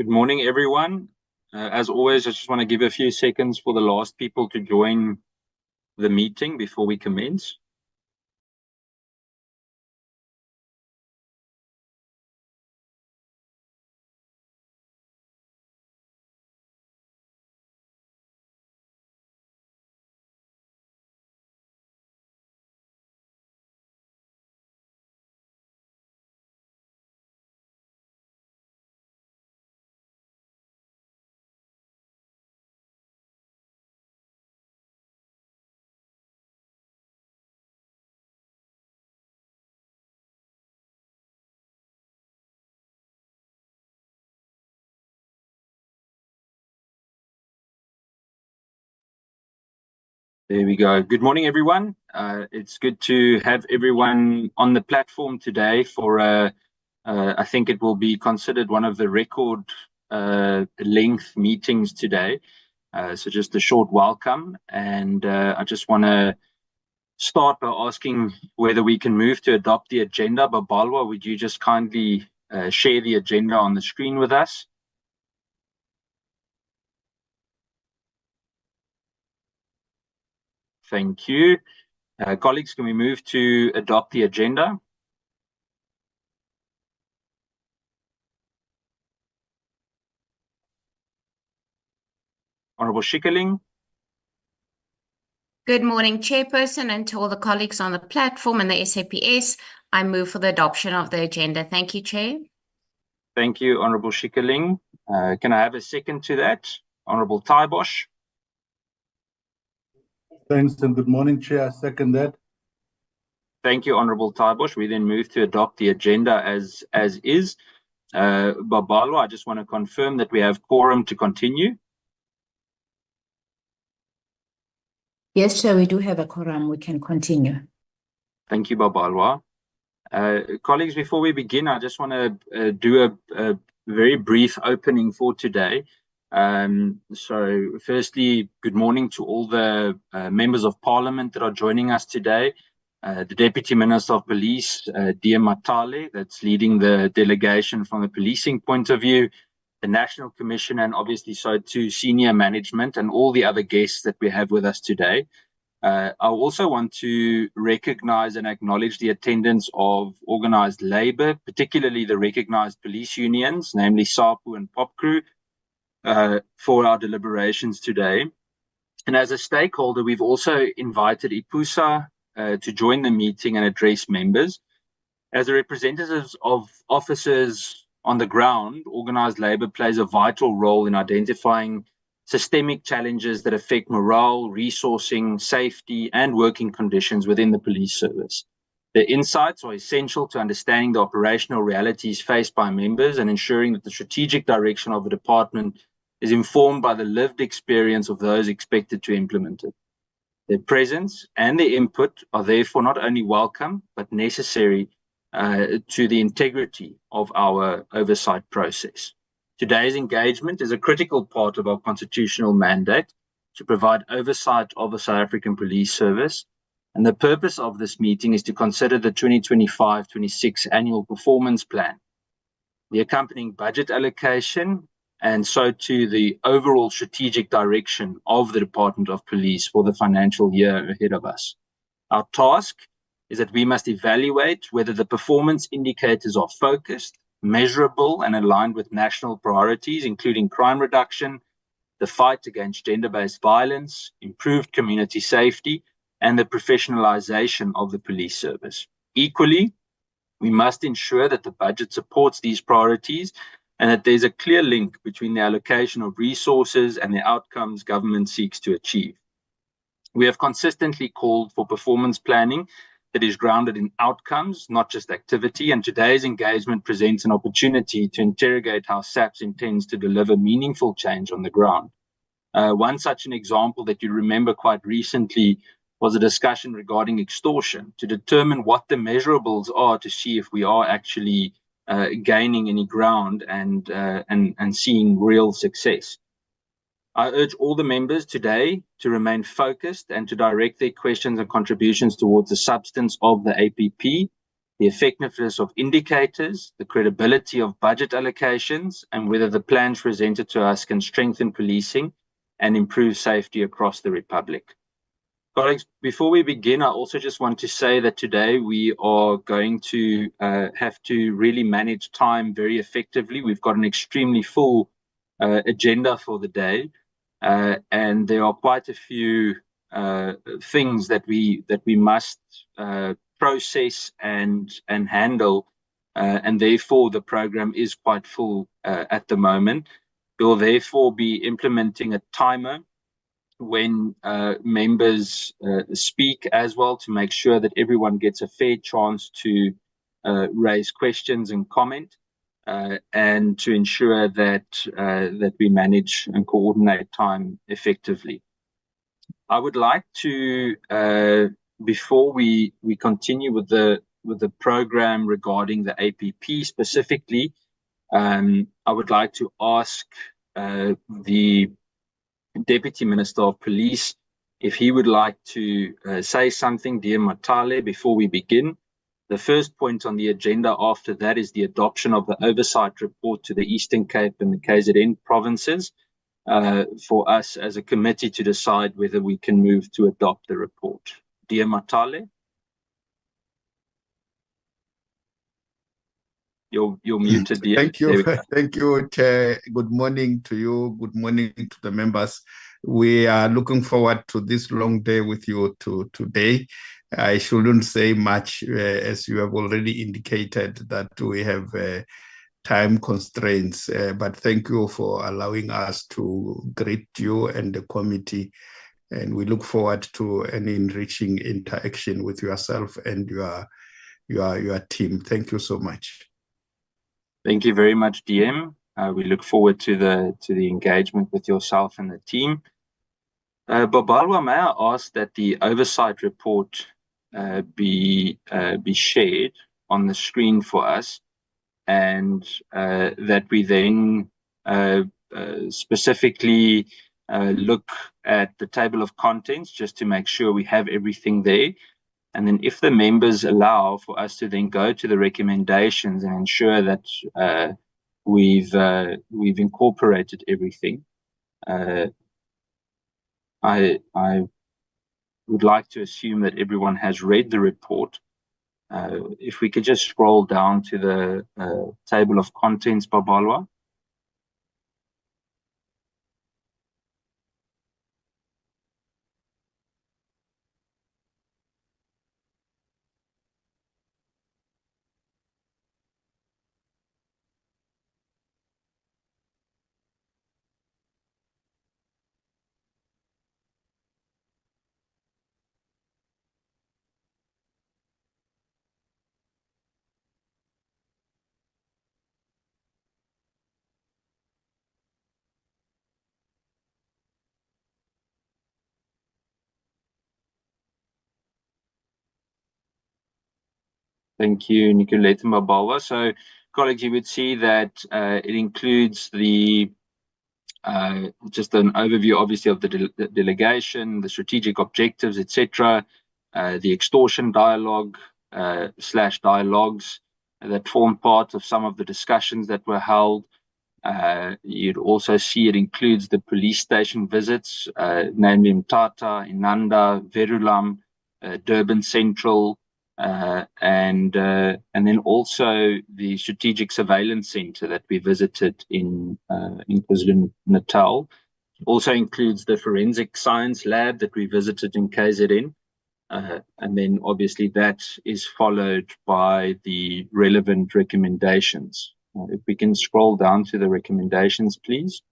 Good morning, everyone. As always, I just want to give a few seconds for the last people to join the meeting before we commence. There we go. Good morning, everyone. It's good to have everyone on the platform today for, I think it will be considered one of the record length meetings today. So just a short welcome. And I just want to start by asking whether we can move to adopt the agenda. Babalwa, would you just kindly share the agenda on the screen with us? Thank you. Colleagues, can we move to adopt the agenda? Honorable Schikkerling. Good morning, Chairperson, and to all the colleagues on the platform and the SAPS. I move for the adoption of the agenda. Thank you, Chair. Thank you, Honorable Schikkerling. Can I have a second to that? Honorable Taibosh. Thanks and good morning, Chair. I second that. Thank you, Honorable Taibosh. We then move to adopt the agenda as is. Babalwa, I just want to confirm that we have quorum to continue. Yes, Chair, we do have a quorum. We can continue. Thank you, Babalwa. Colleagues, before we begin, I just want to do a very brief opening for today. So firstly, good morning to all the members of Parliament that are joining us today. The Deputy Minister of Police, Dia Matale, that's leading the delegation from the policing point of view, the National Commission, and obviously so too senior management and all the other guests that we have with us today. I also want to recognize and acknowledge the attendance of organized labor, particularly the recognized police unions, namely SAPU and POPCRU, for our deliberations today. And as a stakeholder, we've also invited IUSA to join the meeting and address members. As the representatives of officers on the ground, organized labor plays a vital role in identifying systemic challenges that affect morale, resourcing, safety, and working conditions within the police service. The insights are essential to understanding the operational realities faced by members and ensuring that the strategic direction of the department is informed by the lived experience of those expected to implement it. Their presence and their input are therefore not only welcome, but necessary to the integrity of our oversight process. Today's engagement is a critical part of our constitutional mandate to provide oversight of the South African Police Service. And the purpose of this meeting is to consider the 2025-26 annual performance plan, the accompanying budget allocation, and so too the overall strategic direction of the Department of Police for the financial year ahead of us. Our task is that we must evaluate whether the performance indicators are focused, measurable, and aligned with national priorities, including crime reduction, the fight against gender-based violence, improved community safety, and the professionalization of the police service. Equally, we must ensure that the budget supports these priorities and that there's a clear link between the allocation of resources and the outcomes government seeks to achieve. We have consistently called for performance planning that is grounded in outcomes, not just activity, and today's engagement presents an opportunity to interrogate how SAPS intends to deliver meaningful change on the ground. One such an example that you remember quite recently was a discussion regarding extortion to determine what the measurables are to see if we are actually gaining any ground and seeing real success. I urge all the members today to remain focused and to direct their questions and contributions towards the substance of the APP the effectiveness of indicators, the credibility of budget allocations, and whether the plans presented to us can strengthen policing and improve safety across the Republic. Colleagues, before we begin, I also just want to say that today we are going to have to really manage time very effectively. We've got an extremely full agenda for the day, and there are quite a few things that we must process and handle, and therefore the program is quite full at the moment. We'll therefore be implementing a timer when members speak as well, to make sure that everyone gets a fair chance to raise questions and comment, and to ensure that that we manage and coordinate time effectively. I would like to, before we continue with the program regarding the APP specifically, I would like to ask the Deputy Minister of Police if he would like to say something, dear Matale, before we begin. The first point on the agenda after that is the adoption of the Oversight report to the Eastern Cape and the KZN provinces, for us as a committee to decide whether we can move to adopt the report. Dear Matale? You're muted, dear. Thank you. Thank you, Chair. Good morning to you. Good morning to the members. We are looking forward to this long day with you today. I shouldn't say much, as you have already indicated that we have time constraints, but thank you for allowing us to greet you and the committee, and we look forward to an enriching interaction with yourself and your team. Thank you so much. Thank you very much, DM. We look forward to the engagement with yourself and the team. Babalwa, may I ask that the oversight report be shared on the screen for us, and that we then specifically look at the table of contents just to make sure we have everything there. And then if the members allow for us to then go to the recommendations and ensure that we've incorporated everything. I would like to assume that everyone has read the report. If we could just scroll down to the table of contents, Babalwa. Thank you, Nicolette and Babalwa. So, colleagues, you would see that it includes the just an overview, obviously, of the delegation, the strategic objectives, etc., the extortion dialogue / dialogues that form part of some of the discussions that were held. You'd also see it includes the police station visits, namely Mthatha, Inanda, Verulam, Durban Central, and then also the strategic surveillance center that we visited in KwaZulu-Natal. Also includes the forensic science lab that we visited in KZN, and then obviously that is followed by the relevant recommendations. If we can scroll down to the recommendations, please.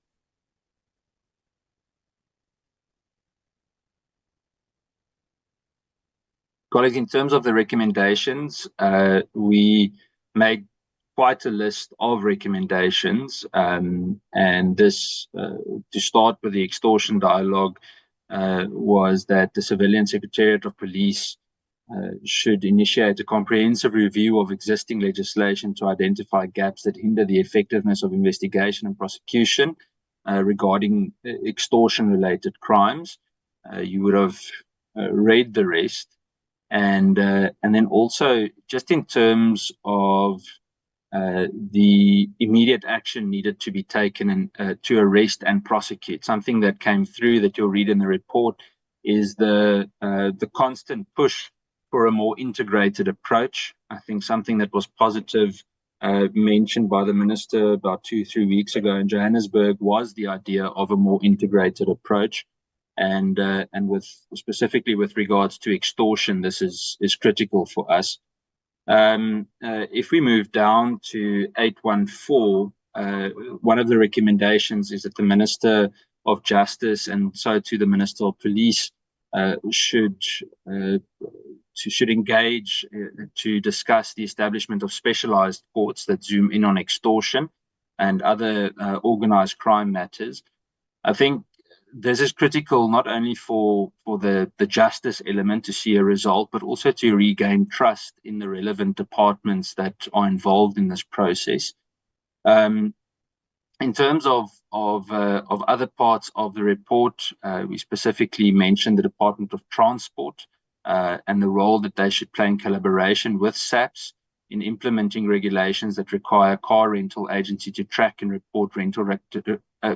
Colleagues, in terms of the recommendations, we made quite a list of recommendations, and this, to start with the extortion dialogue, was that the Civilian Secretariat of Police should initiate a comprehensive review of existing legislation to identify gaps that hinder the effectiveness of investigation and prosecution regarding extortion-related crimes. You would have read the rest. and then also just in terms of the immediate action needed to be taken and to arrest and prosecute. Something that came through that you'll read in the report is the constant push for a more integrated approach. I think something that was positive mentioned by the minister about 2-3 weeks ago in Johannesburg was the idea of a more integrated approach, and with specifically with regards to extortion, this is critical for us. If we move down to 814, one of the recommendations is that the Minister of Justice and so too the Minister of Police should engage to discuss the establishment of specialized courts that zoom in on extortion and other organized crime matters. I think this is critical not only for the justice element to see a result, but also to regain trust in the relevant departments that are involved in this process. In terms of other parts of the report, we specifically mentioned the Department of Transport and the role that they should play in collaboration with SAPS in implementing regulations that require car rental agency to track and report rental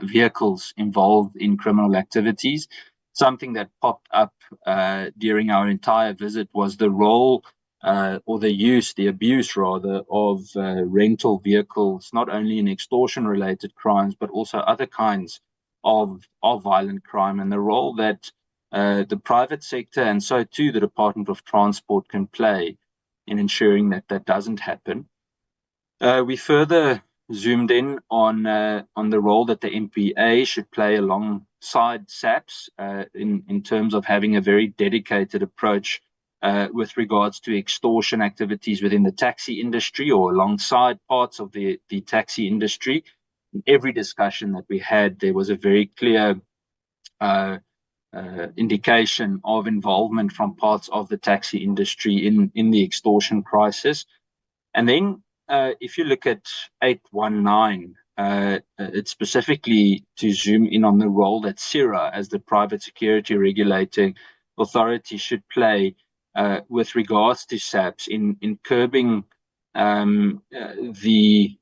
vehicles involved in criminal activities. Something that popped up during our entire visit was the role or the abuse rather, of rental vehicles, not only in extortion-related crimes, but also other kinds of violent crime, and the role that the private sector and so too the Department of Transport can play in ensuring that that doesn't happen. We further zoomed in on the role that the MPA should play alongside SAPS in terms of having a very dedicated approach with regards to extortion activities within the taxi industry or alongside parts of the taxi industry. In every discussion that we had, there was a very clear indication of involvement from parts of the taxi industry in the extortion crisis. And then if you look at 819, it's specifically to zoom in on the role that CIRA, as the private security regulating authority, should play with regards to SAPS in curbing the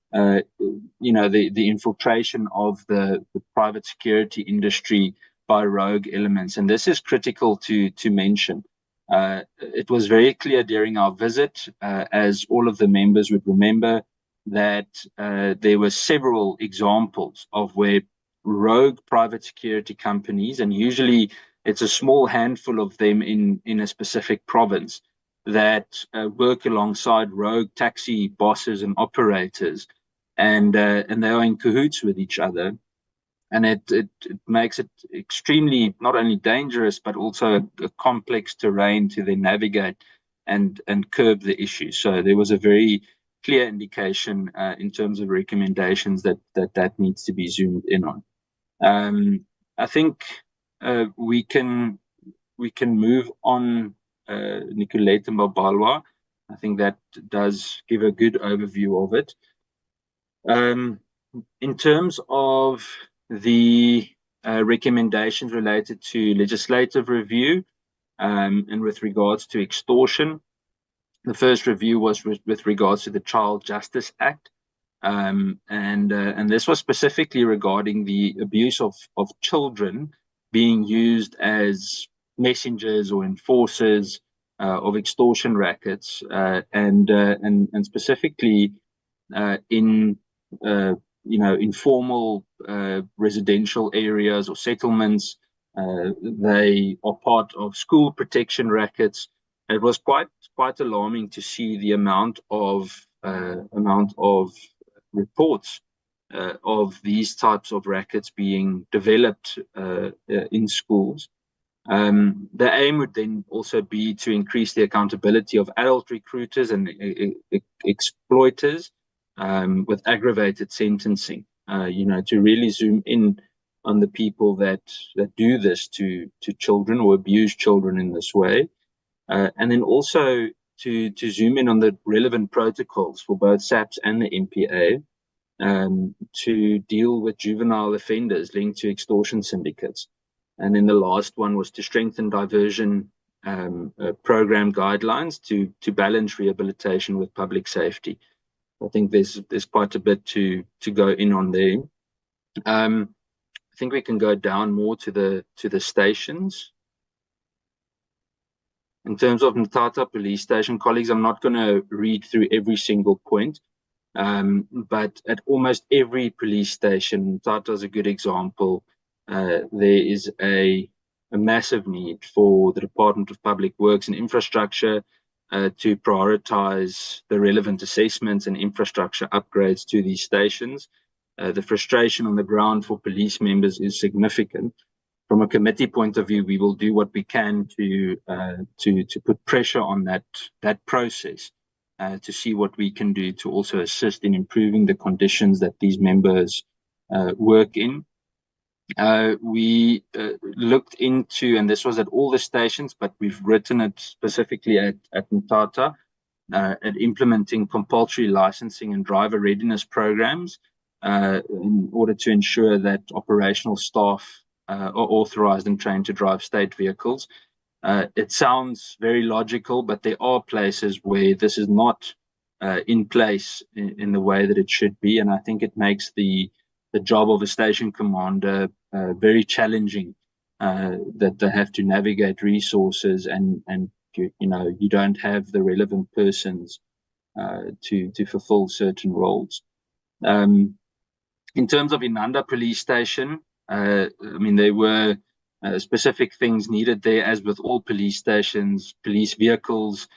infiltration of the private security industry by rogue elements. And this is critical to mention. It was very clear during our visit, as all of the members would remember, that there were several examples of where rogue private security companies, and usually it's a small handful of them in a specific province, that work alongside rogue taxi bosses and operators, and they are in cahoots with each other. And it makes it extremely not only dangerous, but also a complex terrain to then navigate and curb the issue. So there was a very clear indication in terms of recommendations that needs to be zoomed in on. I think we can move on, Nicolette and Babalwa. I think that does give a good overview of it. In terms of the recommendations related to legislative review and with regards to extortion, the first review was with regards to the Child Justice Act, and this was specifically regarding the abuse of children being used as messengers or enforcers of extortion rackets, and specifically in informal residential areas or settlements. They are part of school protection rackets. It was quite alarming to see the amount of reports of these types of rackets being developed in schools. The aim would then also be to increase the accountability of adult recruiters and exploiters with aggravated sentencing, to really zoom in on the people that do this to children or abuse children in this way. And then also to zoom in on the relevant protocols for both SAPS and the MPA to deal with juvenile offenders linked to extortion syndicates. And then the last one was to strengthen diversion program guidelines to balance rehabilitation with public safety. I think there's quite a bit to go in on there. I think we can go down more to the stations. In terms of Mthatha Police Station, colleagues, I'm not going to read through every single point, but at almost every police station, Mthatha is a good example. There is a massive need for the Department of Public Works and Infrastructure to prioritize the relevant assessments and infrastructure upgrades to these stations. The frustration on the ground for police members is significant. From a committee point of view, we will do what we can to put pressure on that process to see what we can do to also assist in improving the conditions that these members work in. We looked into, and this was at all the stations, but we've written it specifically at Mthatha, at implementing compulsory licensing and driver readiness programs in order to ensure that operational staff are authorized and trained to drive state vehicles. It sounds very logical, but there are places where this is not in place in the way that it should be, and I think it makes the job of a station commander very challenging, that they have to navigate resources and you don't have the relevant persons to fulfill certain roles. In terms of Inanda Police Station, I mean, there were specific things needed there, as with all police stations, police vehicles,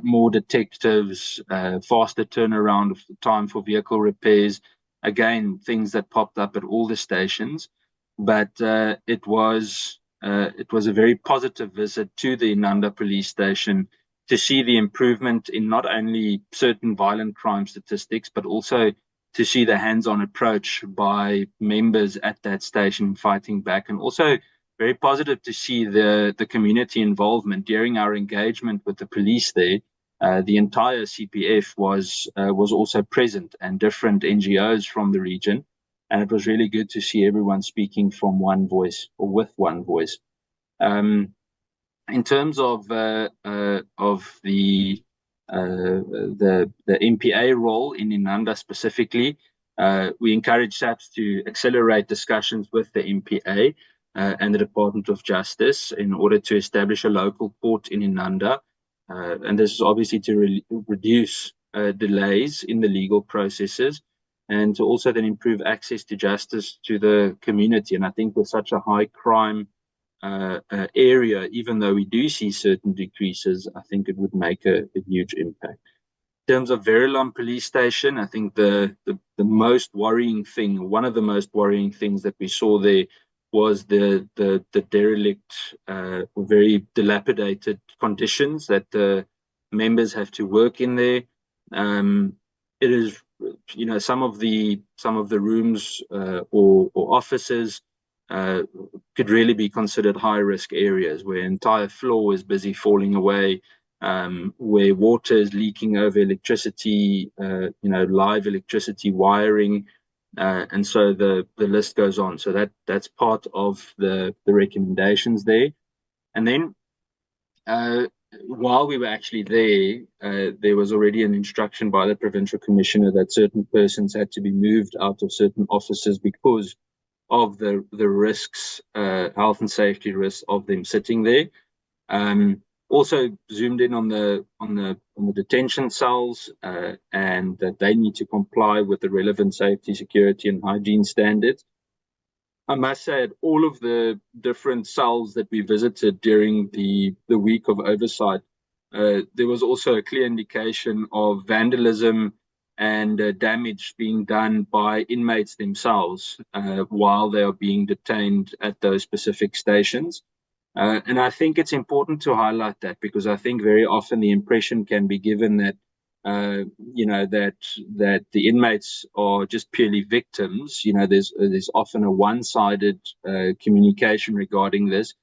more detectives, faster turnaround of time for vehicle repairs. Again, things that popped up at all the stations, but it was a very positive visit to the Inanda Police Station to see the improvement in not only certain violent crime statistics, but also to see the hands-on approach by members at that station fighting back, and also very positive to see the community involvement during our engagement with the police there. The entire CPF was also present, and different NGOs from the region, and it was really good to see everyone speaking from one voice, or with one voice. In terms of the MPA role in Inanda specifically, we encourage SAPS to accelerate discussions with the MPA and the Department of Justice in order to establish a local court in Inanda. And this is obviously to reduce delays in the legal processes, and to also then improve access to justice to the community. And I think with such a high crime area, even though we do see certain decreases, I think it would make a huge impact. In terms of Verulam Police Station, I think the most worrying thing, one of the most worrying things that we saw there was the derelict, very dilapidated conditions that the members have to work in there. It is, some of the rooms or offices could really be considered high-risk areas where entire floor is busy falling away, where water is leaking over electricity, live electricity wiring, and so the list goes on. So that's part of the recommendations there. And then while we were actually there was already an instruction by the provincial commissioner that certain persons had to be moved out of certain offices because of the risks, health and safety risks of them sitting there. Also zoomed in on the detention cells, and that they need to comply with the relevant safety, security, and hygiene standards. I must say, at all of the different cells that we visited during the week of oversight, there was also a clear indication of vandalism and damage being done by inmates themselves while they are being detained at those specific stations. And I think it's important to highlight that, because I think very often the impression can be given that that the inmates are just purely victims. There's often a one-sided communication regarding this,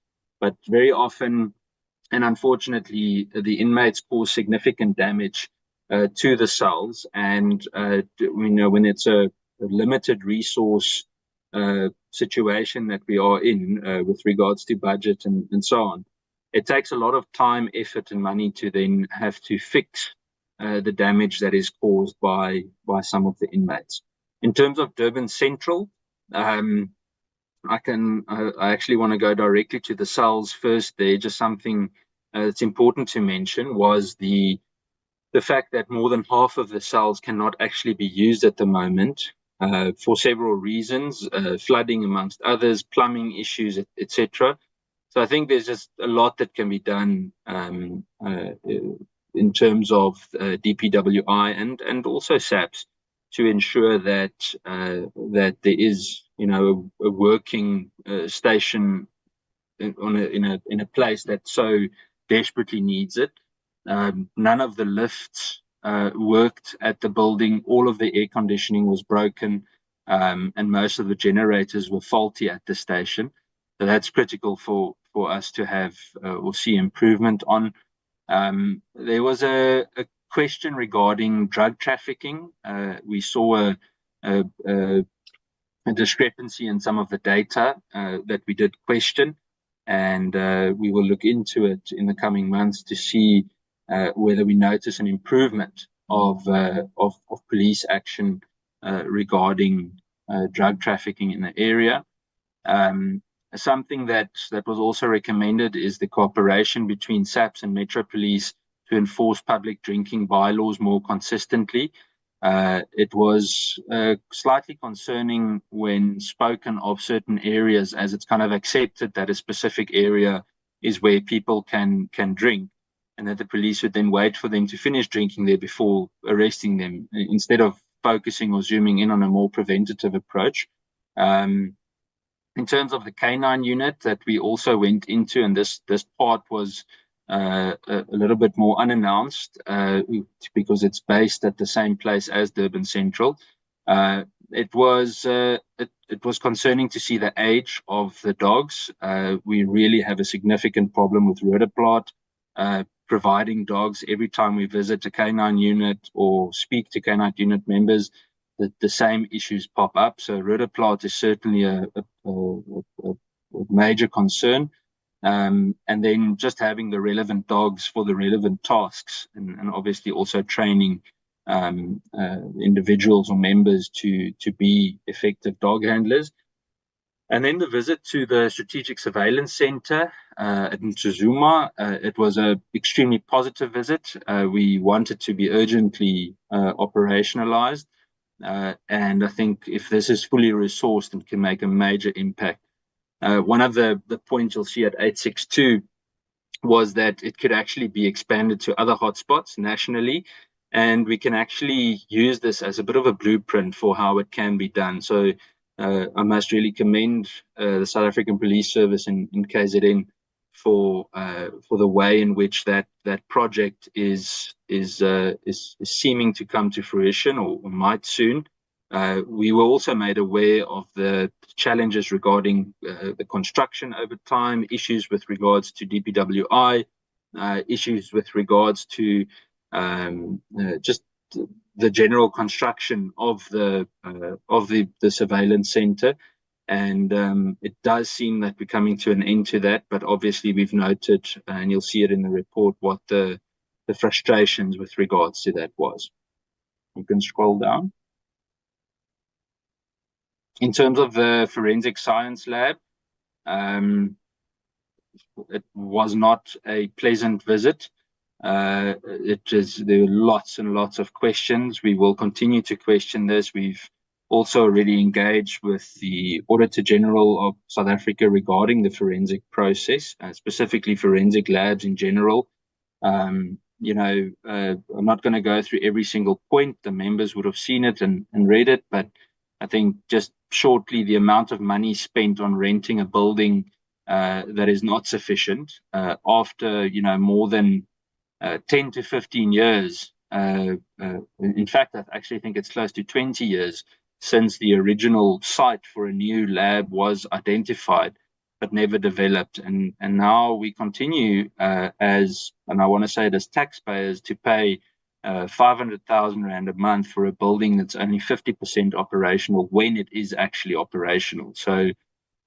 but very often, and unfortunately, the inmates cause significant damage to the cells, and when it's a limited resource situation that we are in with regards to budget and so on, it takes a lot of time, effort, and money to then have to fix the damage that is caused by some of the inmates. In terms of Durban Central, I actually want to go directly to the cells first. There, just something that's important to mention was the fact that more than half of the cells cannot actually be used at the moment for several reasons, flooding amongst others, plumbing issues, etc. So I think there's just a lot that can be done in terms of DPWI and also SAPS to ensure that that there is, you know, a working station in a place that so desperately needs it. None of the lifts worked at the building. All of the air conditioning was broken, and most of the generators were faulty at the station. So that's critical for us to have or see improvement on. There was a question regarding drug trafficking. We saw a discrepancy in some of the data that we did question, and we will look into it in the coming months to see whether we notice an improvement of police action regarding drug trafficking in the area. Something that was also recommended is the cooperation between SAPS and Metro Police to enforce public drinking bylaws more consistently. It was slightly concerning when spoken of certain areas, as it's kind of accepted that a specific area is where people can drink, and that the police would then wait for them to finish drinking there before arresting them, instead of focusing or zooming in on a more preventative approach. In terms of the K9 unit that we also went into, and this part was a little bit more unannounced because it's based at the same place as Durban Central. It was concerning to see the age of the dogs. We really have a significant problem with rhodoplot. Providing dogs every time we visit a K9 unit or speak to K9 unit members, the same issues pop up. So rhodoplot is certainly a major concern. And then just having the relevant dogs for the relevant tasks, and obviously also training individuals or members to be effective dog handlers. And then the visit to the Strategic Surveillance Center at Ntuzuma, it was an extremely positive visit. We wanted to be urgently operationalized. And I think if this is fully resourced, it can make a major impact. One of the points you'll see at 862 was that it could actually be expanded to other hotspots nationally, and we can actually use this as a bit of a blueprint for how it can be done. So I must really commend the South African Police Service in KZN for the way in which that project is seeming to come to fruition, or might soon. We were also made aware of the challenges regarding the construction over time, issues with regards to DPWI, issues with regards to just the general construction of the surveillance center. And it does seem that we're coming to an end to that, but obviously we've noted, and you'll see it in the report, what the frustrations with regards to that was. You can scroll down. In terms of the forensic science lab, it was not a pleasant visit. There were lots and lots of questions. We will continue to question this. We've also already engaged with the Auditor General of South Africa regarding the forensic process, specifically forensic labs in general. I'm not going to go through every single point. The members would have seen it and read it, but I think just shortly, the amount of money spent on renting a building that is not sufficient after more than 10 to 15 years. In fact, I actually think it's close to 20 years since the original site for a new lab was identified, but never developed. And now we continue and I want to say it as taxpayers, to pay 500,000 Rand a month for a building that's only 50% operational when it is actually operational. So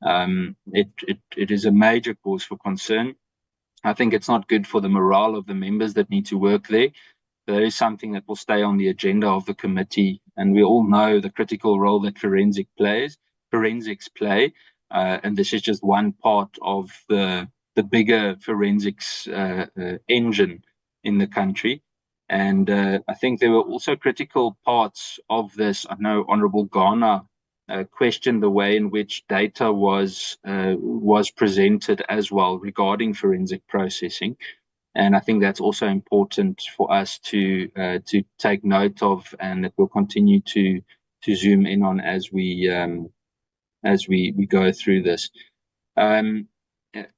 it is a major cause for concern. I think it's not good for the morale of the members that need to work there. That is something that will stay on the agenda of the committee, and we all know the critical role that forensics play, and this is just one part of the bigger forensics engine in the country. And I think there were also critical parts of this. I know Honourable Ghana questioned the way in which data was presented as well regarding forensic processing. And I think that's also important for us to take note of, and that we'll continue to zoom in on as we go through this.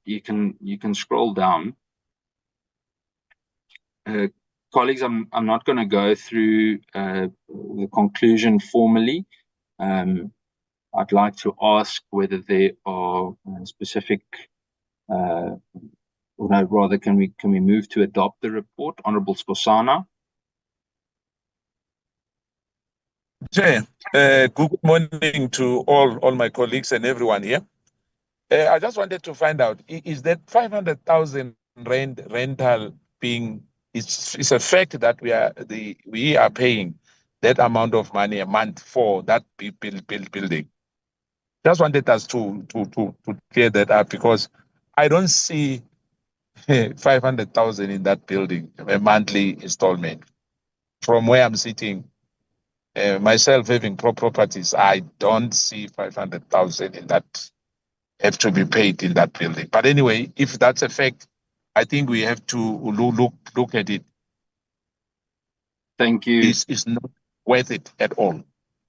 You can scroll down. Colleagues, I'm not going to go through the conclusion formally. I'd like to ask whether there are specific or no, rather, can we move to adopt the report? Honourable Skosana. Chair, good morning to all my colleagues and everyone here. I just wanted to find out, is that 500,000 rental being, it's a fact that we are paying that amount of money a month for that building. Just wanted us to clear that up, because I don't see 500,000 in that building, a monthly installment. From where I'm sitting, myself having properties, I don't see 500,000 in that have to be paid in that building. But anyway, if that's a fact, I think we have to look at it. Thank you. This is not worth it at all.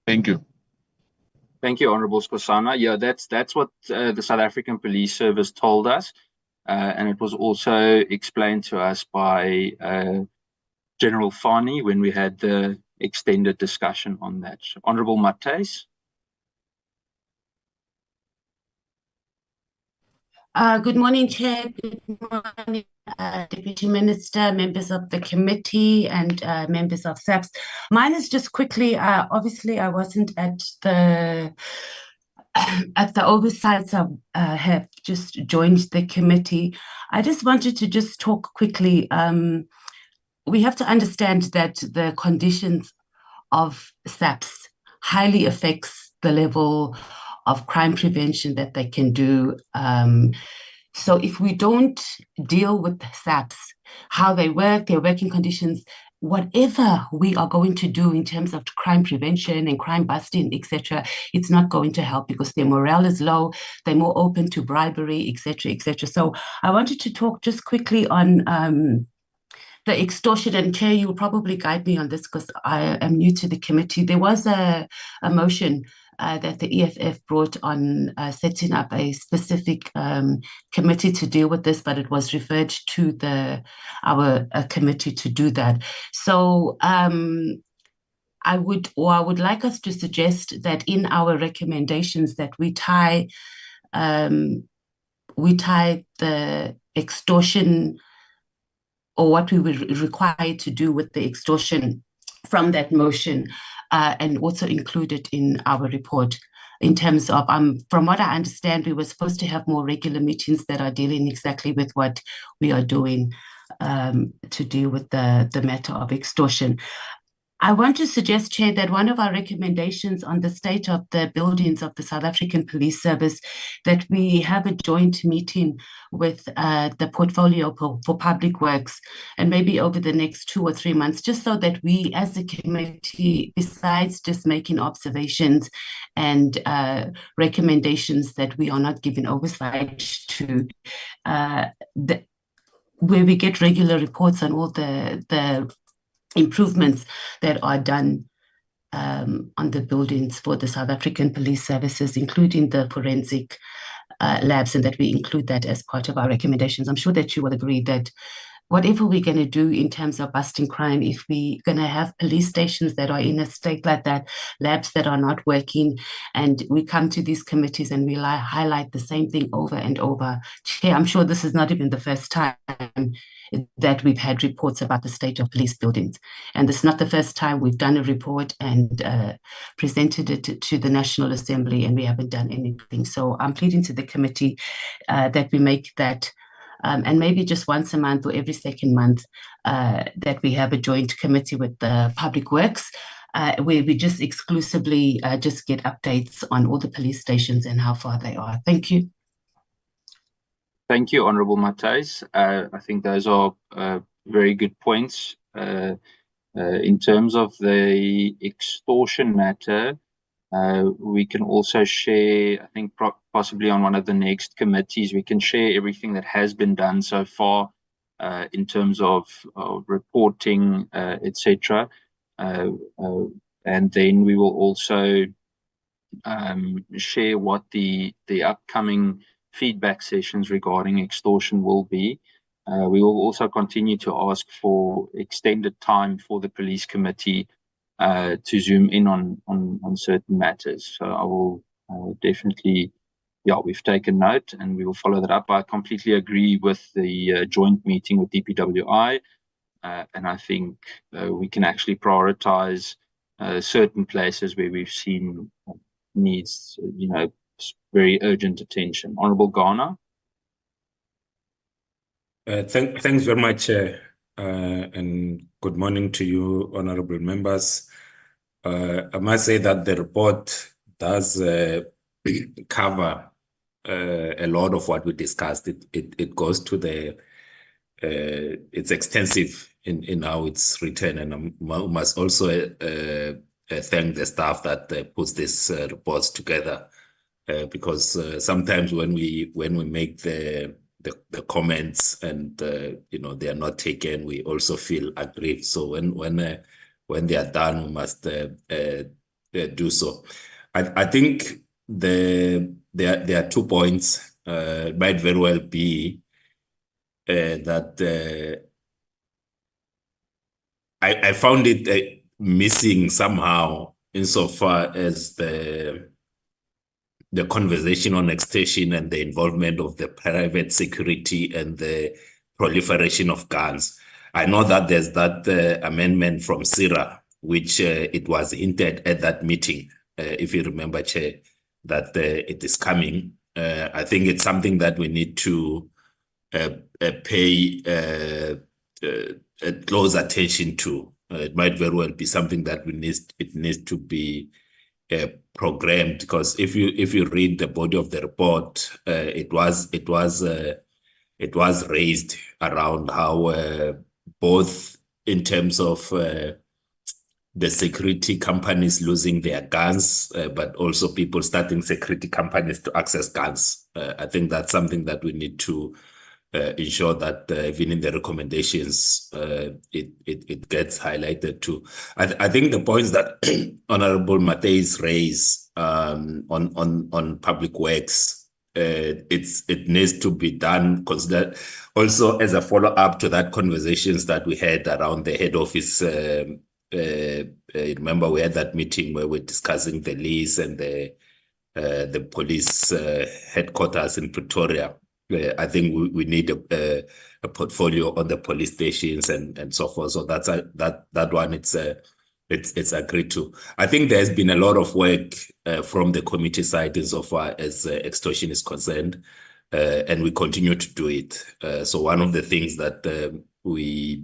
Thank you. Thank you, Honourable Skosana. Yeah, that's what the South African Police Service told us. And it was also explained to us by General Fani when we had the extended discussion on that. Honourable Matthys. Good morning, Chair. Good morning, Deputy Minister, members of the committee, and members of SAPS. Mine is just quickly, obviously I wasn't at the oversight, so have just joined the committee. I just wanted to just talk quickly. We have to understand that the conditions of SAPS highly affects the level of crime prevention that they can do. So if we don't deal with SAPS, how they work, their working conditions, whatever we are going to do in terms of crime prevention and crime busting, etc., it's not going to help, because their morale is low, they're more open to bribery, etc., etc. So I wanted to talk just quickly on the extortion, and Chair, you will probably guide me on this because I am new to the committee. There was a motion that the EFF brought on setting up a specific committee to deal with this, but it was referred to our committee to do that. So I would like us to suggest that in our recommendations that we tie the extortion, or what we were required to do with the extortion from that motion, and also include it in our report. In terms of, from what I understand, we were supposed to have more regular meetings that are dealing exactly with what we are doing to deal with the matter of extortion. I want to suggest, Chair, that one of our recommendations on the state of the buildings of the South African Police Service, that we have a joint meeting with the portfolio for public works, and maybe over the next 2 or 3 months, just so that we as a committee, besides just making observations and recommendations that we are not giving oversight to, where we get regular reports on all the improvements that are done on the buildings for the South African Police Services, including the forensic labs, and that we include that as part of our recommendations. I'm sure that you will agree that whatever we're going to do in terms of busting crime, if we're going to have police stations that are in a state like that, labs that are not working, and we come to these committees and we highlight the same thing over and over. Chair, I'm sure this is not even the first time that we've had reports about the state of police buildings. And this is not the first time we've done a report and presented it to the National Assembly, and we haven't done anything. So I'm pleading to the committee that we make that and maybe just once a month or every second month that we have a joint committee with the Public Works, where we just exclusively just get updates on all the police stations and how far they are. Thank you. Thank you, Honourable Matthys. I think those are very good points. In terms of the extortion matter, we can also share, I think possibly on one of the next committees, we can share everything that has been done so far in terms of reporting, etc. And then we will also share what the upcoming feedback sessions regarding extortion will be. We will also continue to ask for extended time for the police committee to zoom in on certain matters. So I will definitely, we've taken note and we will follow that up. I completely agree with the joint meeting with DPWI, and I think we can actually prioritize certain places where we've seen needs, very urgent attention. Honourable Ghana. Thanks very much, and good morning to you, honourable members. I must say that the report does cover a lot of what we discussed. It goes to it's extensive in how it's written, and I must also thank the staff that puts these reports together, because sometimes when we make the comments and they are not taken, we also feel aggrieved. So when they are done, we must do so. I think there are 2 points. It might very well be that I found it missing somehow insofar as the conversation on extortion and the involvement of the private security and the proliferation of guns. I know that there's that amendment from SIRA, which it was hinted at that meeting, if you remember, Chair, that it is coming. I think it's something that we need to pay close attention to. It might very well be something that it needs to be programmed, because if you read the body of the report, it was raised around how both in terms of the security companies losing their guns, but also people starting security companies to access guns. I think that's something that we need to ensure that even in the recommendations, it gets highlighted too. I think the points that Honourable Matthys raised on public works, it needs to be done, considered also as a follow-up to that conversations that we had around the head office. Remember, we had that meeting where we're discussing the lease and the police headquarters in Pretoria. I think we need a portfolio on the police stations and so forth. So that's that one. It's agreed to. I think there's been a lot of work from the committee side insofar as extortion is concerned, and we continue to do it. So one of the things that we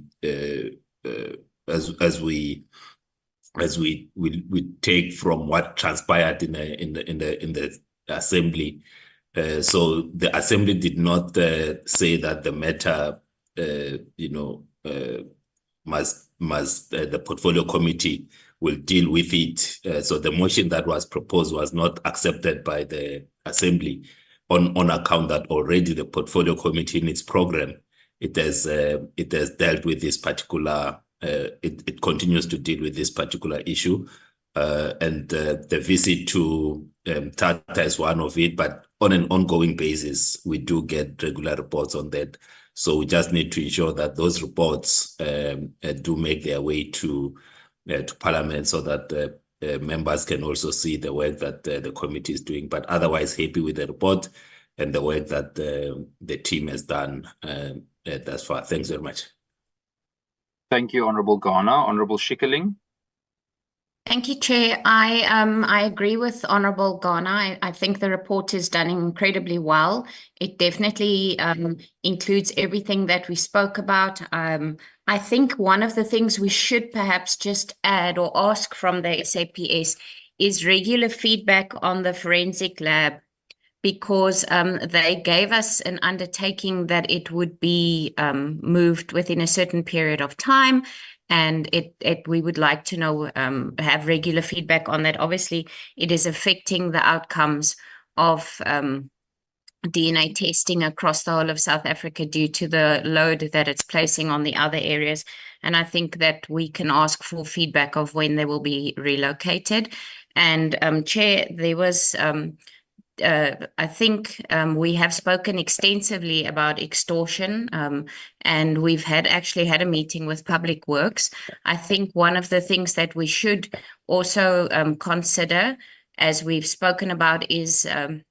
take from what transpired in the assembly. So the assembly did not say that the matter, the portfolio committee will deal with it. So the motion that was proposed was not accepted by the assembly on account that already the portfolio committee in its program, it has dealt with this particular. It continues to deal with this particular issue, and the visit to Tata is one of it, but on an ongoing basis, we do get regular reports on that. So we just need to ensure that those reports do make their way to Parliament, so that members can also see the work that the committee is doing. But otherwise, happy with the report and the work that the team has done thus far. Thanks very much. Thank you, Honourable Ghana. Honourable Schikkerling. Thank you, Chair. I agree with Honourable Ghana. I think the report is done incredibly well. It definitely includes everything that we spoke about. I think one of the things we should perhaps just add or ask from the SAPS is regular feedback on the forensic lab, because they gave us an undertaking that it would be moved within a certain period of time. And we would like to know, have regular feedback on that. Obviously, it is affecting the outcomes of DNA testing across the whole of South Africa due to the load that it's placing on the other areas. And I think that we can ask for feedback of when they will be relocated. And Chair, there was... I think we have spoken extensively about extortion, and we've actually had a meeting with Public Works. I think one of the things that we should also consider, as we've spoken about, is a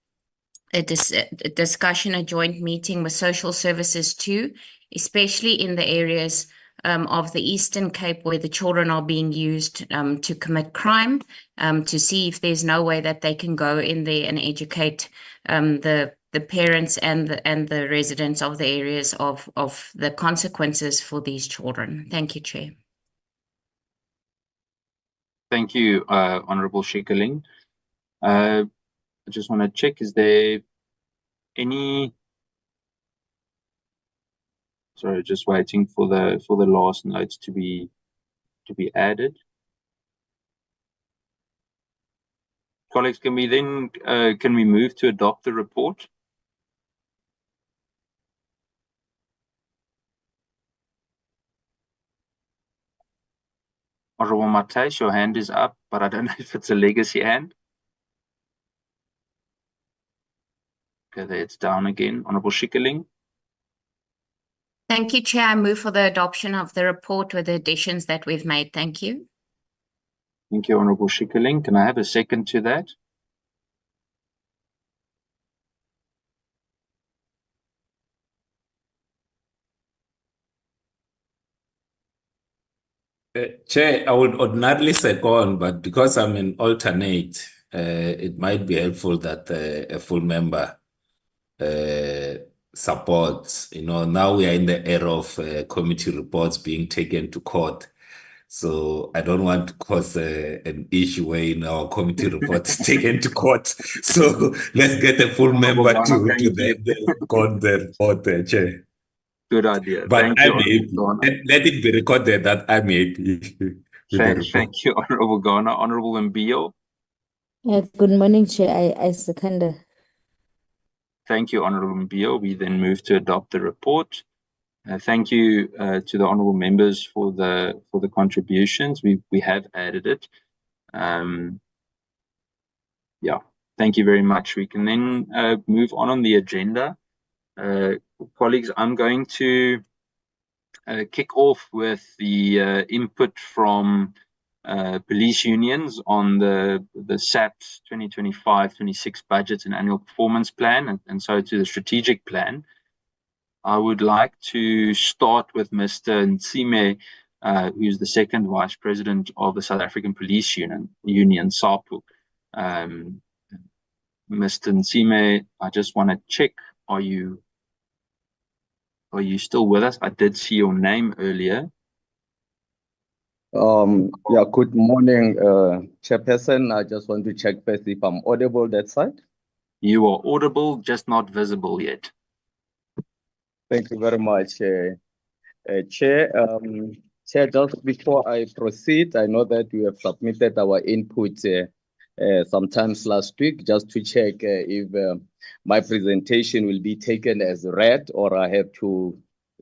discussion, a joint meeting with social services too, especially in the areas of the Eastern Cape where the children are being used to commit crime, to see if there's no way that they can go in there and educate the parents and the residents of the areas of the consequences for these children. Thank you, Chair. Thank you, Honourable Schikkerling. I just want to check, is there any... Sorry, just waiting for the last notes to be added. Colleagues, can we then can we move to adopt the report? Honourable Matthys, your hand is up, but I don't know if it's a legacy hand. Okay, there it's down again. Honourable Schikkerling. Thank you, Chair. I move for the adoption of the report with the additions that we've made. Thank you. Thank you, Honourable Schikkerling. Can I have a second to that? Chair, I would ordinarily second, but because I'm an alternate, it might be helpful that a full member supports. Now we are in the era of committee reports being taken to court. So I don't want to cause an issue where our committee report is taken to court. So let's get a full member to the report, Chair. Good idea. But Thank you, let it be recorded that I'm happy. Thank you, Honourable Ghana. Honourable Mbio. Good morning, Chair. I second. Thank you, Honourable Mbio. We then move to adopt the report. Thank you to the honourable members for the contributions. We have added it. Yeah, thank you very much. We can then move on the agenda. Colleagues, I'm going to kick off with the input from police unions on the SAPS 2025-26 budget and annual performance plan, and so to the strategic plan. I would like to start with Mr. Nsime, who's the second vice president of the South African Police Union, SAPU. Mr. Nsime, I just want to check, are you still with us? I did see your name earlier. Yeah, good morning, Chairperson. I just want to check first if I'm audible that side. You are audible, just not visible yet. Thank you very much, Chair. Chair, just before I proceed, I know that we have submitted our input sometimes last week, just to check if my presentation will be taken as read, or I have to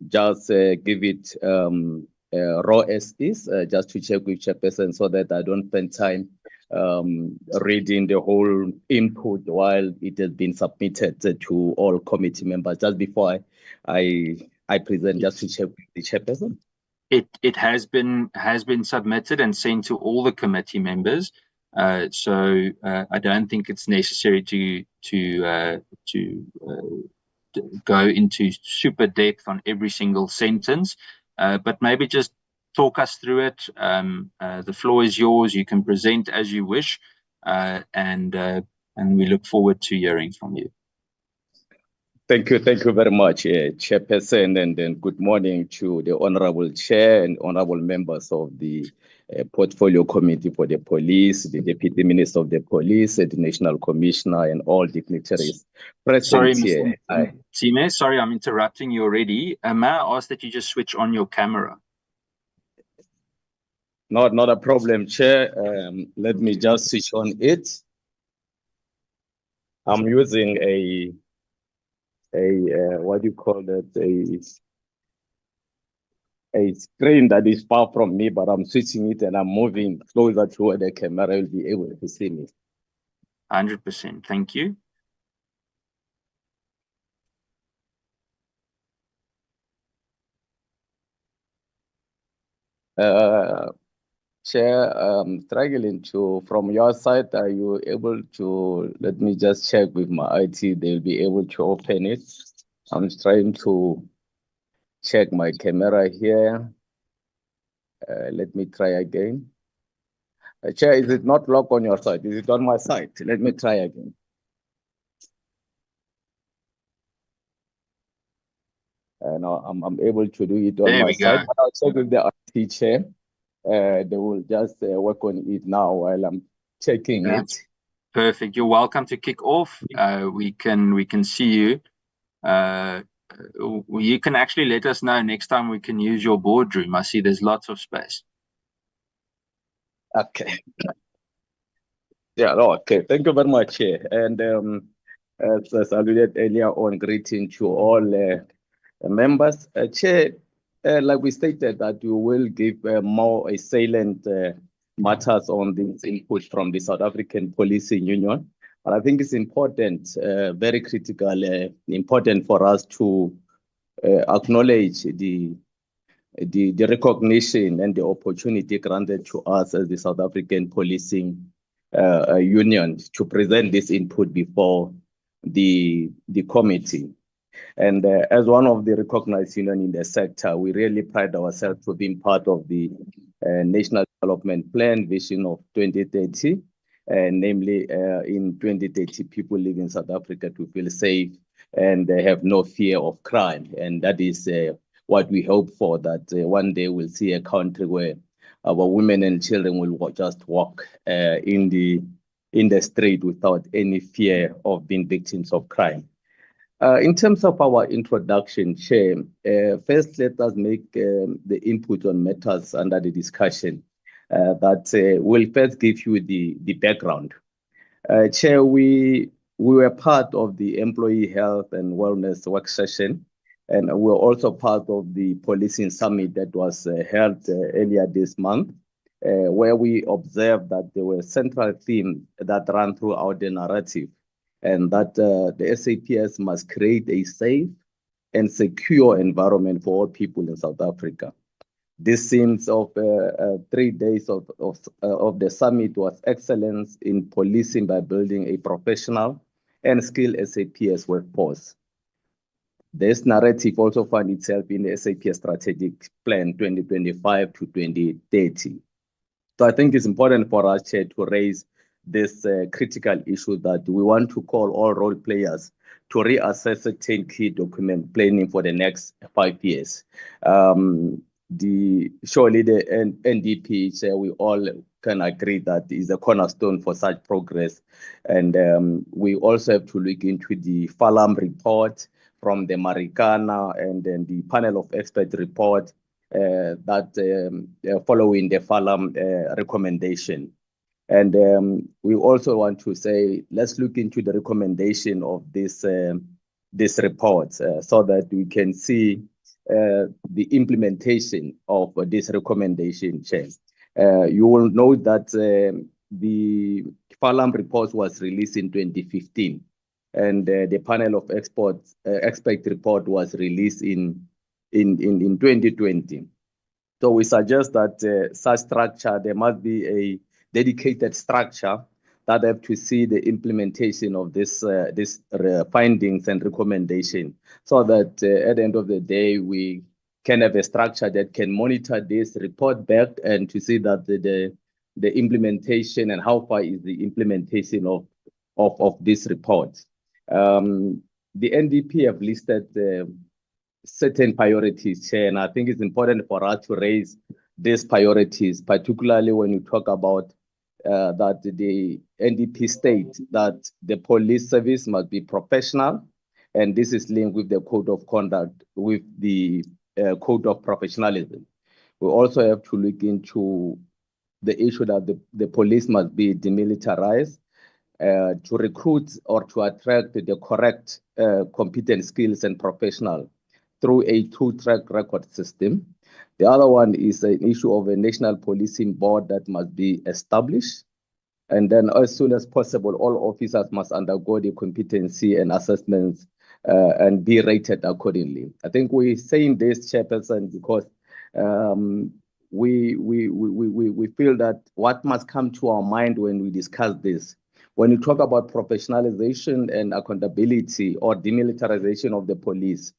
just give it raw as is, just to check with Chairperson so that I don't spend time reading the whole input while it has been submitted to all committee members. Just before I present, just to check with the Chairperson. It has been submitted and sent to all the committee members. So I don't think it's necessary to go into super depth on every single sentence, but maybe just talk us through it. The floor is yours. You can present as you wish, and we look forward to hearing from you. Thank you very much, Chairperson, and then good morning to the Honorable Chair and Honorable members of the Portfolio Committee for the Police, the Deputy Minister of the Police, the National Commissioner, and all dignitaries present Sorry, here. Mr. Time, sorry, I'm interrupting you already. May I ask that you just switch on your camera? Not a problem, Chair. Let me just switch on it. I'm using a what do you call it? A screen that is far from me, but I'm switching it and I'm moving closer to where the camera will be able to see me. 100%. Thank you. Chair, struggling to, from your side, are you able to, let me just check with my IT, they'll be able to open it. I'm trying to check my camera here. Let me try again. Chair, is it not locked on your side? Is it on my side? Let me try again. No, I'm able to do it on my side. But I'll check with the IT chair. They will just work on it now while I'm checking it. Perfect. You're welcome to kick off. We can see you. You can actually let us know next time we can use your boardroom. I see there's lots of space. Okay. Yeah, okay. Thank you very much, Chair. And as alluded earlier on, greeting to all members. Chair, like we stated that you will give more salient matters on this input from the South African Policing Union. And I think it's important, very critical, important for us to acknowledge the recognition and the opportunity granted to us as the South African Policing Union to present this input before the committee. And as one of the recognized union in the sector, we really pride ourselves for being part of the National Development Plan vision of 2030, namely in 2030, people live in South Africa to feel safe and they have no fear of crime. And that is what we hope for, that one day we'll see a country where our women and children will just walk in the street without any fear of being victims of crime. In terms of our introduction, Chair, first let us make the input on matters under the discussion that will first give you the background. Chair, we were part of the Employee Health and Wellness work session, and we were also part of the Policing Summit that was held earlier this month, where we observed that there were central themes that ran throughout the narrative, and that the SAPS must create a safe and secure environment for all people in South Africa. This seems of 3 days of the summit was excellence in policing by building a professional and skilled SAPS workforce. This narrative also found itself in the SAPS Strategic Plan 2025 to 2030. So I think it's important for us, Chair, to raise this critical issue that we want to call all role players to reassess certain key document planning for the next 5 years. Surely the NDP, Chair, we all can agree that is a cornerstone for such progress. And we also have to look into the Falam report from the Marikana and then the panel of expert report that following the Falam recommendation. And we also want to say, let's look into the recommendation of this report so that we can see the implementation of this recommendation, Chair. You will know that the Falam report was released in 2015, and the panel of expert report was released in 2020. So we suggest that such structure, there must be a dedicated structure that have to see the implementation of this findings and recommendation, so that at the end of the day, we can have a structure that can monitor this, report back, and to see that the implementation and how far is the implementation of this report. The NDP have listed certain priorities, Chair, and I think it's important for us to raise these priorities, particularly when you talk about that the NDP states that the police service must be professional, and this is linked with the code of conduct, with the code of professionalism. We also have to look into the issue that the police must be demilitarized to recruit or to attract the correct competent skills and professional through a two-track record system. The other one is an issue of a national policing board that must be established. And then as soon as possible, all officers must undergo the competency and assessments and be rated accordingly. I think we're saying this, Chairperson, because we feel that what must come to our mind when we discuss this, when you talk about professionalization and accountability or demilitarization of the police,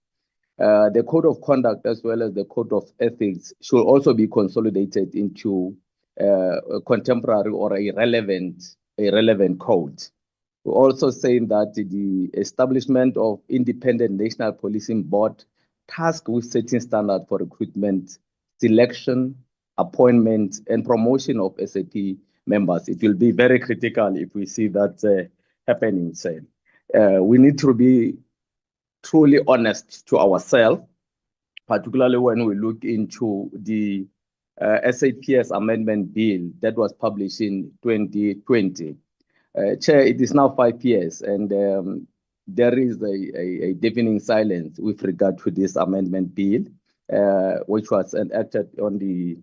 the code of conduct as well as the code of ethics should also be consolidated into a contemporary or a relevant code. We're also saying that the establishment of independent national policing board tasked with setting standards for recruitment, selection, appointment, and promotion of SAP members. It will be very critical if we see that happening. We need to be truly honest to ourselves, particularly when we look into the SAPS amendment bill that was published in 2020. Chair, it is now 5 years, and there is a deafening silence with regard to this amendment bill, which was enacted on the,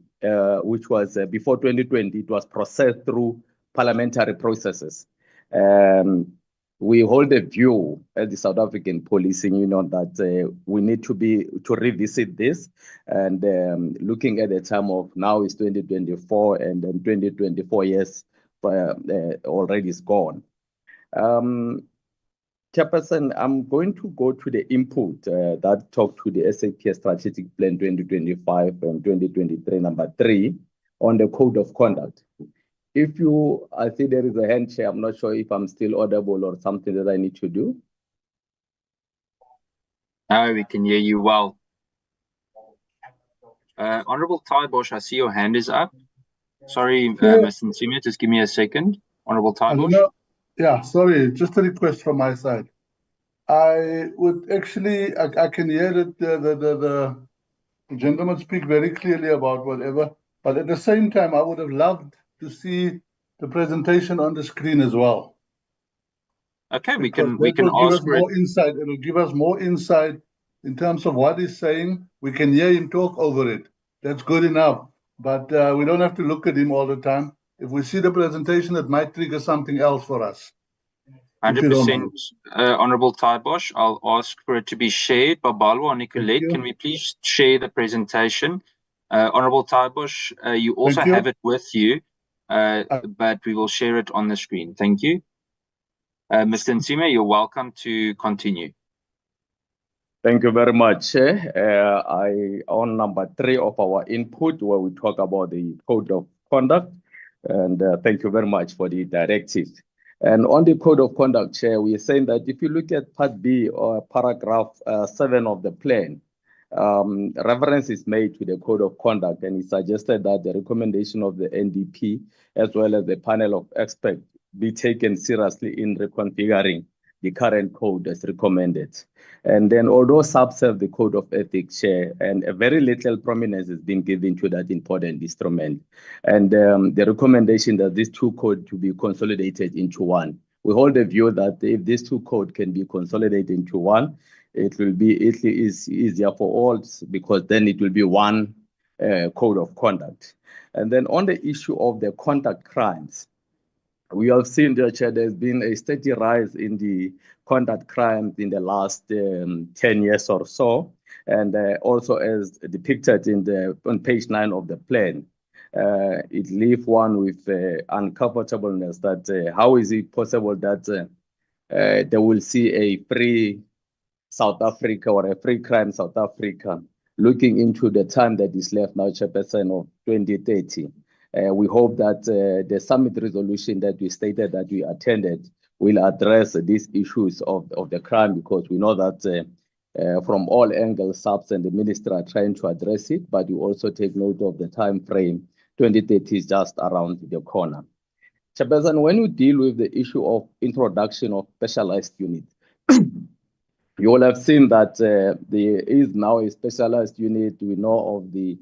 which was before 2020, it was processed through parliamentary processes. We hold a view as the South African Policing Union that we need to revisit this, and looking at the time of now is 2024, and then 2024 years already is gone. Chairperson, I'm going to go to the input that talked to the SAPS Strategic Plan 2025 and 2023 number 3 on the code of conduct. If you, I see there is a hand, Chair. I'm not sure if I'm still audible or something that I need to do. No, we can hear you well. Honorable Taibosh, I see your hand is up. Sorry, Mr. Nsime, just give me a second. Honorable Taibosh. Yeah, sorry, just a request from my side. I would actually, I can hear that the gentleman speak very clearly about whatever, but at the same time, I would have loved to see the presentation on the screen as well. Okay, we Because can ask for more insight. It will give us more insight in terms of what he's saying. We can hear him talk over it. That's good enough. But we don't have to look at him all the time. If we see the presentation, it might trigger something else for us. 100%, Honorable Taibosh. I'll ask for it to be shared. Babalwa or Nicolette, can we please share the presentation? Honorable Taibosh, you also have it with you, but we will share it on the screen. Thank you. Mr. Nsime, you're welcome to continue. Thank you very much. On number 3 of our input, where we talk about the code of conduct, and thank you very much for the directive. And on the code of conduct, Chair, we are saying that if you look at Part B or paragraph 7 of the plan, reference is made to the code of conduct, and it suggested that the recommendation of the NDP as well as the panel of experts be taken seriously in reconfiguring the current code as recommended. And then although SAPS have the code of ethics, Chair, and a very little prominence has been given to that important instrument. And the recommendation that these two codes to be consolidated into one. We hold the view that if these two codes can be consolidated into one, it will be easier for all, because then it will be one code of conduct. And then on the issue of the conduct crimes, we have seen, Chair, there's been a steady rise in the conduct crimes in the last 10 years or so, and also as depicted on page 9 of the plan. It leaves one with uncomfortableness that how is it possible that they will see a free South Africa or a free crime South Africa looking into the time that is left now, Chairperson, of 2030, we hope that the summit resolution that we stated that we attended will address these issues of the crime, because we know that from all angles, SAPS and the minister are trying to address it, but we also take note of the time frame. 2030 is just around the corner. Chairperson, when we deal with the issue of introduction of specialized units, you will have seen that there is now a specialized unit. We know of the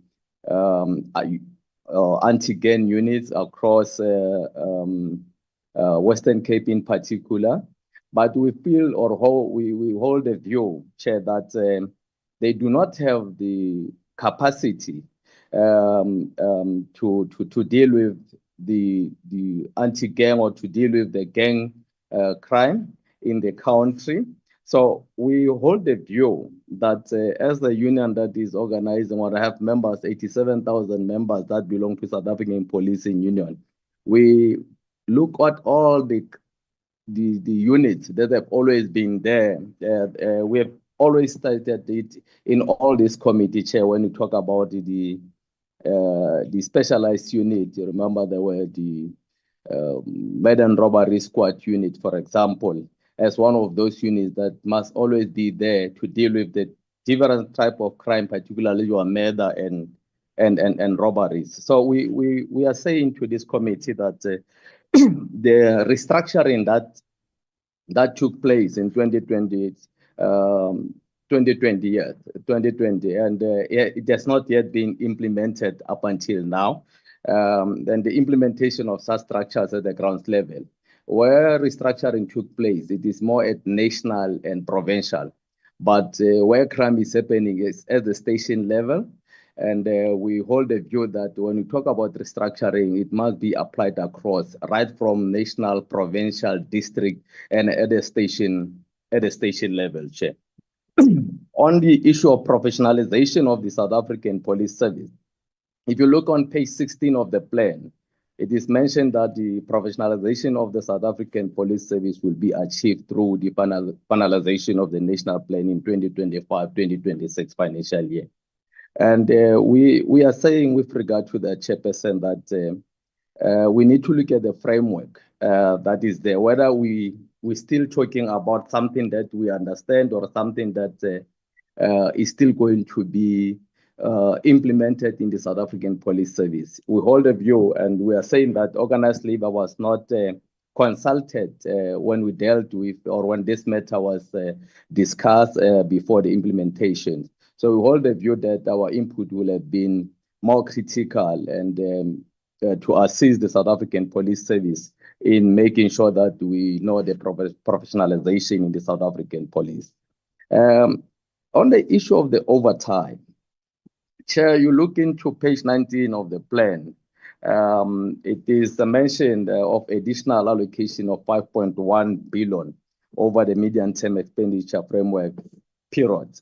anti-gang units across Western Cape in particular. But we feel, or we hold a view, Chair, that they do not have the capacity to deal with the anti-gang or to deal with the gang crime in the country. So we hold the view that as the union that is organizing, or have members, 87,000 members that belong to South African Policing Union, we look at all the units that have always been there. We have always stated it in all this committee, Chair, when you talk about the specialized unit. You remember there were the Maiden Robbery Squad unit, for example, as one of those units that must always be there to deal with the different type of crime, particularly your murder and robberies. So we are saying to this committee that the restructuring that took place in 2020, and it has not yet been implemented up until now. And the implementation of such structures at the ground level, where restructuring took place, it is more at national and provincial. But where crime is happening is at the station level. And we hold the view that when we talk about restructuring, it must be applied across, right from national, provincial, district, and at the station level, Chair. On the issue of professionalization of the South African Police Service, if you look on page 16 of the plan, it is mentioned that the professionalization of the South African Police Service will be achieved through the finalization of the national plan in 2025-2026 financial year. And we are saying with regard to the Chairperson that we need to look at the framework that is there, whether we're still talking about something that we understand or something that is still going to be implemented in the South African Police Service. We hold a view, and we are saying that organized labor was not consulted when we dealt with, or when this matter was discussed before the implementation. So we hold the view that our input will have been more critical and to assist the South African Police Service in making sure that we know the professionalization in the South African police. On the issue of the overtime, Chair, you look into page 19 of the plan. It is mentioned of additional allocation of 5.1 billion over the medium-term expenditure framework period.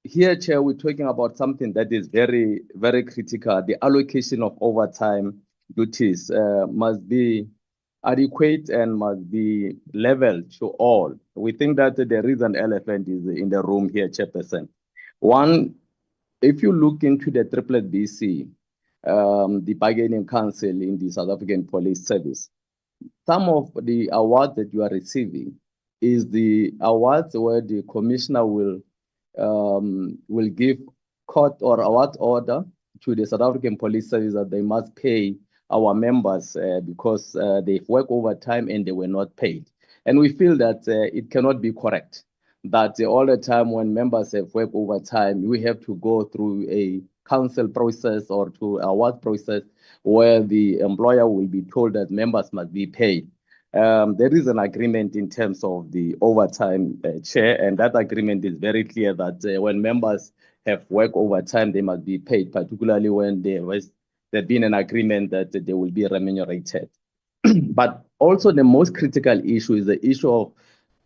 Here, Chair, we're talking about something that is very, very critical. The allocation of overtime duties must be adequate and must be leveled to all. We think that there is an elephant in the room here, Chairperson. One, if you look into the triplet BC, the bargaining council in the South African Police Service, some of the awards that you are receiving is the awards where the commissioner will give court or award order to the South African Police Service that they must pay our members because they've worked overtime and they were not paid. And we feel that it cannot be correct that all the time when members have worked overtime, we have to go through a council process or to award process where the employer will be told that members must be paid. There is an agreement in terms of the overtime, Chair, and that agreement is very clear that when members have worked overtime, they must be paid, particularly when there's been an agreement that they will be remunerated. But also the most critical issue is the issue of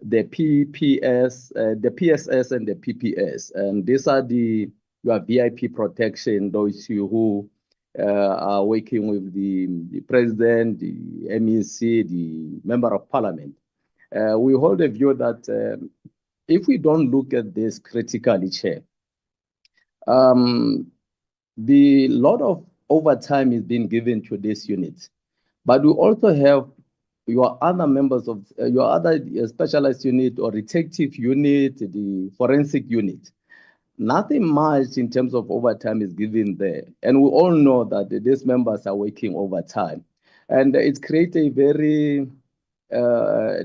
the PPS, the PSS and the PPS. And these are your VIP protection, those who are working with the president, the MEC, the member of parliament. We hold a view that if we don't look at this critically, Chair, the lot of overtime is being given to this unit, but we also have your other members of your other specialized unit or detective unit, the forensic unit. Nothing much in terms of overtime is given there. And we all know that these members are working overtime. And it's created a very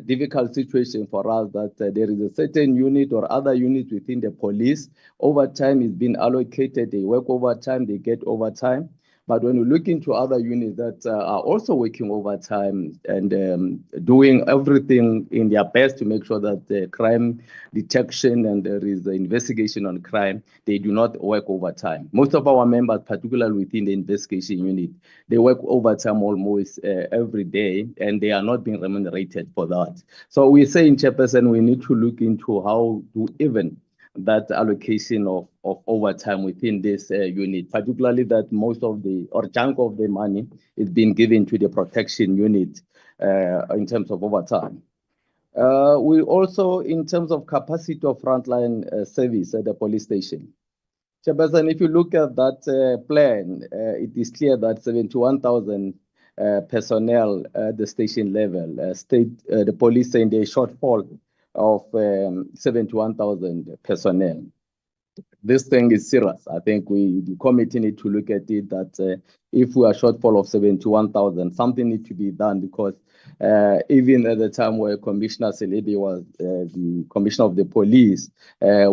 difficult situation for us that there is a certain unit or other unit within the police. Overtime is being allocated. They work overtime, they get overtime. But when we look into other units that are also working overtime and doing everything in their best to make sure that the crime detection and there is an investigation on crime, they do not work overtime. Most of our members, particularly within the investigation unit, they work overtime almost every day, and they are not being remunerated for that. So we say in Chairperson, we need to look into how to even that allocation of overtime within this unit, particularly that most of the or chunk of the money is being given to the protection unit in terms of overtime. We also, in terms of capacity of frontline service at the police station. Chairperson, if you look at that plan, it is clear that 71,000 personnel at the station level, the police saying a shortfall of 71,000 personnel. This thing is serious. I think the committee need to look at it that if we are shortfall of 71,000, something needs to be done because even at the time where Commissioner Selebi was the commissioner of the police, he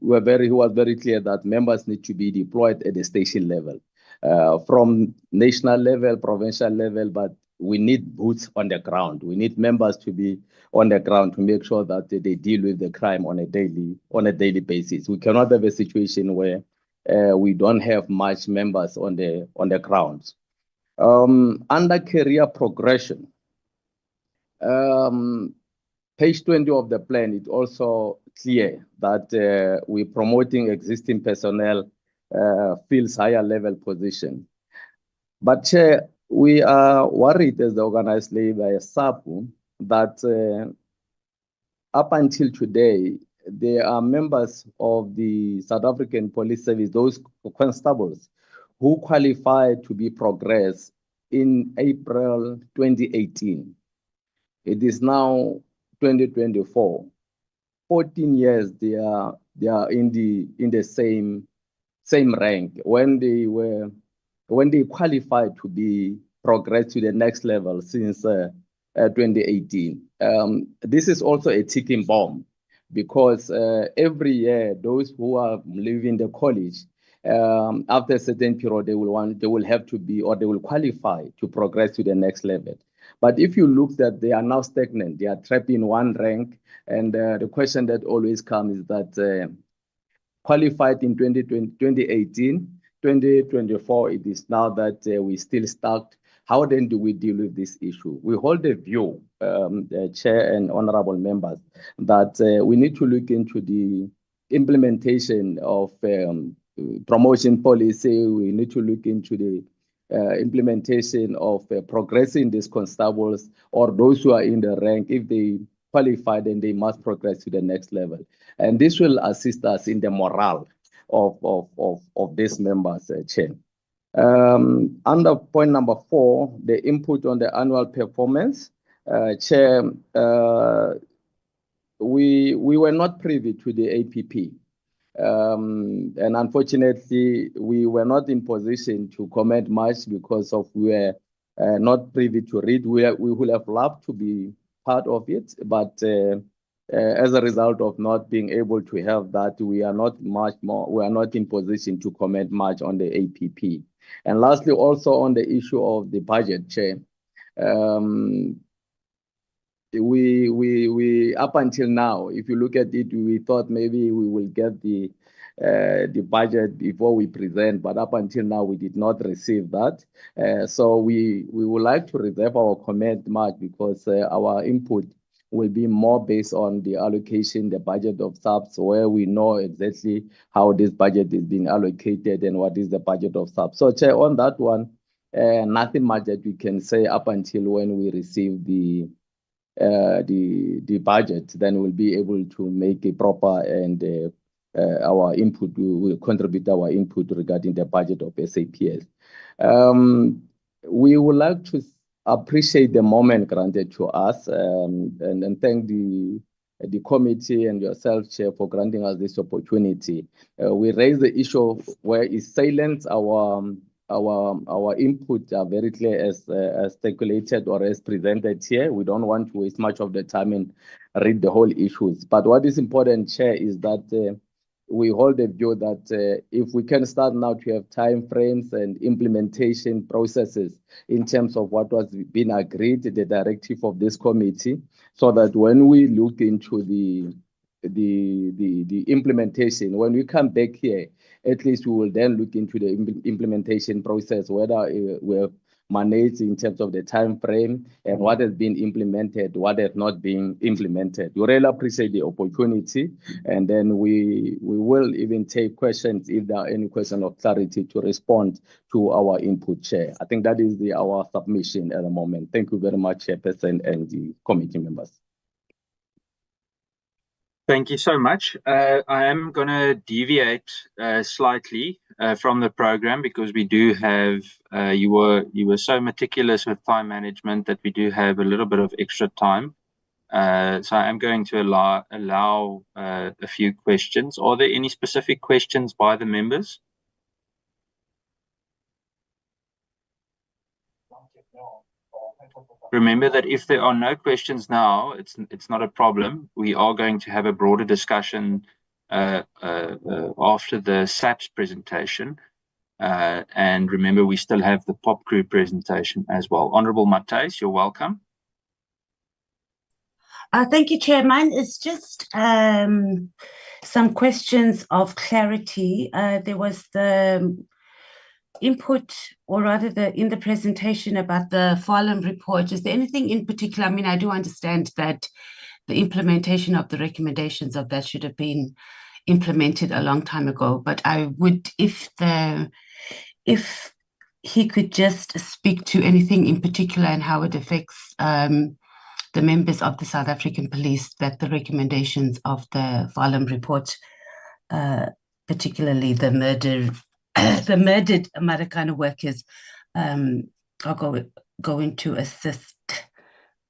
was very clear that members need to be deployed at the station level, from national level, provincial level, but we need boots on the ground. We need members to be on the ground to make sure that they deal with the crime on a daily basis. We cannot have a situation where we don't have much members on the ground. Under career progression, page 20 of the plan, it's also clear that we're promoting existing personnel fills higher level position. But Chair, we are worried as the organized labor, as SAPU, that up until today, there are members of the South African Police Service, those constables, who qualified to be progressed in April 2018. It is now 2024. 14 years they are in the same rank when they qualified to be progressed to the next level since 2018. This is also a ticking bomb because every year those who are leaving the college after a certain period they will have to be or they will qualify to progress to the next level. But if you look that they are now stagnant, they are trapped in one rank, and the question that always comes is that qualified in 2018, 2024, it is now that we still stuck. How then do we deal with this issue? We hold a view, Chair and honorable members, that we need to look into the implementation of promotion policy. We need to look into the implementation of progressing these constables or those who are in the rank. If they qualify, then they must progress to the next level. And this will assist us in the morale of these members, Chair. Under point number 4, the input on the annual performance, Chair, we were not privy to the APP. And unfortunately, we were not in position to comment much because we were not privy to read. We would have loved to be part of it, but as a result of not being able to have that, we are not in position to comment much on the APP. And lastly, also on the issue of the budget, Chair, we up until now, if you look at it, we thought maybe we will get the budget before we present, but up until now we did not receive that. So we would like to reserve our comment much because our input will be more based on the allocation, the budget of SAPS, where we know exactly how this budget is being allocated and what is the budget of SAPS. So, Chair, on that one, nothing much that we can say up until when we receive the the budget, then we'll be able to make a proper and our input, we will contribute our input regarding the budget of SAPS. We would like to appreciate the moment granted to us and thank the committee and yourself, Chair, for granting us this opportunity. We raised the issue where is silence. Our input are very clear as speculated or as presented here. We don't want to waste much of the time and read the whole issues. But what is important, Chair, is that we hold the view that if we can start now to have time frames and implementation processes in terms of what was been agreed, the directive of this committee, so that when we look into the implementation, when we come back here, at least we will then look into the implementation process, whether we have managed in terms of the time frame and what has been implemented, what has not been implemented. We really appreciate the opportunity, and then we will even take questions if there are any question of clarity to respond to our input, Chair. I think that is our submission at the moment. Thank you very much, Chairperson and the committee members. Thank you so much. I am going to deviate slightly from the program because we do have, you were so meticulous with time management that we do have a little bit of extra time. So I am going to allow a few questions. Are there any specific questions by the members? Remember that if there are no questions now, it's not a problem. We are going to have a broader discussion after the SAPS presentation. And remember, we still have the POPCRU presentation as well. Honourable Matthys, you're welcome. Thank you, Chair. Mine is just some questions of clarity. There was the input, or rather in the presentation about the Farlam report. Is there anything in particular? I mean, I do understand that the implementation of the recommendations of that should have been implemented a long time ago, but I would, if he could just speak to anything in particular and how it affects the members of the South African Police, that the recommendations of the Farlam report, particularly the murdered Marikana workers, are going to assist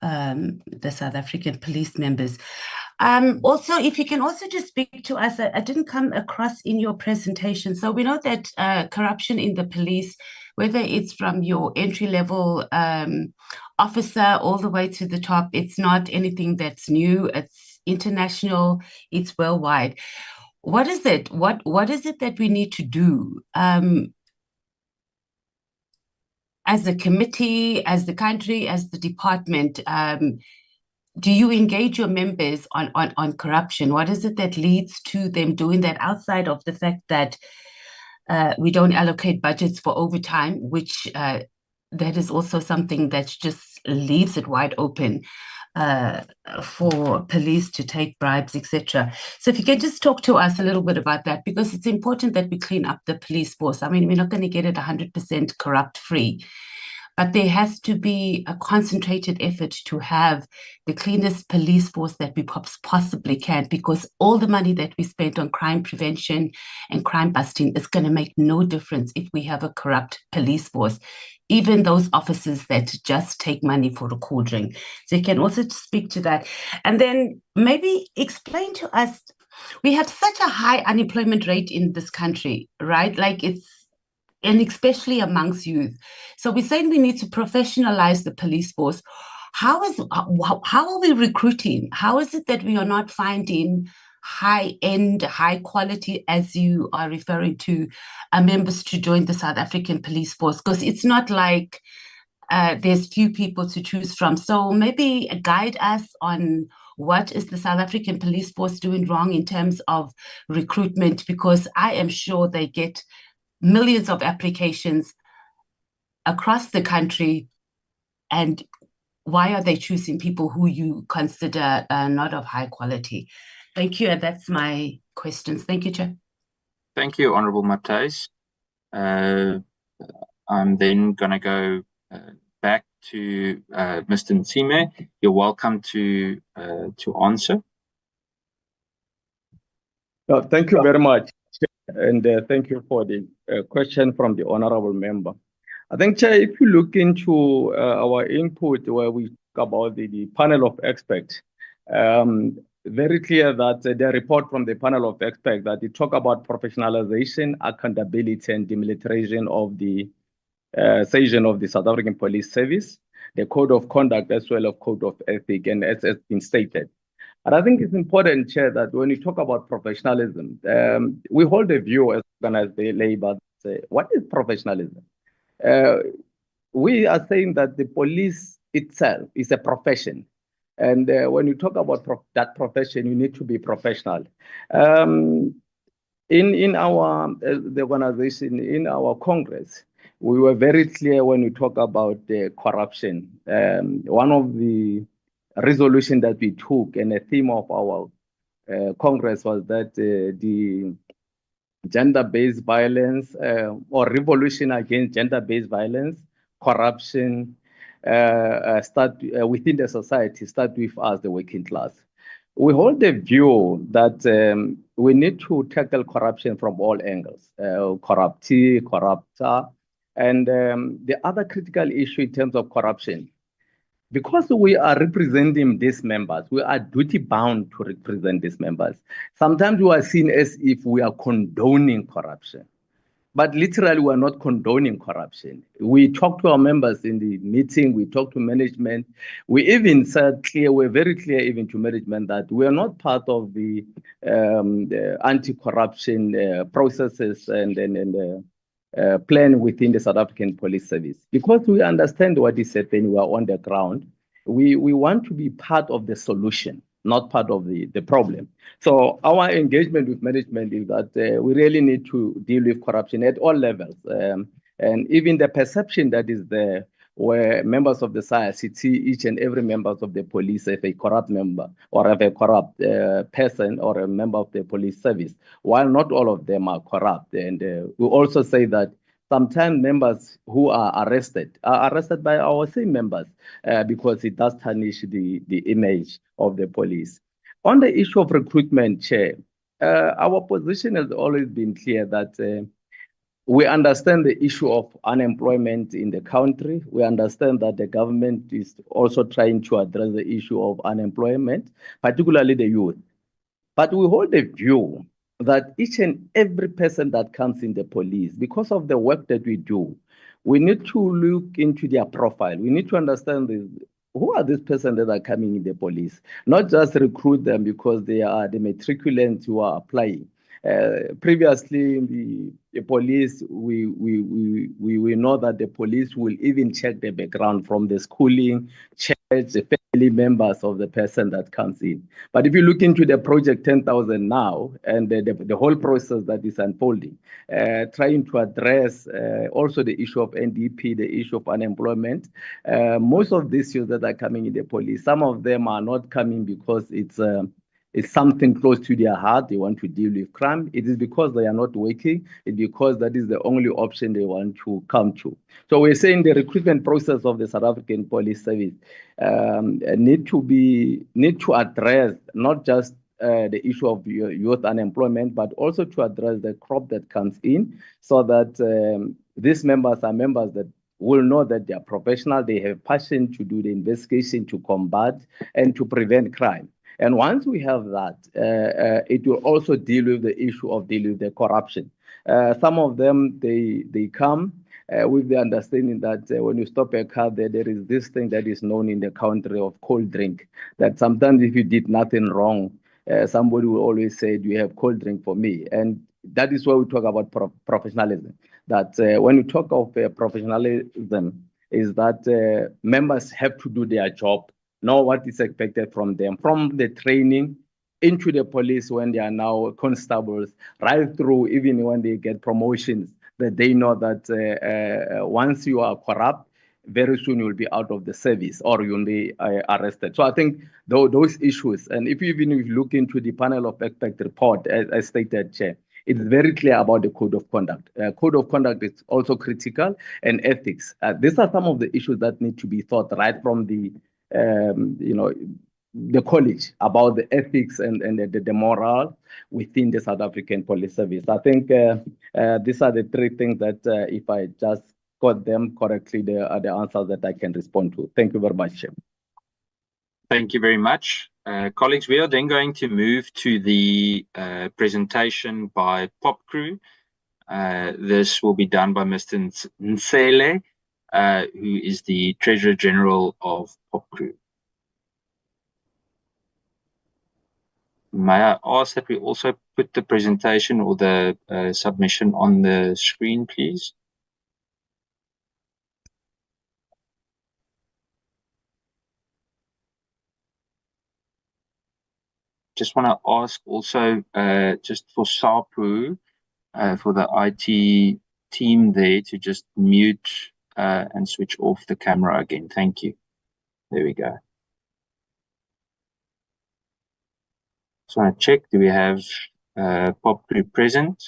the South African police members. Also, if you can also just speak to us, I didn't come across in your presentation. So we know that corruption in the police, whether it's from your entry-level officer all the way to the top, it's not anything that's new. It's international. It's worldwide. What is it? What is it that we need to do as a committee, as the country, as the department? Do you engage your members on corruption? What is it that leads to them doing that, outside of the fact that we don't allocate budgets for overtime, which that is also something that just leaves it wide open for police to take bribes, etc. So if you can just talk to us a little bit about that, because it's important that we clean up the police force. I mean, we're not going to get it 100% corrupt-free, but there has to be a concentrated effort to have the cleanest police force that we possibly can, because all the money that we spend on crime prevention and crime busting is going to make no difference if we have a corrupt police force, even those officers that just take money for a cool drink. So you can also speak to that. And then maybe explain to us, we have such a high unemployment rate in this country, right? Like and especially amongst youth. So we're saying we need to professionalize the police force. How are we recruiting? How is it that we are not finding high-end, high-quality, as you are referring to, members to join the South African police force? Because it's not like there's few people to choose from. So maybe guide us on what is the South African police force doing wrong in terms of recruitment, because I am sure they get millions of applications across the country, and why are they choosing people who you consider not of high quality? Thank you, and that's my questions. Thank you, Chair. Thank you, Honourable Matthys. I'm then going to go back to Mr. Nsime. You're welcome to answer. Thank you very much, and thank you for the question from the honorable member. I think, Chair, if you look into our input where we talk about the panel of experts, very clear that the report from the panel of experts that they talk about professionalization, accountability, and demilitarization of the section of the South African Police Service, the code of conduct as well as code of ethics, and as has been stated. And I think it's important, Chair, that when we talk about professionalism, we hold a view as organized labor. What is professionalism? We are saying that the police itself is a profession. And when you talk about that profession, you need to be professional. In our the organization, in our Congress, we were very clear when we talk about corruption. One of the resolutions that we took and a theme of our Congress was that the gender-based violence or revolution against gender-based violence, corruption, start within the society, start with us, the working class. We hold the view that we need to tackle corruption from all angles, corruptee, corruptor, and the other critical issue in terms of corruption. Because we are representing these members, we are duty bound to represent these members. Sometimes we are seen as if we are condoning corruption. But literally, we are not condoning corruption. We talk to our members in the meeting, we talk to management. We even said we're very clear even to management that we are not part of the anti-corruption processes and plan within the South African Police Service. Because we understand what is happening, we are on the ground. We want to be part of the solution, not part of the problem. So our engagement with management is that we really need to deal with corruption at all levels. And even the perception that is there, where members of the society see each and every member of the police as a corrupt member or as a corrupt person or a member of the police service, while not all of them are corrupt. And we also say that sometimes members who are arrested by our same members because it does tarnish the image of the police. On the issue of recruitment, Chair, our position has always been clear that we understand the issue of unemployment in the country. We understand that the government is also trying to address the issue of unemployment, particularly the youth. But we hold a view that each and every person that comes in the police, because of the work that we do, we need to look into their profile. We need to understand who are these persons that are coming in the police, not just recruit them because they are the matriculants who are applying. Previously in the police, we know that the police will even check the background from the schooling, check the family members of the person that comes in. But if you look into the project 10,000 now and the whole process that is unfolding, trying to address also the issue of NDP, the issue of unemployment, most of these issues that are coming in the police, some of them are not coming because it's something close to their heart. They want to deal with crime. It is because they are not working. It's because that is the only option they want to come to. So we're saying the recruitment process of the South African Police Service need to address not just the issue of youth unemployment, but also to address the crop that comes in, so that these members are members that will know that they are professional, they have passion to do the investigation, to combat and to prevent crime. And once we have that, it will also deal with the issue of dealing with the corruption. Some of them, they come with the understanding that when you stop a car, there is this thing that is known in the country of cold drink, that sometimes if you did nothing wrong, somebody will always say, do you have cold drink for me? And that is why we talk about professionalism. That when you talk of professionalism, is that members have to do their job, know what is expected from them, from the training into the police when they are now constables, right through even when they get promotions, that they know that once you are corrupt, very soon you will be out of the service or you'll be arrested. So I think those issues, and if you even look into the panel of expert report, as stated, Chair, it's very clear about the code of conduct. Code of conduct is also critical, and ethics. These are some of the issues that need to be thought right from the, the college about the ethics and the moral within the South African Police Service. I think these are the three things that if I just got them correctly, they are the answers that I can respond to. Thank you very much, Chair. Thank you very much. Colleagues, we are then going to move to the presentation by POPCRU. This will be done by Mr. Nsele, who is the Treasurer General of POPCRU. May I ask that we also put the presentation or the submission on the screen, please? Just want to ask also, just for SAPU, for the IT team there to just mute and switch off the camera again. Thank you. There we go. Just want to check, do we have POPCRU present?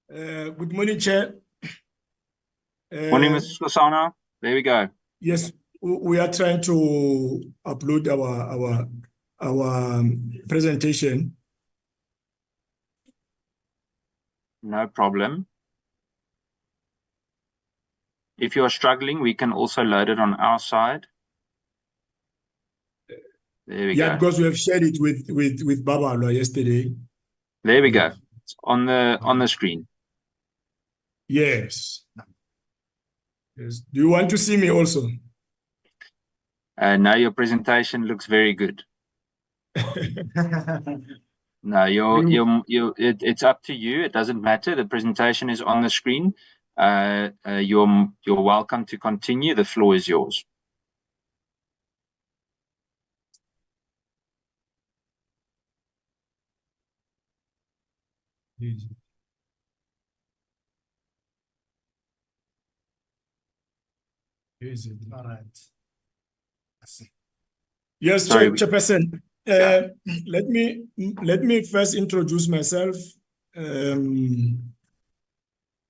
Good morning, Chair. Morning, Mr. Skosana. There we go. Yes, we are trying to upload our presentation. No problem. If you are struggling, we can also load it on our side. There we go. Yeah, because we have shared it with Baba yesterday. There we go. It's on the screen. Yes. Yes. Do you want to see me also? No, your presentation looks very good. No, it's up to you. It doesn't matter. The presentation is on the screen. You're welcome to continue. The floor is yours. All right. Yes, Sorry, Chairperson. Yeah. Let me first introduce myself.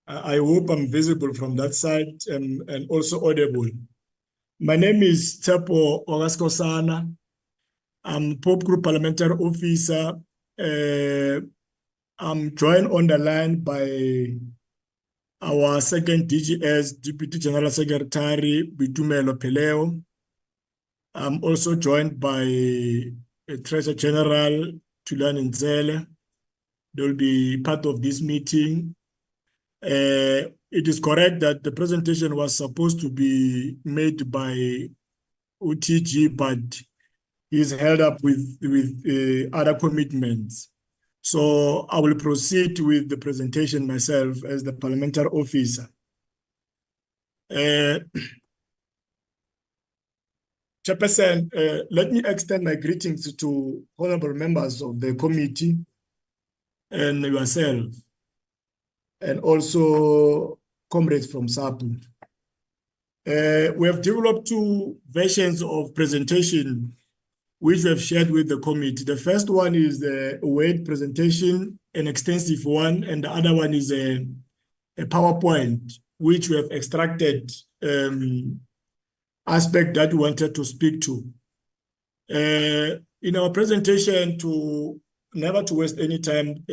I hope I'm visible from that side and also audible. My name is Tsepo Ogaskosana. I'm POPCRU Parliamentary Officer. I'm joined on the line by our second DGS, Deputy General Secretary, Bitumelo Peleo. I'm also joined by Treasurer General Tulani Nzele. They will be part of this meeting. It is correct that the presentation was supposed to be made by UTG, but he's held up with other commitments. So I will proceed with the presentation myself as the parliamentary officer. Chairperson, let me extend my greetings to honorable members of the committee and yourself, and also comrades from SAPU. We have developed two versions of presentation which we have shared with the committee. The first one is the Word presentation, an extensive one, and the other one is a PowerPoint, which we have extracted aspect that we wanted to speak to. In our presentation, to never to waste any time,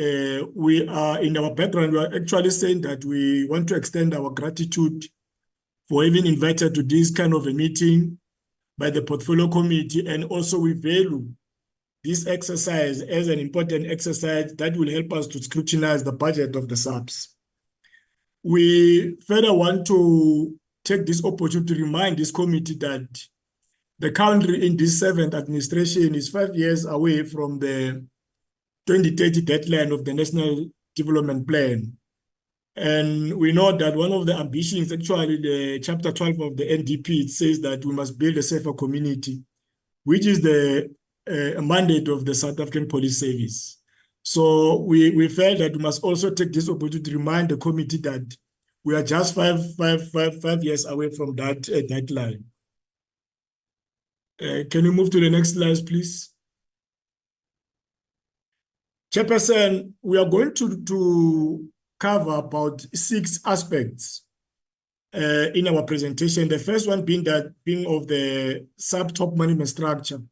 we are in our background, we are actually saying that we want to extend our gratitude for having invited to this kind of a meeting by the Portfolio Committee, and also we value this exercise as an important exercise that will help us to scrutinize the budget of the SAPS. We further want to take this opportunity to remind this committee that the country in this 7th administration is 5 years away from the 2030 deadline of the National Development Plan. And we know that one of the ambitions, actually the chapter 12 of the NDP, it says that we must build a safer community, which is the mandate of the South African Police Service. So we felt that we must also take this opportunity to remind the committee that we are just five years away from that deadline. Can you move to the next slide, please? Chairperson, we are going to cover about 6 aspects in our presentation. The first one being of the SAP top management structure.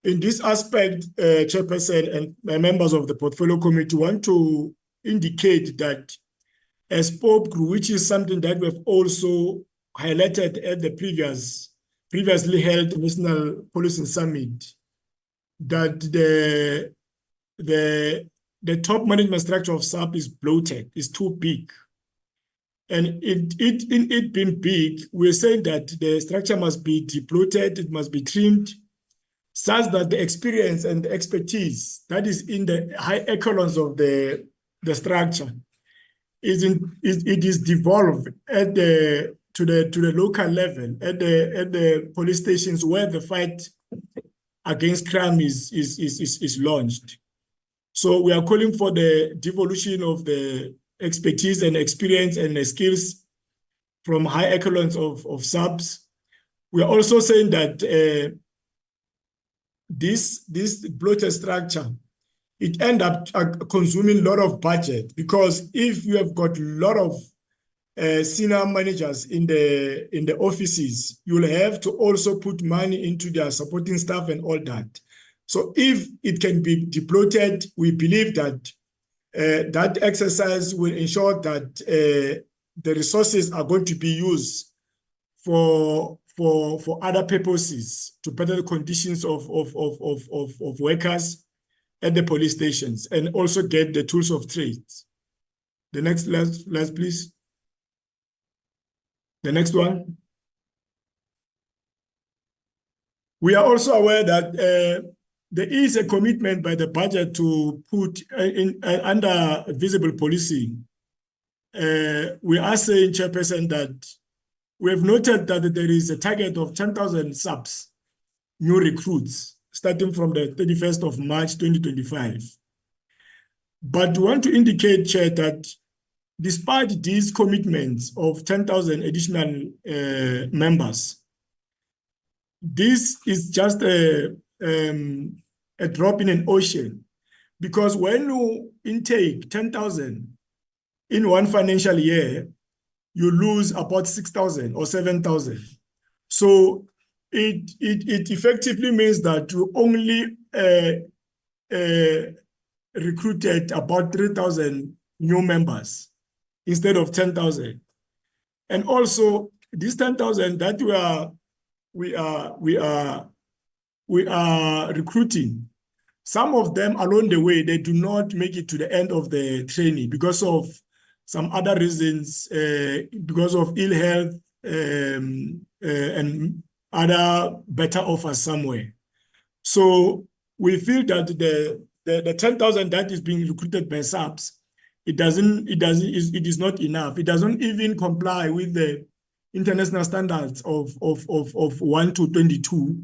In this aspect, Chairperson and members of the portfolio committee want to indicate that as POPCRU, which is something that we've also highlighted at the previously held National Policing Summit, that the top management structure of SAP is bloated, is too big. And in it being big, we're saying that the structure must be deploted, it must be trimmed, such that the experience and the expertise that is in the high echelons of the structure is devolved to the local level at the police stations where the fight against crime is launched. So we are calling for the devolution of the expertise and experience and the skills from high echelons of SAPS. We are also saying that this bloated structure, it ends up consuming a lot of budget, because if you have got a lot of senior managers in the offices, you'll have to also put money into their supporting staff and all that. So if it can be deploted, we believe that that exercise will ensure that the resources are going to be used for other purposes, to better the conditions of workers at the police stations, and also get the tools of trade. The next slide, please. The next one. We are also aware that there is a commitment by the budget to put under visible policing. We are saying, Chairperson, that we have noted that there is a target of 10,000 SAPS new recruits starting from the 31st of March 2025. But we want to indicate, Chair, that despite these commitments of 10,000 additional members, this is just a drop in an ocean, because when you intake 10,000 in one financial year, you lose about 6,000 or 7,000. So it effectively means that you only recruited about 3,000 new members instead of 10,000. And also these 10,000 that we are recruiting, some of them along the way, they do not make it to the end of the training because of some other reasons, because of ill health and other better offers somewhere. So we feel that the 10,000 that is being recruited by SAPS, it is not enough. It doesn't even comply with the international standards of 1 to 22,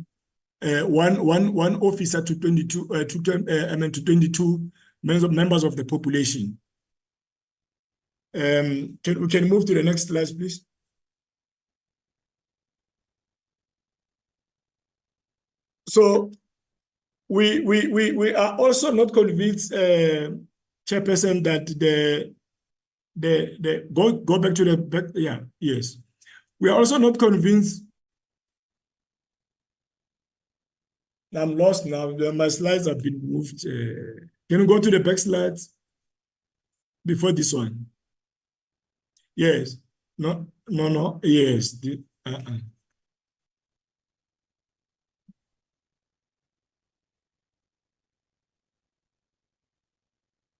one officer to 22, to 22 members of the population. We can move to the next slide, please. So we are also not convinced, Chairperson, that go back to the back. Yeah, yes. We are also not convinced. I'm lost now. My slides have been moved. Can you go to the back slides before this one? Yes. No. Yes.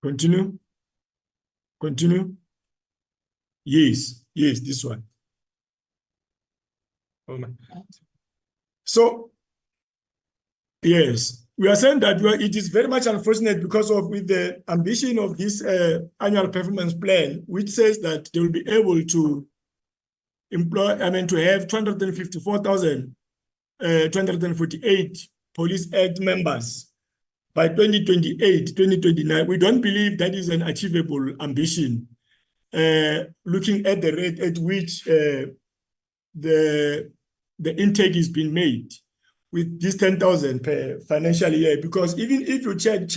Continue. Yes, this one. Oh my. So, yes, we are saying that it is very much unfortunate because of with the ambition of this annual performance plan, which says that they will be able to employ, to have 254,248 Police Act members by 2028, 2029. We don't believe that is an achievable ambition, looking at the rate at which the intake is being made. with this 10,000 per financial year, because even if you check,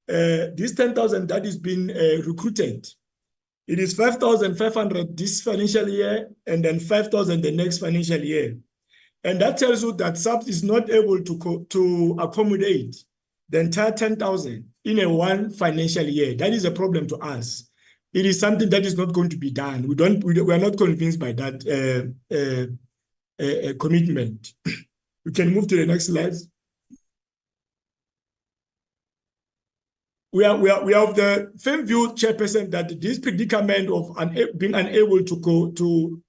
this 10,000 that is being recruited, it is 5,500 this financial year and then 5,000 the next financial year. And that tells you that SAPS is not able to accommodate the entire 10,000 in a one financial year. That is a problem to us. It is something that is not going to be done. We are not convinced by that commitment. We can move to the next slide. We are of the firm view, Chairperson, that this predicament of being unable to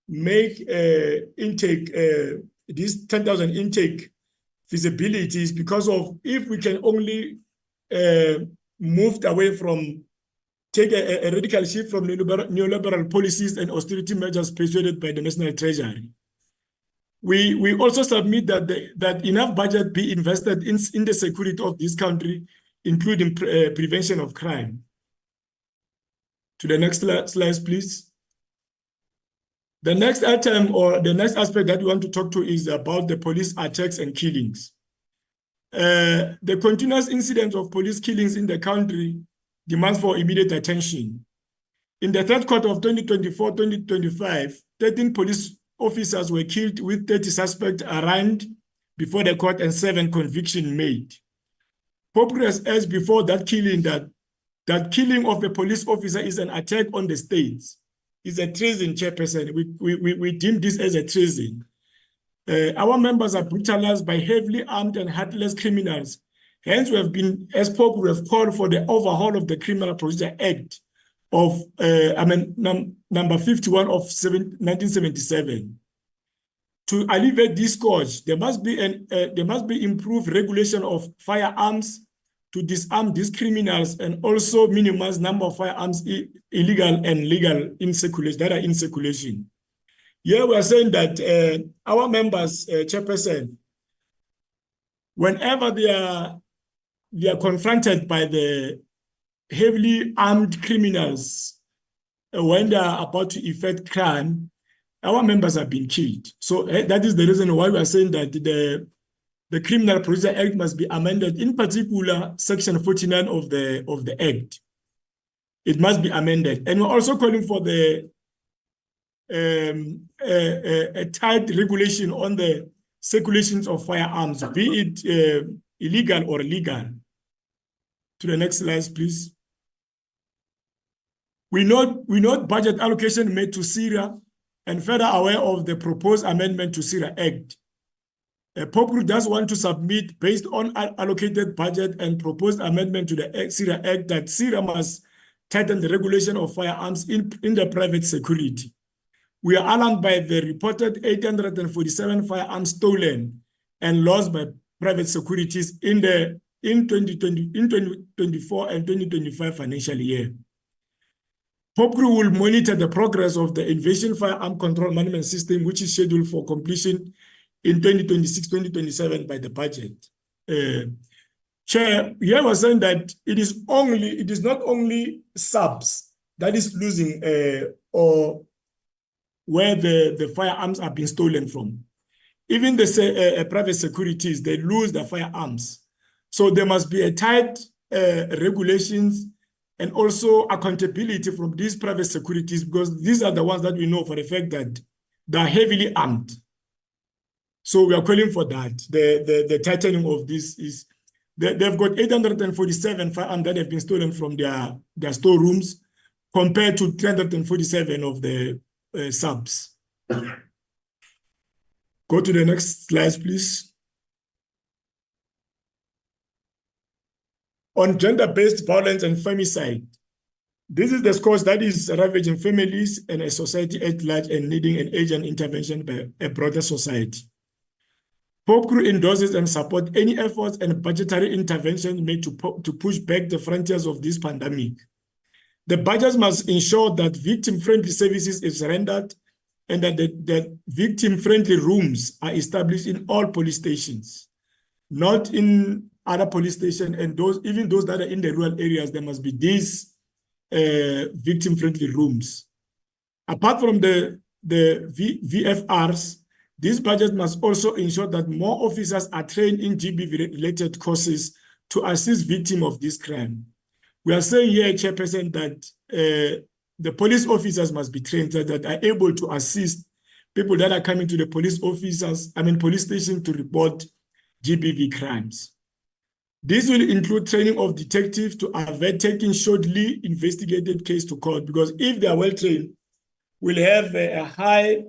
make intake, this 10,000 intake feasibilities, because of if we can only move away from, take a radical shift from neoliberal policies and austerity measures persuaded by the National Treasury. We also submit that enough budget be invested in the security of this country, including prevention of crime. To the next slide, please. The next item or the next aspect that we want to talk to is about the police attacks and killings. The continuous incidence of police killings in the country demands for immediate attention. In the third quarter of 2024-2025, 13 police officers were killed with 30 suspects arraigned before the court and 7 convictions made. POPCRU has urged before that killing that killing of a police officer is an attack on the state. It's a treason, Chairperson. We deem this as a treason. Our members are brutalized by heavily armed and heartless criminals. Hence, we have been, as POPCRU, we have called for the overhaul of the Criminal Procedure Act of, number 51 of 1977. To alleviate this scourge, there must be improved regulation of firearms to disarm these criminals and also minimize number of firearms illegal and legal in circulation that are in circulation. Here we are saying that our members, Chairperson, whenever they are confronted by the heavily armed criminals when they are about to effect crime, our members have been killed. So that is the reason why we are saying that the Criminal Procedure Act must be amended, in particular Section 49 of the Act. It must be amended. And we're also calling for a tight regulation on the circulations of firearms, be it illegal or legal. To the next slide, please. We note budget allocation made to Syria and further aware of the proposed amendment to Syria Act. POPCRU does want to submit, based on allocated budget and proposed amendment to the Syria Act, that Syria must tighten the regulation of firearms in the private security. We are alarmed by the reported 847 firearms stolen and lost by private securities in 2024 and 2025 financial year. POPCRU will monitor the progress of the Invasion Firearm Control Management System, which is scheduled for completion in 2026-2027 by the budget. Chair, here was saying that it is not only SAPS that is losing or where the firearms are being stolen from. Even the private securities, they lose the firearms. So there must be a tight regulations and also accountability from these private securities, because these are the ones that we know for the fact that they are heavily armed. So we are calling for that. The tightening of this is, they've got 847 firearms that have been stolen from their storerooms compared to 347 of the SAPS. Go to the next slide, please. On gender-based violence and femicide, this is the scourge that is ravaging families and a society at large and needing an urgent intervention by a broader society. POPCRU endorses and supports any efforts and budgetary intervention made to push back the frontiers of this pandemic. The budget must ensure that victim-friendly services is rendered and that victim-friendly rooms are established in all police stations, not in other police stations, and even those that are in the rural areas, there must be these victim-friendly rooms. Apart from the VFRs, This budget must also ensure that more officers are trained in GBV-related courses to assist victims of this crime. We are saying here, Chairperson, that the police officers must be trained so that are able to assist people that are coming to the police station to report GBV crimes. This will include training of detectives to avoid taking shortly investigated case to court, because if they are well trained, we'll have a high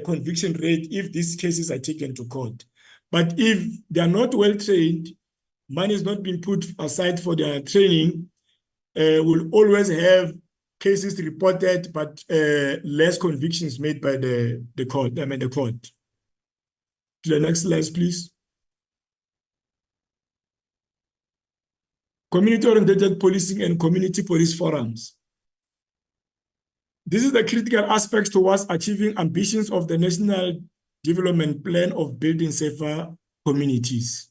conviction rate if these cases are taken to court. But if they are not well trained, money is not being put aside for their training, we'll always have cases reported, but less convictions made by the court. The court. To the next slide, please. Community-oriented policing and community police forums. This is the critical aspects towards achieving ambitions of the National Development Plan of Building Safer Communities.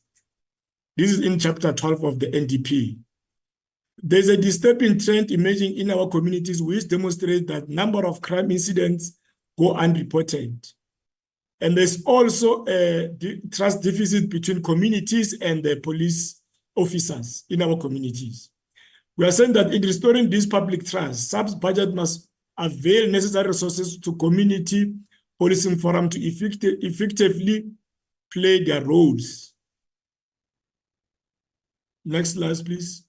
This is in Chapter 12 of the NDP. There's a disturbing trend emerging in our communities which demonstrates that number of crime incidents go unreported. And there's also a trust deficit between communities and the police officers in our communities. We are saying that in restoring this public trust, SAPS budget must avail necessary resources to community policing forum to effectively play their roles. Next slide, please.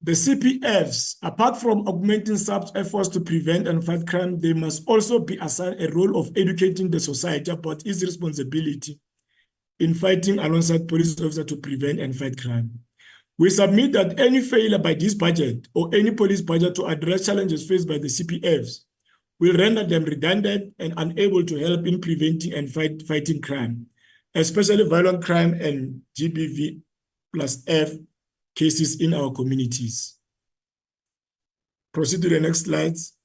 The CPFs, apart from augmenting SAPS efforts to prevent and fight crime, they must also be assigned a role of educating the society about its responsibility in fighting alongside police officers to prevent and fight crime. We submit that any failure by this budget or any police budget to address challenges faced by the CPFs will render them redundant and unable to help in preventing and fighting crime, especially violent crime and GBV+F cases in our communities. Proceed to the next slides.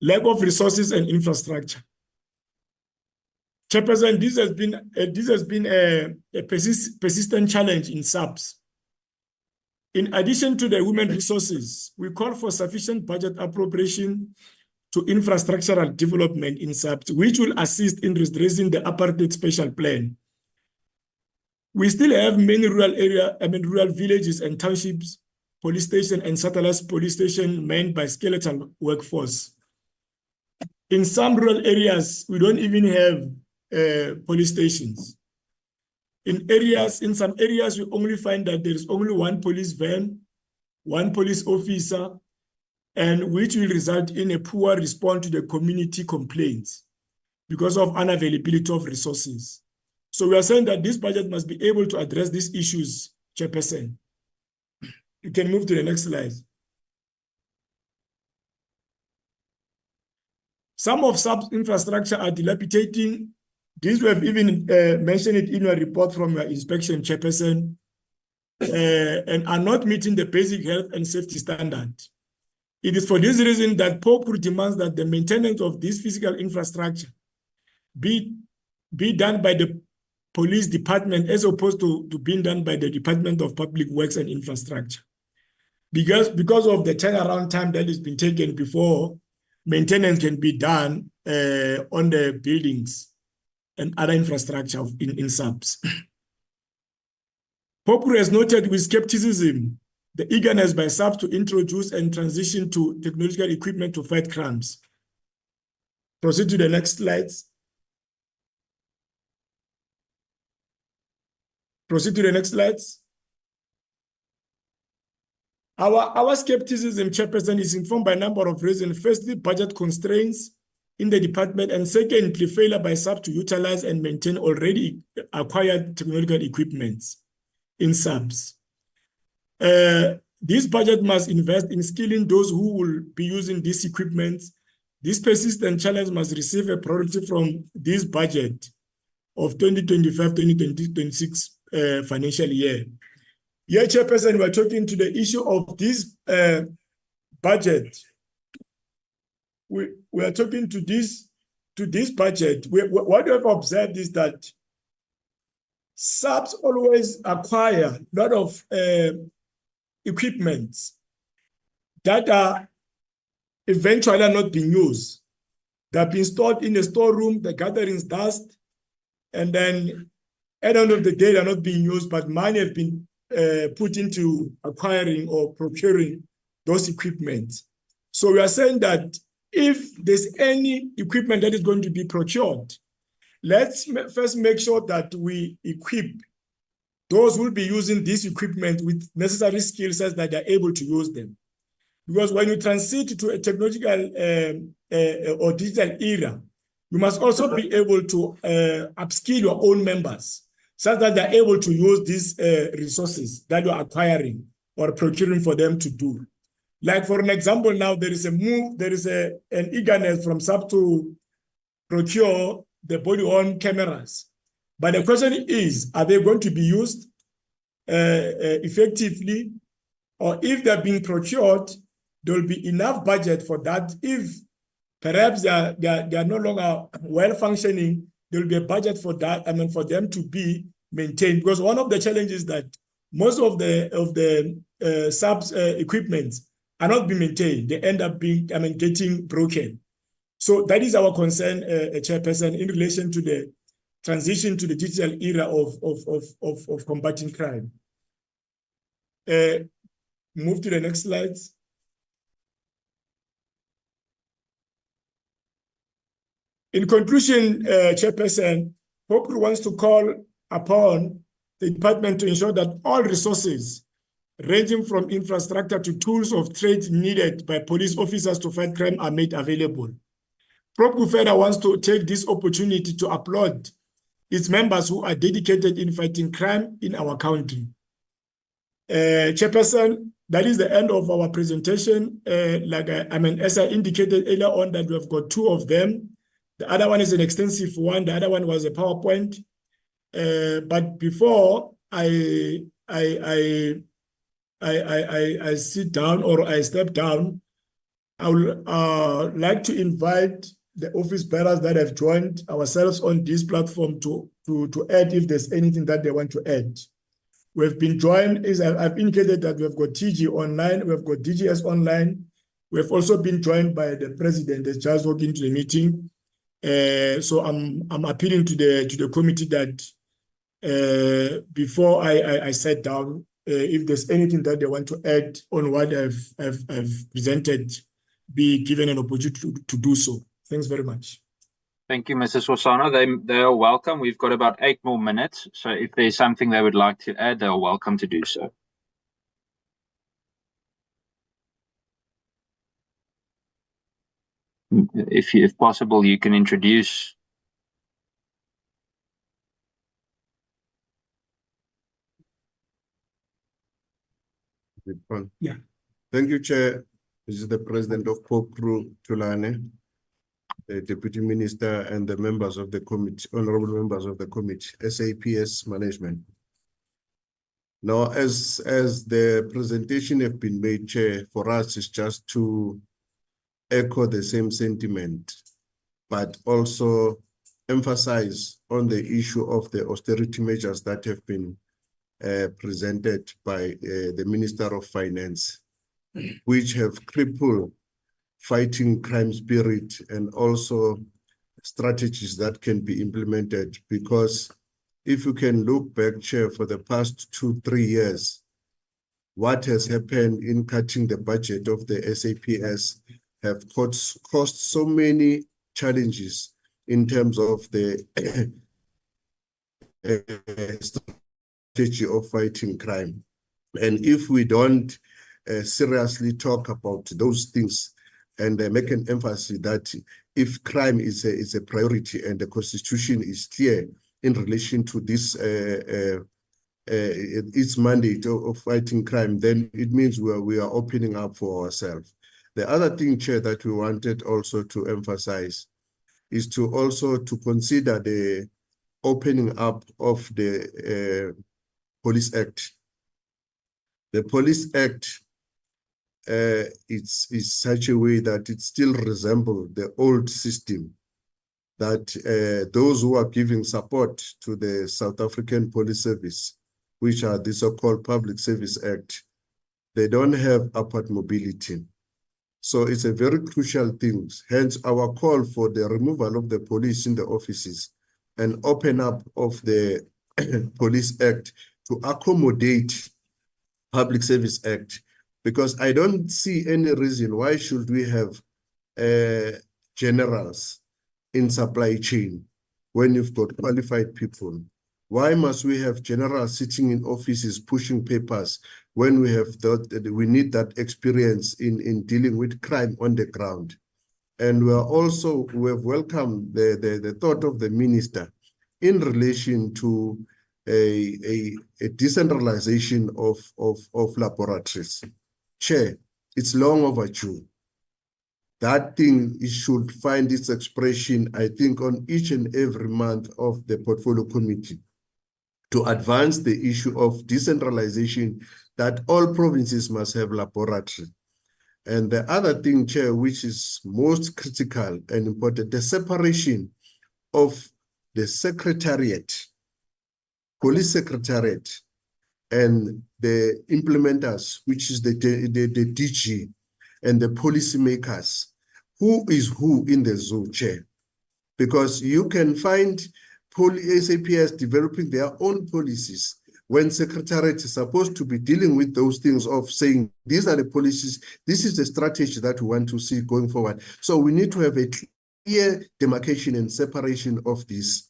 Lack of resources and infrastructure. Chairperson, this has been a persistent challenge in SAPS. In addition to the human resources, we call for sufficient budget appropriation to infrastructural development in SAPS, which will assist in redressing the apartheid special plan. We still have many rural villages and townships, police station and satellite police station manned by skeletal workforce. In some rural areas, we don't even have police stations. In some areas, we only find that there is only one police van, one police officer, and which will result in a poor response to the community complaints because of unavailability of resources. So we are saying that this budget must be able to address these issues, Chairperson. You can move to the next slide. Some of SAP's infrastructure are dilapidating. This we have even mentioned it in your report from your inspection, Chairperson, and are not meeting the basic health and safety standard. It is for this reason that POPCRU demands that the maintenance of this physical infrastructure be done by the police department as opposed to being done by the Department of Public Works and Infrastructure. Because of the turnaround time that has been taken before maintenance can be done on the buildings and other infrastructure in SAPS. POPCRU has noted with skepticism the eagerness by SAPS to introduce and transition to technological equipment to fight crimes. Proceed to the next slides. Proceed to the next slides. Our skepticism, Chairperson, is informed by a number of reasons. Firstly, budget constraints in the department, and secondly, failure by SAPS to utilize and maintain already acquired technological equipments in SAPS. This budget must invest in skilling those who will be using these equipments. This persistent challenge must receive a priority from this budget of 2025-2026 financial year. Here, Chairperson, we're talking to the issue of this budget. We are talking to this budget. What we have observed is that SAPS always acquire a lot of equipment that are eventually are not being used. They've been stored in a storeroom, the gatherings dust, and then at the end of the day, they're not being used, but money have been put into acquiring or procuring those equipment. So we are saying that if there's any equipment that is going to be procured, let's first make sure that we equip those who will be using this equipment with necessary skill sets that they're able to use them. Because when you transit to a technological or digital era, you must also be able to upskill your own members so that they're able to use these resources that you're acquiring or procuring for them to do. Like for an example, now there is an eagerness from SAPS to procure the body-worn cameras. But the question is, are they going to be used effectively? Or if they're being procured, there will be enough budget for that. If perhaps they are no longer well functioning, there will be a budget for that, for them to be maintained. Because one of the challenges that most of the SAPS equipment are not being maintained. They end up being, getting broken. So that is our concern, Chairperson, in relation to the transition to the digital era of combating crime. Move to the next slide. In conclusion, Chairperson, POPCRU wants to call upon the department to ensure that all resources, ranging from infrastructure to tools of trade needed by police officers to fight crime, are made available. POPCRU further wants to take this opportunity to applaud its members who are dedicated in fighting crime in our country. Chairperson, that is the end of our presentation. As I indicated earlier on, that we have got two of them. The other one is an extensive one. The other one was a PowerPoint. But before I sit down or I step down, I would like to invite the office bearers that have joined ourselves on this platform to add if there's anything that they want to add. We've been joined, as I've indicated, that we've got TG online, we've got DGS online. We've also been joined by the president that's just walked into the meeting. So I'm appealing to the committee that before I sat down, if there's anything that they want to add on what I've presented, be given an opportunity to do so. Thanks very much. Thank you, Mrs. Hosana. They are welcome. We've got about 8 more minutes. So if there's something they would like to add, they're welcome to do so. If possible, you can introduce. Yeah. Thank you, Chair. This is the President of POPCRU, Tulane, the Deputy Minister, and the members of the committee, honorable members of the committee, SAPS management. Now, as the presentation have been made, Chair, for us is just to echo the same sentiment, but also emphasize on the issue of the austerity measures that have been presented by the Minister of Finance, which have crippled fighting crime spirit and also strategies that can be implemented. Because if you can look back, Chair, for the past 2-3 years, what has happened in cutting the budget of the SAPS have caused so many challenges in terms of the strategy of fighting crime. And if we don't seriously talk about those things and make an emphasis that if crime is a priority and the Constitution is clear in relation to this its mandate of fighting crime, then it means we are opening up for ourselves. The other thing, Chair, that we wanted also to emphasize is to also to consider the opening up of the Police Act. The Police Act is such a way that it still resembles the old system, that those who are giving support to the South African Police Service, which are the so-called Public Service Act, they don't have upward mobility. So it's a very crucial thing. Hence our call for the removal of the police in the offices and open up of the Police Act to accommodate Public Service Act, because I don't see any reason why should we have generals in supply chain when you've got qualified people. Why must we have generals sitting in offices pushing papers when we have we need that experience in dealing with crime on the ground? And we have welcomed the thought of the minister in relation to a decentralization of laboratories. Chair, it's long overdue. That thing, it should find its expression, I think, on each and every month of the portfolio committee to advance the issue of decentralization, that all provinces must have laboratory. And the other thing, Chair, which is most critical and important, the separation of the Secretariat, Police Secretariat, and the implementers, which is the DG and the policymakers. Who is who in the zoo, Chair? Because you can find SAPS developing their own policies when Secretariat is supposed to be dealing with those things of saying, these are the policies, this is the strategy that we want to see going forward. So we need to have a clear demarcation and separation of these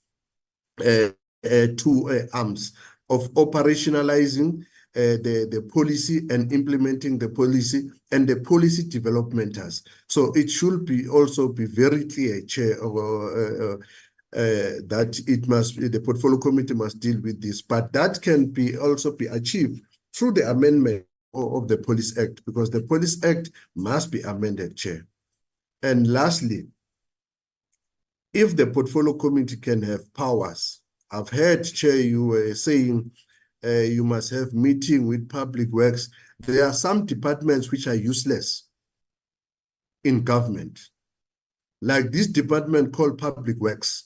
two arms of operationalizing the policy and implementing the policy and the policy developmenters. So it should also be very clear, Chair, that the portfolio committee must deal with this, but that can also be achieved through the amendment of the Police Act, because the Police Act must be amended, Chair. And lastly, if the portfolio committee can have powers, I've heard, Chair, you were saying you must have meeting with public works. There are some departments which are useless in government, like this department called public works.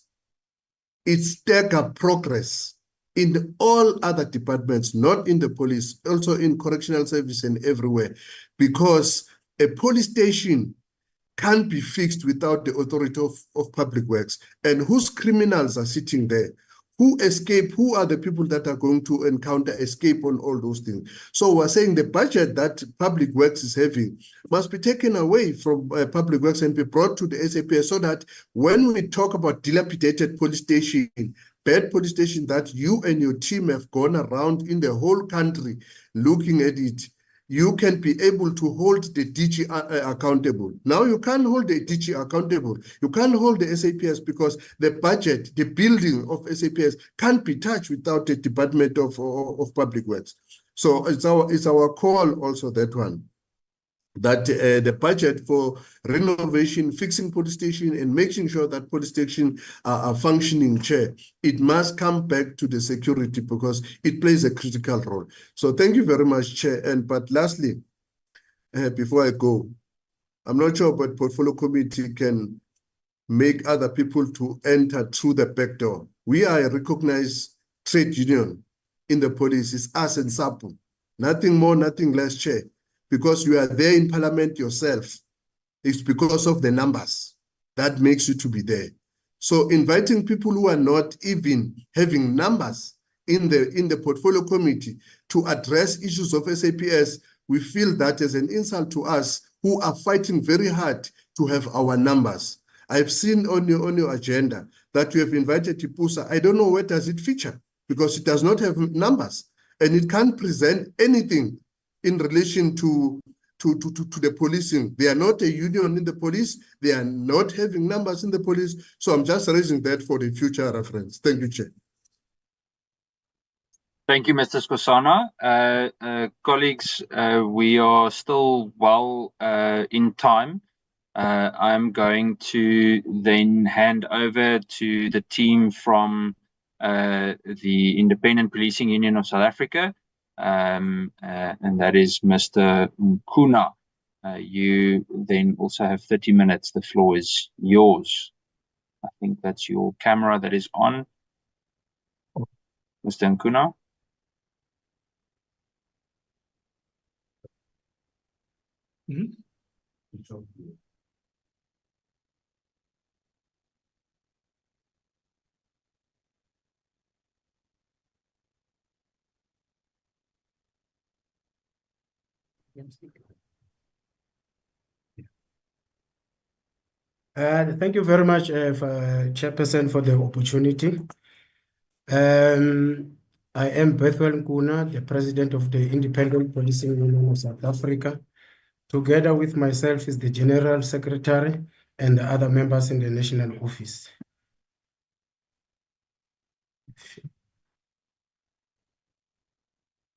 It's stagger progress in all other departments, not in the police, also in correctional service and everywhere, because a police station can't be fixed without the authority of public works. And whose criminals are sitting there? Who escape? Who are the people that are going to encounter escape on all those things? So we're saying the budget that public works is having must be taken away from public works and be brought to the SAPS, so that when we talk about dilapidated police station, bad police station that you and your team have gone around in the whole country looking at it, you can be able to hold the DG accountable. Now you can't hold the DG accountable. You can't hold the SAPS because the budget, the building of SAPS can't be touched without the Department of Public Works. So it's our call also, that one, that the budget for renovation, fixing police station and making sure that police station are functioning, Chair, it must come back to the security because it plays a critical role. So thank you very much, Chair. But lastly, before I go, I'm not sure but portfolio committee can make other people to enter through the back door. We are a recognized trade union in the police. It's us and SAPU. Nothing more, nothing less, Chair. Because you are there in parliament yourself, it's because of the numbers that makes you to be there. So inviting people who are not even having numbers in the portfolio committee to address issues of SAPS, we feel that as an insult to us who are fighting very hard to have our numbers. I've seen on your agenda that you have invited IUSA. I don't know where does it feature, because it does not have numbers and it can't present anything in relation to the policing. They are not a union in the police. They are not having numbers in the police. So I'm just raising that for the future reference. Thank you, Chair. Thank you, Mr. Skosana. Colleagues, we are still well in time. I'm going to then hand over to the team from the Independent Policing Union of South Africa, and that is Mr. Nkuna. You then also have 30 minutes. The floor is yours. I think that's your camera that is on. Mr. Nkuna. Thank you very much, Chairperson, for the opportunity. I am Bethwel Nkuna, the President of the Independent Policing Union of South Africa. Together with myself is the General Secretary and the other members in the National Office.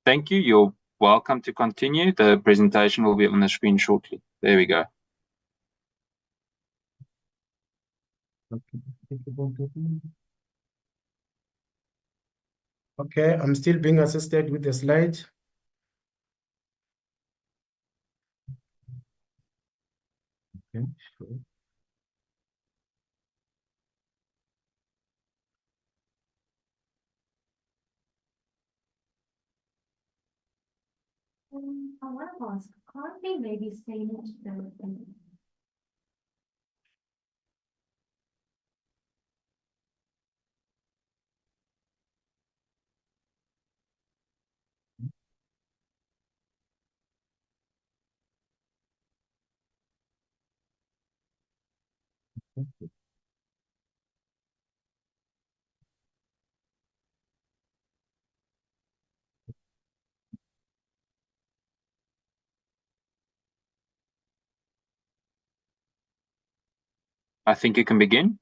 Thank you. You're welcome to continue. The presentation will be on the screen shortly. There we go. Okay, I'm still being assisted with the slides. Okay, sure. I want to ask, can't they maybe send the I think you can begin.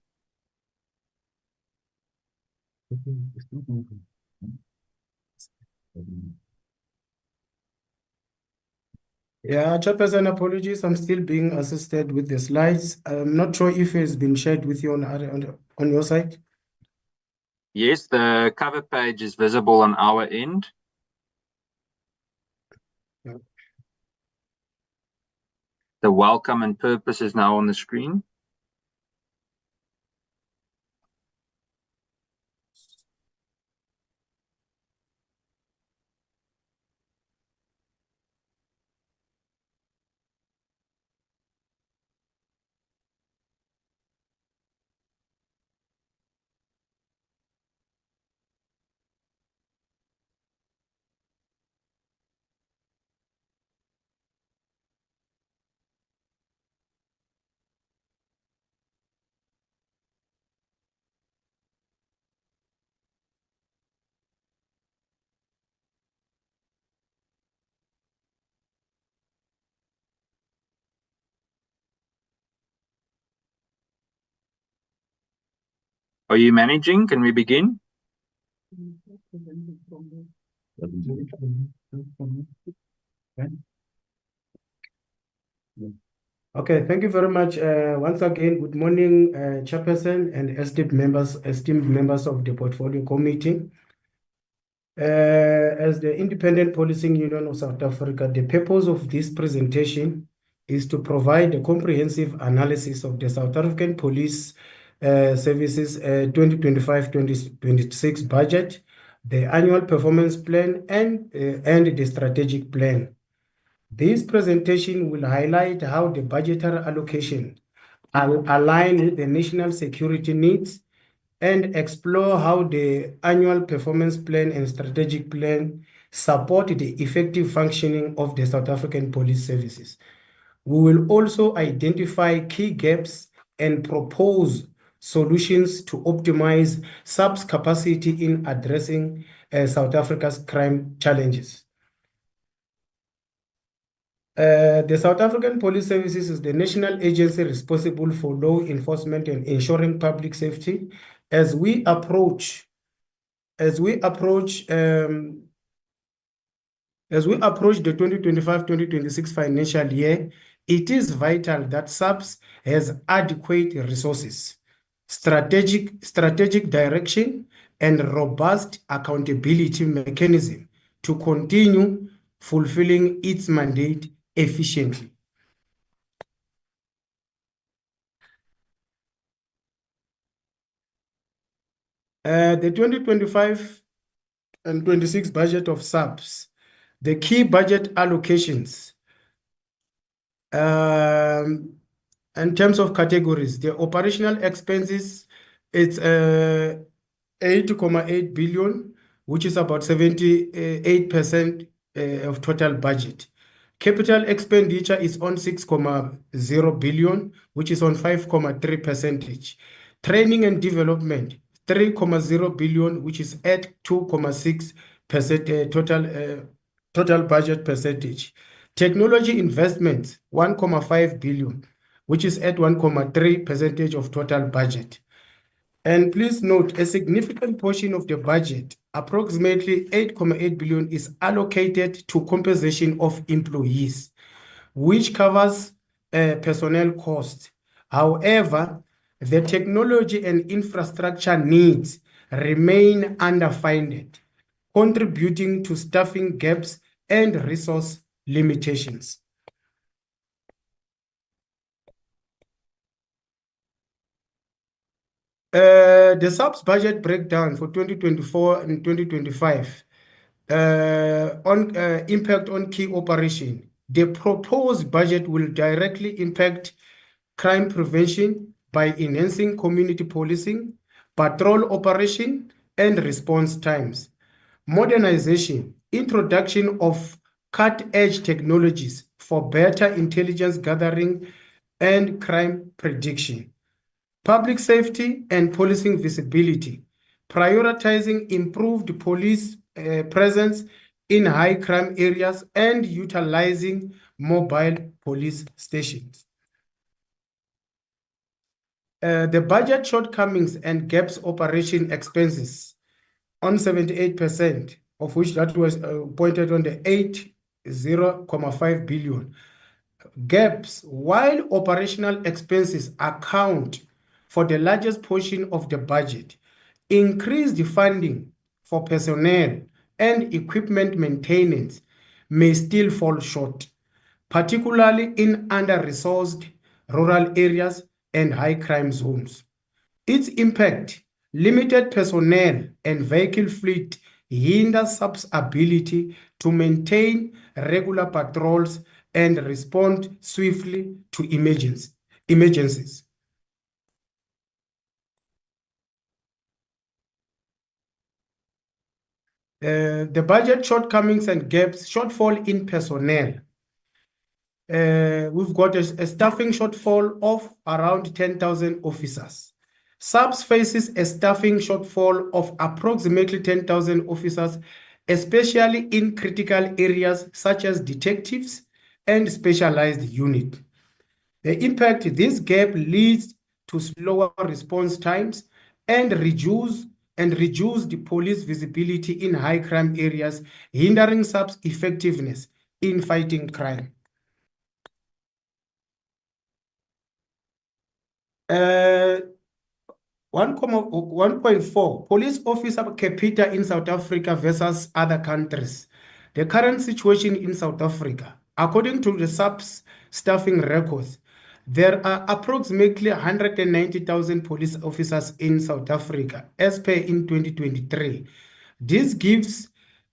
Yeah, Chairperson, apologies. I'm still being assisted with the slides. I'm not sure if it's been shared with you on your side. Yes, the cover page is visible on our end. Yeah. The welcome and purpose is now on the screen. Are you managing? Can we begin? Okay, thank you very much. Once again, good morning, Chairperson and esteemed members of the Portfolio Committee. As the Independent Policing Union of South Africa, the purpose of this presentation is to provide a comprehensive analysis of the South African Police Services 2025-2026 budget, the annual performance plan, and the strategic plan. This presentation will highlight how the budgetary allocation align with the national security needs and explore how the annual performance plan and strategic plan support the effective functioning of the South African Police Services. We will also identify key gaps and propose solutions to optimize SAPS capacity in addressing South Africa's crime challenges. The South African Police Services is the national agency responsible for law enforcement and ensuring public safety. As we approach the 2025-2026 financial year, it is vital that SAPS has adequate resources, strategic direction, and robust accountability mechanism to continue fulfilling its mandate efficiently. The 2025 and 26 budget of SAPS, the key budget allocations In terms of categories, the operational expenses, it's 8.8 billion, which is about 78% of total budget. Capital expenditure is on 6.0 billion, which is on 5.3%. Training and development, 3.0 billion, which is at 2.6% total budget percentage. Technology investments, 1.5 billion, which is at 1.3% of total budget. And please note, a significant portion of the budget, approximately 8.8 billion, is allocated to compensation of employees, which covers personnel costs. However, the technology and infrastructure needs remain underfunded, contributing to staffing gaps and resource limitations. The SAPS budget breakdown for 2024 and 2025 on impact on key operation. The proposed budget will directly impact crime prevention by enhancing community policing, patrol operation, and response times. Modernization, introduction of cutting-edge technologies for better intelligence gathering and crime prediction. Public safety and policing visibility, prioritizing improved police presence in high crime areas and utilizing mobile police stations. The budget shortcomings and gaps operation expenses on 78%, of which that was pointed on the 80.5 billion. Gaps, while operational expenses account for the largest portion of the budget, increased funding for personnel and equipment maintenance may still fall short, particularly in under-resourced rural areas and high crime zones. Its impact, limited personnel and vehicle fleet, hinders SAPS' ability to maintain regular patrols and respond swiftly to emergencies. The budget shortcomings and gaps, shortfall in personnel. We've got a staffing shortfall of around 10,000 officers. SAPS faces a staffing shortfall of approximately 10,000 officers, especially in critical areas such as detectives and specialized unit. The impact, this gap leads to slower response times and reduce the police visibility in high crime areas, hindering SAPS' effectiveness in fighting crime. 1.4 police officer capita in South Africa versus other countries. The current situation in South Africa, according to the SAPS staffing records, there are approximately 190,000 police officers in South Africa as per in 2023. This gives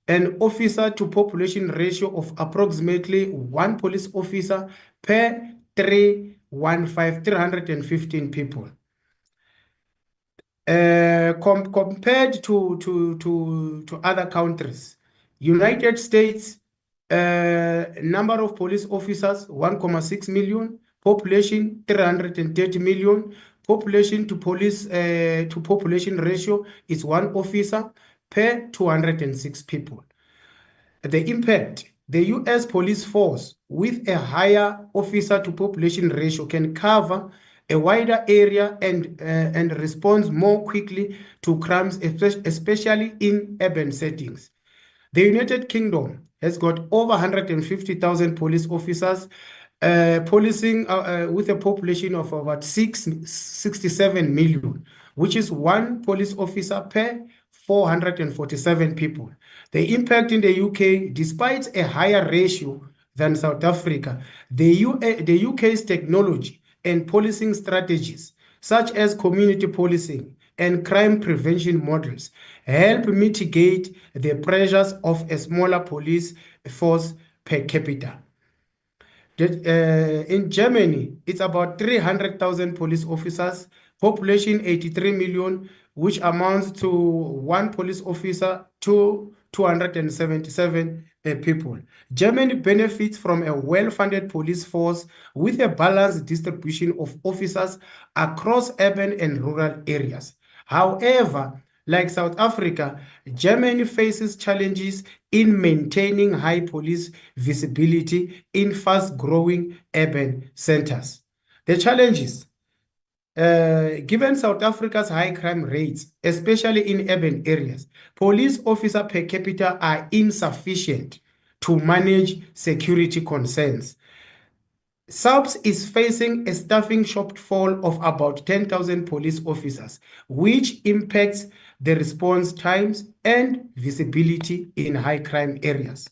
an officer to population ratio of approximately 1 police officer per 315 people. Compared to other countries, United States, number of police officers 1.6 million, population 330 million, population to police to population ratio is 1 officer per 206 people. The impact, the US police force with a higher officer to population ratio can cover a wider area and responds more quickly to crimes, especially in urban settings. The United Kingdom has got over 150,000 police officers, policing with a population of about 67 million, which is 1 police officer per 447 people. The impact in the UK, despite a higher ratio than South Africa, the UK's technology and policing strategies, such as community policing and crime prevention models, help mitigate the pressures of a smaller police force per capita. In Germany, it's about 300,000 police officers, population 83 million, which amounts to one police officer to 277 people. Germany benefits from a well-funded police force with a balanced distribution of officers across urban and rural areas. However, like South Africa, Germany faces challenges in maintaining high police visibility in fast-growing urban centers. The challenges, given South Africa's high crime rates, especially in urban areas, police officer per capita are insufficient to manage security concerns. SAPS is facing a staffing shortfall of about 10,000 police officers, which impacts the response times and visibility in high crime areas.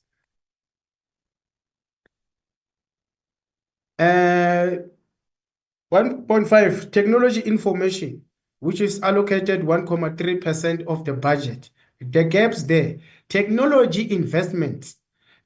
1.5, technology information, which is allocated 1.3% of the budget. The gaps there, technology investments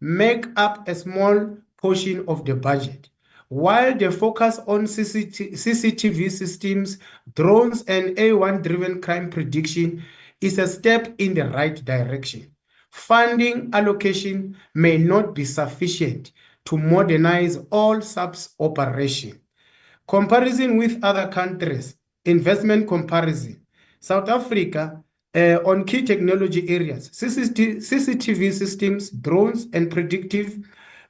make up a small portion of the budget, while the focus on CCTV systems, drones, and AI-driven crime prediction is a step in the right direction. Funding allocation may not be sufficient to modernize all SAPS operations. Comparison with other countries, investment comparison. South Africa, on key technology areas, CCTV systems, drones, and predictive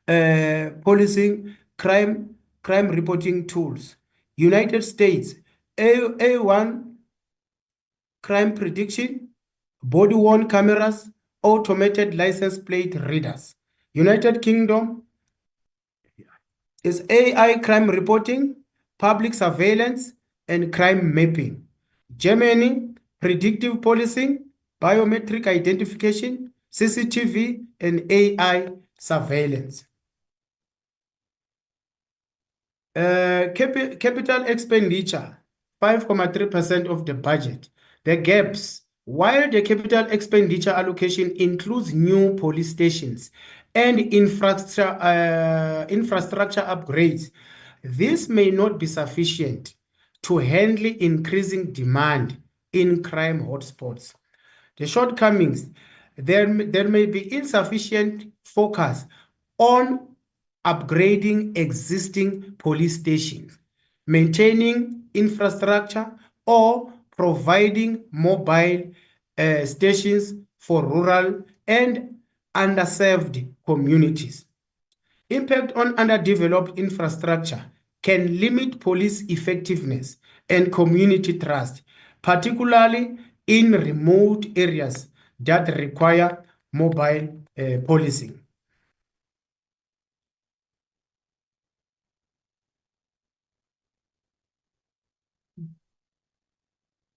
policing, crime reporting tools. United States, A1 crime prediction, body-worn cameras, automated license plate readers. United Kingdom is AI crime reporting, public surveillance, and crime mapping. Germany, predictive policing, biometric identification, CCTV, and AI surveillance. Capital expenditure, 5.3% of the budget. The gaps, while the capital expenditure allocation includes new police stations and infrastructure upgrades, this may not be sufficient to handle increasing demand in crime hotspots. The shortcomings, there may be insufficient focus on upgrading existing police stations, maintaining infrastructure, or providing mobile stations for rural and underserved communities. Impact on underdeveloped infrastructure can limit police effectiveness and community trust, particularly in remote areas that require mobile policing.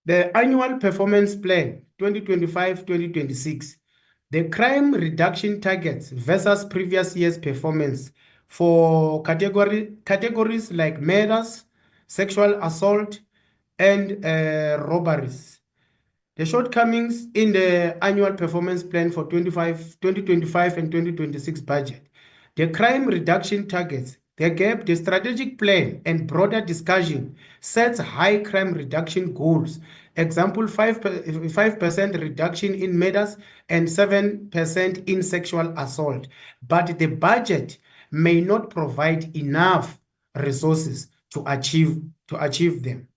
The annual performance plan 2025-2026, the crime reduction targets versus previous year's performance for categories like murders, sexual assault, and robberies. The shortcomings in the annual performance plan for 2025 and 2026 budget. The crime reduction targets, the gap, the strategic plan, and broader discussion sets high crime reduction goals. Example, 5% reduction in murders and 7% in sexual assault. But the budget may not provide enough resources to achieve them.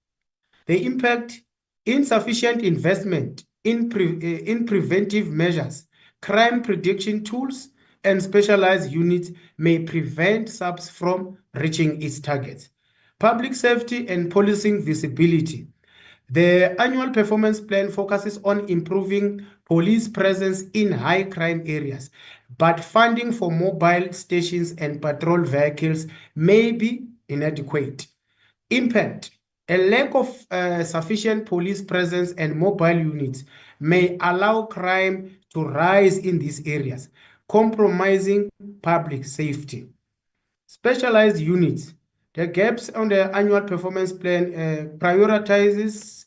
The impact, insufficient investment in preventive measures, crime prediction tools, and specialized units may prevent SAPS from reaching its targets. Public safety and policing visibility. The annual performance plan focuses on improving police presence in high crime areas, but funding for mobile stations and patrol vehicles may be inadequate. Impact. A lack of sufficient police presence and mobile units may allow crime to rise in these areas, compromising public safety. Specialized units. The gaps on the annual performance plan prioritizes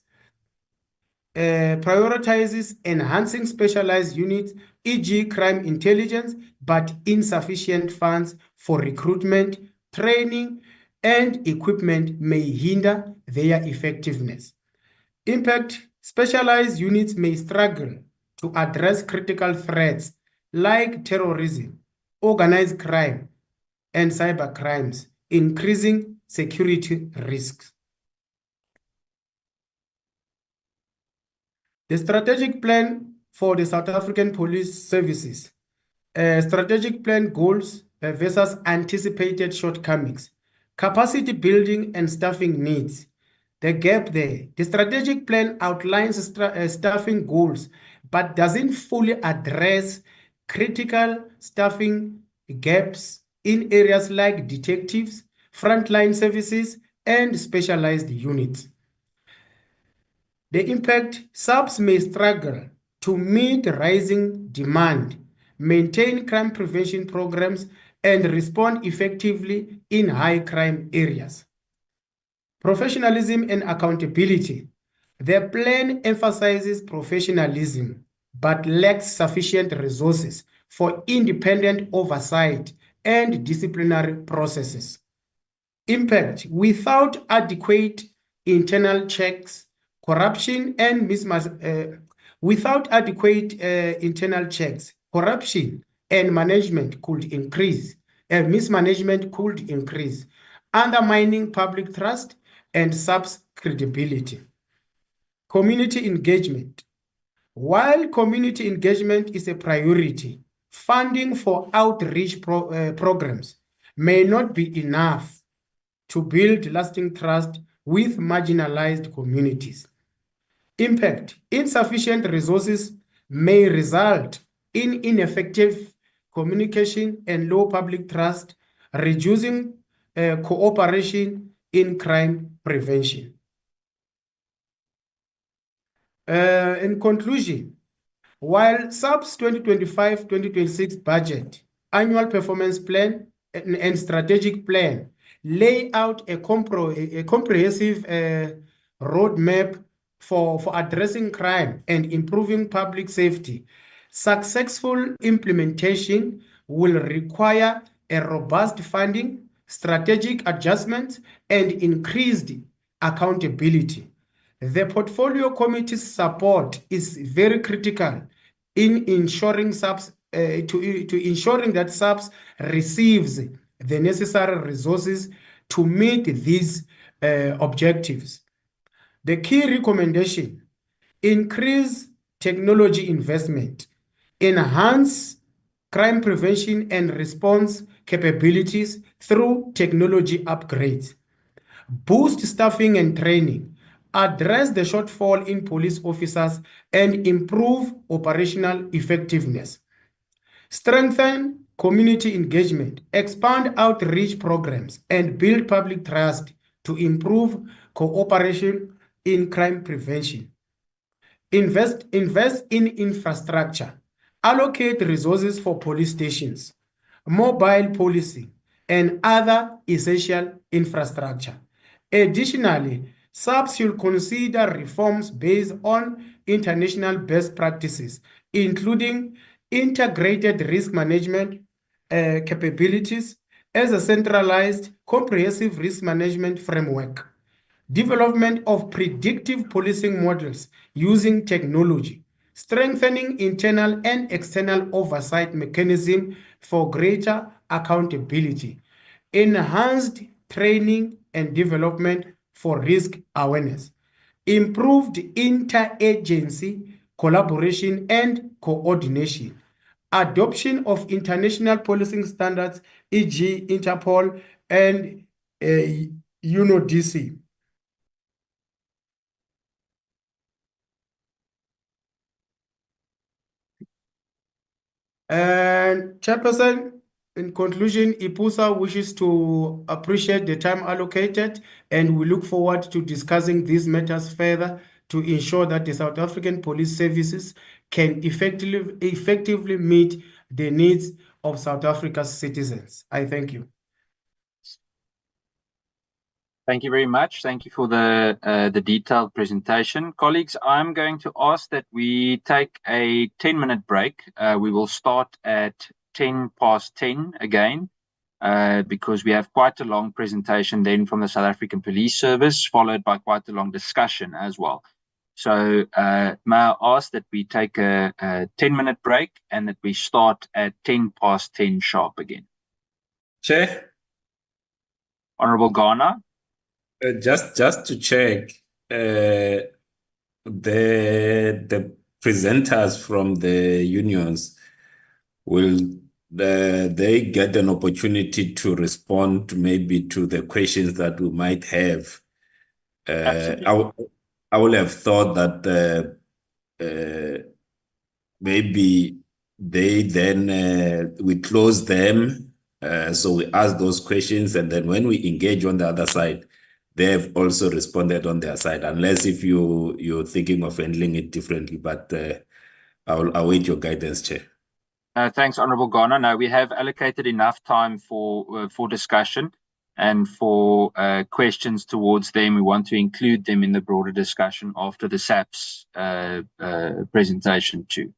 enhancing specialized units, e.g. crime intelligence, but insufficient funds for recruitment, training, and equipment may hinder their effectiveness. Impact: specialized units may struggle to address critical threats like terrorism, organized crime, and cyber crimes, increasing security risks. The strategic plan for the South African Police Services. Strategic plan goals versus anticipated shortcomings. Capacity building and staffing needs. The gap there. The strategic plan outlines staffing goals, but doesn't fully address critical staffing gaps in areas like detectives, frontline services, and specialized units. The impact: SAPS may struggle to meet rising demand, maintain crime prevention programs, and respond effectively in high crime areas. Professionalism and accountability. The plan emphasizes professionalism, but lacks sufficient resources for independent oversight and disciplinary processes. Impact: without adequate internal checks, corruption and without adequate internal checks, corruption and management could increase, mismanagement could increase, undermining public trust and SAPS credibility. Community engagement. While community engagement is a priority, funding for outreach programs may not be enough to build lasting trust with marginalized communities. Impact: insufficient resources may result in ineffective communication and low public trust, reducing cooperation in crime prevention. In conclusion, while SAPS 2025-2026 budget, annual performance plan, and strategic plan lay out a comprehensive roadmap for addressing crime and improving public safety, successful implementation will require a robust funding, strategic adjustments, and increased accountability. The portfolio committee's support is very critical in ensuring SAPS ensuring that SAPS receives the necessary resources to meet these objectives. The key recommendation: increase technology investment, enhance crime prevention and response capabilities through technology upgrades, boost staffing and training, address the shortfall in police officers, and improve operational effectiveness. Strengthen community engagement, expand outreach programs, and build public trust to improve cooperation in crime prevention. Invest in infrastructure, allocate resources for police stations, mobile policing, and other essential infrastructure. Additionally, SAPS should consider reforms based on international best practices, including integrated risk management capabilities as a centralized, comprehensive risk management framework, development of predictive policing models using technology, strengthening internal and external oversight mechanism for greater accountability, enhanced training and development for risk awareness, improved interagency collaboration and coordination, adoption of international policing standards, e.g. Interpol and UNODC. And Chairperson, in conclusion, IPUSA wishes to appreciate the time allocated, and we look forward to discussing these matters further to ensure that the South African Police Services can effectively meet the needs of South Africa's citizens. I thank you. Thank you very much. Thank you for the detailed presentation. Colleagues, I'm going to ask that we take a 10-minute break. We will start at 10 past 10 again. because we have quite a long presentation then from the South African Police Service, followed by quite a long discussion as well. So may I ask that we take a 10-minute break and that we start at 10:10 sharp again. Chair? Honorable Ghana? Just to check, the presenters from the unions, will they get an opportunity to respond maybe to the questions that we might have? I would have thought that maybe they then we close them, so we ask those questions, and then when we engage on the other side, they have also responded on their side, unless if you're thinking of handling it differently. But I'll await your guidance, Chair. Thanks, Honorable Ghana. Now, we have allocated enough time for discussion and for questions towards them. We want to include them in the broader discussion after the SAPS presentation too.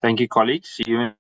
Thank you, colleagues. See you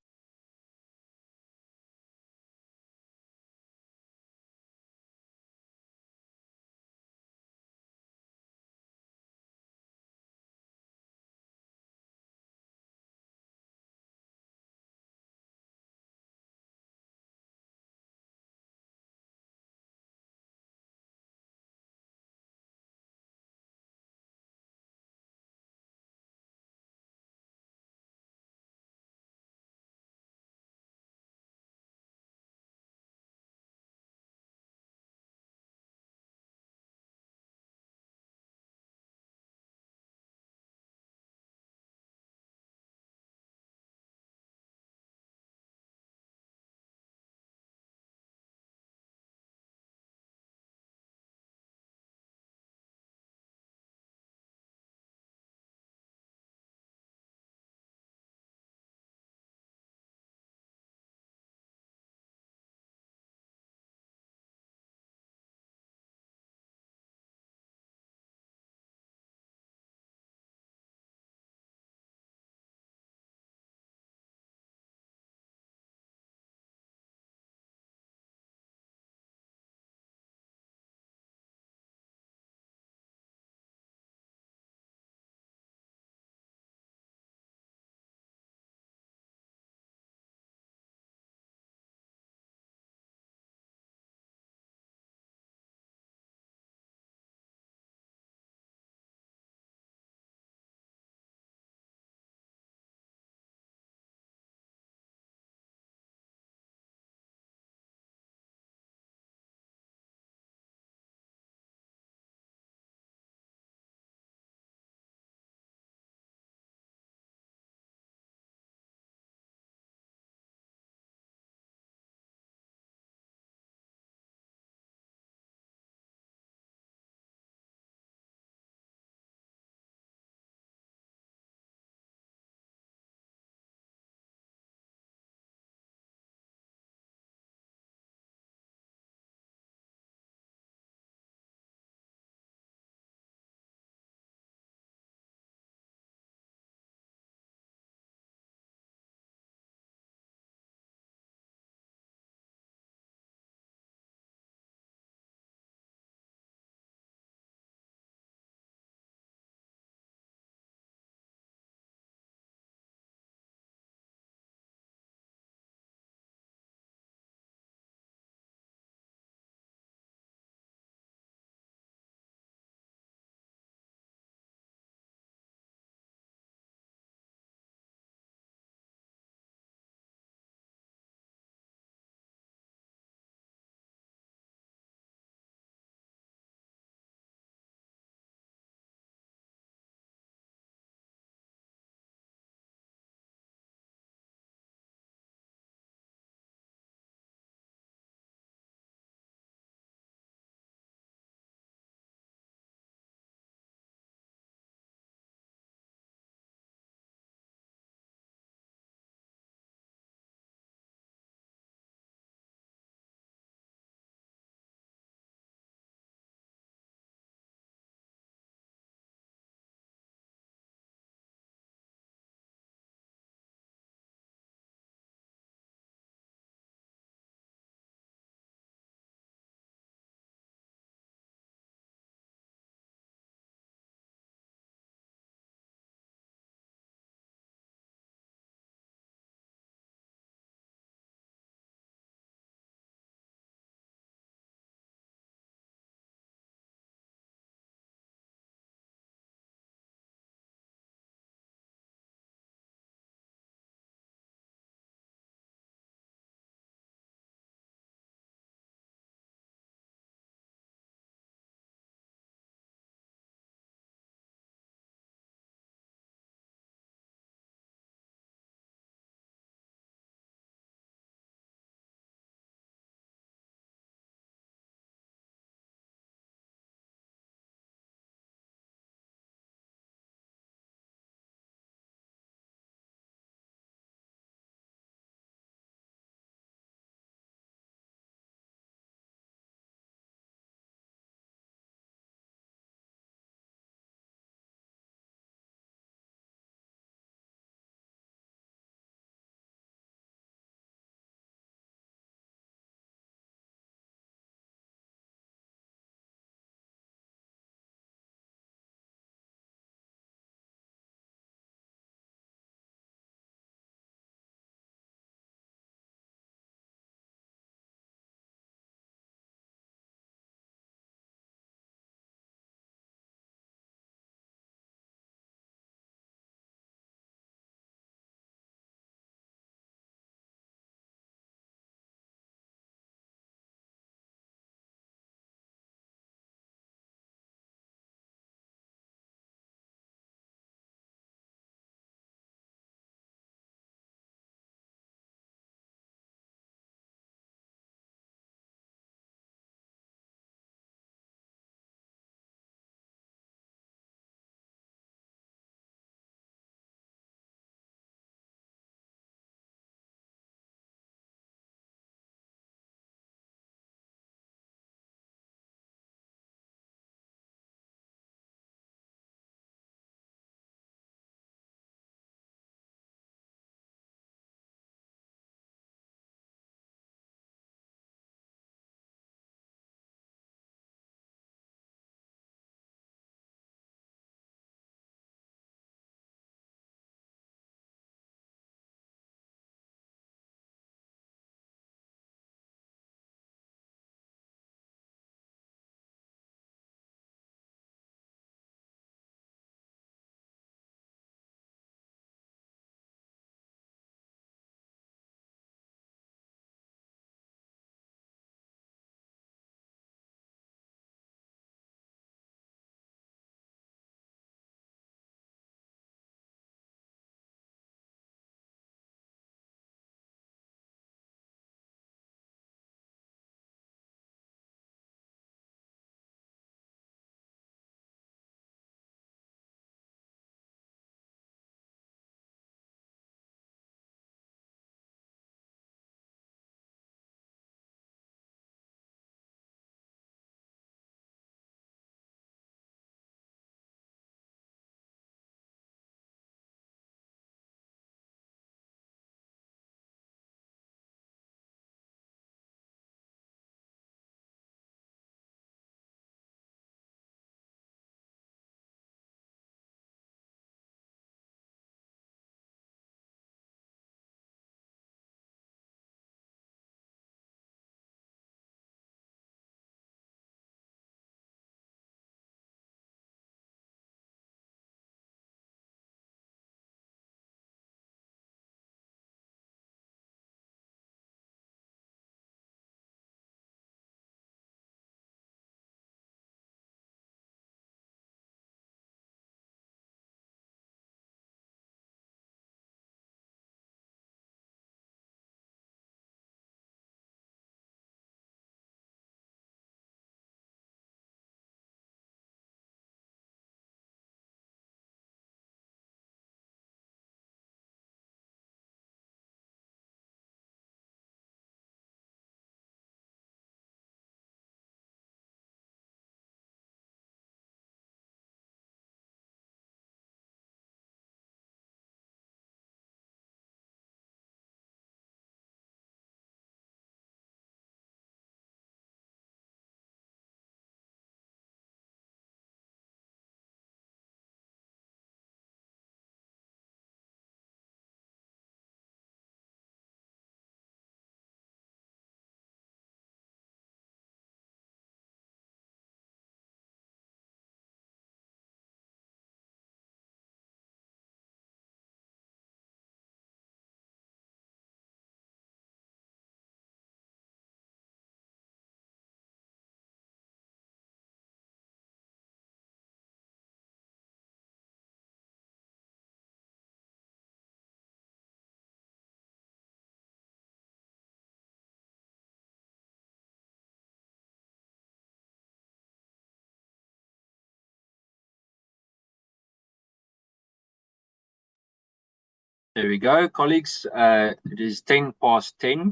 There we go, colleagues. It is 10 past 10. I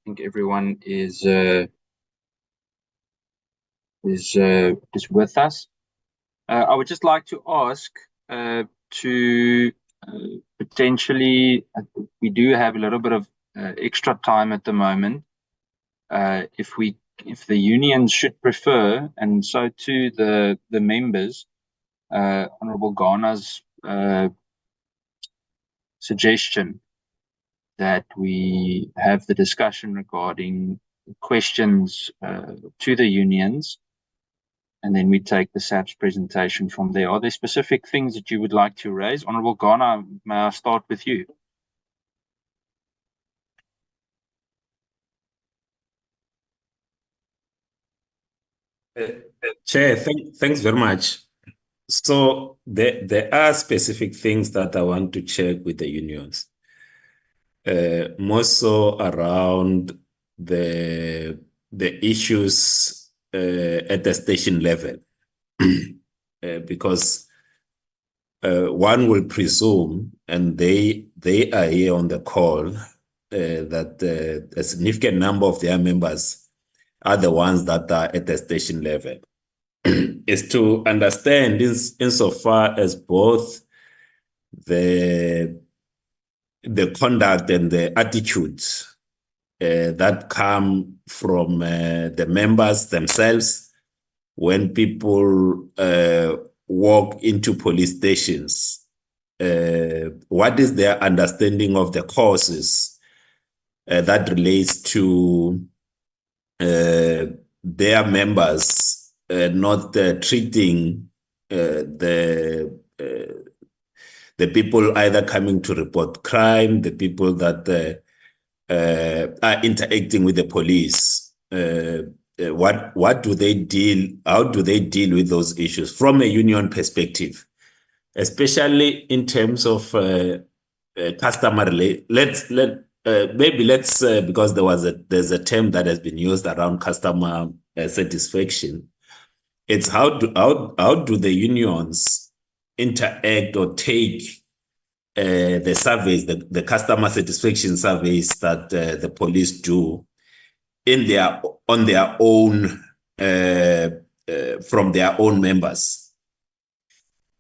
think everyone is with us. I would just like to ask to potentially, we do have a little bit of extra time at the moment. If the unions should prefer, and so too the members, Honorable Ghana's suggestion that we have the discussion regarding questions to the unions, and then we take the SAPS presentation from there. Are there specific things that you would like to raise? Honorable Ghana, may I start with you? Chair, thanks very much. So there are specific things that I want to check with the unions, more so around the issues at the station level, because one will presume, and they are here on the call, that a significant number of their members are the ones that are at the station level. Is to understand insofar as both the conduct and the attitudes that come from the members themselves when people walk into police stations. What is their understanding of the causes that relates to their members not treating the people either coming to report crime, the people that are interacting with the police. What do they deal? How do they deal with those issues from a union perspective, especially in terms of customer because there's a term that has been used around customer satisfaction. It's how do the unions interact or take the surveys, the customer satisfaction surveys that the police do on their own from their own members.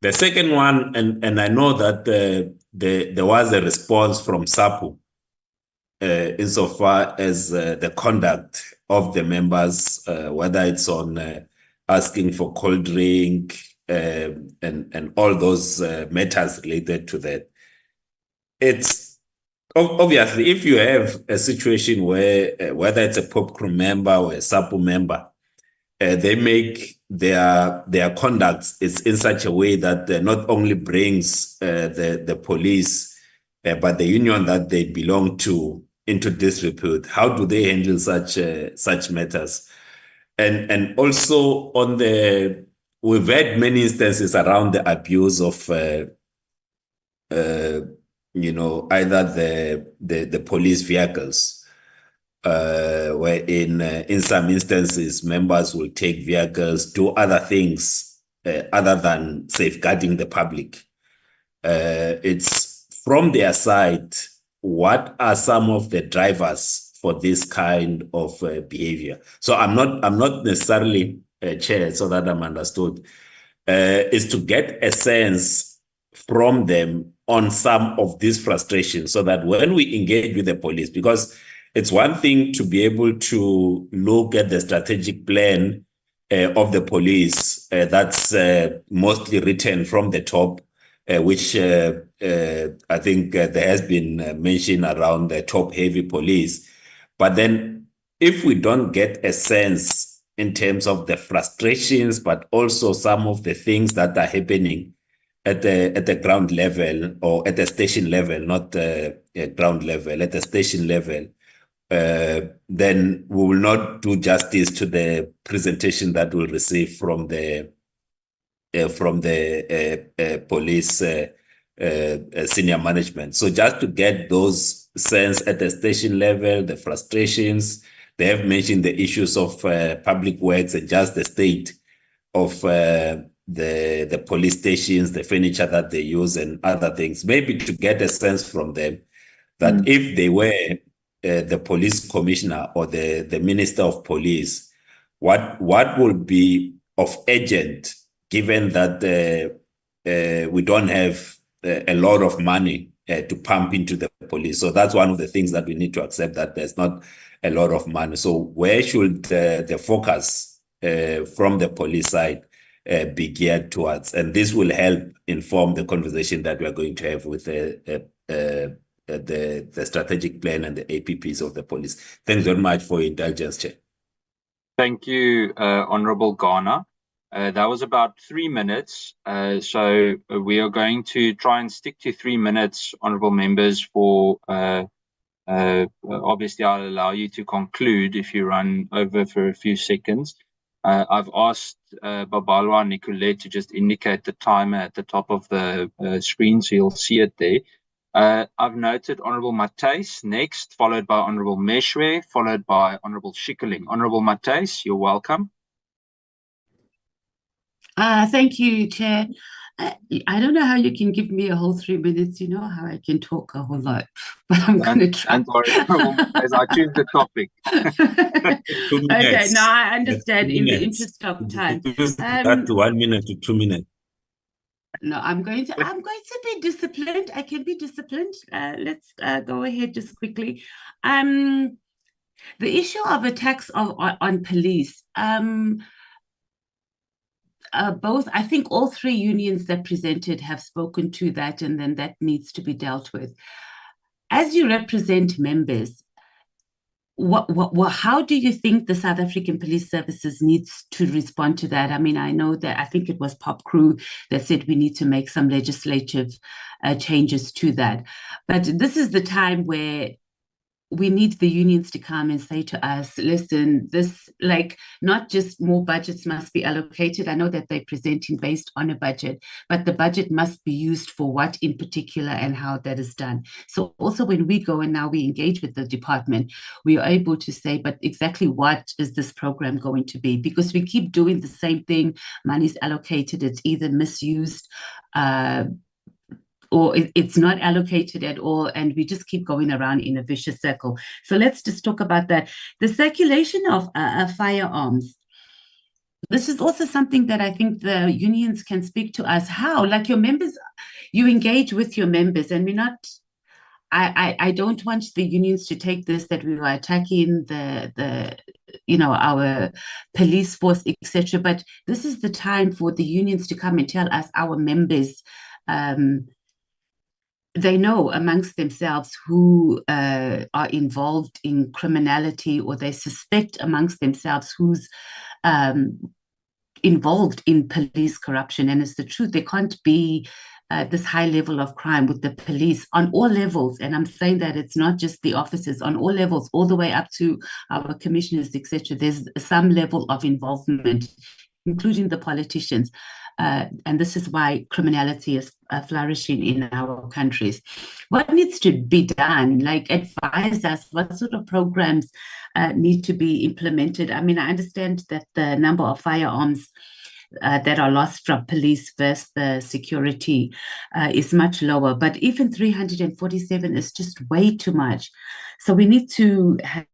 The second one, and I know that there was a response from SAPU insofar as the conduct of the members, whether it's on asking for cold drink and all those matters related to that. It's obviously, if you have a situation where whether it's a POPCRU member or a SAPU member, they make their conduct is in such a way that not only brings the police but the union that they belong to into disrepute. How do they handle such matters? And also on we've had many instances around the abuse of either the police vehicles, where in some instances members will take vehicles, do other things other than safeguarding the public. It's from their side, what are some of the drivers for this kind of behavior? So I'm not necessarily chair, so that I'm understood, is to get a sense from them on some of these frustrations, so that when we engage with the police, because it's one thing to be able to look at the strategic plan of the police that's mostly written from the top, which I think there has been mention around the top-heavy police. But then if we don't get a sense in terms of the frustrations, but also some of the things that are happening at the ground level or at the station level, not ground level, at the station level, then we will not do justice to the presentation that we'll receive from the police senior management. So just to get those sense at the station level, the frustrations, they have mentioned the issues of public works and just the state of the police stations, the furniture that they use, and other things. Maybe to get a sense from them that if they were the police commissioner or the minister of police, what would be of urgent, given that we don't have a lot of money to pump into the police. So that's one of the things that we need to accept, that there's not a lot of money. So where should the focus from the police side be geared towards? And this will help inform the conversation that we are going to have with the strategic plan and the APPs of the police. Thanks very much for your indulgence, Chair. Thank you, Honorable Ghana. That was about 3 minutes. So we are going to try and stick to 3 minutes, honorable members, for obviously I'll allow you to conclude if you run over for a few seconds. I've asked Babalwa and Nicolette to just indicate the timer at the top of the screen, so you'll see it there. I've noted Honorable Matthys next, followed by Honorable Meshwe, followed by Honorable Schikkerling. Honorable Matthys, you're welcome. Thank you, Chair. I don't know how you can give me a whole 3 minutes. You know how I can talk a whole lot, but I'm going to try. Don't worry, as I choose the topic. Okay, now I understand. In the interest of time, that to 1 minute to 2 minutes. No, I'm going to be disciplined. I can be disciplined. Let's go ahead just quickly. The issue of attacks on police. Both, I think all three unions that presented have spoken to that, and then that needs to be dealt with. As you represent members, how do you think the South African Police Services needs to respond to that? I mean, I know that I think it was POPCRU that said we need to make some legislative changes to that. But this is the time where we need the unions to come and say to us, listen, this, like, not just more budgets must be allocated. I know that they're presenting based on a budget, but the budget must be used for what in particular and how that is done. So also when we go and now we engage with the department, we are able to say, but exactly what is this program going to be? Because we keep doing the same thing. Money is allocated, it's either misused, or it's not allocated at all, and we just keep going around in a vicious circle. So let's just talk about that. The circulation of firearms. This is also something that I think the unions can speak to us. How, like your members, you engage with your members, and we're not, I don't want the unions to take this that we are attacking our police force, etc. But this is the time for the unions to come and tell us, our members, they know amongst themselves who are involved in criminality, or they suspect amongst themselves who's involved in police corruption. And it's the truth. There can't be this high level of crime with the police on all levels. And I'm saying that it's not just the officers, on all levels, all the way up to our commissioners, etc. There's some level of involvement, including the politicians. And this is why criminality is flourishing in our countries. What needs to be done? Like, advise us, what sort of programs need to be implemented? I mean, I understand that the number of firearms that are lost from police versus the security is much lower, but even 347 is just way too much. So we need to have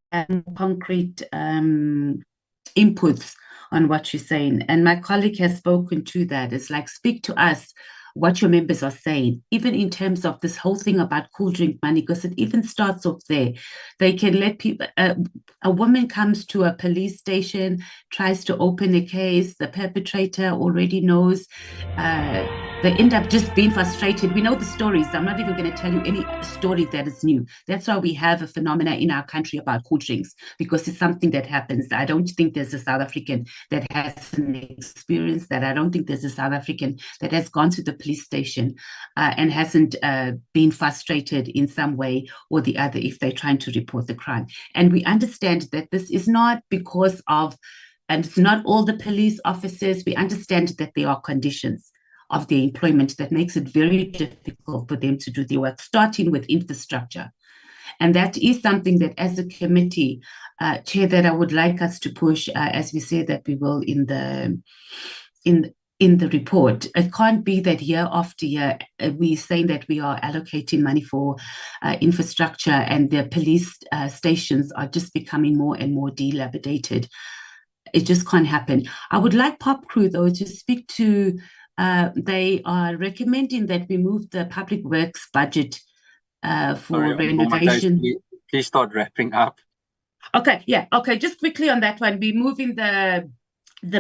concrete inputs on what you're saying. And my colleague has spoken to that. It's like, speak to us what your members are saying, even in terms of this whole thing about cool drink money, because it even starts off there. They can let people, a woman comes to a police station, tries to open a case, the perpetrator already knows, they end up just being frustrated. We know the stories. I'm not even going to tell you any story that is new. That's why we have a phenomena in our country about cool drinks, because it's something that happens. I don't think there's a South African that has an experience that. I don't think there's a South African that has gone to the police station and hasn't been frustrated in some way or the other if they're trying to report the crime. And we understand that this is not because of, and it's not all the police officers. We understand that there are conditions of their employment that makes it very difficult for them to do their work, starting with infrastructure. And that is something that as a committee, Chair, that I would like us to push, as we say that we will in in the report. It can't be that year after year we're saying that we are allocating money for infrastructure and the police stations are just becoming more and more dilapidated. It just can't happen. I would like POPCRU, though, to speak to, they are recommending that we move the public works budget for renovation. Please start wrapping up. Okay, yeah, okay, just quickly on that one, we're moving the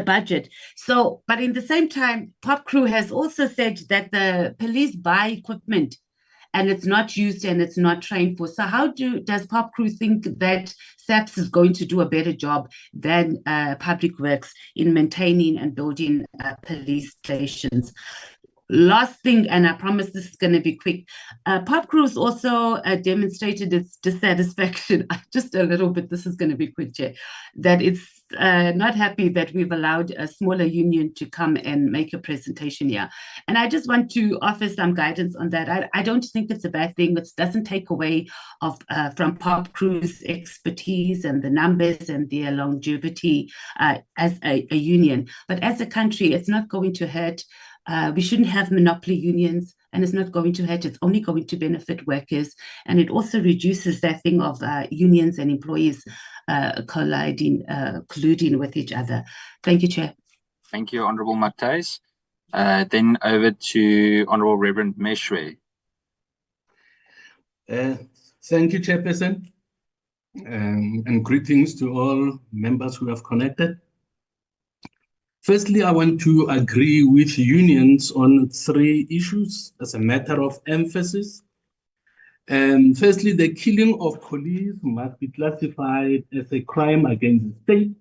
budget. So, but in the same time, POPCRU has also said that the police buy equipment and it's not used and it's not trained for. So how does POPCRU think that SAPS is going to do a better job than Public Works in maintaining and building police stations? Last thing, and I promise this is going to be quick. POPCRU has also demonstrated its dissatisfaction, just a little bit, this is going to be quick, Chair, that it's not happy that we've allowed a smaller union to come and make a presentation here. And I just want to offer some guidance on that. I don't think it's a bad thing. It doesn't take away from POPCRU's expertise and the numbers and their longevity as a union. But as a country, it's not going to hurt. We shouldn't have monopoly unions, and it's not going to hurt. It's only going to benefit workers. And it also reduces that thing of unions and employees colluding with each other. Thank you, Chair. Thank you, Honourable Matthys. Then over to Honourable Reverend Meshwe. Thank you, Chairperson. And greetings to all members who have connected. Firstly, I want to agree with unions on 3 issues as a matter of emphasis. Firstly, the killing of police must be classified as a crime against the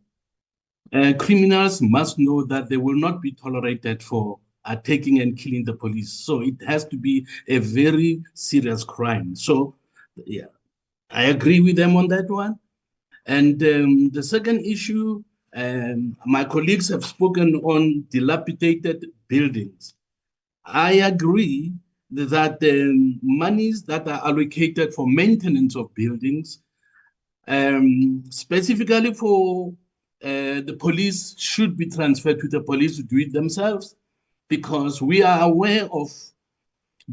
state. Criminals must know that they will not be tolerated for attacking and killing the police. So it has to be a very serious crime. So, yeah, I agree with them on that one. And the second issue, my colleagues have spoken on dilapidated buildings. I agree that the monies that are allocated for maintenance of buildings, specifically for the police, should be transferred to the police to do it themselves, because we are aware of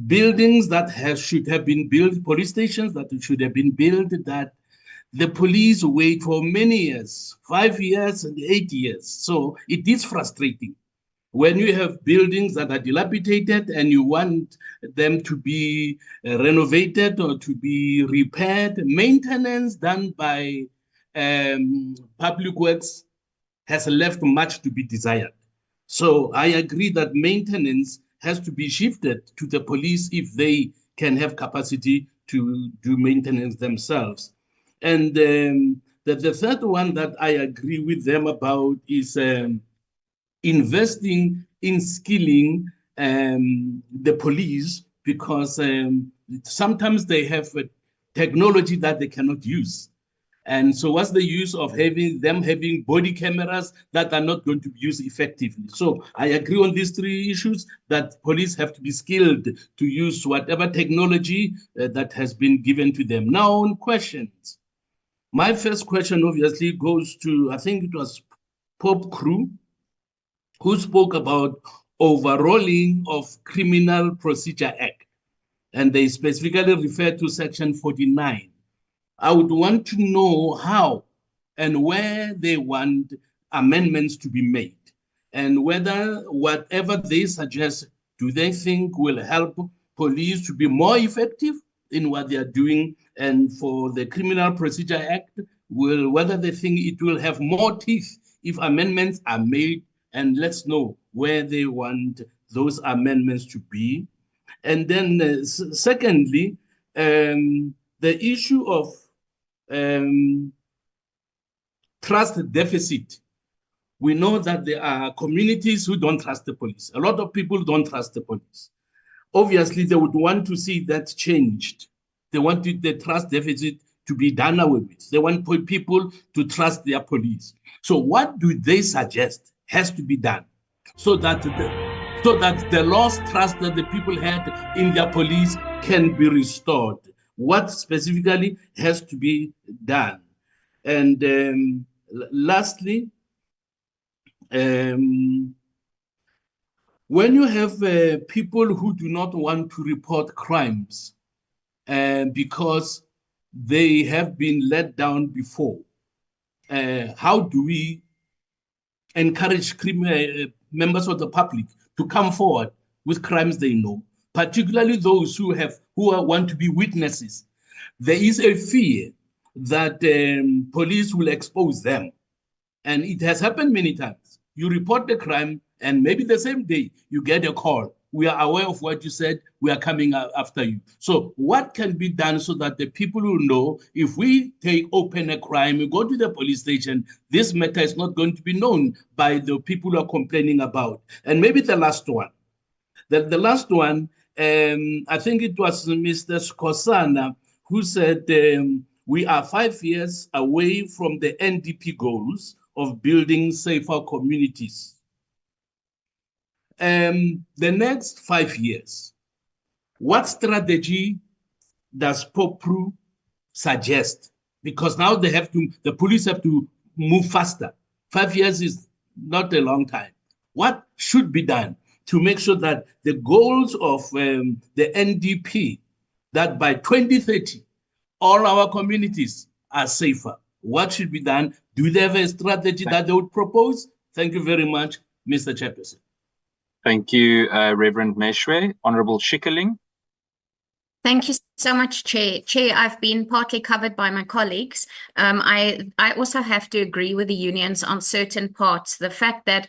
buildings that should have been built, police stations that should have been built, that the police wait for many years, 5 years and 8 years. So it is frustrating when you have buildings that are dilapidated and you want them to be renovated or to be repaired. Maintenance done by Public Works has left much to be desired. So I agree that maintenance has to be shifted to the police if they can have capacity to do maintenance themselves. And the third one that I agree with them about is investing in skilling the police, because sometimes they have technology that they cannot use. And so what's the use of having body cameras that are not going to be used effectively? So I agree on these 3 issues, that police have to be skilled to use whatever technology that has been given to them. Now on questions. My first question obviously goes to, I think it was POPCRU, who spoke about overhauling of Criminal Procedure Act. And they specifically referred to Section 49. I would want to know how and where they want amendments to be made, and whether whatever they suggest, do they think will help police to be more effective in what they are doing, and for the Criminal Procedure Act, whether they think it will have more teeth if amendments are made, and let's know where they want those amendments to be. And then secondly, the issue of trust deficit. We know that there are communities who don't trust the police. A lot of people don't trust the police. Obviously, they would want to see that changed. They want the trust deficit to be done away with. They want people to trust their police. So what do they suggest has to be done so that the lost trust that the people had in their police can be restored? What specifically has to be done? And lastly, when you have people who do not want to report crimes because they have been let down before, how do we encourage members of the public to come forward with crimes they know, particularly those who want to be witnesses? There is a fear that police will expose them. And it has happened many times. You report the crime, and maybe the same day you get a call. We are aware of what you said. We are coming after you. So what can be done so that the people who know, if we open a crime, we go to the police station, this matter is not going to be known by the people who are complaining about. And maybe the last one. The last one, I think it was Mr. Skosana who said we are 5 years away from the NDP goals of building safer communities. The next 5 years, what strategy does POPCRU suggest? Because now the police have to move faster. 5 years is not a long time. What should be done to make sure that the goals of the NDP, that by 2030, all our communities are safer? What should be done? Do they have a strategy that they would propose? Thank you very much, Mr. Chairperson. Thank you, Reverend Meshwe. Honorable Schikkerling. Thank you so much, Chair. Chair, I've been partly covered by my colleagues. I also have to agree with the unions on certain parts. The fact that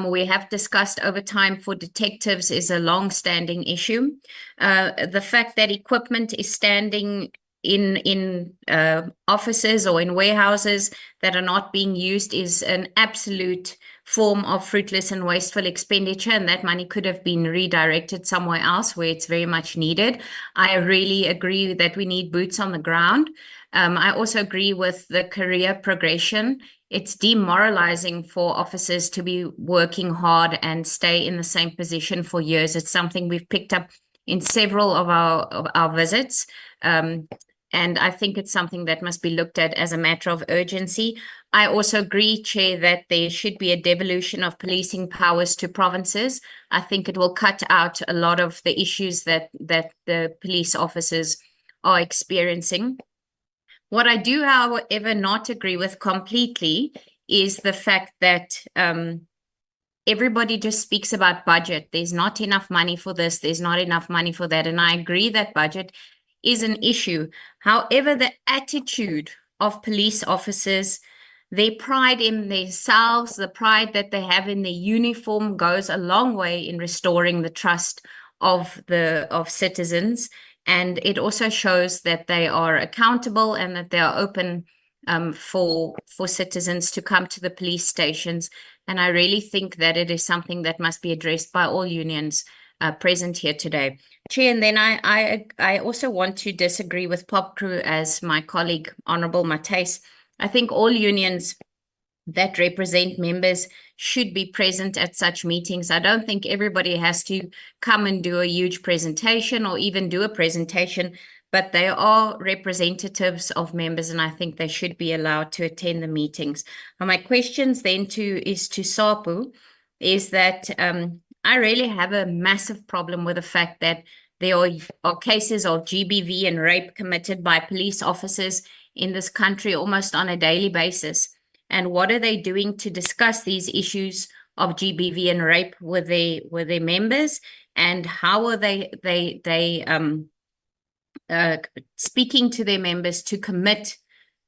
we have discussed overtime for detectives is a long-standing issue. The fact that equipment is standing in offices or in warehouses that are not being used is an absolute form of fruitless and wasteful expenditure, and that money could have been redirected somewhere else where it's very much needed. I really agree that we need boots on the ground. I also agree with the career progression. It's demoralizing for officers to be working hard and stay in the same position for years. It's something we've picked up in several of our visits. And I think it's something that must be looked at as a matter of urgency. I also agree, Chair, that there should be a devolution of policing powers to provinces. I think it will cut out a lot of the issues that the police officers are experiencing. What I do, however, not agree with completely is the fact that everybody just speaks about budget. There's not enough money for this. There's not enough money for that. And I agree that budget is an issue. However, the attitude of police officers, their pride in themselves, the pride that they have in their uniform goes a long way in restoring the trust of citizens. And it also shows that they are accountable and that they are open for citizens to come to the police stations. And I really think that it is something that must be addressed by all unions present here today. Chair, and then I also want to disagree with POPCRU as my colleague, Honorable Matthys. I think all unions that represent members should be present at such meetings. I don't think everybody has to come and do a huge presentation or even do a presentation, but they are representatives of members, and I think they should be allowed to attend the meetings. And my questions then to SAPU is that I really have a massive problem with the fact that there are cases of GBV and rape committed by police officers in this country almost on a daily basis. And what are they doing to discuss these issues of GBV and rape with their members? And how are they speaking to their members to commit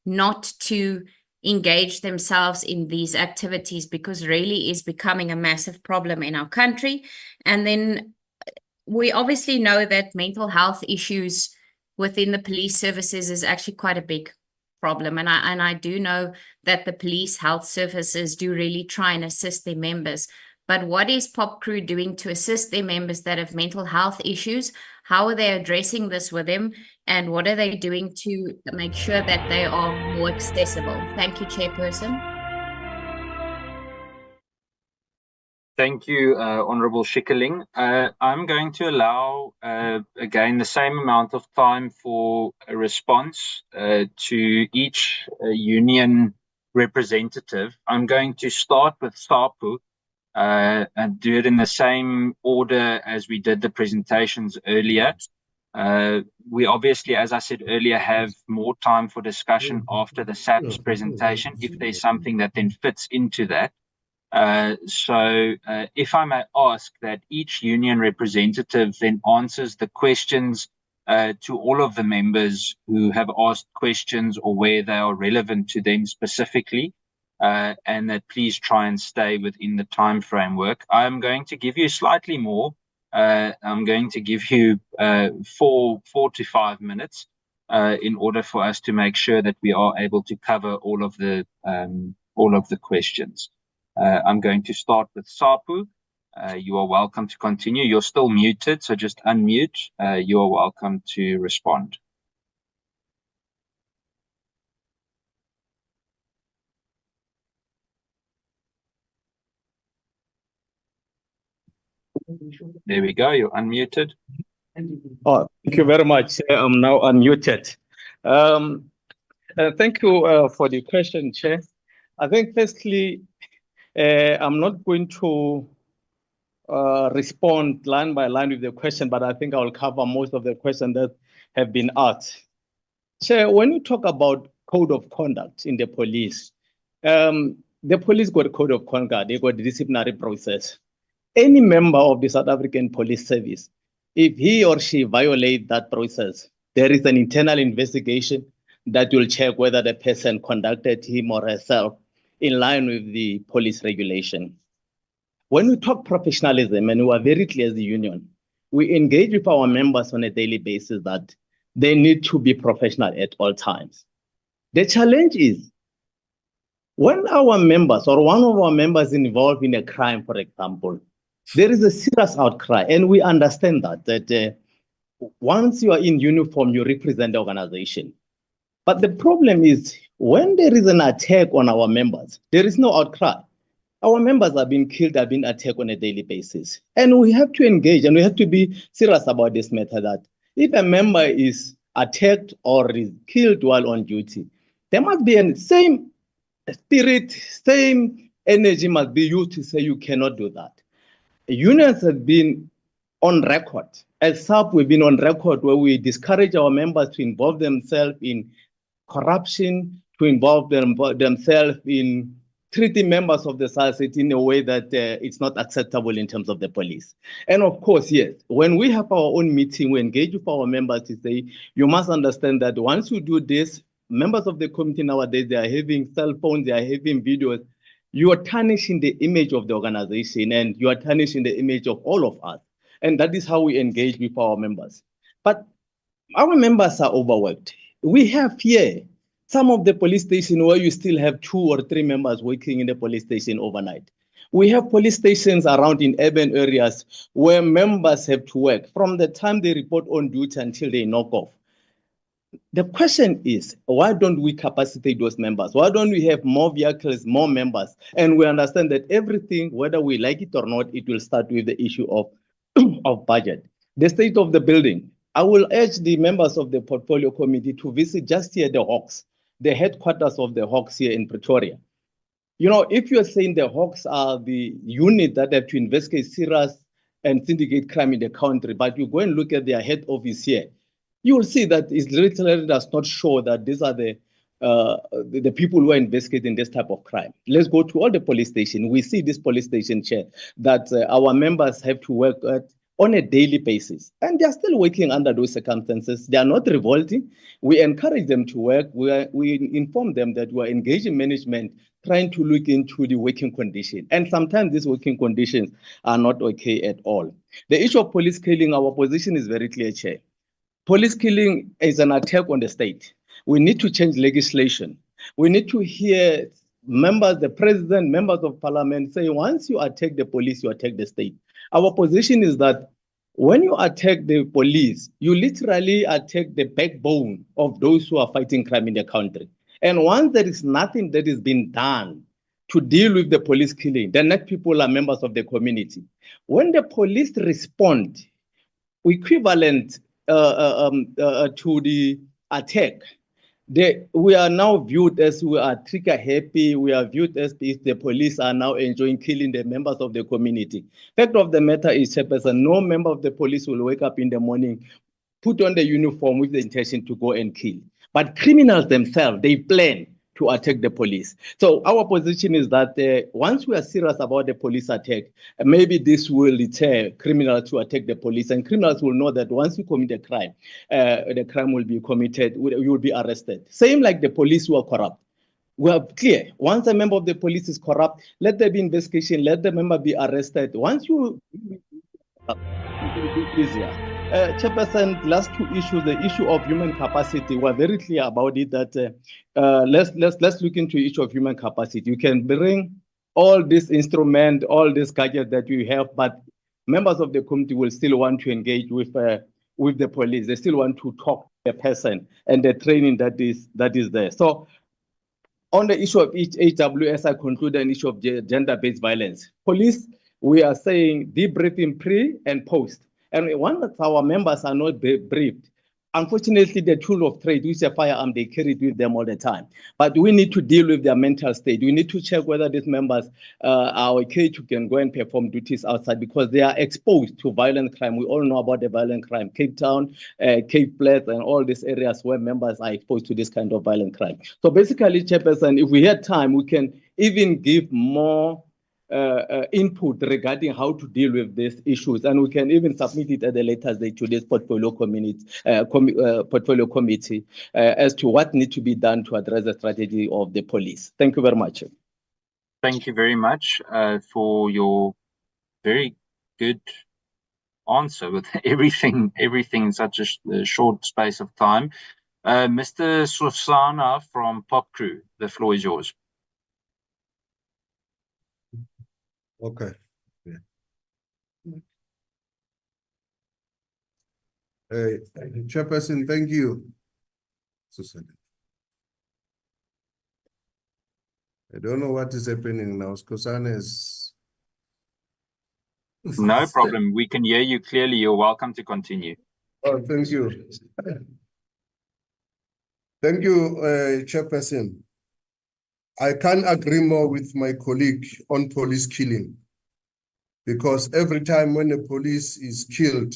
not to engage themselves in these activities, because really is becoming a massive problem in our country. And then we obviously know that mental health issues within the police services is actually quite a big problem. And I do know that the police health services do really try and assist their members. But what is POPCRU doing to assist their members that have mental health issues? How are they addressing this with them? And what are they doing to make sure that they are more accessible? Thank you, Chairperson. Thank you, Honorable Schikkerling. I'm going to allow, again, the same amount of time for a response to each union representative. I'm going to start with SAPU. and do it in the same order as we did the presentations earlier. We obviously, as I said earlier, have more time for discussion after the SAPS presentation if there's something that then fits into that. So if I may ask that each union representative then answers the questions to all of the members who have asked questions or where they are relevant to them specifically, and that please try and stay within the time framework. I'm going to give you slightly more. I'm going to give you 4 to 5 minutes in order for us to make sure that we are able to cover all of the questions. I'm going to start with SAPU. You are welcome to continue. You're still muted, so just unmute. You are welcome to respond. There we go. You're unmuted. Oh, thank you very much. I'm now unmuted. Thank you for the question, Chair. I think firstly, I'm not going to respond line by line with the question, but I think I will cover most of the questions that have been asked. Chair, when you talk about code of conduct in the police got a code of conduct, they got a disciplinary process. Any member of the South African Police Service, if he or she violates that process, there is an internal investigation that will check whether the person conducted him or herself in line with the police regulation. When we talk professionalism, and we are very clear as the union, we engage with our members on a daily basis that they need to be professional at all times. The challenge is when our members or one of our members involved in a crime, for example, there is a serious outcry, and we understand that once you are in uniform, you represent the organization. But the problem is when there is an attack on our members, there is no outcry. Our members are being killed, are being attacked on a daily basis. And we have to engage, and we have to be serious about this matter, that if a member is attacked or is killed while on duty, there must be the same spirit, same energy must be used to say you cannot do that. Unions have been on record. As SAP, we've been on record where we discourage our members to involve themselves in corruption, to involve themselves in treating members of the society in a way that it's not acceptable in terms of the police. And of course, yes, when we have our own meeting, we engage with our members to say, you must understand that once you do this, members of the committee nowadays, they are having cell phones, they are having videos. You are tarnishing the image of the organization and you are tarnishing the image of all of us. And that is how we engage with our members. But our members are overworked. We have here some of the police stations where you still have 2 or 3 members working in the police station overnight. We have police stations around in urban areas where members have to work from the time they report on duty until they knock off. The question is, why don't we capacitate those members? Why don't we have more vehicles, more members? And we understand that everything, whether we like it or not, it will start with the issue of budget. The state of the building. I will urge the members of the portfolio committee to visit just here the Hawks, the headquarters of the Hawks here in Pretoria. You know, if you're saying the Hawks are the unit that have to investigate serious and syndicate crime in the country, but you go and look at their head office here, you will see that it literally does not show that these are the people who are investigating this type of crime. Let's go to all the police stations. We see this police station chair that our members have to work at on a daily basis. And they are still working under those circumstances. They are not revolting. We encourage them to work. We inform them that we are engaging management, trying to look into the working condition. And sometimes these working conditions are not okay at all. The issue of police killing, our position is very clear, Chair. Police killing is an attack on the state. We need to change legislation. We need to hear members, the president, members of parliament say, once you attack the police, you attack the state. Our position is that when you attack the police, you literally attack the backbone of those who are fighting crime in the country. And once there is nothing that is being done to deal with the police killing, the next people are members of the community. When the police respond equivalent to the attack, we are now viewed as we are trigger happy. We are viewed as if the police are now enjoying killing the members of the community. Fact of the matter is, Chairperson, no member of the police will wake up in the morning, put on the uniform with the intention to go and kill. But criminals themselves, they plan to attack the police. So our position is that once we are serious about the police attack, maybe this will deter criminals to attack the police, and criminals will know that once you commit a crime, the crime will be committed, you will be arrested. Same like the police who are corrupt. We are clear. Once a member of the police is corrupt, let there be investigation, let the member be arrested. Once you it will be easier. Chairperson, last two issues, the issue of human capacity, we're very clear about it that let's look into issue of human capacity. You can bring all this instrument, all this gadget that you have, but members of the community will still want to engage with the police. They still want to talk to the person and the training that is there. So on the issue of HWS, I conclude an issue of gender-based violence. Police, we are saying debriefing pre and post. And once our members are not briefed, unfortunately, the tool of trade, which is a firearm, they carry it with them all the time. But we need to deal with their mental state. We need to check whether these members are okay to can go and perform duties outside because they are exposed to violent crime. We all know about the violent crime. Cape Town, Cape Flats, and all these areas where members are exposed to this kind of violent crime. So basically, Chairperson, if we had time, we can even give more input regarding how to deal with these issues, and we can even submit it at a later stage to this portfolio committee as to what needs to be done to address the strategy of the police. Thank you very much. Thank you very much for your very good answer with everything in such a short space of time. Mr. Susana from POPCRU, the floor is yours. Okay. Yeah. Chairperson, thank you. Susan. I don't know what is happening now. Skosana is... No problem. We can hear you clearly. You're welcome to continue. Oh, thank you. Thank you, Chairperson. I can't agree more with my colleague on police killing, because every time when the police is killed,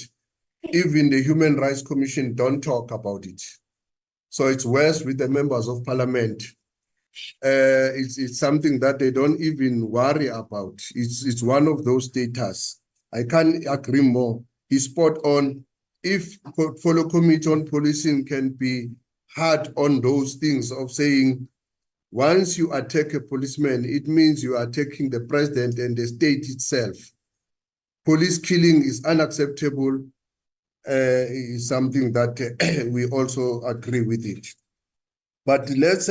even the Human Rights Commission don't talk about it. So it's worse with the members of parliament. It's something that they don't even worry about. It's one of those status. I can't agree more. He's spot on. If portfolio committee on policing can be hard on those things of saying, once you attack a policeman, it means you are attacking the president and the state itself. Police killing is unacceptable, is something that we also agree with it. But let's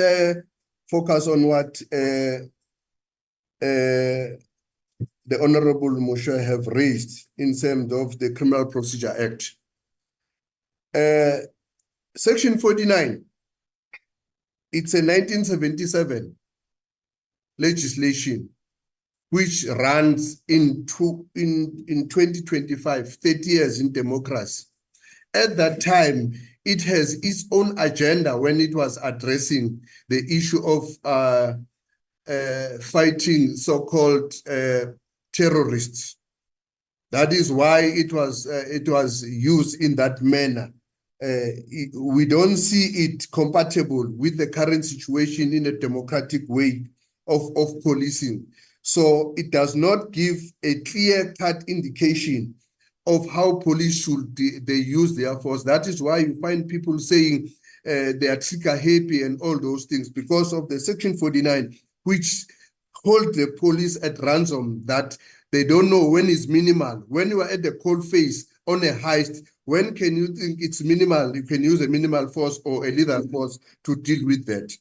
focus on what the Honorable Moshe have raised in terms of the Criminal Procedure Act. Section 49. It's a 1977 legislation which runs in 2025, 30 years in democracy. At that time, it has its own agenda when it was addressing the issue of fighting so-called terrorists. That is why it was used in that manner. We don't see it compatible with the current situation in a democratic way of policing. So it does not give a clear-cut indication of how police should they use their force. That is why you find people saying they are trigger happy and all those things, because of the Section 49, which hold the police at ransom, that they don't know when is minimal. When you are at the cold face on a heist, when can you think it's minimal? You can use a minimal force or a lethal force to deal with that.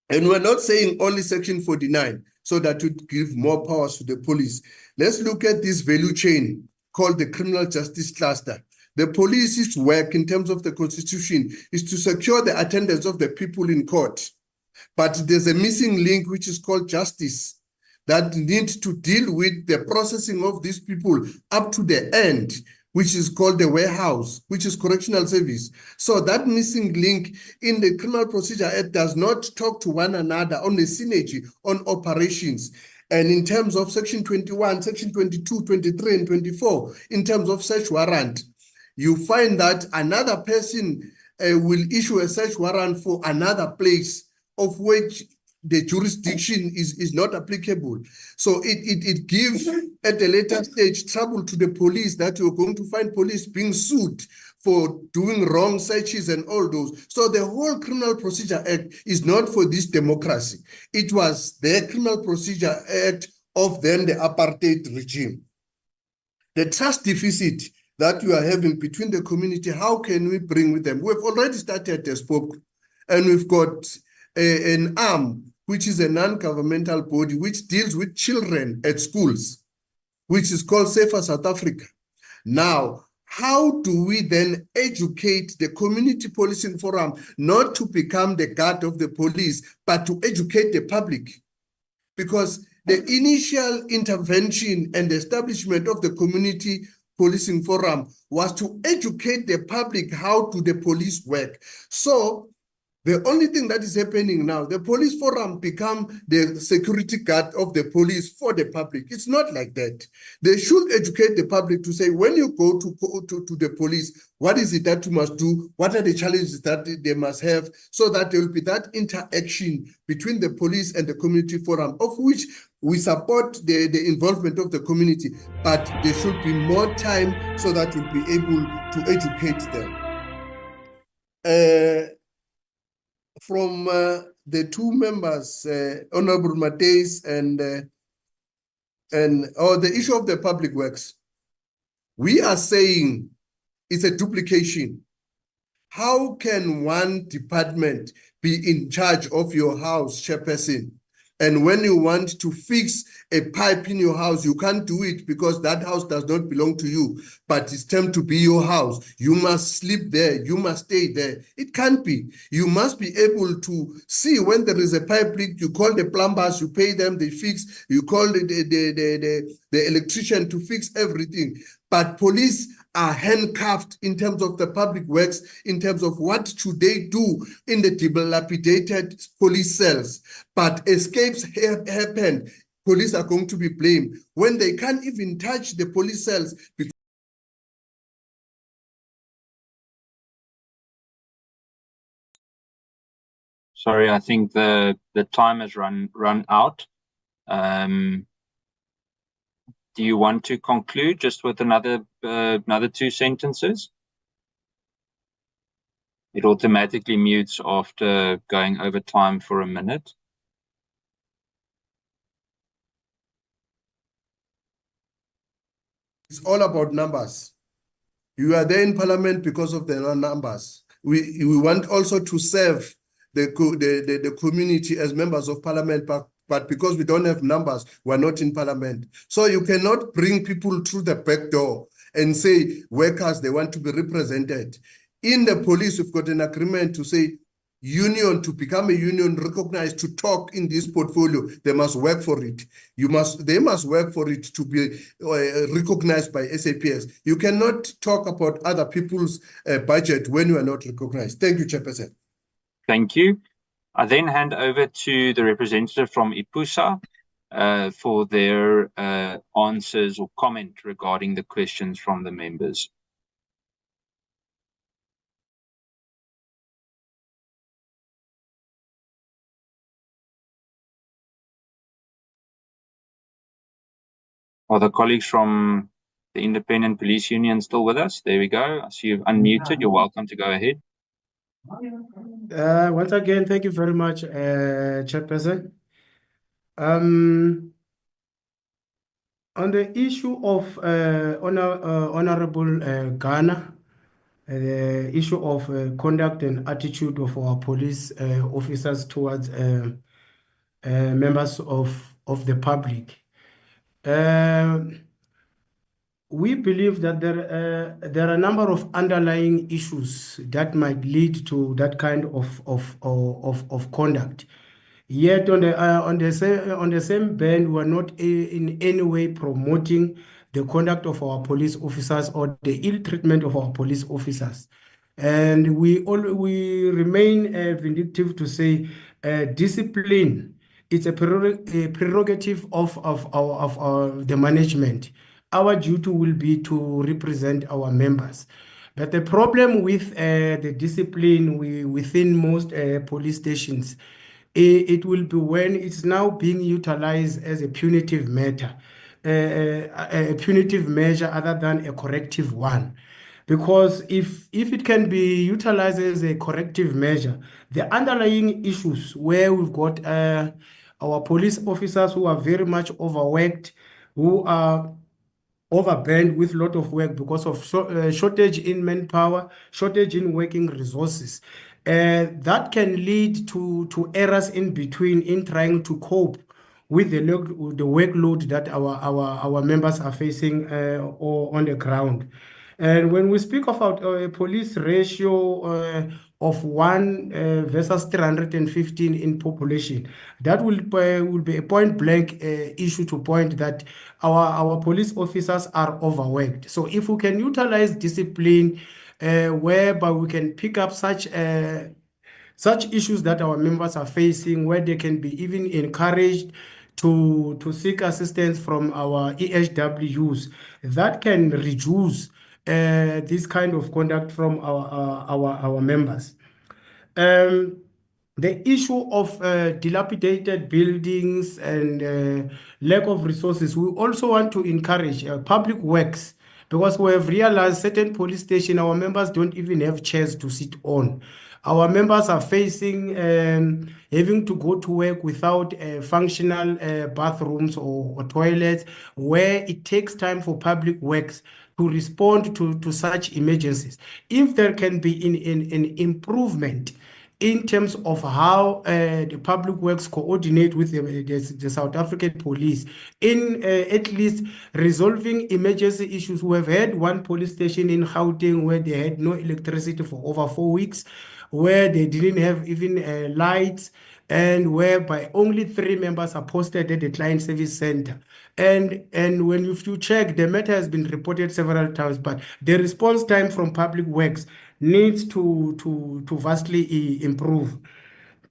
And we're not saying only Section 49, so that would give more powers to the police. Let's look at this value chain called the criminal justice cluster. The police's work in terms of the Constitution is to secure the attendance of the people in court. But there's a missing link which is called justice that needs to deal with the processing of these people up to the end, which is called the warehouse, which is correctional service. So that missing link in the Criminal Procedure Act does not talk to one another on the synergy on operations. And in terms of Section 21, Section 22, 23, and 24, in terms of search warrant, you find that another person will issue a search warrant for another place of which the jurisdiction is not applicable. So it gives at a later stage trouble to the police that you're going to find police being sued for doing wrong searches and all those. So the whole Criminal Procedure Act is not for this democracy. It was the Criminal Procedure Act of then the apartheid regime. The trust deficit that you are having between the community, how can we bring with them? We've already started as POPCRU, and we've got an arm, which is a non-governmental body, which deals with children at schools, which is called Safer South Africa. Now, how do we then educate the Community Policing Forum not to become the guard of the police, but to educate the public? Because the initial intervention and establishment of the Community Policing Forum was to educate the public how do the police work. So the only thing that is happening now, the police forum become the security guard of the police for the public. It's not like that. They should educate the public to say, when you go to the police, what is it that you must do? What are the challenges that they must have? So that there will be that interaction between the police and the community forum, of which we support the involvement of the community, but there should be more time so that we'll be able to educate them. From the two members, Honorable Mateus and the issue of the public works, we are saying it's a duplication. How can one department be in charge of your house, chairperson? And when you want to fix a pipe in your house, you can't do it because that house does not belong to you, but it's time to be your house. You must sleep there. You must stay there. It can't be. You must be able to see when there is a pipe leak. You call the plumbers, you pay them, they fix. You call the electrician to fix everything. But police are handcuffed in terms of the public works, in terms of what should they do in the dilapidated police cells. But escapes have happened. Police are going to be blamed when they can't even touch the police cells. Sorry, I think the time has run out. Do you want to conclude just with another 2 sentences? It automatically mutes after going over time for a minute. It's all about numbers. You are there in Parliament because of the numbers. We want also to serve the community as members of Parliament, but because we don't have numbers, we're not in Parliament. So you cannot bring people through the back door and say workers, they want to be represented. In the police, we've got an agreement to say union, to become a union recognized, to talk in this portfolio, they must work for it. They must work for it to be recognized by SAPS. You cannot talk about other people's budget when you are not recognized. Thank you, Chairperson. Thank you. I then hand over to the representative from IUSA for their answers or comment regarding the questions from the members. Are the colleagues from the Independent Police Union still with us? There we go. I see you've unmuted. You're welcome to go ahead. Once again, thank you very much, Chairperson. On the issue of Honorable Ghana, the issue of conduct and attitude of our police officers towards members of the public. We believe that there are a number of underlying issues that might lead to that kind of conduct. Yet on the same band, we're not in any way promoting the conduct of our police officers or the ill treatment of our police officers. And we remain vindictive to say discipline. It's a prerogative of the management. Our duty will be to represent our members. But the problem with the discipline within most police stations, it will be when it's now being utilized as a punitive matter, a punitive measure other than a corrective one. Because if it can be utilized as a corrective measure, the underlying issues where we've got our police officers who are very much overworked, who are overburdened with a lot of work because of shortage in manpower, shortage in working resources. That can lead to errors in between in trying to cope with the workload that our members are facing or on the ground. And when we speak about a police ratio of 1 versus 315 in population, that will be a point blank issue to point that our police officers are overworked. So if we can utilize discipline whereby we can pick up such issues that our members are facing, where they can be even encouraged to seek assistance from our EHWs, that can reduce this kind of conduct from our members. The issue of dilapidated buildings and lack of resources, we also want to encourage public works, because we have realized certain police stations, our members don't even have chairs to sit on. Our members are facing having to go to work without functional bathrooms or toilets, where it takes time for public works to respond to such emergencies. If there can be an improvement in terms of how the public works coordinate with the South African police in at least resolving emergency issues. We have had one police station in Gauteng where they had no electricity for over 4 weeks, where they didn't have even lights, and whereby only 3 members are posted at the client service center. And when you check, the matter has been reported several times, but the response time from public works needs to vastly improve.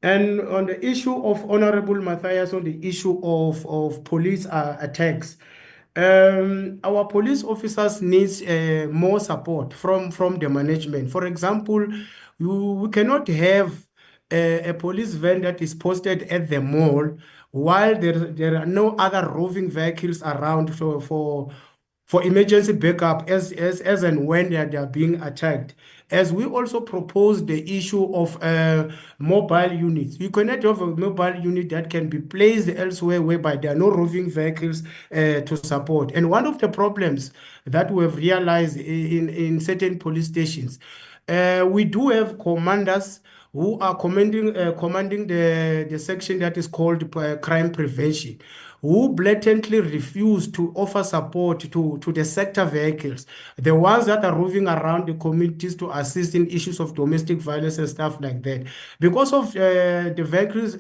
And on the issue of Honorable Matthias, on the issue of police attacks, our police officers needs more support from the management. For example, we cannot have a police van that is posted at the mall while there are no other roving vehicles around for emergency backup as and when they are being attacked. As we also proposed the issue of mobile units. You cannot have a mobile unit that can be placed elsewhere whereby there are no roving vehicles to support. And one of the problems that we have realized in certain police stations, we do have commanders who are commanding the section that is called crime prevention, who blatantly refuse to offer support to the sector vehicles, the ones that are roving around the communities to assist in issues of domestic violence and stuff like that. Because of the vehicles,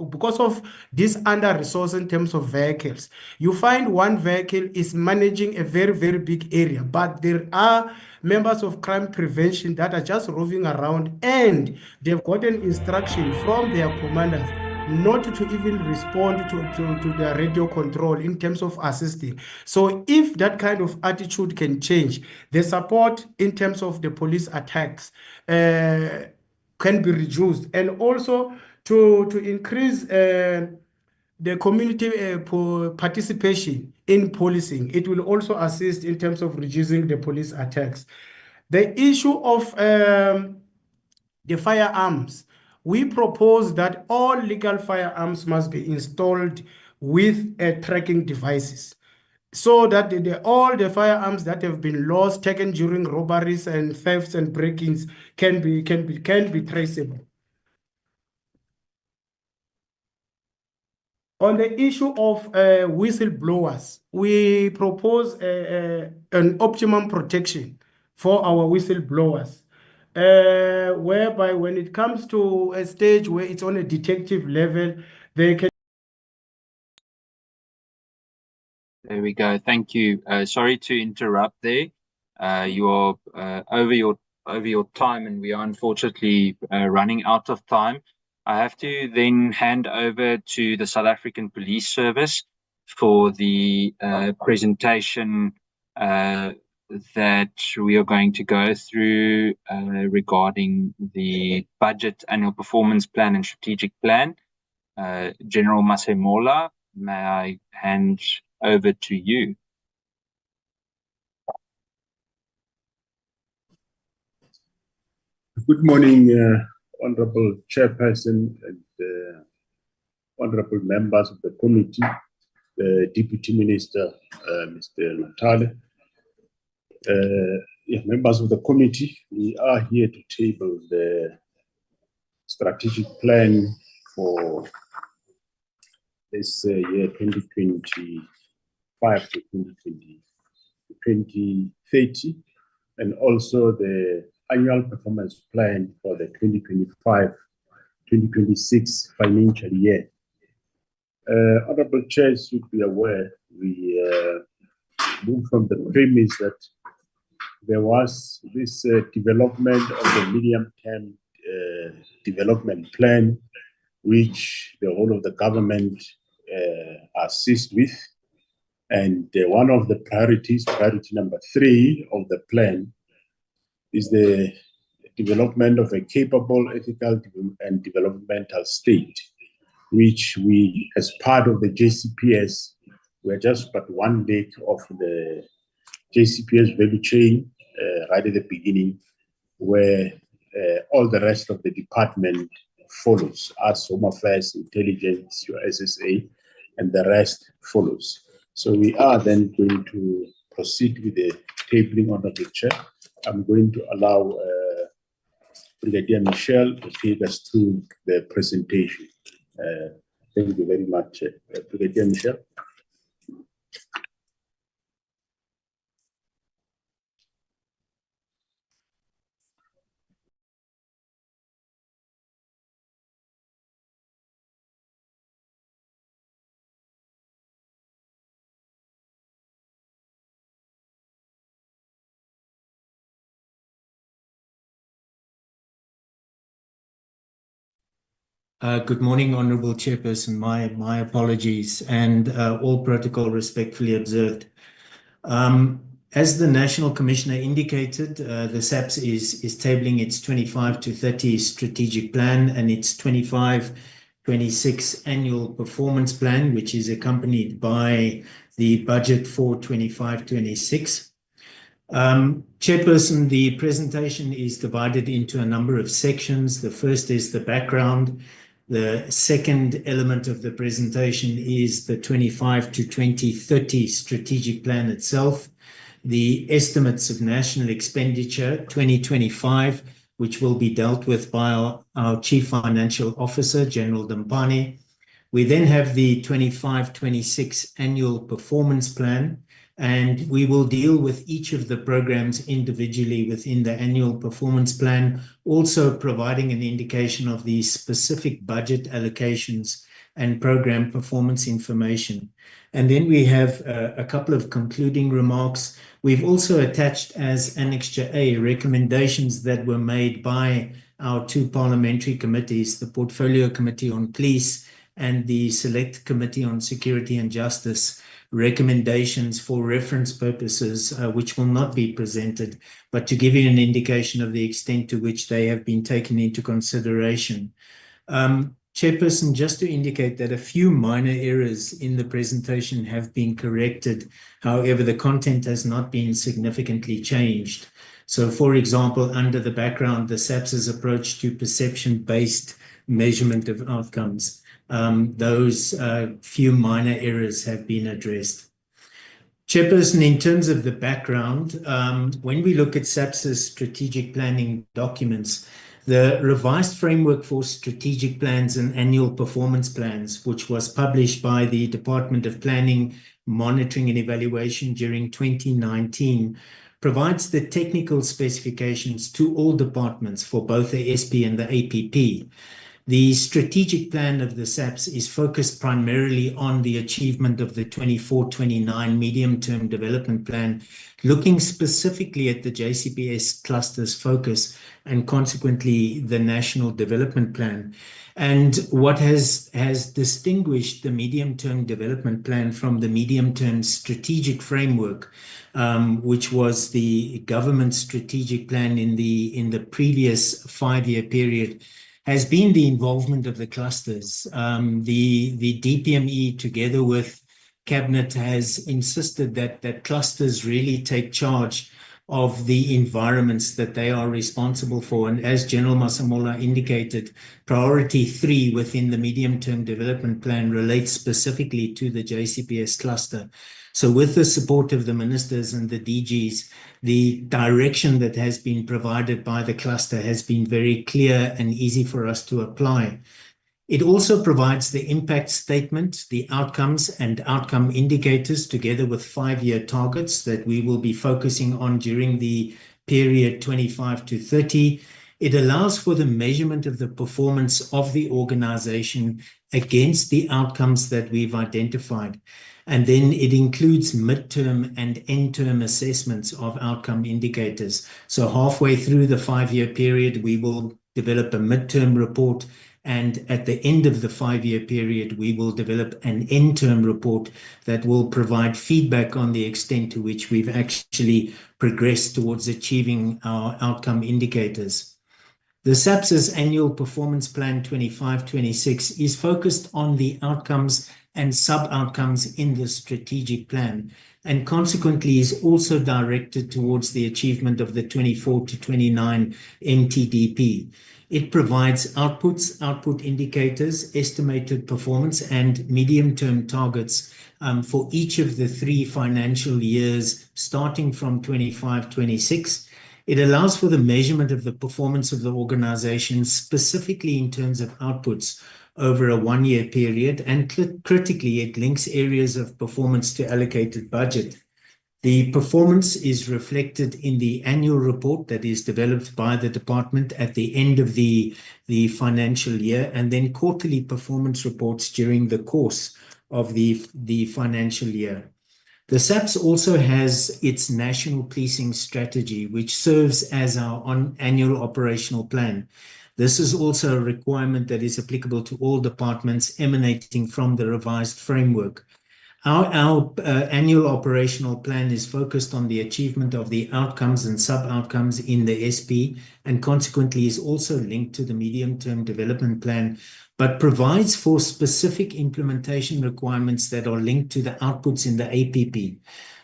because of this under-resource in terms of vehicles, you find one vehicle is managing a very, very big area, but there are members of crime prevention that are just roving around, and they've gotten instruction from their commanders not to even respond to their radio control in terms of assisting. So if that kind of attitude can change, the support in terms of the police attacks can be reduced, and also to increase the community participation in policing. It will also assist in terms of reducing the police attacks. The issue of the firearms, we propose that all legal firearms must be installed with tracking devices, so that all the firearms that have been lost, taken during robberies and thefts and break-ins can be traceable. On the issue of whistleblowers, we propose an optimum protection for our whistleblowers, whereby when it comes to a stage where it's on a detective level, they can There we go. Thank you. Sorry to interrupt there. You are over your time, and we are unfortunately running out of time. I have to then hand over to the South African Police Service for the presentation that we are going to go through regarding the budget, annual performance plan, and strategic plan. General Masemola, may I hand over to you? Good morning, Honorable Chairperson and honorable members of the committee, the Deputy Minister, Mr. Natale. Members of the committee, we are here to table the strategic plan for this year 2025 to 2030, and also the annual performance plan for the 2025-2026 financial year. Honorable Chairs should be aware, we move from the premise that there was this development of the medium-term development plan, which the whole of the government assist with. And one of the priorities, priority number 3 of the plan, is the development of a capable, ethical, and developmental state, which we, as part of the JCPS, we're just but one leg of the JCPS value chain right at the beginning, where all the rest of the department follows, as Home Affairs, Intelligence, your SSA, and the rest follows. So we are then going to proceed with the tabling on the picture. I'm going to allow Brigadier Michelle to take us through the presentation. Thank you very much, Brigadier Michelle. Good morning, Honourable Chairperson. My apologies, and all protocol respectfully observed. As the National Commissioner indicated, the SAPS is tabling its 25 to 30 strategic plan and its 25-26 annual performance plan, which is accompanied by the budget for 25-26. Chairperson, the presentation is divided into a number of sections. The first is the background. The second element of the presentation is the 25 to 2030 strategic plan itself, the estimates of national expenditure 2025, which will be dealt with by our Chief Financial Officer, General Dampani. We then have the 25-26 annual performance plan, and we will deal with each of the programs individually within the annual performance plan, also providing an indication of the specific budget allocations and program performance information. And then we have a couple of concluding remarks. We've also attached as Annexure A recommendations that were made by our 2 parliamentary committees, the Portfolio Committee on Police and the Select Committee on Security and Justice, recommendations for reference purposes, which will not be presented, but to give you an indication of the extent to which they have been taken into consideration. Chairperson, just to indicate that a few minor errors in the presentation have been corrected. However, the content has not been significantly changed. So, for example, under the background, the SAPS's approach to perception-based measurement of outcomes, those few minor errors have been addressed. Chairperson, in terms of the background, when we look at SAPS's strategic planning documents, the revised framework for strategic plans and annual performance plans, which was published by the Department of Planning, Monitoring and Evaluation during 2019, provides the technical specifications to all departments for both the SP and the APP. The strategic plan of the SAPS is focused primarily on the achievement of the 24-29 medium-term development plan, looking specifically at the JCPS cluster's focus and consequently the national development plan. And what has distinguished the medium-term development plan from the medium-term strategic framework, which was the government strategic plan in the previous 5-year period, has been the involvement of the clusters. The DPME, together with Cabinet, has insisted that clusters really take charge of the environments that they are responsible for. And as General Masemola indicated, priority 3 within the medium-term development plan relates specifically to the JCPS cluster. So with the support of the ministers and the DGs, the direction that has been provided by the cluster has been very clear and easy for us to apply. It also provides the impact statement, the outcomes and outcome indicators, together with 5-year targets that we will be focusing on during the period 25 to 30. It allows for the measurement of the performance of the organization against the outcomes that we've identified. And then it includes midterm and end-term assessments of outcome indicators. So halfway through the 5-year period, we will develop a midterm report. And at the end of the 5-year period, we will develop an end-term report that will provide feedback on the extent to which we've actually progressed towards achieving our outcome indicators. The SAPS's annual performance plan 25-26 is focused on the outcomes and sub-outcomes in the strategic plan, and consequently is also directed towards the achievement of the 24 to 29 MTDP. It provides outputs, output indicators, estimated performance, and medium-term targets for each of the 3 financial years, starting from 25-26. It allows for the measurement of the performance of the organization, specifically in terms of outputs over a 1-year period, and critically, it links areas of performance to allocated budget. The performance is reflected in the annual report that is developed by the department at the end of the financial year, and then quarterly performance reports during the course of the financial year. The SAPS also has its national policing strategy, which serves as our annual operational plan. This is also a requirement that is applicable to all departments emanating from the revised framework. Our annual operational plan is focused on the achievement of the outcomes and sub-outcomes in the SP, and consequently is also linked to the medium-term development plan, but provides for specific implementation requirements that are linked to the outputs in the APP.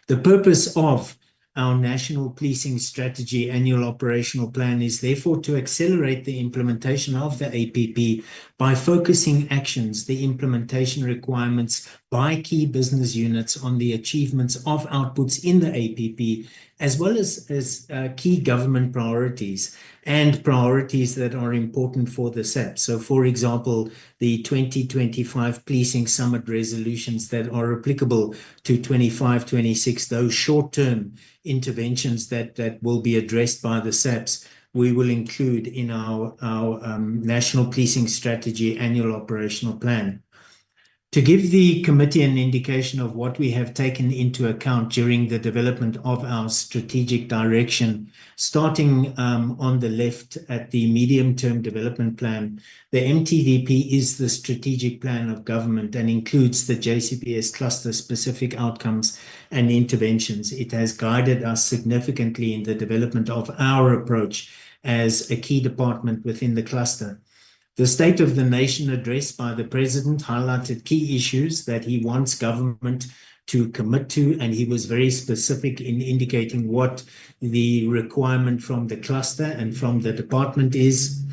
The purpose of our National Policing Strategy Annual Operational Plan is therefore to accelerate the implementation of the APP by focusing actions, the implementation requirements by key business units on the achievements of outputs in the APP, as well as key government priorities and priorities that are important for the SAPS. So, for example, the 2025 Policing Summit resolutions that are applicable to 25-26, those short-term interventions that will be addressed by the SAPS, we will include in our National Policing Strategy Annual Operational Plan. To give the committee an indication of what we have taken into account during the development of our strategic direction, starting on the left at the medium-term development plan, the MTDP is the strategic plan of government and includes the JCPS cluster-specific outcomes and interventions. It has guided us significantly in the development of our approach as a key department within the cluster. The State of the Nation address by the President highlighted key issues that he wants government to commit to, and he was very specific in indicating what the requirement from the cluster and from the department is.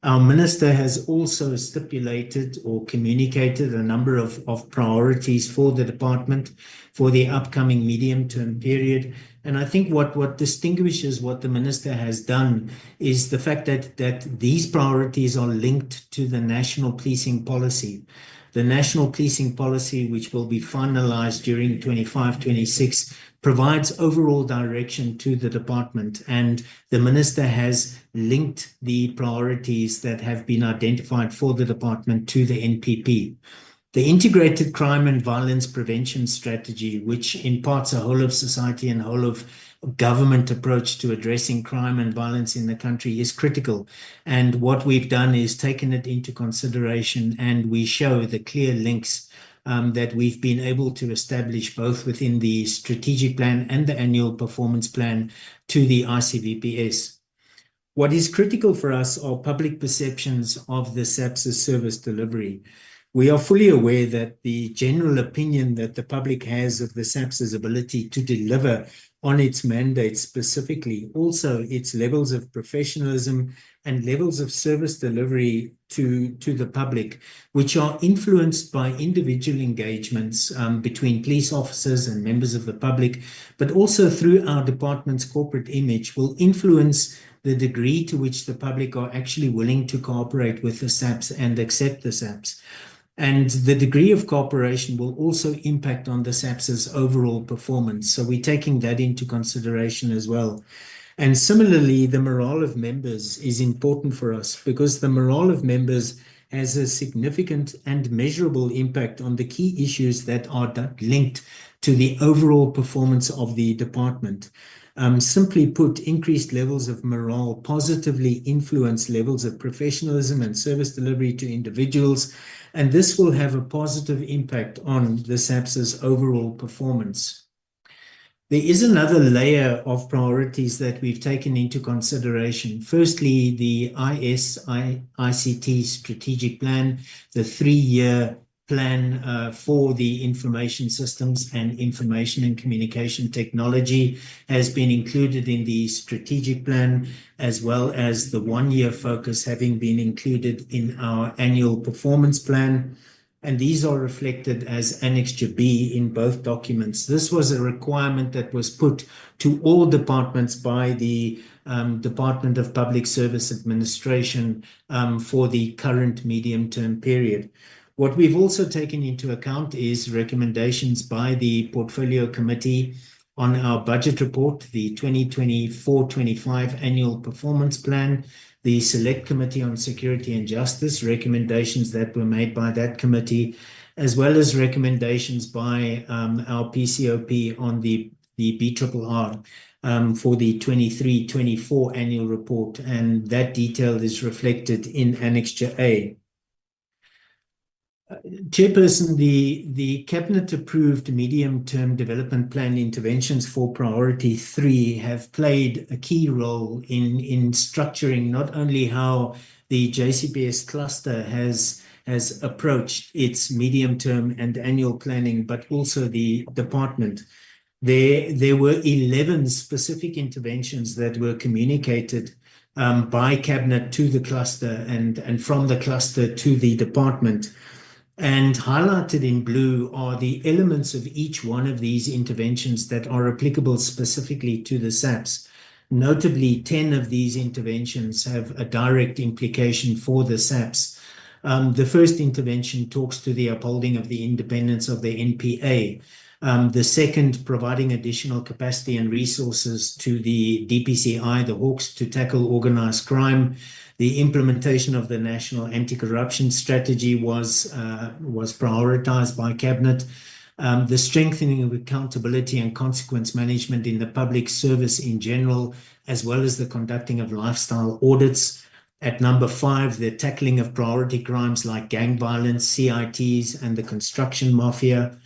Our minister has also stipulated or communicated a number of priorities for the department for the upcoming medium-term period. And I think what distinguishes what the minister has done is the fact that these priorities are linked to the national policing policy. The national policing policy, which will be finalized during 25-26, provides overall direction to the department, and the Minister has linked the priorities that have been identified for the department to the NPP. The Integrated Crime and Violence Prevention Strategy, which imparts a whole of society and whole of government approach to addressing crime and violence in the country, is critical. And what we've done is taken it into consideration, and we show the clear links that we've been able to establish both within the strategic plan and the annual performance plan to the ICVPS. What is critical for us are public perceptions of the SAPS' service delivery. We are fully aware that the general opinion that the public has of the SAPS' ability to deliver on its mandate, specifically also its levels of professionalism and levels of service delivery to the public, which are influenced by individual engagements between police officers and members of the public, but also through our department's corporate image, will influence the degree to which the public are actually willing to cooperate with the SAPS and accept the SAPS. And the degree of cooperation will also impact on the SAPS' overall performance. So we're taking that into consideration as well. And similarly, the morale of members is important for us, because the morale of members has a significant and measurable impact on the key issues that are linked to the overall performance of the department. Simply put, increased levels of morale positively influence levels of professionalism and service delivery to individuals, and this will have a positive impact on the SAPS' overall performance. There is another layer of priorities that we've taken into consideration. Firstly, the ICT strategic plan, the 3-year plan for the information systems and information and communication technology has been included in the strategic plan, as well as the 1-year focus having been included in our annual performance plan. And these are reflected as Annexure B in both documents. This was a requirement that was put to all departments by the Department of Public Service Administration for the current medium-term period. What we've also taken into account is recommendations by the Portfolio Committee on our budget report, the 2024-25 annual performance plan, the Select Committee on Security and Justice, recommendations that were made by that committee, as well as recommendations by our PCOP on the BRRR for the 23-24 annual report, and that detail is reflected in Annexure A. Chairperson, the Cabinet-approved medium-term development plan interventions for Priority 3 have played a key role in structuring not only how the JCPS cluster has approached its medium-term and annual planning, but also the department. There were 11 specific interventions that were communicated by Cabinet to the cluster and from the cluster to the department. And highlighted in blue are the elements of each one of these interventions that are applicable specifically to the SAPS. Notably, 10 of these interventions have a direct implication for the SAPS. The first intervention talks to the upholding of the independence of the NPA. The second, providing additional capacity and resources to the DPCI, the Hawks, to tackle organized crime. The implementation of the National Anti-Corruption Strategy was prioritized by Cabinet. The strengthening of accountability and consequence management in the public service in general, as well as the conducting of lifestyle audits. At number 5, the tackling of priority crimes like gang violence, CITs, and the construction mafia.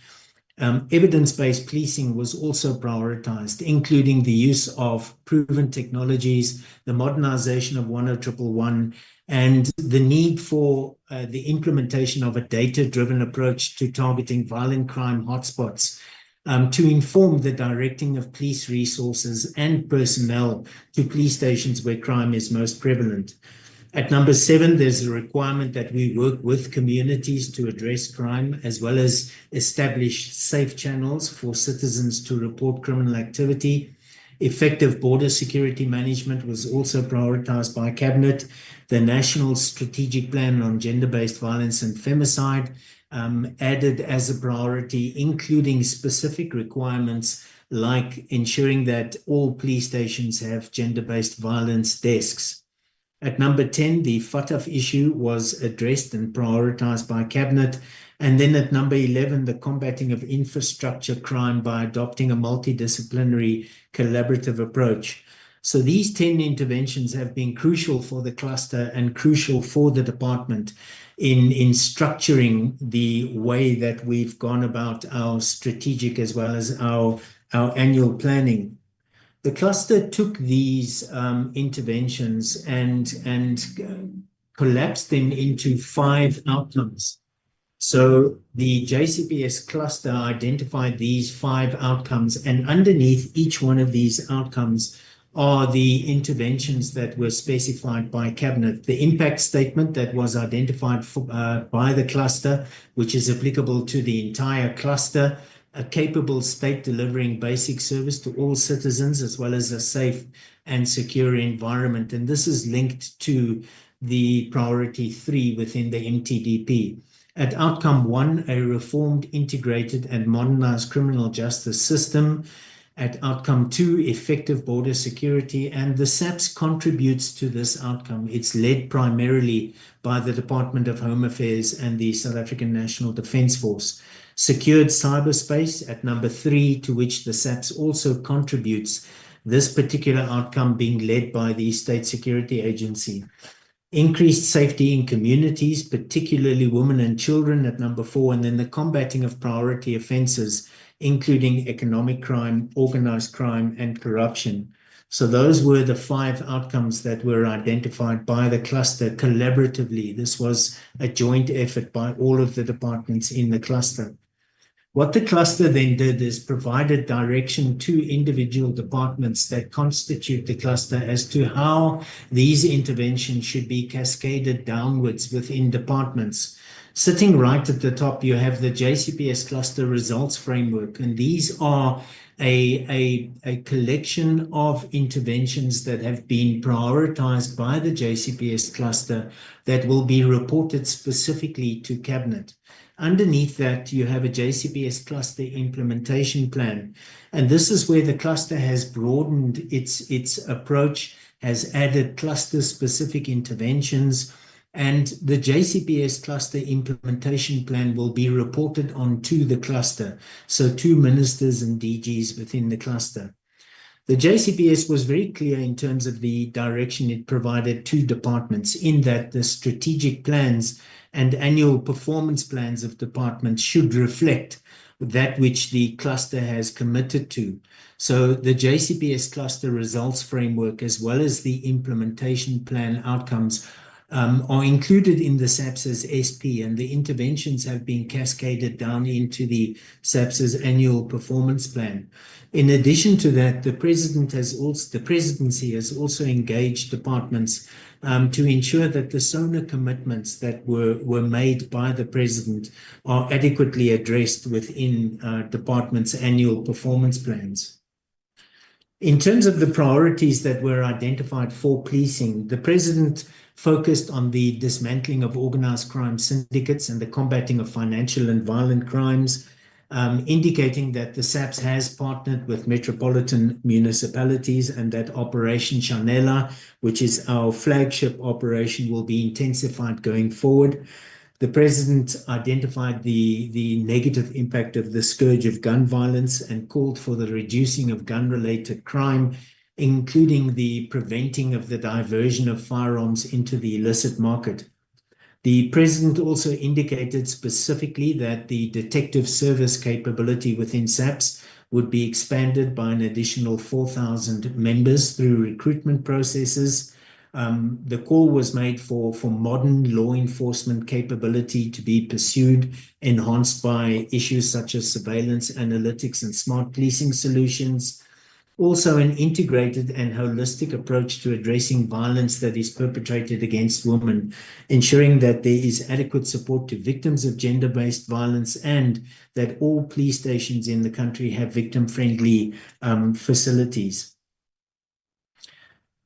Evidence-based policing was also prioritized, including the use of proven technologies, the modernization of 10111, and the need for the implementation of a data-driven approach to targeting violent crime hotspots to inform the directing of police resources and personnel to police stations where crime is most prevalent. At number 7, there's a requirement that we work with communities to address crime, as well as establish safe channels for citizens to report criminal activity. Effective border security management was also prioritized by Cabinet. The National Strategic Plan on Gender-Based Violence and Femicide added as a priority, including specific requirements like ensuring that all police stations have gender-based violence desks. At number 10, the FATF issue was addressed and prioritized by Cabinet. And then at number 11, the combating of infrastructure crime by adopting a multidisciplinary collaborative approach. So these 10 interventions have been crucial for the cluster and crucial for the department in structuring the way that we've gone about our strategic as well as our annual planning. The cluster took these interventions and collapsed them into 5 outcomes. So the JCPS cluster identified these 5 outcomes, and underneath each one of these outcomes are the interventions that were specified by Cabinet. The impact statement that was identified by the cluster, which is applicable to the entire cluster, a capable state delivering basic service to all citizens, as well as a safe and secure environment. And this is linked to the priority 3 within the MTDP. At outcome 1, a reformed, integrated and modernized criminal justice system. At outcome 2, effective border security, and the SAPS contributes to this outcome. It's led primarily by the Department of Home Affairs and the South African National Defence Force. Secured cyberspace at number 3, to which the SAPS also contributes, this particular outcome being led by the State Security Agency. Increased safety in communities, particularly women and children at number 4, and then the combating of priority offences, including economic crime, organised crime, and corruption. So those were the 5 outcomes that were identified by the cluster collaboratively. This was a joint effort by all of the departments in the cluster. What the cluster then did is provided direction to individual departments that constitute the cluster as to how these interventions should be cascaded downwards within departments. Sitting right at the top, you have the JCPS cluster results framework, and these are a collection of interventions that have been prioritized by the JCPS cluster that will be reported specifically to Cabinet. Underneath that, you have a JCPS cluster implementation plan. And this is where the cluster has broadened its approach, has added cluster-specific interventions, and the JCPS cluster implementation plan will be reported on to the cluster, so to ministers and DGs within the cluster. The JCPS was very clear in terms of the direction it provided to departments, in that the strategic plans and annual performance plans of departments should reflect that which the cluster has committed to. So the JCPS cluster results framework, as well as the implementation plan outcomes, are included in the SAPS's SP, and the interventions have been cascaded down into the SAPS's annual performance plan. In addition to that, the presidency has also engaged departments to ensure that the SONA commitments that were made by the president are adequately addressed within departments' annual performance plans. In terms of the priorities that were identified for policing, the president focused on the dismantling of organized crime syndicates and the combating of financial and violent crimes, indicating that the SAPS has partnered with metropolitan municipalities and that Operation Chanela, which is our flagship operation, will be intensified going forward. The president identified the negative impact of the scourge of gun violence and called for the reducing of gun-related crime, including the preventing of the diversion of firearms into the illicit market. The president also indicated specifically that the detective service capability within SAPS would be expanded by an additional 4,000 members through recruitment processes. The call was made for modern law enforcement capability to be pursued, enhanced by issues such as surveillance, analytics, and smart policing solutions. Also, an integrated and holistic approach to addressing violence that is perpetrated against women, ensuring that there is adequate support to victims of gender-based violence and that all police stations in the country have victim-friendly facilities.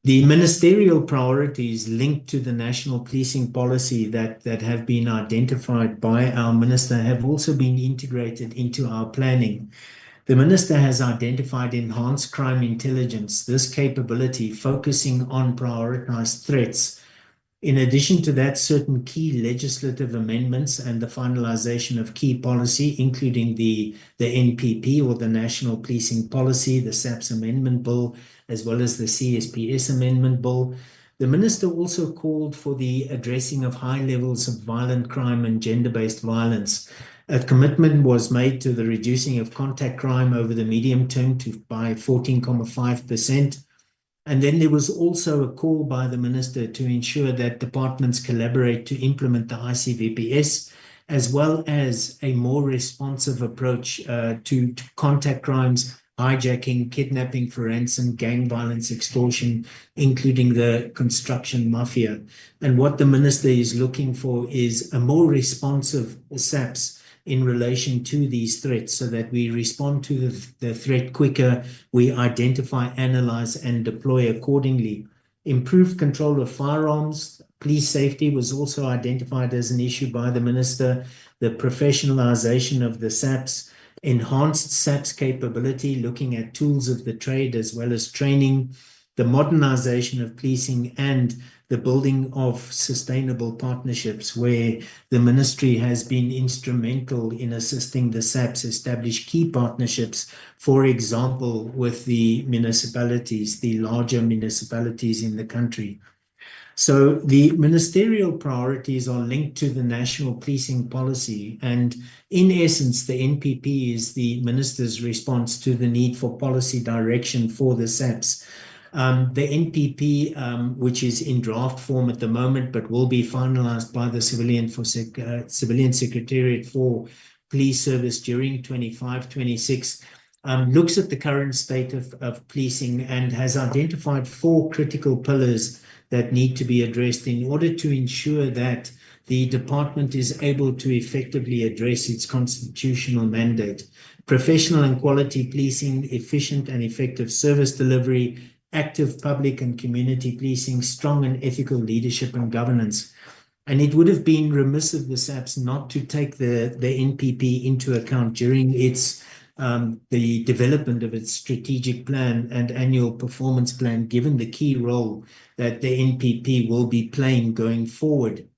The ministerial priorities linked to the national policing policy that have been identified by our minister have also been integrated into our planning. The Minister has identified enhanced crime intelligence, this capability focusing on prioritized threats. In addition to that, certain key legislative amendments and the finalization of key policy, including the NPP or the National Policing Policy, the SAPS Amendment Bill, as well as the CSPS Amendment Bill. The Minister also called for the addressing of high levels of violent crime and gender-based violence. A commitment was made to the reducing of contact crime over the medium term by 14.5%. And then there was also a call by the Minister to ensure that departments collaborate to implement the ICVPS, as well as a more responsive approach to contact crimes, hijacking, kidnapping for ransom, gang violence, extortion, including the construction mafia. And what the Minister is looking for is a more responsive SAPS in relation to these threats, so that we respond to the threat quicker, we identify, analyze, and deploy accordingly. Improved control of firearms, police safety was also identified as an issue by the Minister, the professionalization of the SAPS, enhanced SAPS capability, looking at tools of the trade as well as training, the modernization of policing, and the building of sustainable partnerships, where the ministry has been instrumental in assisting the SAPS establish key partnerships, for example, with the municipalities, the larger municipalities in the country. So the ministerial priorities are linked to the national policing policy, and in essence, the NPP is the minister's response to the need for policy direction for the SAPS. The NPP, which is in draft form at the moment, but will be finalized by the Civilian Secretariat for Police Service during 25-26, looks at the current state of policing and has identified 4 critical pillars that need to be addressed in order to ensure that the department is able to effectively address its constitutional mandate. Professional and quality policing, efficient and effective service delivery, active public and community policing, strong and ethical leadership and governance. And it would have been remiss of the SAPS not to take the NPP into account during its the development of its strategic plan and annual performance plan, given the key role that the NPP will be playing going forward.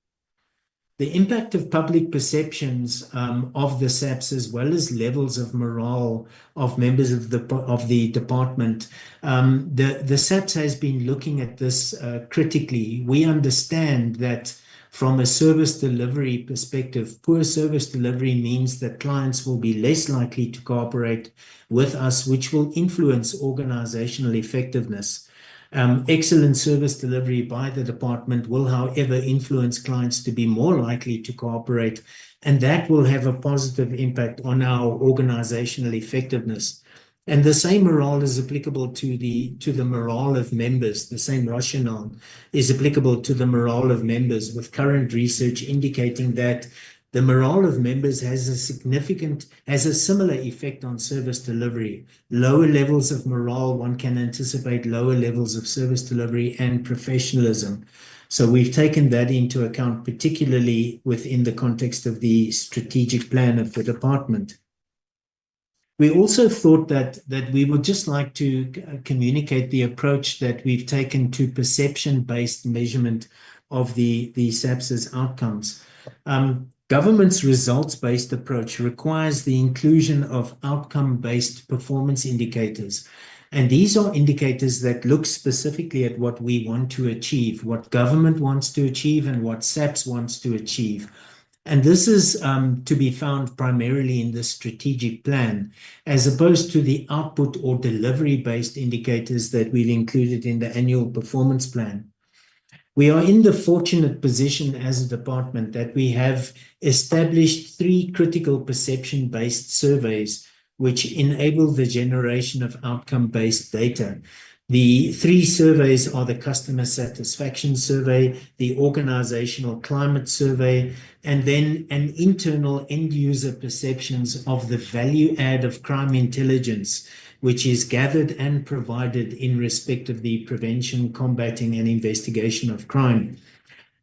The impact of public perceptions of the SAPS, as well as levels of morale of members of the department. The SAPS has been looking at this critically. We understand that from a service delivery perspective, poor service delivery means that clients will be less likely to cooperate with us, which will influence organizational effectiveness. Excellent service delivery by the department will, however, influence clients to be more likely to cooperate, and that will have a positive impact on our organizational effectiveness. And the same morale is applicable to the morale of members. The same rationale is applicable to the morale of members, with current research indicating that the morale of members has a similar effect on service delivery. Lower levels of morale, one can anticipate lower levels of service delivery and professionalism. So we've taken that into account, particularly within the context of the strategic plan of the department. We also thought that we would just like to communicate the approach that we've taken to perception-based measurement of the SAPS's outcomes. Government's results-based approach requires the inclusion of outcome-based performance indicators. And these are indicators that look specifically at what we want to achieve, what government wants to achieve, and what SAPS wants to achieve. And this is to be found primarily in the strategic plan, as opposed to the output or delivery-based indicators that we've included in the annual performance plan. We are in the fortunate position as a department that we have established 3 critical perception-based surveys which enable the generation of outcome-based data. The 3 surveys are the Customer Satisfaction Survey, the Organizational Climate Survey, and then an internal end-user perceptions of the value add of crime intelligence, which is gathered and provided in respect of the prevention, combating, and investigation of crime.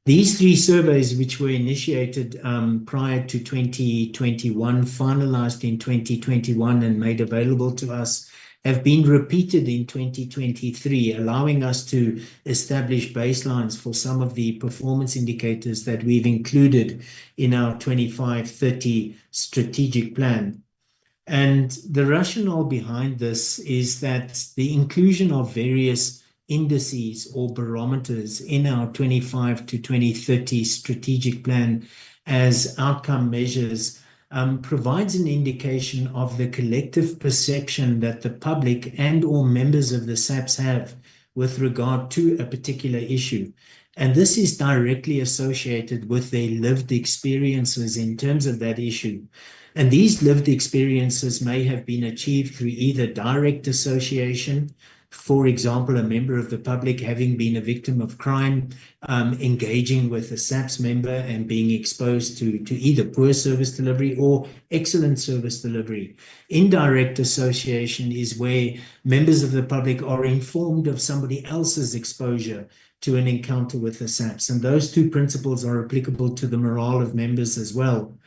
These 3 surveys, which were initiated prior to 2021, finalized in 2021 and made available to us, have been repeated in 2023, allowing us to establish baselines for some of the performance indicators that we've included in our 25-30 strategic plan. And the rationale behind this is that the inclusion of various indices or barometers in our 25 to 2030 strategic plan as outcome measures provides an indication of the collective perception that the public and or members of the SAPS have with regard to a particular issue. And this is directly associated with their lived experiences in terms of that issue. And these lived experiences may have been achieved through either direct association, for example, a member of the public having been a victim of crime, engaging with a SAPS member and being exposed to either poor service delivery or excellent service delivery. Indirect association is where members of the public are informed of somebody else's exposure to an encounter with the SAPS. And those 2 principles are applicable to the morale of members as well.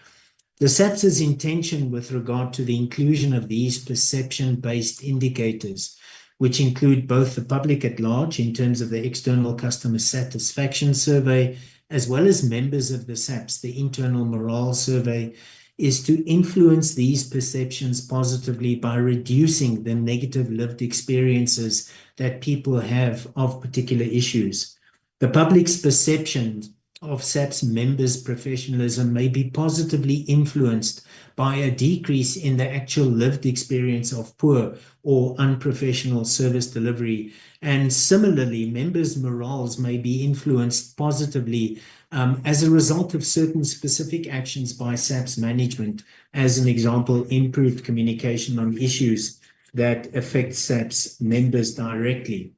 The SAPS's intention with regard to the inclusion of these perception-based indicators, which include both the public at large in terms of the external customer satisfaction survey, as well as members of the SAPS, the internal morale survey, is to influence these perceptions positively by reducing the negative lived experiences that people have of particular issues. The public's perception of SAPS members' professionalism may be positively influenced by a decrease in the actual lived experience of poor or unprofessional service delivery. And similarly, members' morals may be influenced positively as a result of certain specific actions by SAPS management. As an example, improved communication on issues that affect SAPS members directly.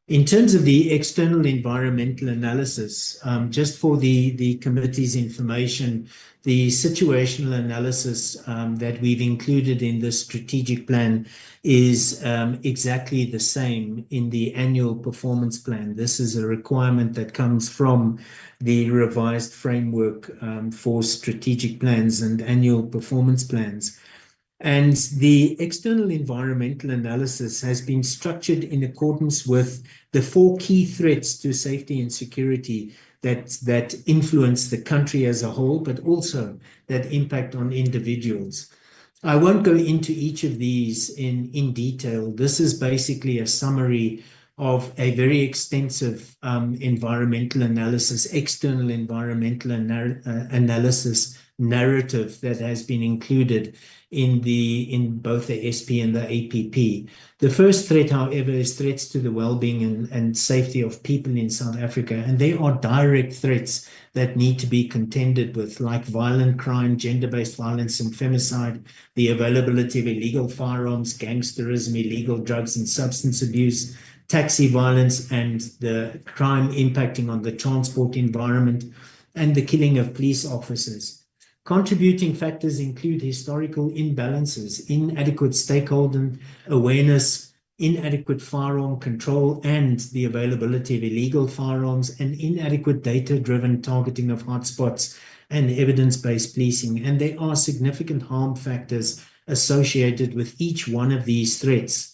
In terms of the external environmental analysis, just for the committee's information, the situational analysis that we've included in the strategic plan is exactly the same in the annual performance plan. This is a requirement that comes from the revised framework for strategic plans and annual performance plans. And the external environmental analysis has been structured in accordance with the 4 key threats to safety and security that influence the country as a whole, but also that impact on individuals. I won't go into each of these in detail. This is basically a summary of a very extensive environmental analysis, external environmental analysis narrative that has been included in both the SP and the APP. The first threat, however, is threats to the well-being and safety of people in South Africa. And they are direct threats that need to be contended with, like violent crime, gender-based violence and femicide, the availability of illegal firearms, gangsterism, illegal drugs and substance abuse, taxi violence, and the crime impacting on the transport environment, and the killing of police officers. Contributing factors include historical imbalances, inadequate stakeholder awareness, inadequate firearm control, and the availability of illegal firearms, and inadequate data-driven targeting of hotspots and evidence-based policing. And there are significant harm factors associated with each one of these threats.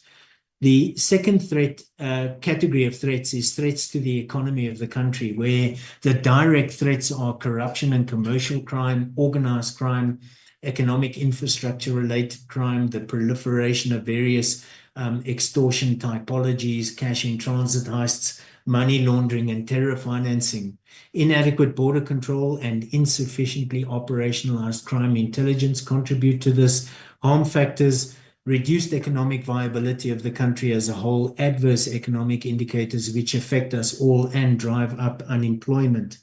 The second threat category of threats is threats to the economy of the country, where the direct threats are corruption and commercial crime, organized crime, economic infrastructure-related crime, the proliferation of various extortion typologies, cash in transit heists, money laundering and terror financing. Inadequate border control and insufficiently operationalized crime intelligence contribute to this. Harm factors: reduced economic viability of the country as a whole, adverse economic indicators which affect us all and drive up unemployment.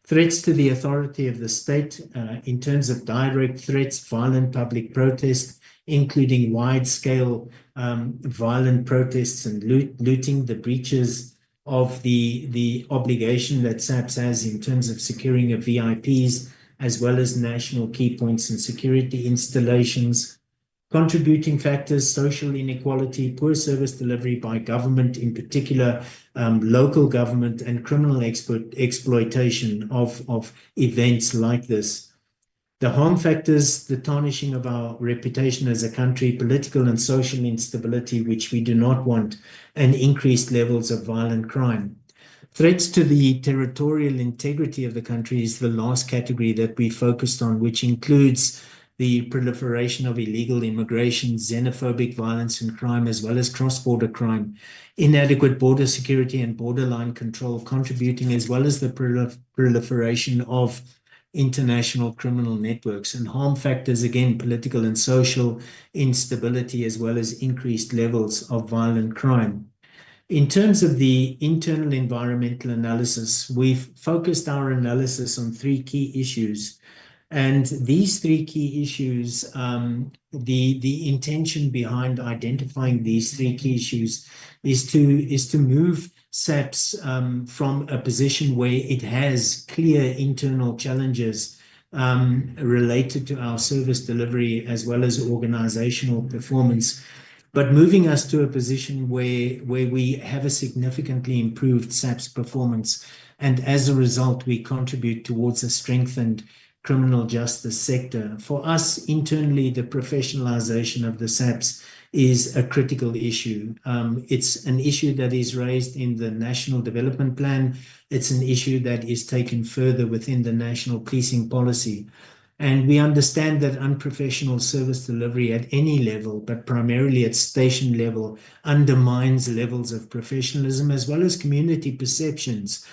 Threats to the authority of the state in terms of direct threats, violent public protest, including wide-scale violent protests and looting, the breaches of the obligation that SAPS has in terms of securing of VIPs, as well as national key points and security installations. Contributing factors: social inequality, poor service delivery by government, in particular local government, and criminal exploitation of events like this. The harm factors: the tarnishing of our reputation as a country, political and social instability, which we do not want, and increased levels of violent crime. Threats to the territorial integrity of the country is the last category that we focused on, which includes the proliferation of illegal immigration, xenophobic violence and crime, as well as cross-border crime, inadequate border security and borderline control contributing, as well as the proliferation of international criminal networks. And harm factors, again, political and social instability, as well as increased levels of violent crime. In terms of the internal environmental analysis, we've focused our analysis on 3 key issues. And these 3 key issues, the intention behind identifying these 3 key issues is to move SAPS from a position where it has clear internal challenges related to our service delivery as well as organizational performance, but moving us to a position where we have a significantly improved SAPS performance. And as a result, we contribute towards a strengthened criminal justice sector. For us, internally, the professionalization of the SAPS is a critical issue. It's an issue that is raised in the National Development Plan. It's an issue that is taken further within the National Policing Policy. And we understand that unprofessional service delivery at any level, but primarily at station level, undermines levels of professionalism as well as community perceptions,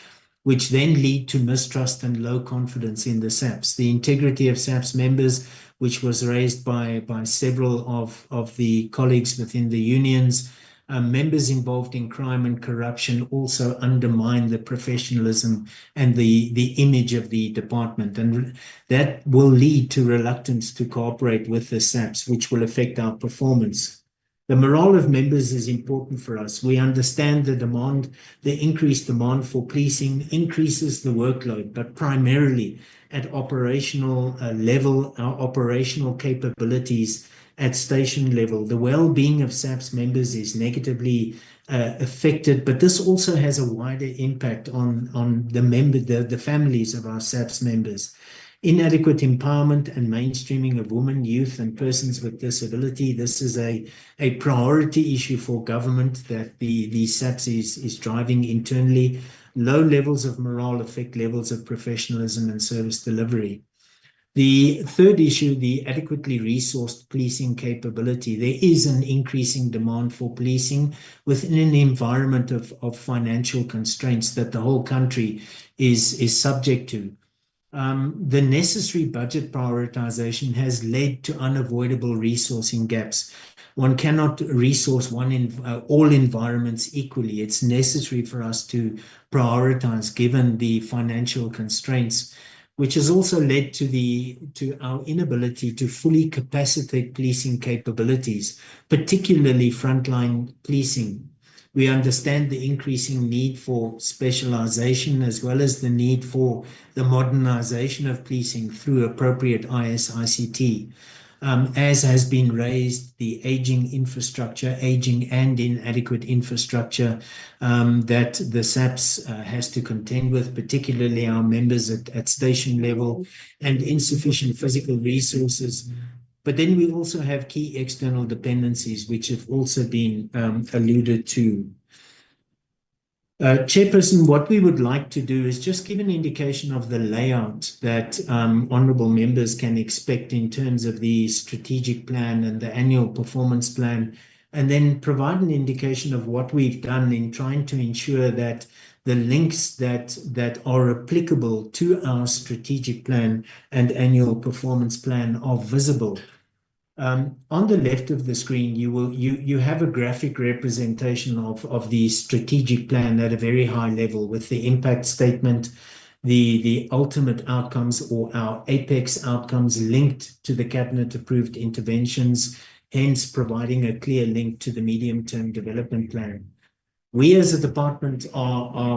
which then lead to mistrust and low confidence in the SAPS. The integrity of SAPS members, which was raised by several of the colleagues within the unions, members involved in crime and corruption also undermine the professionalism and the image of the department. And that will lead to reluctance to cooperate with the SAPS, which will affect our performance. The morale of members is important for us. We understand the increased demand for policing increases the workload, but primarily at operational level, our operational capabilities at station level. The well-being of SAPS members is negatively affected, but this also has a wider impact on the families of our SAPS members. Inadequate empowerment and mainstreaming of women, youth, and persons with disability. This is a priority issue for government that the SAPS is driving internally. Low levels of morale affect levels of professionalism and service delivery. The third issue, the adequately resourced policing capability. There is an increasing demand for policing within an environment of financial constraints that the whole country is subject to. The necessary budget prioritization has led to unavoidable resourcing gaps. One cannot resource all environments equally. It's necessary for us to prioritize given the financial constraints, which has also led to our inability to fully capacitate policing capabilities, particularly frontline policing. We understand the increasing need for specialization as well as the need for the modernization of policing through appropriate IS/ICT. As has been raised, the aging and inadequate infrastructure that the SAPS has to contend with, particularly our members at station level, and insufficient physical resources. But then we also have key external dependencies, which have also been alluded to. Chairperson, what we would like to do is just give an indication of the layout that honourable members can expect in terms of the strategic plan and the annual performance plan, and then provide an indication of what we've done in trying to ensure that the links that are applicable to our strategic plan and annual performance plan are visible. On the left of the screen, you have a graphic representation of the strategic plan at a very high level with the impact statement, the ultimate outcomes or our apex outcomes linked to the cabinet approved interventions, hence providing a clear link to the medium-term development plan. We as a department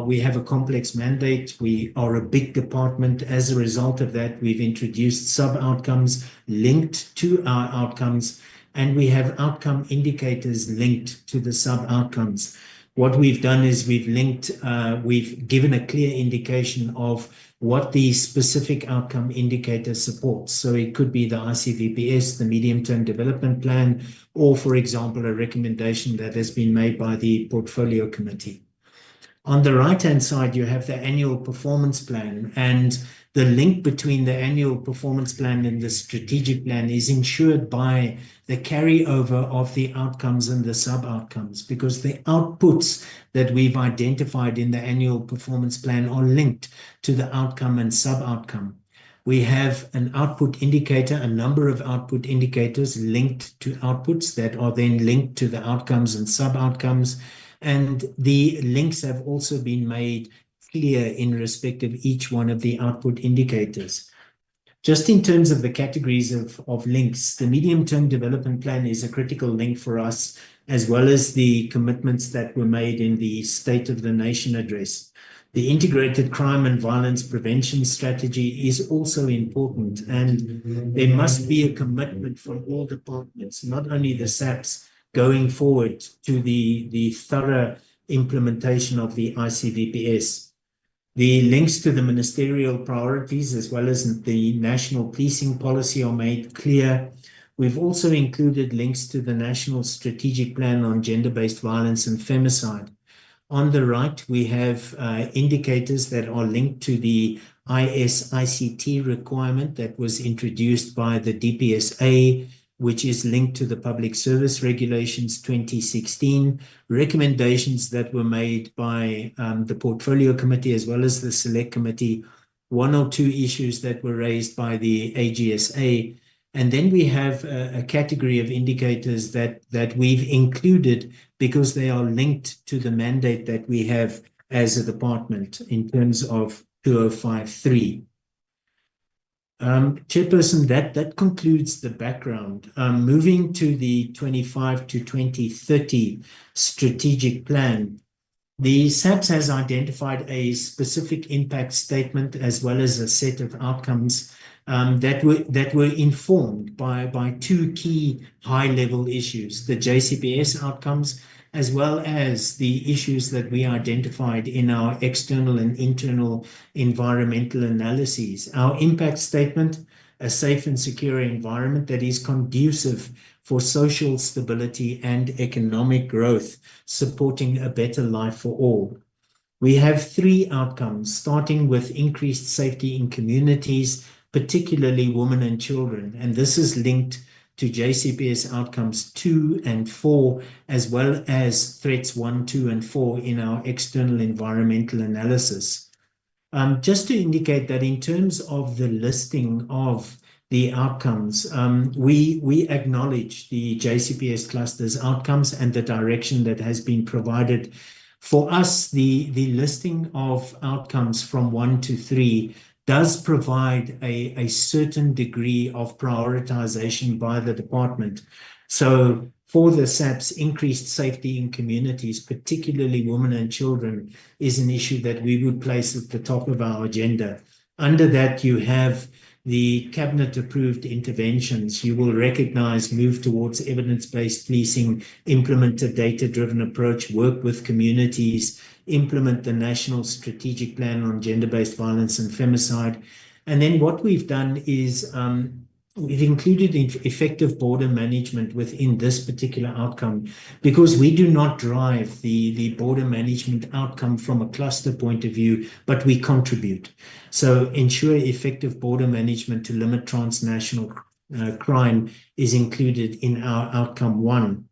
we have a complex mandate. We are a big department. As a result of that, we've introduced sub-outcomes linked to our outcomes, and we have outcome indicators linked to the sub-outcomes. What we've done is we've given a clear indication of what the specific outcome indicator supports. So it could be the ICVPS, the medium-term development plan, or, for example, a recommendation that has been made by the portfolio committee. On the right-hand side, you have the annual performance plan, and the link between the annual performance plan and the strategic plan is ensured by the carryover of the outcomes and the sub-outcomes, because the outputs that we've identified in the annual performance plan are linked to the outcome and sub-outcome. We have an output indicator, a number of output indicators linked to outputs that are then linked to the outcomes and sub-outcomes. And the links have also been made clear in respect of each one of the output indicators. Just in terms of the categories of links, the medium-term development plan is a critical link for us, as well as the commitments that were made in the State of the Nation address. The integrated crime and violence prevention strategy is also important, and there must be a commitment from all departments, not only the SAPS, going forward to the thorough implementation of the ICVPS. The links to the ministerial priorities as well as the national policing policy are made clear. We've also included links to the National Strategic Plan on Gender-Based Violence and Femicide. On the right, we have indicators that are linked to the IS-ICT requirement that was introduced by the DPSA, which is linked to the Public Service Regulations 2016, recommendations that were made by the Portfolio Committee as well as the Select Committee, one or two issues that were raised by the AGSA. And then we have a category of indicators that we've included because they are linked to the mandate that we have as a department in terms of 2053. Chairperson, that concludes the background. Moving to the 25 to 2030 strategic plan, the SAPS has identified a specific impact statement as well as a set of outcomes that were informed by two key high-level issues, the JCPS outcomes, as well as the issues that we identified in our external and internal environmental analyses. Our impact statement, a safe and secure environment that is conducive for social stability and economic growth, supporting a better life for all. We have three outcomes, starting with increased safety in communities, particularly women and children, and this is linked to JCPS outcomes 2 and 4, as well as threats 1, 2, and 4 in our external environmental analysis. Just to indicate that in terms of the listing of the outcomes, we acknowledge the JCPS cluster's outcomes and the direction that has been provided. For us, the listing of outcomes from 1 to 3 does provide a certain degree of prioritization by the department. So for the SAPS, increased safety in communities, particularly women and children, is an issue that we would place at the top of our agenda. Under that, you have the cabinet-approved interventions. You will recognize move towards evidence-based policing, implement a data-driven approach, work with communities, implement the National Strategic Plan on Gender-Based Violence and Femicide. And then what we've done is we've included effective border management within this particular outcome because we do not drive the border management outcome from a cluster point of view, but we contribute. So ensure effective border management to limit transnational crime is included in our outcome 1.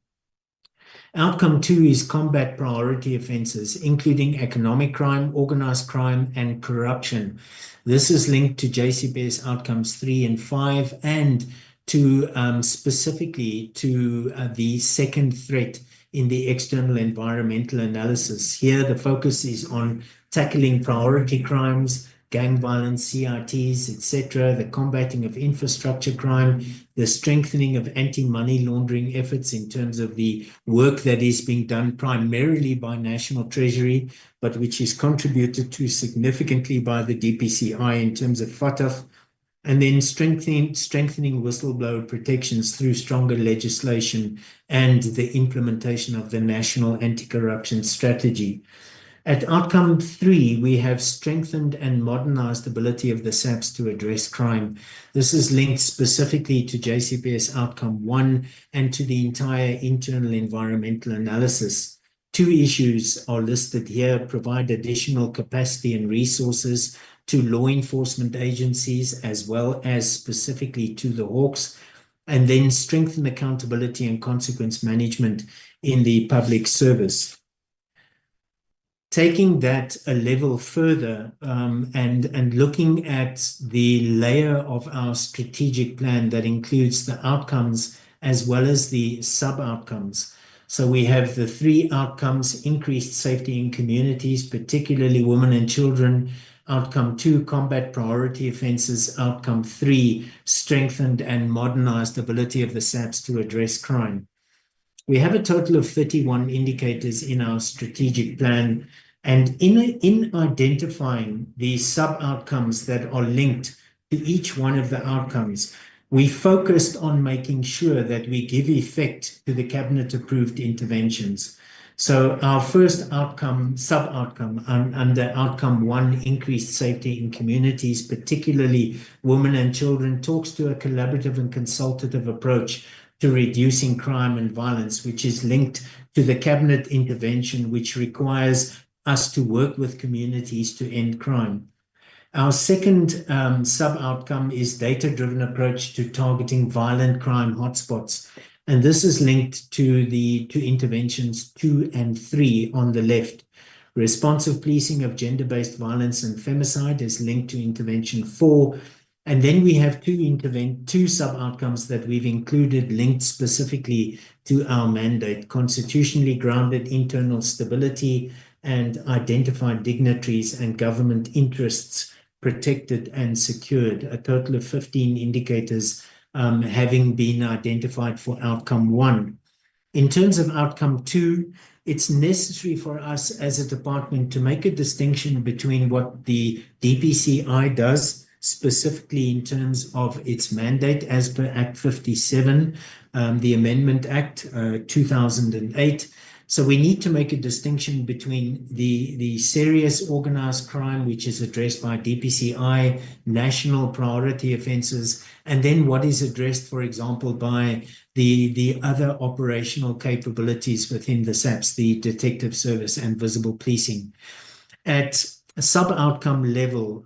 Outcome 2 is combat priority offenses, including economic crime, organized crime, and corruption. This is linked to JCPS outcomes 3 and 5 and to specifically to the second threat in the external environmental analysis. Here, the focus is on tackling priority crimes, gang violence, CRTs, etc., the combating of infrastructure crime, the strengthening of anti-money laundering efforts in terms of the work that is being done primarily by National Treasury, but which is contributed to significantly by the DPCI in terms of FATF, And then strengthening whistleblower protections through stronger legislation and the implementation of the National Anti-Corruption Strategy. At outcome 3, we have strengthened and modernized the ability of the SAPS to address crime. This is linked specifically to JCPS outcome 1 and to the entire internal environmental analysis. 2 issues are listed here: provide additional capacity and resources to law enforcement agencies, as well as specifically to the Hawks, and then strengthen accountability and consequence management in the public service. Taking that a level further and looking at the layer of our strategic plan that includes the outcomes as well as the sub-outcomes. So we have the 3 outcomes: increased safety in communities, particularly women and children; outcome 2, combat priority offenses; outcome 3, strengthened and modernized ability of the SAPS to address crime. We have a total of 31 indicators in our strategic plan, and in identifying the sub-outcomes that are linked to each one of the outcomes, we focused on making sure that we give effect to the cabinet-approved interventions. So our first outcome, sub-outcome, under outcome 1, increased safety in communities, particularly women and children, talks to a collaborative and consultative approach to reducing crime and violence, which is linked to the cabinet intervention, which requires us to work with communities to end crime. Our second sub-outcome is data-driven approach to targeting violent crime hotspots. And this is linked to interventions 2 and 3 on the left. Responsive policing of gender-based violence and femicide is linked to intervention 4. And then we have 2 sub-outcomes that we've included linked specifically to our mandate: constitutionally grounded internal stability and identified dignitaries and government interests protected and secured. A total of 15 indicators having been identified for outcome 1. In terms of outcome 2, it's necessary for us as a department to make a distinction between what the DPCI does, specifically in terms of its mandate as per Act 57, the Amendment Act 2008. So we need to make a distinction between the serious organized crime, which is addressed by DPCI, national priority offenses, and then what is addressed, for example, by the other operational capabilities within the SAPS, the detective service and visible policing. At a sub-outcome level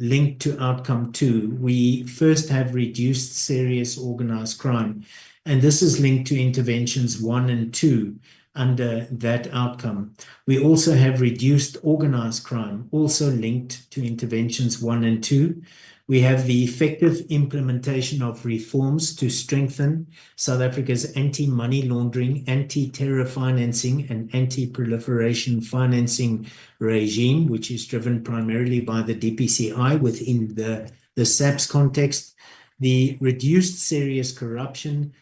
linked to outcome 2, we first have reduced serious organized crime, and this is linked to interventions 1 and 2. Under that outcome, we also have reduced organized crime, also linked to interventions 1 and 2. We have the effective implementation of reforms to strengthen South Africa's anti-money laundering, anti-terror financing, and anti-proliferation financing regime, which is driven primarily by the DPCI within the SAPS context. The reduced serious corruption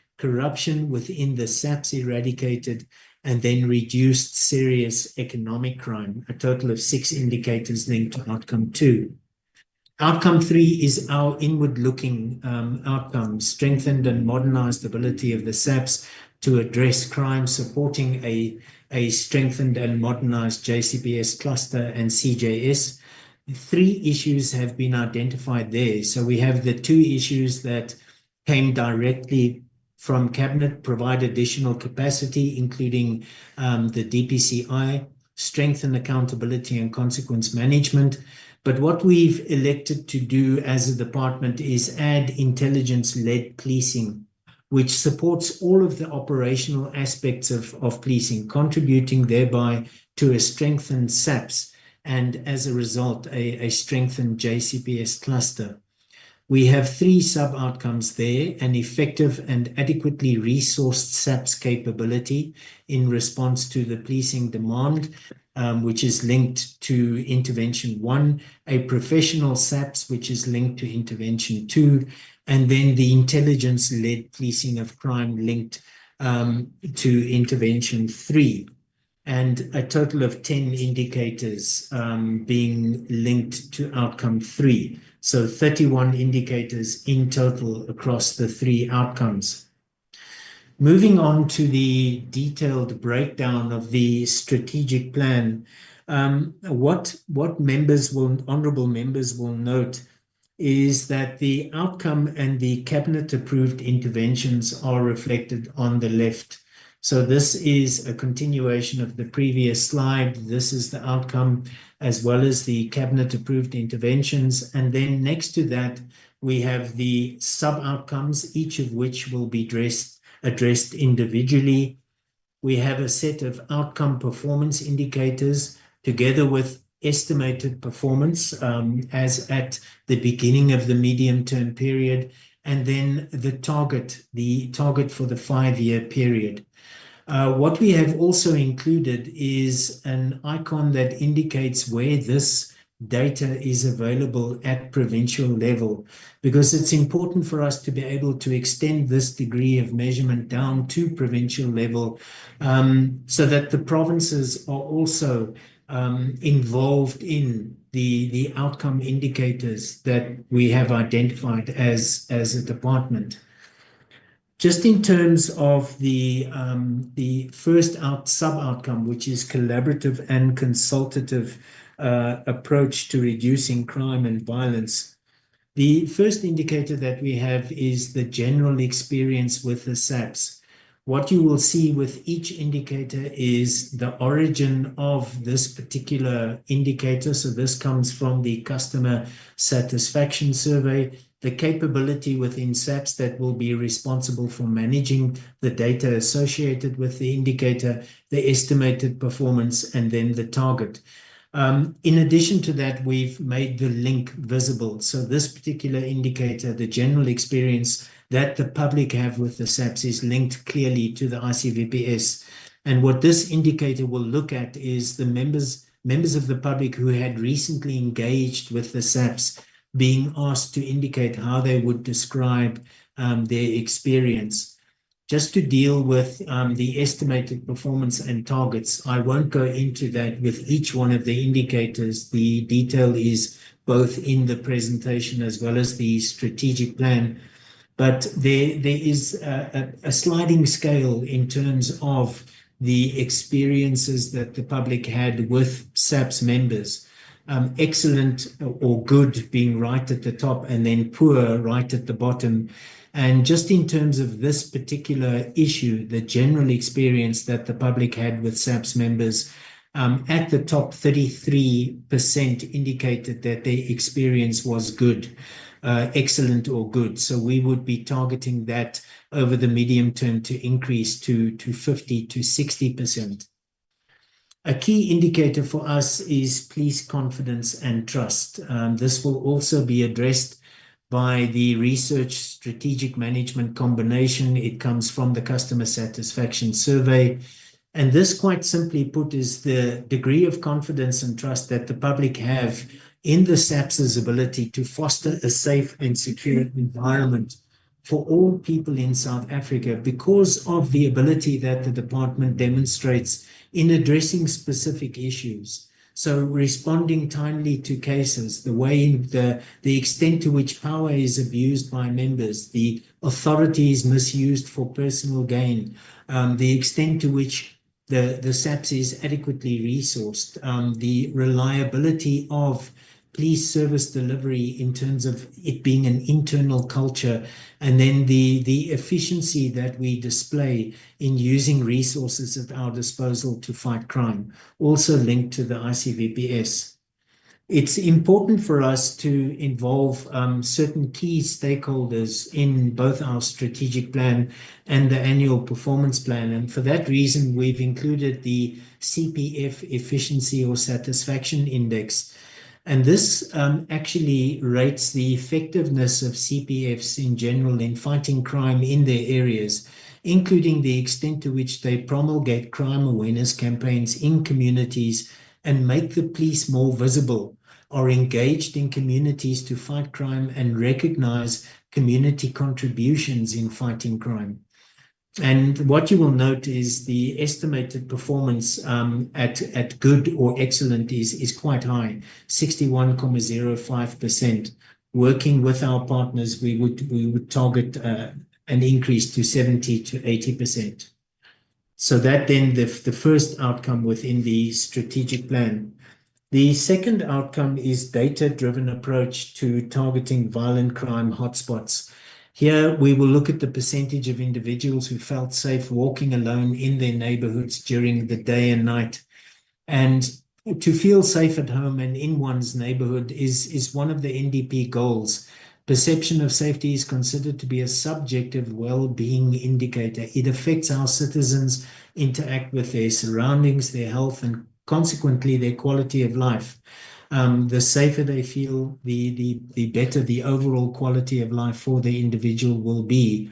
within the SAPS eradicated, and then reduced serious economic crime, a total of 6 indicators linked to outcome 2. Outcome 3 is our inward-looking outcome: strengthened and modernized ability of the SAPS to address crime, supporting a strengthened and modernized JCPS cluster and CJS. 3 issues have been identified there. So we have the 2 issues that came directly from Cabinet: provide additional capacity, including the DPCI, strengthen accountability and consequence management. But what we've elected to do as a department is add intelligence-led policing, which supports all of the operational aspects of policing, contributing thereby to a strengthened SAPS and, as a result, a strengthened JCPS cluster. We have 3 sub-outcomes there: an effective and adequately resourced SAPS capability in response to the policing demand, which is linked to intervention 1, a professional SAPS, which is linked to intervention 2, and then the intelligence-led policing of crime linked to intervention 3. and a total of 10 indicators being linked to outcome 3. So 31 indicators in total across the 3 outcomes. Moving on to the detailed breakdown of the strategic plan, what honorable members will note is that the outcome and the cabinet-approved interventions are reflected on the left. So this is a continuation of the previous slide. This is the outcome as well as the cabinet-approved interventions. And then next to that, we have the sub-outcomes, each of which will be addressed individually. We have a set of outcome performance indicators together with estimated performance as at the beginning of the medium-term period, and then the target for the 5-year period. What we have also included is an icon that indicates where this data is available at provincial level, because it's important for us to be able to extend this degree of measurement down to provincial level, so that the provinces are also involved in the outcome indicators that we have identified as a department. Just in terms of the first sub-outcome, which is collaborative and consultative approach to reducing crime and violence, the first indicator that we have is the general experience with the SAPS. What you will see with each indicator is the origin of this particular indicator. So this comes from the customer satisfaction survey, the capability within SAPS that will be responsible for managing the data associated with the indicator, the estimated performance, and then the target. In addition to that, we've made the link visible. So this particular indicator, the general experience that the public have with the SAPS, is linked clearly to the ICVPS. And what this indicator will look at is the members of the public who had recently engaged with the SAPS being asked to indicate how they would describe their experience. Just to deal with the estimated performance and targets, I won't go into that with each one of the indicators. The detail is both in the presentation as well as the strategic plan. But there is a sliding scale in terms of the experiences that the public had with SAPS members. Excellent or good being right at the top, and then poor right at the bottom. And just in terms of this particular issue, the general experience that the public had with SAPS members, at the top, 33% indicated that their experience was good, excellent or good. So we would be targeting that over the medium term to increase to 50 to 60%. A key indicator for us is police confidence and trust. This will also be addressed by the research strategic management combination. It comes from the customer satisfaction survey. And this, quite simply put, is the degree of confidence and trust that the public have in the SAPS's ability to foster a safe and secure environment for all people in South Africa, because of the ability that the department demonstrates in addressing specific issues. So responding timely to cases, the way, the extent to which power is abused by members, the authority is misused for personal gain, the extent to which the SAPS is adequately resourced, the reliability of police service delivery in terms of it being an internal culture, and then the efficiency that we display in using resources at our disposal to fight crime, also linked to the ICVPS. It's important for us to involve certain key stakeholders in both our strategic plan and the annual performance plan. And for that reason, we've included the CPF Efficiency or Satisfaction Index. And this actually rates the effectiveness of CPFs in general in fighting crime in their areas, including the extent to which they promulgate crime awareness campaigns in communities and make the police more visible, are engaged in communities to fight crime and recognize community contributions in fighting crime. And what you will note is the estimated performance at good or excellent is quite high, 61.05%. Working with our partners, we would target an increase to 70 to 80%. So that then the first outcome within the strategic plan. The second outcome is data-driven approach to targeting violent crime hotspots. Here, we will look at the percentage of individuals who felt safe walking alone in their neighborhoods during the day and night. And to feel safe at home and in one's neighborhood is one of the NDP goals. Perception of safety is considered to be a subjective well-being indicator. It affects how citizens interact with their surroundings, their health, and consequently their quality of life. The safer they feel, the better the overall quality of life for the individual will be.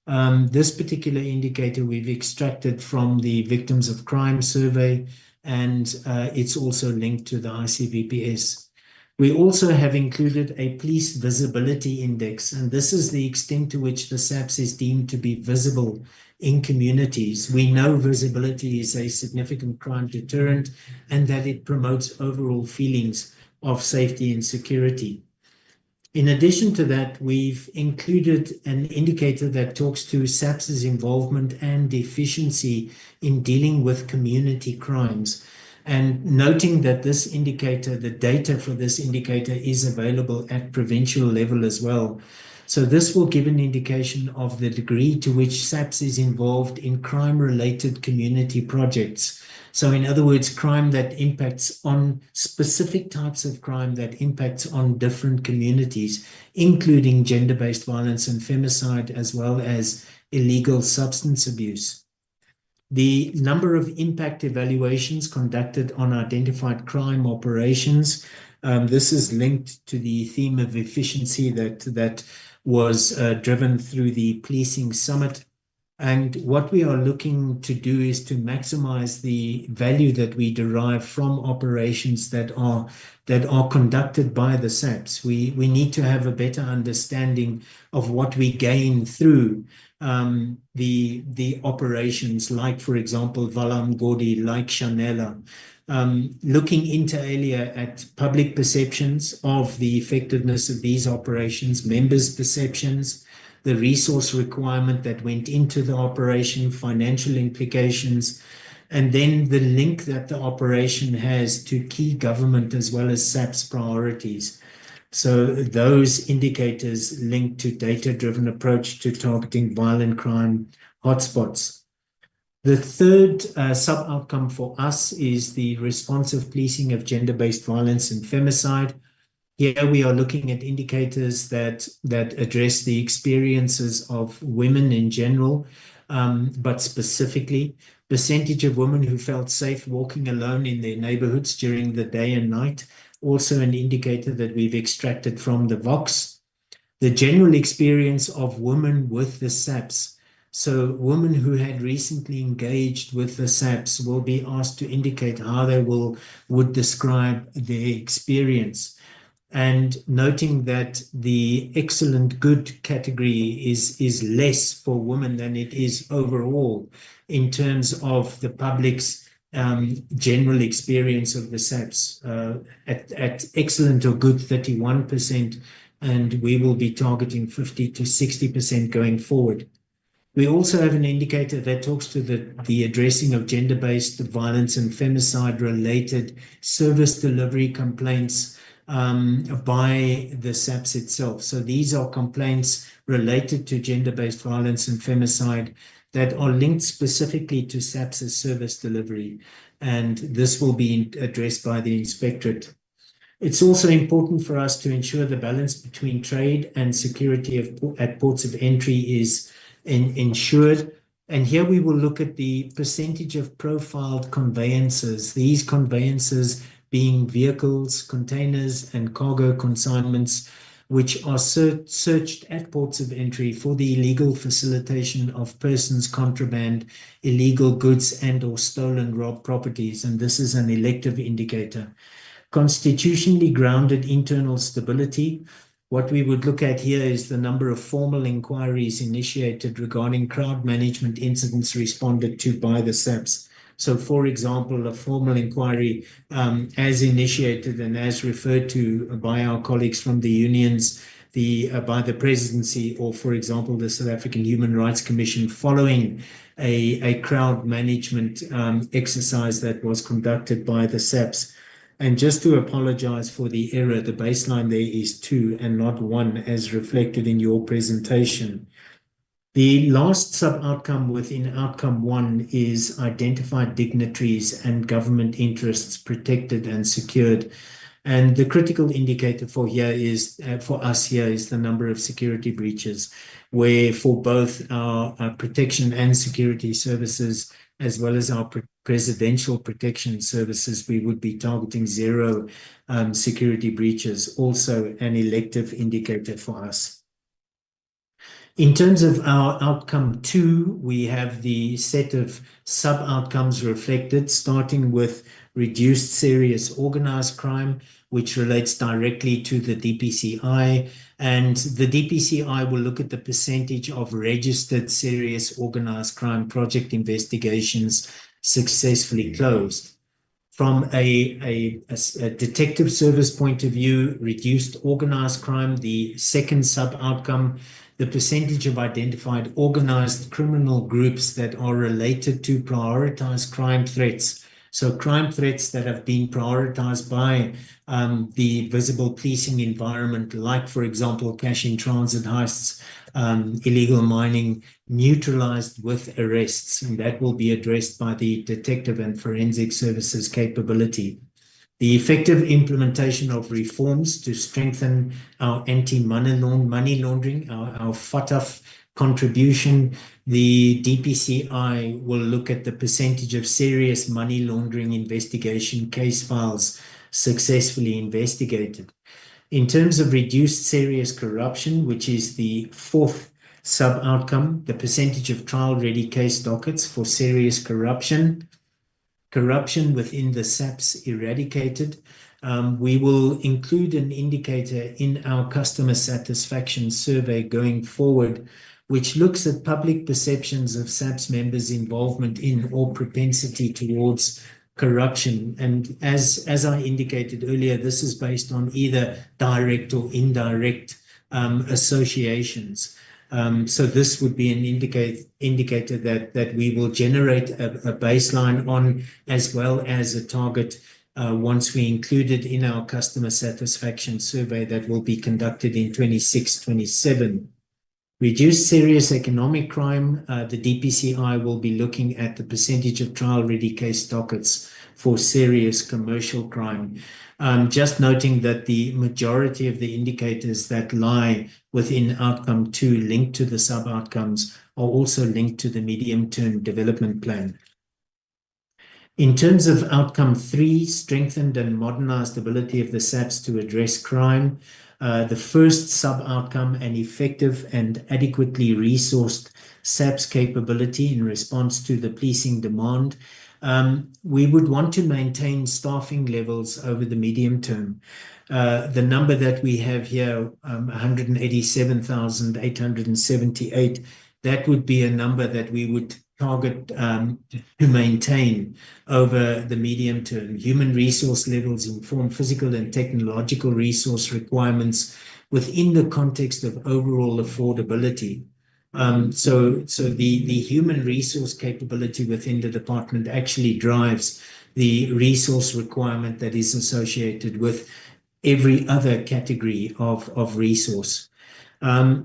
This particular indicator we've extracted from the Victims of Crime survey, and it's also linked to the ICVPS. We also have included a police visibility index, and this is the extent to which the SAPS is deemed to be visible in communities. We know visibility is a significant crime deterrent and that it promotes overall feelings of safety and security. In addition to that, we've included an indicator that talks to SAPS's involvement and efficiency in dealing with community crimes. And noting that this indicator, the data for this indicator is available at provincial level as well. So this will give an indication of the degree to which SAPS is involved in crime-related community projects. So in other words, crime that impacts on specific types of crime that impacts on different communities, including gender-based violence and femicide, as well as illegal substance abuse. The number of impact evaluations conducted on identified crime operations, this is linked to the theme of efficiency that was driven through the policing summit. And what we are looking to do is to maximize the value that we derive from operations that are conducted by the SAPS. We need to have a better understanding of what we gain through the operations, like, for example, Valamgodi, like Shanela. Looking inter alia at public perceptions of the effectiveness of these operations, members' perceptions, the resource requirement that went into the operation, financial implications, and then the link that the operation has to key government as well as SAPS priorities. So those indicators link to data-driven approach to targeting violent crime hotspots. The third sub-outcome for us is the responsive policing of gender-based violence and femicide. Here we are looking at indicators that address the experiences of women in general, but specifically percentage of women who felt safe walking alone in their neighborhoods during the day and night, also an indicator that we've extracted from the VOX. The general experience of women with the SAPS. So women who had recently engaged with the SAPS will be asked to indicate how they would describe their experience. And noting that the excellent good category is less for women than it is overall in terms of the public's general experience of the SAPS. At excellent or good, 31%, and we will be targeting 50 to 60% going forward. We also have an indicator that talks to the addressing of gender-based violence and femicide-related service delivery complaints by the SAPS itself. So these are complaints related to gender-based violence and femicide that are linked specifically to SAPS's service delivery, and this will be addressed by the inspectorate. It's also important for us to ensure the balance between trade and security at ports of entry is ensured. And here we will look at the percentage of profiled conveyances. These conveyances being vehicles, containers, and cargo consignments, which are searched at ports of entry for the illegal facilitation of persons, contraband, illegal goods, and or stolen robbed properties. And this is an elective indicator. Constitutionally grounded internal stability. What we would look at here is the number of formal inquiries initiated regarding crowd management incidents responded to by the SAPS. So, for example, a formal inquiry as initiated and as referred to by our colleagues from the unions, by the presidency, or, for example, the South African Human Rights Commission, following a crowd management exercise that was conducted by the SAPS. And just to apologize for the error, the baseline there is 2 and not 1 as reflected in your presentation. The last sub-outcome within outcome 1 is identified dignitaries and government interests protected and secured. And the critical indicator for us here is the number of security breaches, where for both our protection and security services, as well as our presidential protection services, we would be targeting 0 security breaches, also an elective indicator for us. In terms of our outcome 2, we have the set of sub-outcomes reflected, starting with reduced serious organized crime, which relates directly to the DPCI. And the DPCI will look at the percentage of registered serious organized crime project investigations successfully closed. From a detective service point of view, reduced organized crime, the second sub-outcome, the percentage of identified organized criminal groups that are related to prioritized crime threats. So crime threats that have been prioritized by the visible policing environment, like, for example, cash in transit heists, illegal mining, neutralized with arrests. And that will be addressed by the detective and forensic services capability. The effective implementation of reforms to strengthen our anti-money laundering, our FATF contribution. The DPCI will look at the percentage of serious money laundering investigation case files successfully investigated. In terms of reduced serious corruption, which is the 4th sub-outcome, the percentage of trial-ready case dockets for serious corruption within the SAPS eradicated. We will include an indicator in our customer satisfaction survey going forward, which looks at public perceptions of SAPS members' involvement in or propensity towards corruption. And as I indicated earlier, this is based on either direct or indirect associations. So this would be an indicator that we will generate a baseline on, as well as a target once we include it in our customer satisfaction survey that will be conducted in 26-27. Reduce serious economic crime. The DPCI will be looking at the percentage of trial-ready case dockets for serious commercial crime. Just noting that the majority of the indicators that lie within outcome 2 linked to the sub-outcomes are also linked to the medium-term development plan. In terms of outcome 3, strengthened and modernized ability of the SAPS to address crime, the first sub-outcome, an effective and adequately resourced SAPS capability in response to the policing demand. We would want to maintain staffing levels over the medium term. The number that we have here, 187,878, that would be a number that we would target to maintain over the medium term. Human resource levels inform physical and technological resource requirements within the context of overall affordability. So the human resource capability within the department actually drives the resource requirement that is associated with every other category of resource.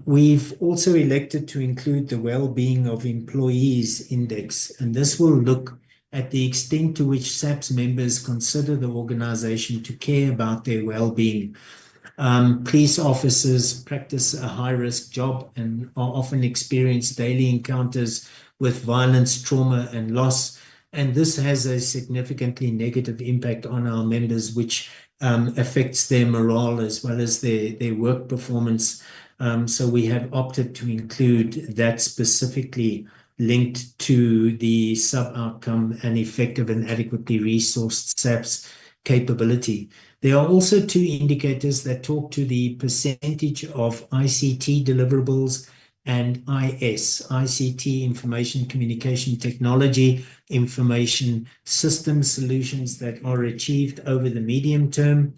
We've also elected to include the well-being of employees index, and this will look at the extent to which SAPS members consider the organization to care about their well-being. Police officers practice a high-risk job and are often experience daily encounters with violence, trauma, and loss. And this has a significantly negative impact on our members, which affects their morale as well as their work performance. So we have opted to include that specifically linked to the sub-outcome and effective and adequately resourced SAPS capability. There are also two indicators that talk to the percentage of ICT deliverables and ICT, Information Communication Technology, information system solutions that are achieved over the medium term.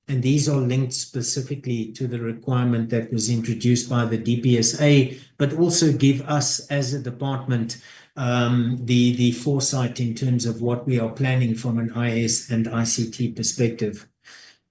And these are linked specifically to the requirement that was introduced by the DPSA, but also give us as a department the foresight in terms of what we are planning from an IS and ICT perspective.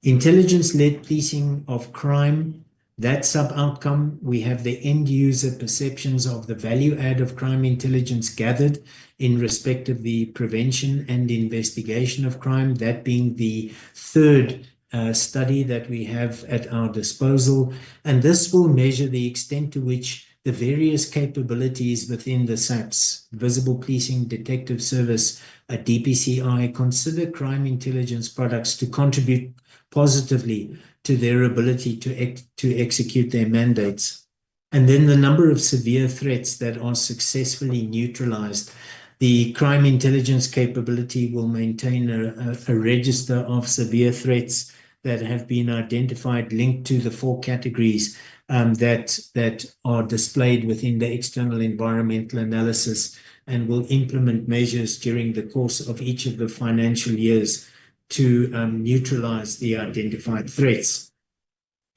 Intelligence-led policing of crime, that sub-outcome, we have the end-user perceptions of the value add of crime intelligence gathered in respect of the prevention and investigation of crime, that being the third study that we have at our disposal. And this will measure the extent to which the various capabilities within the SAPS, Visible Policing Detective Service, a DPCI, consider crime intelligence products to contribute positively to their ability to execute their mandates. And then the number of severe threats that are successfully neutralized. The crime intelligence capability will maintain a register of severe threats that have been identified linked to the 4 categories that are displayed within the external environmental analysis, and will implement measures during the course of each of the financial years to neutralize the identified threats.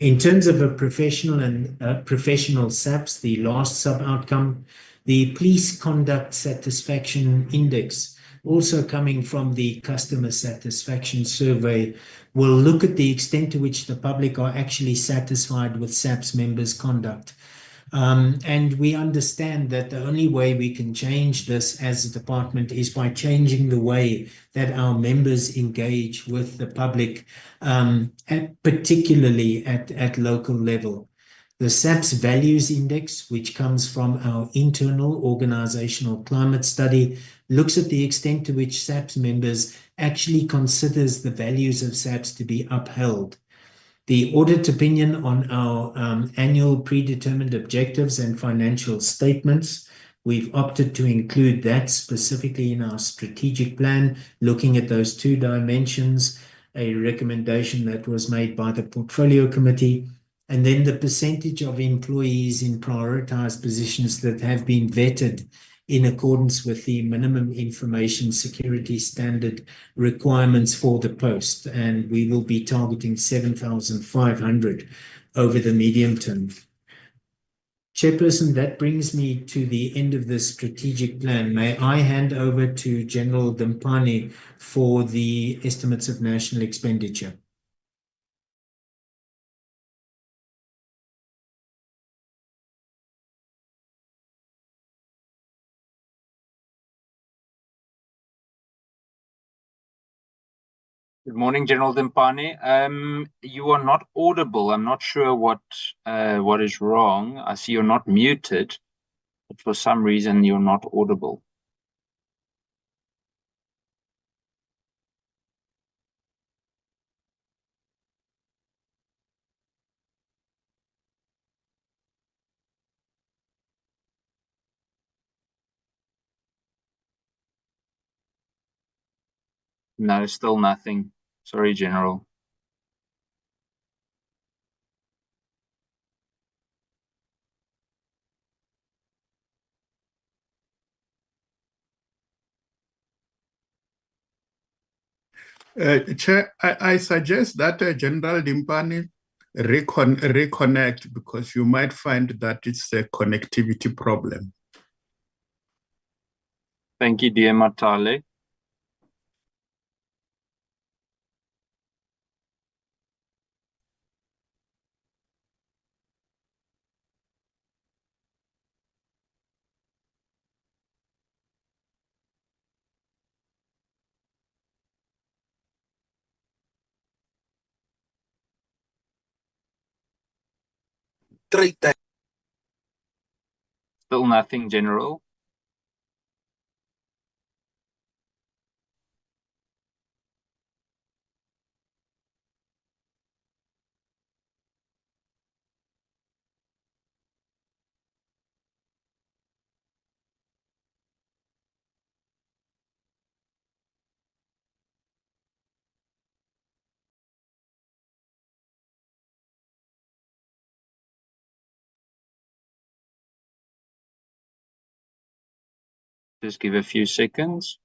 In terms of a professional SAPS, the last sub-outcome, the Police Conduct Satisfaction Index, also coming from the Customer Satisfaction Survey, will look at the extent to which the public are actually satisfied with SAPS members' conduct. And we understand that the only way we can change this as a department is by changing the way that our members engage with the public, particularly at local level. The SAPS Values Index, which comes from our internal organizational climate study, looks at the extent to which SAPS members actually considers the values of SAPS to be upheld. The audit opinion on our annual predetermined objectives and financial statements, we've opted to include that specifically in our strategic plan, looking at those 2 dimensions, a recommendation that was made by the Portfolio Committee, and then the percentage of employees in prioritized positions that have been vetted in accordance with the minimum information security standard requirements for the post. And we will be targeting 7,500 over the medium term. Chairperson, that brings me to the end of the strategic plan. May I hand over to General Dimpani for the estimates of national expenditure. Good morning, General Dimpani. You are not audible. I'm not sure what is wrong. I see you're not muted, but for some reason you're not audible. No, still nothing. Sorry, General. Chair, I suggest that General Dimpani reconnect, because you might find that it's a connectivity problem. Thank you, dear Matale. Still nothing, General. Just give a few seconds.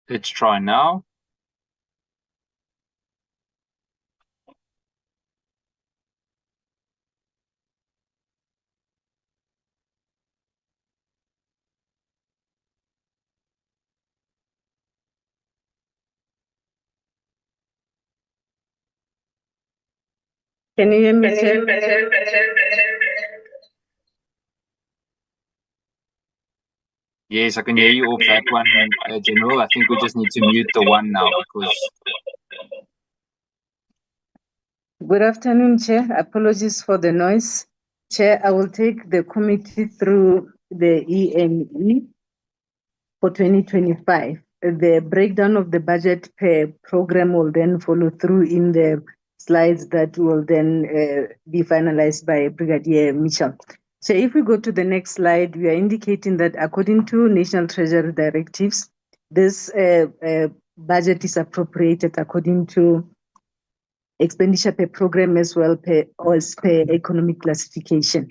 Let's try now. Can you hear me, Chair? Yes, I can hear you off that one, General. I think we just need to mute the one now because... Good afternoon, Chair. Apologies for the noise. Chair, I will take the committee through the EME for 2025. The breakdown of the budget per program will then follow through in the slides that will then be finalized by Brigadier Mitchell. So if we go to the next slide, we are indicating that according to National Treasury directives, this budget is appropriated according to expenditure per program as well as per economic classification.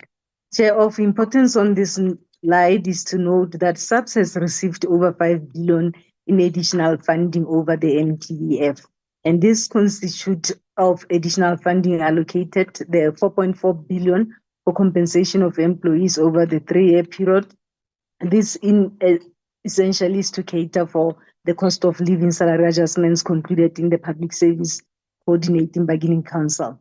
Chair, of importance on this slide is to note that SAPS has received over 5 billion in additional funding over the NTEF. And this constitutes of additional funding allocated, the 4.4 billion for compensation of employees over the 3-year period. This essentially is to cater for the cost of living salary adjustments concluded in the Public Service Coordinating Bargaining Council.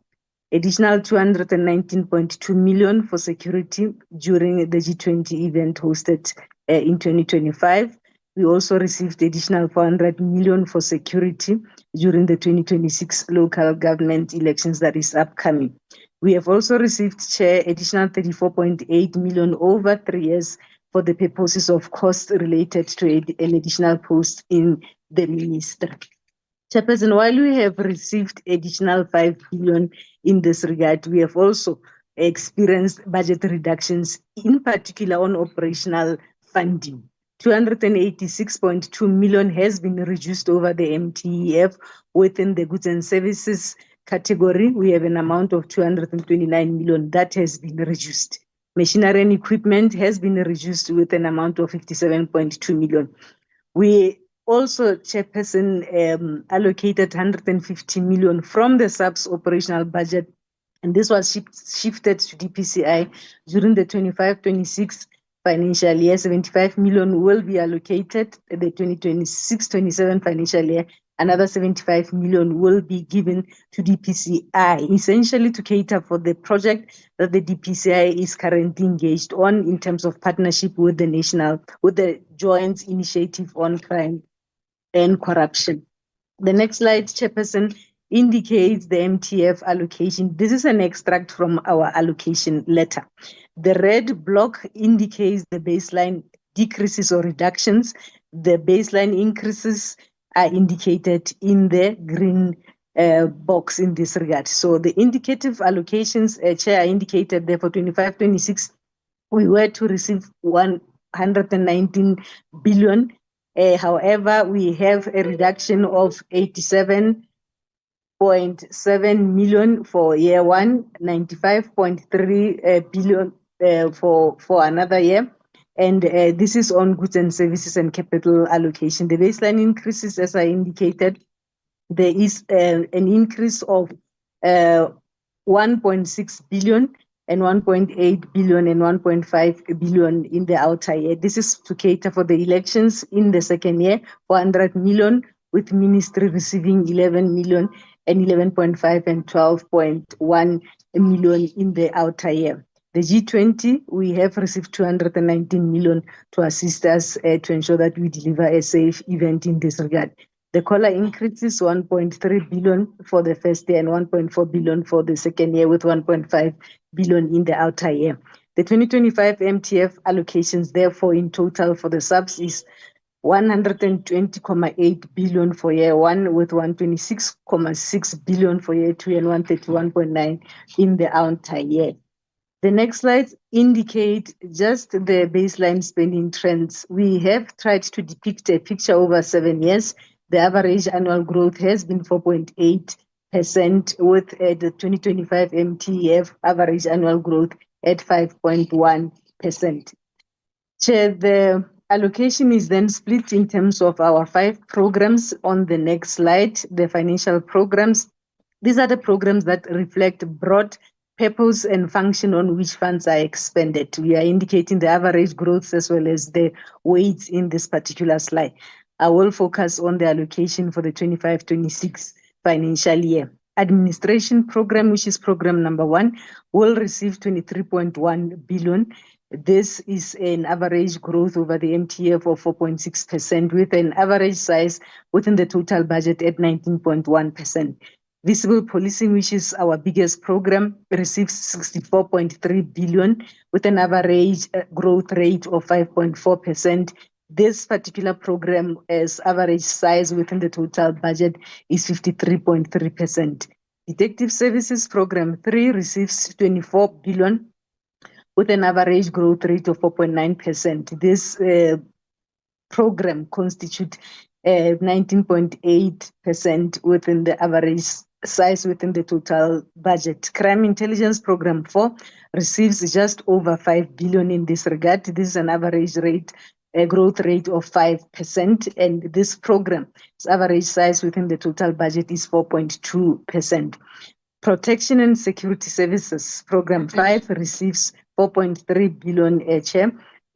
Additional 219.2 million for security during the G20 event hosted in 2025. We also received additional 400 million for security during the 2026 local government elections that is upcoming. We have also received, Chair, additional 34.8 million over 3 years for the purposes of costs related to an additional post in the ministry. Chairperson, while we have received additional 5 billion in this regard, we have also experienced budget reductions, in particular on operational funding. 286.2 million has been reduced over the MTEF. Within the goods and services category, we have an amount of 229 million that has been reduced. Machinery and equipment has been reduced with an amount of 57.2 million. We also, Chairperson, allocated 150 million from the SAPS operational budget, and this was shifted to DPCI during the 25-26 financial year. 75 million will be allocated the 2026-27 financial year. Another 75 million will be given to DPCI, essentially to cater for the project that the DPCI is currently engaged on in terms of partnership with the Joint Initiative on Crime and Corruption. The next slide, Chairperson, indicates the MTF allocation. This is an extract from our allocation letter. The red block indicates the baseline decreases or reductions. The baseline increases are indicated in the green box in this regard. So the indicative allocations, Chair, are indicated there for 25-26. We were to receive 119 billion. However, we have a reduction of 87.7 million for year one, 95.3 billion for another year. And this is on goods and services and capital allocation. The baseline increases, as I indicated, there is an increase of 1.6 billion and 1.8 billion and 1.5 billion in the outer year. This is to cater for the elections in the second year, 400 million, with ministry receiving 11 million and 11.5 and 12.1 million in the outer year. The G20, we have received 219 million to assist us to ensure that we deliver a safe event in this regard. The COLA increases 1.3 billion for the first year and 1.4 billion for the second year, with 1.5 billion in the outer year. The 2025 MTF allocations, therefore, in total for the SAPS is 120.8 billion for year one, with 126.6 billion for year two and 131.9 in the entire year. The next slides indicate just the baseline spending trends. We have tried to depict a picture over 7 years. The average annual growth has been 4.8%, with the 2025 MTF average annual growth at 5.1%. Chair, the allocation is then split in terms of our 5 programs on the next slide, the financial programs. These are the programs that reflect broad purpose and function on which funds are expended. We are indicating the average growth as well as the weights in this particular slide. I will focus on the allocation for the 25-26 financial year. Administration program, which is program number 1, will receive 23.1 billion. This is an average growth over the MTF of 4.6%, with an average size within the total budget at 19.1%. Visible policing, which is our biggest program, receives 64.3 billion with an average growth rate of 5.4%. This particular program, as average size within the total budget, is 53.3%. Detective Services Program 3 receives 24 billion with an average growth rate of 4.9%. This program constitutes 19.8% within the average size within the total budget. Crime Intelligence Program 4 receives just over 5 billion in this regard. This is an average rate, a growth rate of 5%, and this program's average size within the total budget is 4.2%. Protection and Security Services Program 5 receives 4.3 billion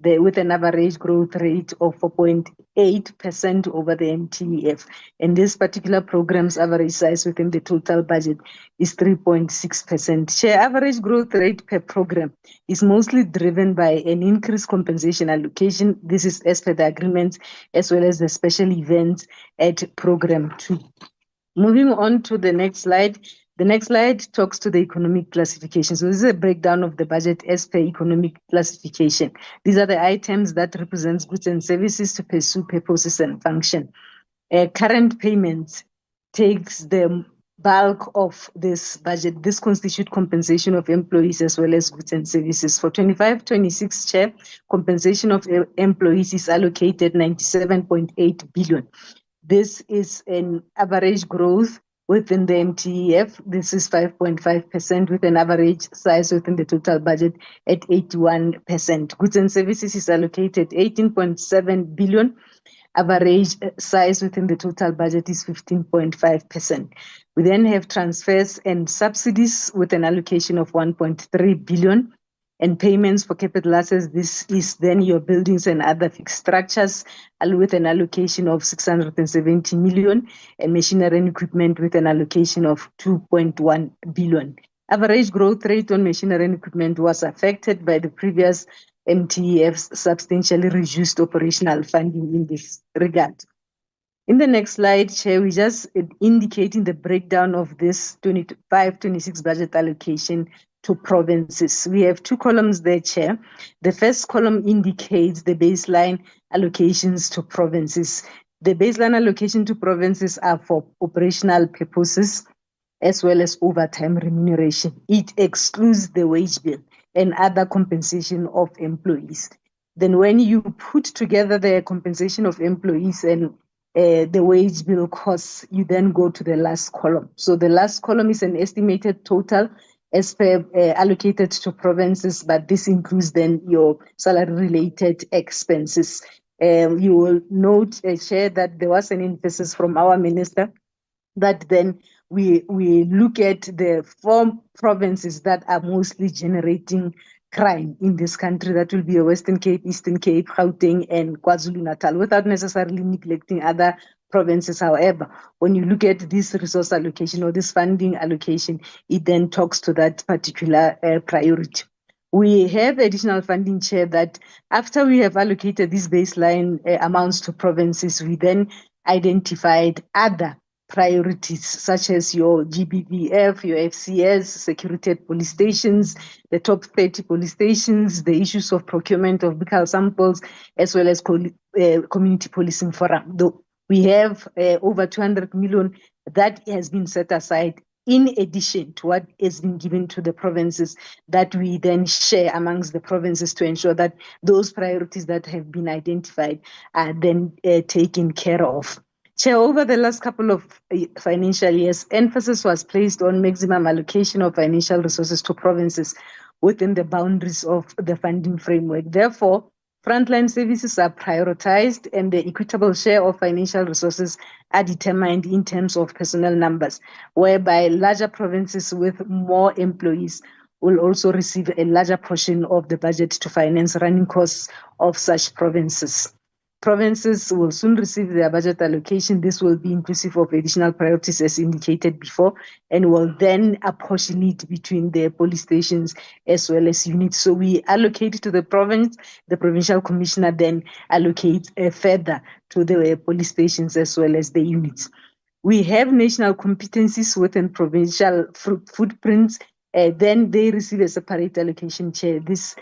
with an average growth rate of 4.8% over the MTF. And this particular program's average size within the total budget is 3.6%. Share average growth rate per program is mostly driven by an increased compensation allocation. This is as per the agreements, as well as the special events at program 2. Moving on to the next slide. The next slide talks to the economic classification. So this is a breakdown of the budget as per economic classification. These are the items that represents goods and services to pursue purposes and function. Current payments takes the bulk of this budget. This constitutes compensation of employees as well as goods and services. For 25-26 Chair, compensation of employees is allocated 97.8 billion. This is an average growth within the MTF. This is 5.5% with an average size within the total budget at 81%. Goods and services is allocated 18.7 billion. Average size within the total budget is 15.5%. We then have transfers and subsidies with an allocation of 1.3 billion. And payments for capital assets, this is then your buildings and other fixed structures with an allocation of 670 million, and machinery and equipment with an allocation of 2.1 billion. Average growth rate on machinery and equipment was affected by the previous MTF's substantially reduced operational funding in this regard. In the next slide, Chair, we just indicating the breakdown of this 25-26 budget allocation to provinces. We have 2 columns there, Chair. The first column indicates the baseline allocations to provinces. The baseline allocation to provinces are for operational purposes as well as overtime remuneration. It excludes the wage bill and other compensation of employees. Then when you put together the compensation of employees and the wage bill costs, you then go to the last column. So the last column is an estimated total as per allocated to provinces, but this includes then your salary-related expenses. You will note, Chair, that there was an emphasis from our minister that then we look at the 4 provinces that are mostly generating crime in this country. That will be Western Cape, Eastern Cape, Gauteng, and KwaZulu-Natal, without necessarily neglecting other provinces. However, when you look at this resource allocation or this funding allocation, it then talks to that particular priority. We have additional funding, Chair, that after we have allocated these baseline amounts to provinces, we then identified other priorities such as your GBVF, your FCS, Secretariat police stations, the top 30 police stations, the issues of procurement of medical samples, as well as community policing forum. We have over 200 million that has been set aside in addition to what has been given to the provinces, that we then share amongst the provinces to ensure that those priorities that have been identified are then taken care of. Chair, over the last couple of financial years, emphasis was placed on maximum allocation of financial resources to provinces within the boundaries of the funding framework. Therefore, frontline services are prioritized and the equitable share of financial resources are determined in terms of personnel numbers, whereby larger provinces with more employees will also receive a larger portion of the budget to finance running costs of such provinces. Provinces will soon receive their budget allocation. This will be inclusive of additional priorities as indicated before, and will then apportion it between the police stations as well as units. So we allocate to the province, the provincial commissioner then allocates further to the police stations as well as the units. We have national competencies within provincial footprints. Then they receive a separate allocation chair. This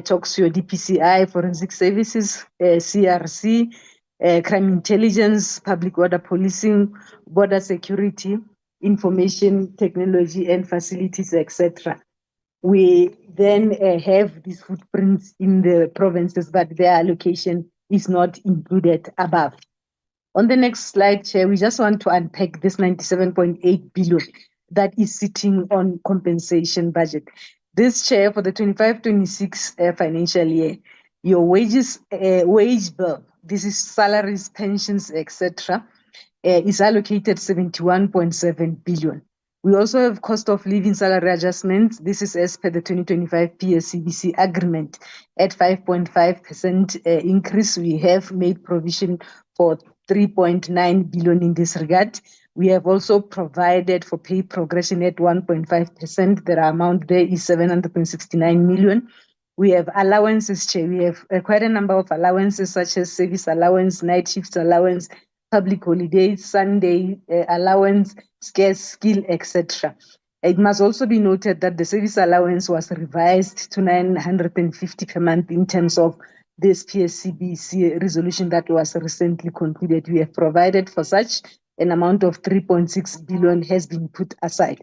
talks to your DPCI, forensic services, CRC, crime intelligence, public order policing, border security, information technology and facilities, etc. We then have these footprints in the provinces, but their allocation is not included above. On the next slide, Chair, we just want to unpack this 97.8 billion that is sitting on compensation budget. This, Chair, for the 25-26 financial year, your wages, wage bill, this is salaries, pensions, etc., is allocated 71.7 billion. We also have cost of living salary adjustments. This is as per the 2025 PSCBC agreement at 5.5% increase. We have made provision for 3.9 billion in this regard. We have also provided for pay progression at 1.5%. The amount there is 769 million. We have allowances, Chair. We have quite a number of allowances such as service allowance, night shifts allowance, public holidays, Sunday allowance, scarce skill, etc. It must also be noted that the service allowance was revised to 950 per month in terms of this PSCBC resolution that was recently concluded. We have provided for such an amount of 3.6 billion has been put aside.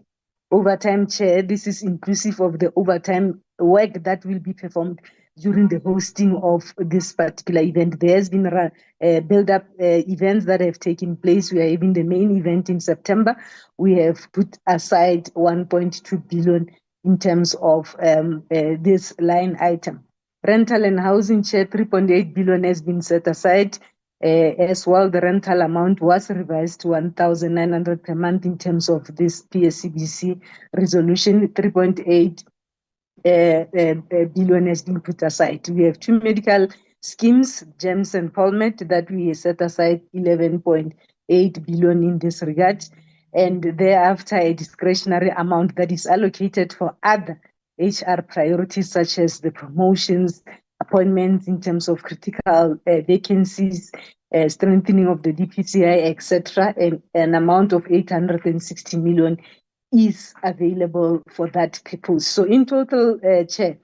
Overtime, Chair, this is inclusive of the overtime work that will be performed during the hosting of this particular event. There has been build-up events that have taken place. We are having the main event in September. We have put aside 1.2 billion in terms of this line item. Rental and housing, Chair, 3.8 billion has been set aside. As well, the rental amount was revised to 1,900 per month in terms of this PSCBC resolution. 3.8 billion has been put aside. We have two medical schemes, GEMS and POLMET, that we set aside 11.8 billion in this regard. And thereafter, a discretionary amount that is allocated for other HR priorities such as the promotions, appointments in terms of critical vacancies, strengthening of the DPCI, etc., and an amount of 860 million is available for that purpose. So in total, Chair,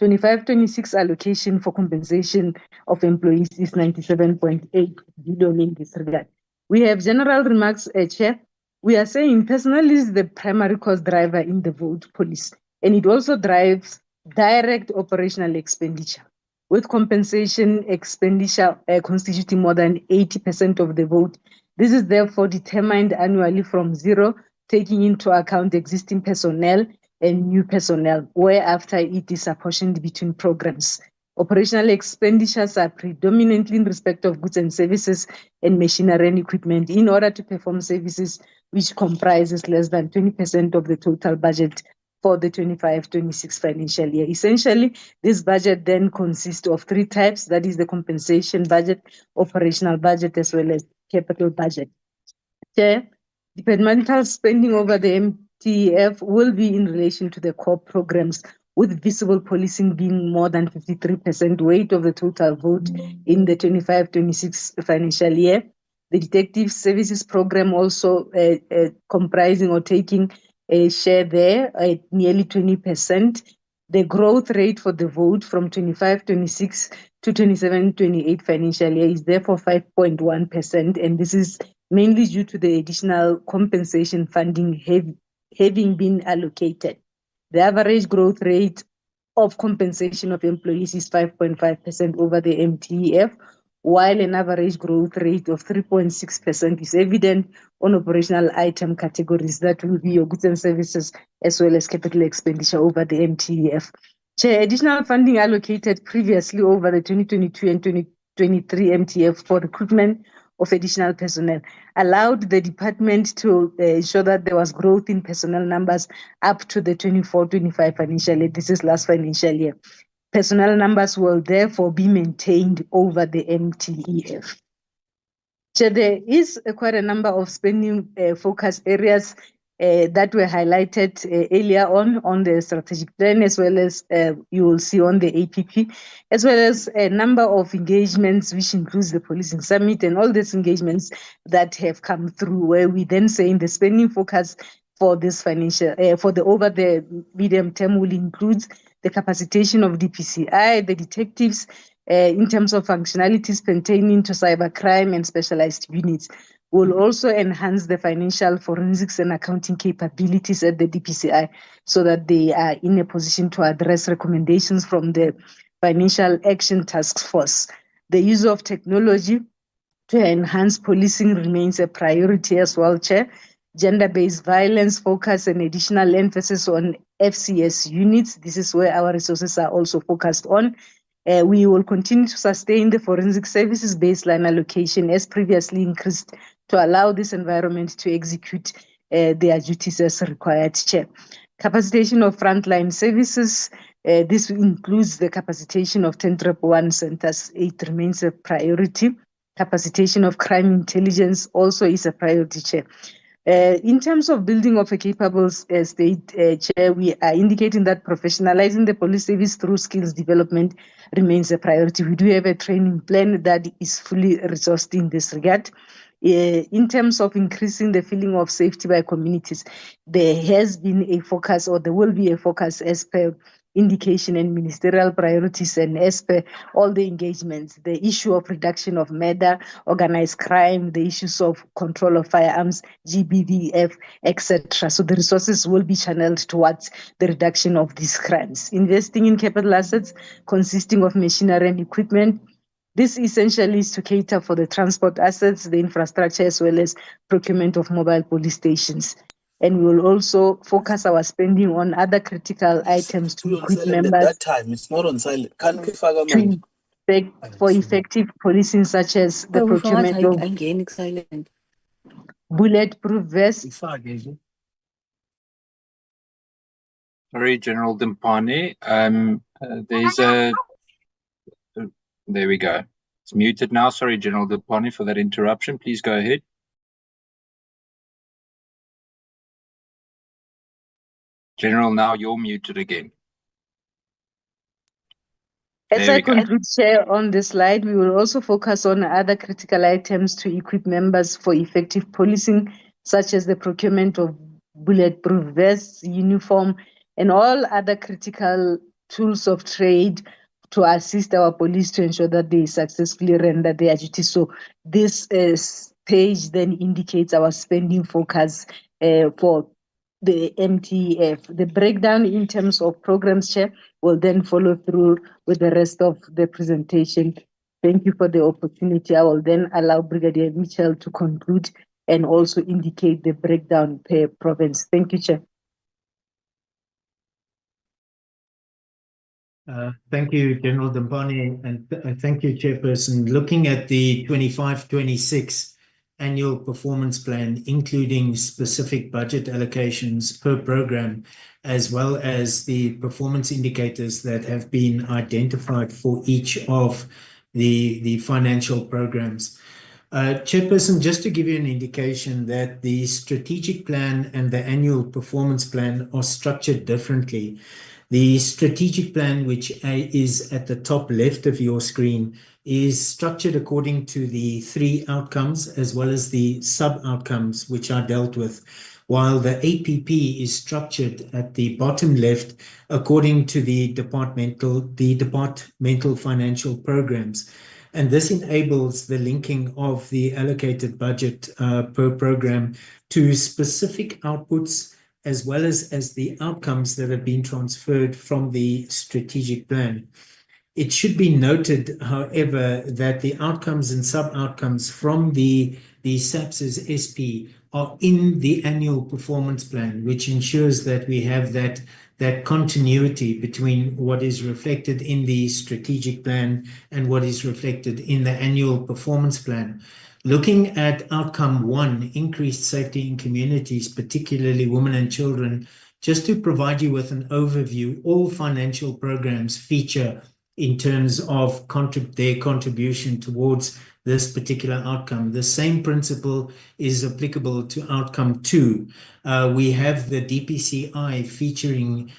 25-26 allocation for compensation of employees is 97.8 billion in this regard. We have general remarks, Chair. We are saying personnel is the primary cost driver in the vote police, and it also drives direct operational expenditure, with compensation expenditure constituting more than 80% of the vote. This is therefore determined annually from zero, taking into account existing personnel and new personnel, whereafter it is apportioned between programs. Operational expenditures are predominantly in respect of goods and services and machinery and equipment in order to perform services which comprises less than 20% of the total budget for the 25-26 financial year. Essentially, this budget then consists of three types, that is the compensation budget, operational budget, as well as capital budget. Chair, departmental spending over the MTF will be in relation to the core programs, with visible policing being more than 53% weight of the total vote in the 25-26 financial year. The detective services program also comprising or taking a share there at nearly 20%. The growth rate for the vote from 25-26 to 27-28 financial year is therefore 5.1%, and this is mainly due to the additional compensation funding having been allocated. The average growth rate of compensation of employees is 5.5% over the MTEF, while an average growth rate of 3.6% is evident on operational item categories that will be your goods and services as well as capital expenditure over the MTEF. Chair, additional funding allocated previously over the 2022 and 2023 MTF for recruitment of additional personnel allowed the department to ensure that there was growth in personnel numbers up to the 24-25 financial year. This is last financial year. Personnel numbers will therefore be maintained over the MTEF. Chair, there is quite a number of spending focus areas that were highlighted earlier on the strategic plan, as well as you will see on the APP, as well as a number of engagements, which includes the policing summit and all these engagements that have come through, where we then say in the spending focus for this financial, for the over the medium term will include the capacitation of DPCI, the detectives, in terms of functionalities pertaining to cybercrime and specialized units. Will also enhance the financial forensics and accounting capabilities at the DPCI so that they are in a position to address recommendations from the Financial Action Task Force. The use of technology to enhance policing remains a priority as well, Chair. Gender-based violence focus and additional emphasis on FCS units. This is where our resources are also focused on. We will continue to sustain the forensic services baseline allocation as previously increased to allow this environment to execute their duties as required, Chair. Capacitation of frontline services. This includes the capacitation of 10-1 centers. It remains a priority. Capacitation of crime intelligence also is a priority, Chair. In terms of building of a capable state, Chair, we are indicating that professionalizing the police service through skills development remains a priority. We do have a training plan that is fully resourced in this regard. In terms of increasing the feeling of safety by communities, there has been a focus, or there will be a focus as per indication and ministerial priorities and as per all the engagements, the issue of reduction of murder, organized crime, the issues of control of firearms, GBVF, etc. So the resources will be channeled towards the reduction of these crimes. Investing in capital assets consisting of machinery and equipment. This essentially is to cater for the transport assets, the infrastructure, as well as procurement of mobile police stations. And we will also focus our spending on other critical items to equip members. At that time, it's not on silent. Can't we for effective policing, such as the procurement of bulletproof vests. Sorry, General Dimpane. There's a... There we go. It's muted now. Sorry, General Dimpane, for that interruption. Please go ahead. General, now you're muted again. As I conclude, Chair, on this slide, we will also focus on other critical items to equip members for effective policing, such as the procurement of bulletproof vests, uniform, and all other critical tools of trade to assist our police to ensure that they successfully render their duties. So this page then indicates our spending focus for the MTEF. The breakdown in terms of programs, Chair, will then follow through with the rest of the presentation. Thank you for the opportunity. I will then allow Brigadier Mitchell to conclude and also indicate the breakdown per province. Thank you, Chair. Thank you, General Dimpane, and thank you, Chairperson. Looking at the 25-26 annual performance plan, including specific budget allocations per program, as well as the performance indicators that have been identified for each of the financial programs. Chairperson, just to give you an indication that the strategic plan and the annual performance plan are structured differently. The strategic plan, which is at the top left of your screen, is structured according to the 3 outcomes as well as the sub-outcomes which are dealt with. while the APP is structured at the bottom left according to the departmental financial programs. And this enables the linking of the allocated budget per program to specific outputs, as well as the outcomes that have been transferred from the strategic plan. It should be noted, however, that the outcomes and sub-outcomes from the SAPS's SP are in the annual performance plan, which ensures that we have that continuity between what is reflected in the strategic plan and what is reflected in the annual performance plan. Looking at outcome 1, increased safety in communities, particularly women and children, just to provide you with an overview, all financial programs feature in terms of their contribution towards this particular outcome. The same principle is applicable to outcome 2. We have the DPCI featuring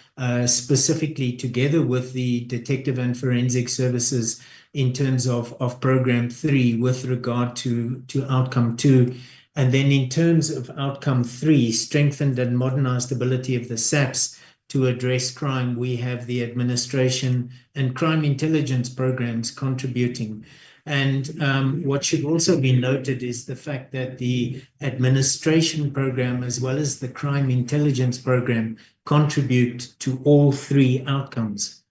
specifically together with the detective and forensic services in terms of program 3 with regard to outcome 2. And then in terms of outcome 3, strengthened and modernized ability of the SAPS to address crime, we have the administration and crime intelligence programs contributing. And what should also be noted is the fact that the administration program as well as the crime intelligence program contribute to all 3 outcomes.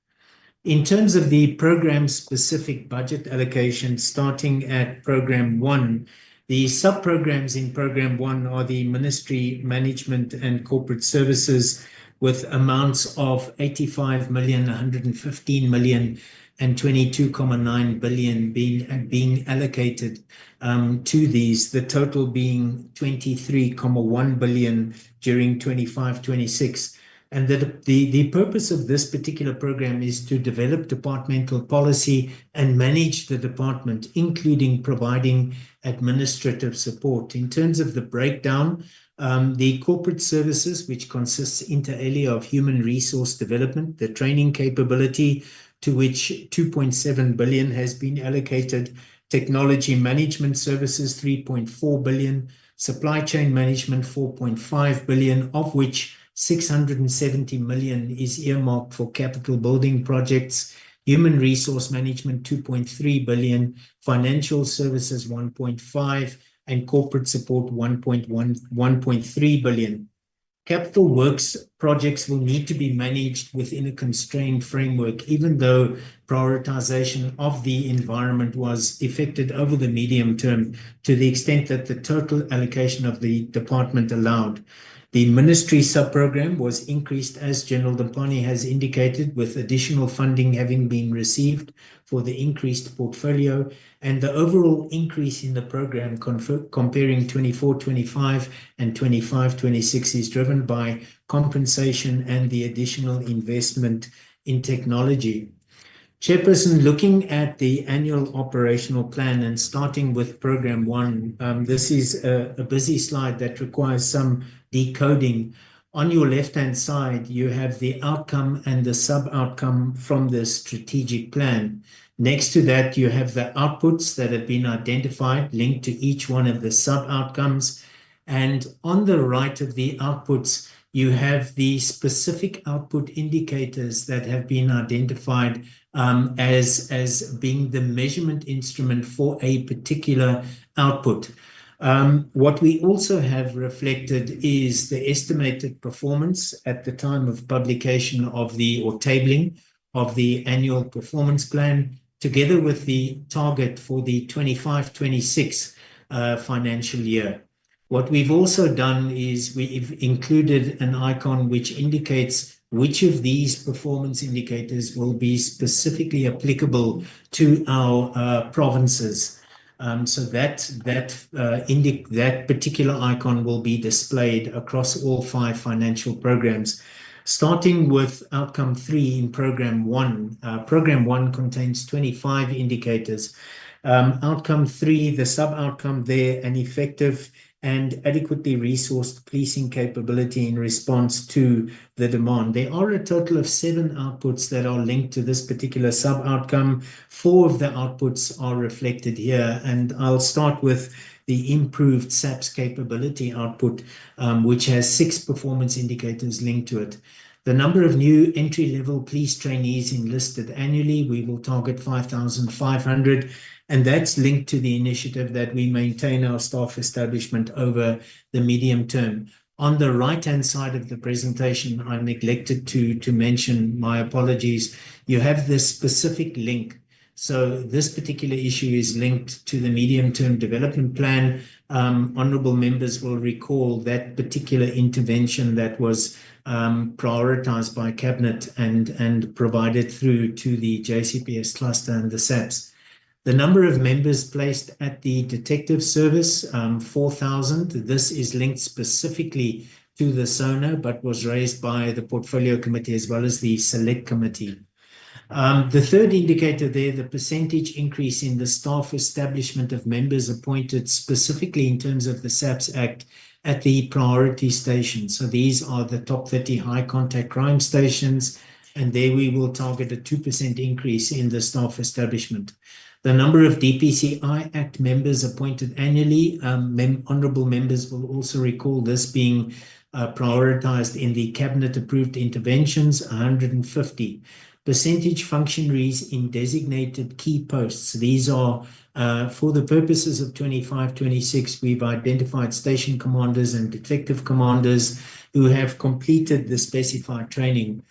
In terms of the program-specific budget allocation, starting at program 1, the sub-programs in program 1 are the ministry management and corporate services with amounts of 85 million, 115 million, and 22.9 billion being allocated to these, the total being 23.1 billion during 25-26. And the purpose of this particular program is to develop departmental policy and manage the department, including providing administrative support. In terms of the breakdown, the corporate services, which consists inter alia of human resource development, the training capability, to which 2.7 billion has been allocated, technology management services 3.4 billion, supply chain management 4.5 billion, of which 670 million is earmarked for capital building projects, human resource management 2.3 billion, financial services 1.5, and corporate support 1.3 billion. Capital works projects will need to be managed within a constrained framework, even though prioritization of the environment was effected over the medium term to the extent that the total allocation of the department allowed. The ministry sub-program was increased, as General Dempani has indicated, with additional funding having been received for the increased portfolio, and the overall increase in the program comparing 24-25 and 25-26 is driven by compensation and the additional investment in technology. Chairperson, looking at the annual operational plan and starting with program 1, this is a busy slide that requires some decoding. On your left-hand side, you have the outcome and the sub-outcome from the strategic plan. Next to that, you have the outputs that have been identified, linked to each one of the sub-outcomes. And on the right of the outputs, you have the specific output indicators that have been identified as being the measurement instrument for a particular output. What we also have reflected is the estimated performance at the time of publication of or tabling of the annual performance plan, together with the target for the 25-26 financial year. What we've also done is we've included an icon which indicates which of these performance indicators will be specifically applicable to our provinces. So that particular icon will be displayed across all 5 financial programs. Starting with outcome 3 in program 1. Program 1 contains 25 indicators. Outcome 3, the sub-outcome there, an effective and adequately resourced policing capability in response to the demand. There are a total of 7 outputs that are linked to this particular sub-outcome. 4 of the outputs are reflected here, and I'll start with the improved SAPS capability output, which has 6 performance indicators linked to it. The number of new entry-level police trainees enlisted annually, we will target 5,500, and that's linked to the initiative that we maintain our staff establishment over the medium term. On the right-hand side of the presentation, I neglected to mention, my apologies, you have this specific link. So this particular issue is linked to the medium-term development plan. Honourable members will recall that particular intervention that was prioritized by Cabinet and provided through to the JCPS cluster and the SAPS. The number of members placed at the detective service, 4,000. This is linked specifically to the SONA, but was raised by the Portfolio Committee as well as the Select Committee. The third indicator there, the percentage increase in the staff establishment of members appointed specifically in terms of the SAPS Act at the priority stations. So these are the top 30 high contact crime stations, and there we will target a 2% increase in the staff establishment. The number of DPCI Act members appointed annually, honourable members will also recall this being prioritized in the Cabinet approved interventions, 150. Percentage functionaries in designated key posts. These are, for the purposes of 25-26, we've identified station commanders and detective commanders who have completed the specified training.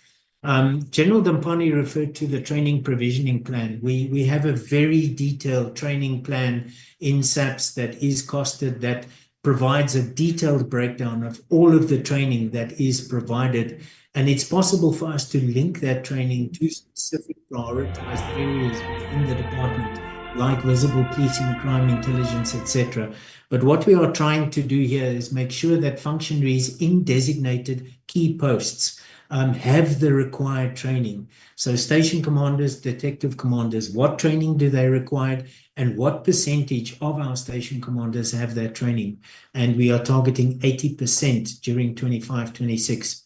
General Dampani referred to the training provisioning plan. We have a very detailed training plan in SAPS that is costed, that provides a detailed breakdown of all of the training that is provided. And it's possible for us to link that training to specific prioritized areas within the department, like visible policing, crime intelligence, etc. But what we are trying to do here is make sure that functionaries in designated key posts have the required training. So station commanders, detective commanders, what training do they require, and what percentage of our station commanders have that training? And we are targeting 80% during 25-26.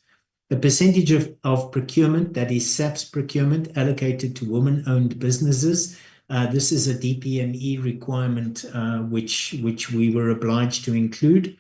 The percentage of procurement, that is SAPS procurement, allocated to women-owned businesses. This is a DPME requirement which we were obliged to include.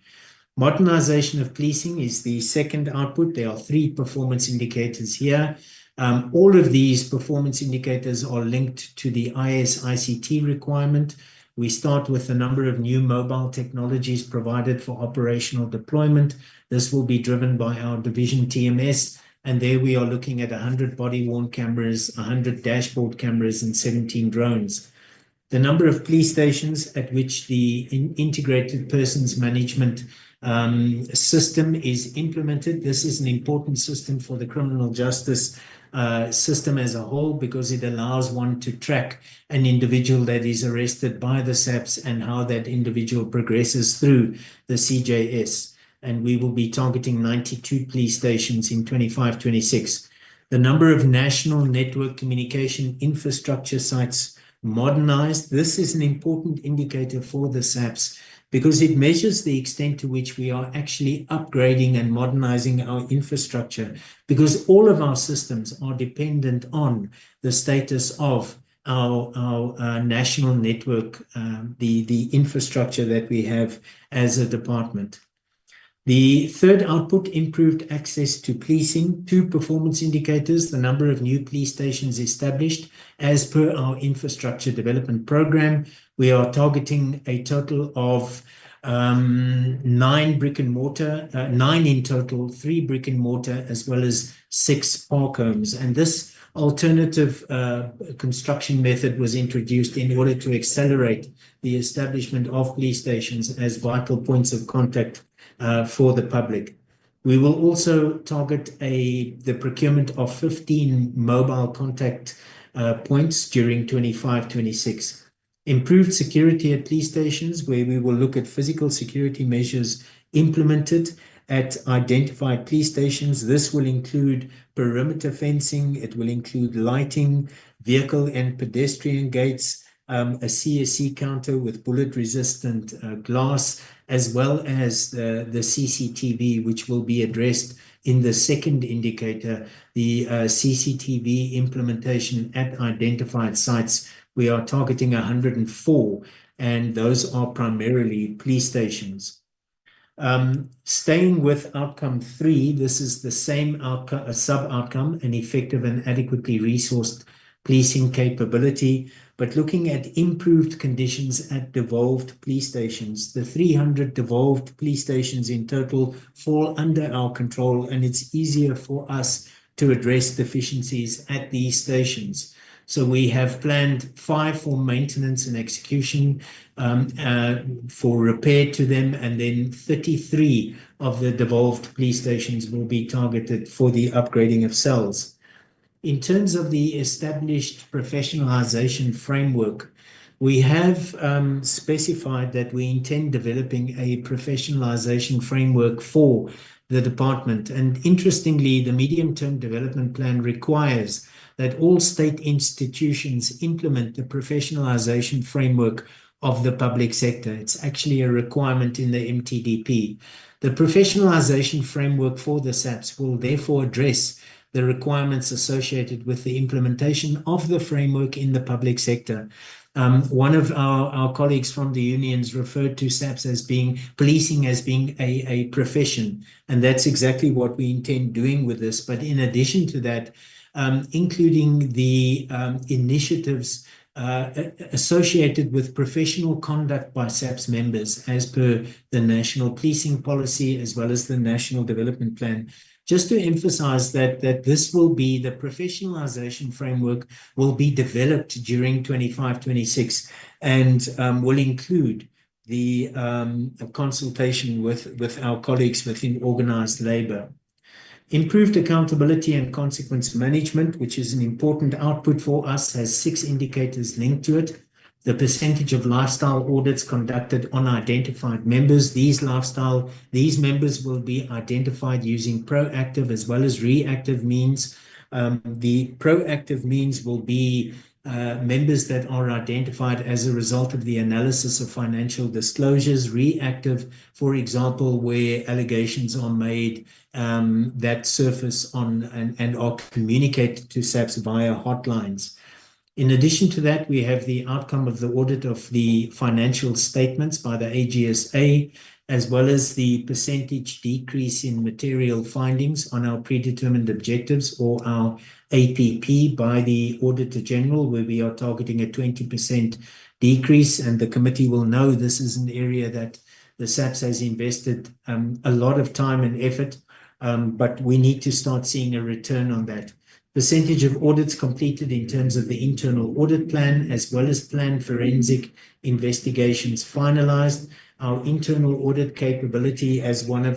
Modernization of policing is the second output. There are 3 performance indicators here. All of these performance indicators are linked to the IS-ICT requirement. We start with the number of new mobile technologies provided for operational deployment. This will be driven by our division TMS, and there we are looking at 100 body-worn cameras, 100 dashboard cameras, and 17 drones. The number of police stations at which the integrated persons management system is implemented. This is an important system for the criminal justice system as a whole, because it allows one to track an individual that is arrested by the SAPS and how that individual progresses through the CJS. And we will be targeting 92 police stations in 25-26. The number of national network communication infrastructure sites modernized. This is an important indicator for the SAPS, because it measures the extent to which we are actually upgrading and modernizing our infrastructure, because all of our systems are dependent on the status of our national network, the infrastructure that we have as a department. The third output, improved access to policing. 2 performance indicators, the number of new police stations established as per our infrastructure development program. We are targeting a total of 9 brick and mortar, 9 in total, 3 brick and mortar, as well as 6 park homes. And this alternative construction method was introduced in order to accelerate the establishment of police stations as vital points of contact for the public. We will also target the procurement of 15 mobile contact points during 25-26. Improved security at police stations, where we will look at physical security measures implemented at identified police stations. This will include perimeter fencing, it will include lighting, vehicle and pedestrian gates, a CSC counter with bullet-resistant glass, as well as the CCTV, which will be addressed in the second indicator, the CCTV implementation at identified sites. We are targeting 104, and those are primarily police stations. Staying with outcome 3, this is the same outcome, sub-outcome, an effective and adequately resourced policing capability, but looking at improved conditions at devolved police stations. The 300 devolved police stations in total fall under our control, and it's easier for us to address deficiencies at these stations. So we have planned 5 for maintenance and execution, for repair to them, and then 33 of the devolved police stations will be targeted for the upgrading of cells. In terms of the established professionalization framework, we have specified that we intend developing a professionalization framework for the department. And interestingly, the medium-term development plan requires that all state institutions implement the professionalization framework of the public sector. It's actually a requirement in the MTDP. The professionalization framework for the SAPS will therefore address the requirements associated with the implementation of the framework in the public sector. One of our colleagues from the unions referred to SAPS as being, policing as being a profession, and that's exactly what we intend doing with this. But in addition to that, including the initiatives associated with professional conduct by SAPS members as per the National Policing Policy as well as the National Development Plan. Just to emphasize that this will be, the professionalization framework will be developed during 25-26 and will include the consultation with our colleagues within organized labor. Improved accountability and consequence management, which is an important output for us, has 6 indicators linked to it. The percentage of lifestyle audits conducted on identified members. These members will be identified using proactive as well as reactive means. The proactive means will be members that are identified as a result of the analysis of financial disclosures. Reactive, for example, where allegations are made that surface on and are communicated to SAPS via hotlines. In addition to that, we have the outcome of the audit of the financial statements by the AGSA, as well as the percentage decrease in material findings on our predetermined objectives, or our APP, by the Auditor General, where we are targeting a 20% decrease. And the committee will know this is an area that the SAPS has invested a lot of time and effort, but we need to start seeing a return on that. Percentage of audits completed in terms of the internal audit plan, as well as planned forensic investigations finalized. Our internal audit capability as our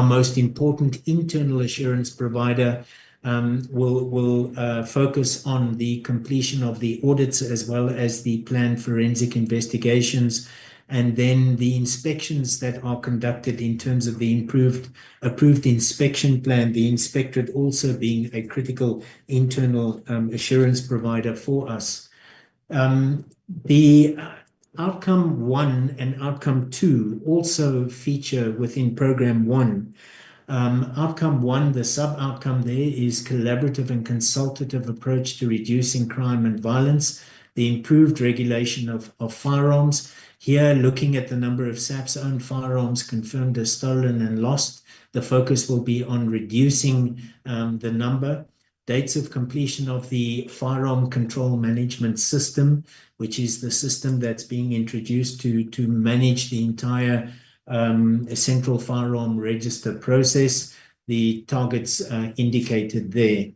most important internal assurance provider will focus on the completion of the audits as well as the planned forensic investigations, and then the inspections that are conducted in terms of the approved inspection plan, the inspectorate also being a critical internal assurance provider for us. The outcome 1 and outcome 2 also feature within program 1. Outcome 1, the sub-outcome there is collaborative and consultative approach to reducing crime and violence, the improved regulation of firearms. Here, looking at the number of SAPS-owned firearms confirmed as stolen and lost, the focus will be on reducing the number. Dates of completion of the firearm control management system, which is the system that's being introduced to manage the entire central firearm register process. The targets indicated there.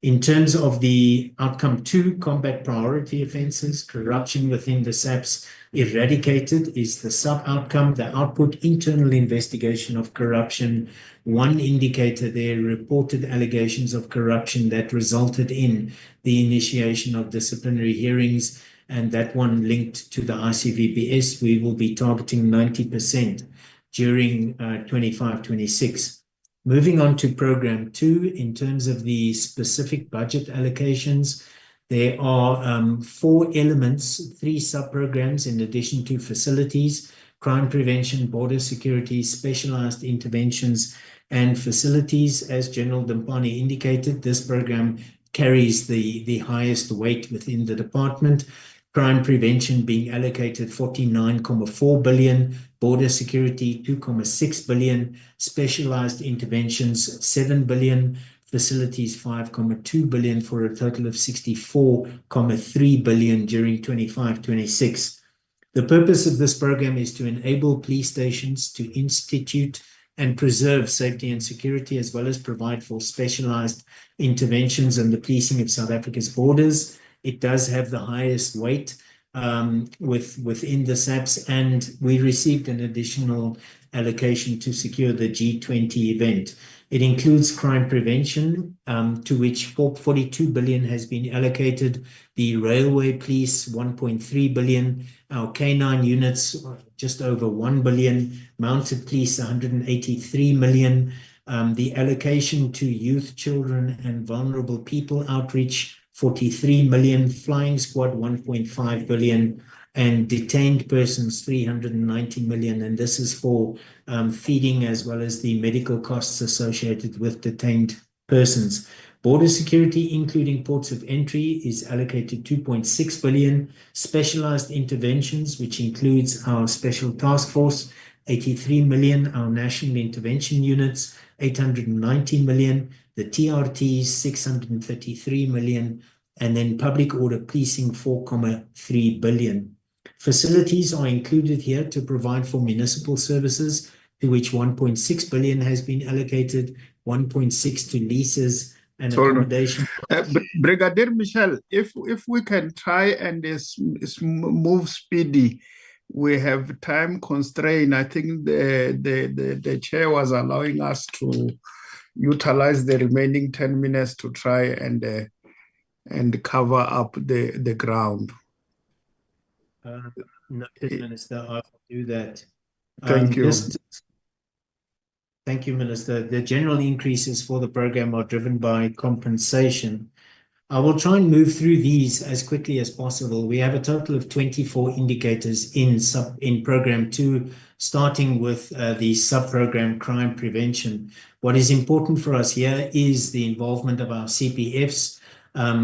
In terms of the outcome 2, combat priority offences, corruption within the SAPS eradicated is the sub-outcome. The output, internal investigation of corruption. 1 indicator there, reported allegations of corruption that resulted in the initiation of disciplinary hearings, and that one linked to the ICVPS. We will be targeting 90% during 25-26. Moving on to program 2, in terms of the specific budget allocations, There are 4 elements, 3 sub-programs in addition to facilities: crime prevention, border security, specialized interventions, and facilities. As General Dampani indicated, this program carries the highest weight within the department. Crime prevention being allocated 49.4 billion, border security 2.6 billion, specialized interventions 7 billion, facilities 5.2 billion, for a total of 64.3 billion during 25-26. The purpose of this program is to enable police stations to institute and preserve safety and security, as well as provide for specialized interventions in the policing of South Africa's borders. It does have the highest weight within the SAPS, and we received an additional allocation to secure the G20 event. It includes crime prevention, to which 42 billion has been allocated, the railway police 1.3 billion, our K9 units just over 1 billion, mounted police 183 million, the allocation to youth, children, and vulnerable people outreach 43 million, flying squad 1.5 billion, and detained persons 390 million. And this is for feeding as well as the medical costs associated with detained persons. Border security, including ports of entry, is allocated 2.6 billion. Specialized interventions, which includes our special task force, 83 million, our national intervention units, 890 million, the TRTs, 633 million, and then public order policing, 4.3 billion. Facilities are included here to provide for municipal services, to which 1.6 billion has been allocated, 1.6 to leases and accommodation. Brigadier Michel, if we can try and move speedy, we have time constraint. I think the chair was allowing us to utilize the remaining 10 minutes to try and cover up the ground. Noted, Minister, I will do that. Thank you. Thank you, Minister. The general increases for the program are driven by compensation. I will try and move through these as quickly as possible. We have a total of 24 indicators in Program 2, starting with the sub-program crime prevention. What is important for us here is the involvement of our CPFs.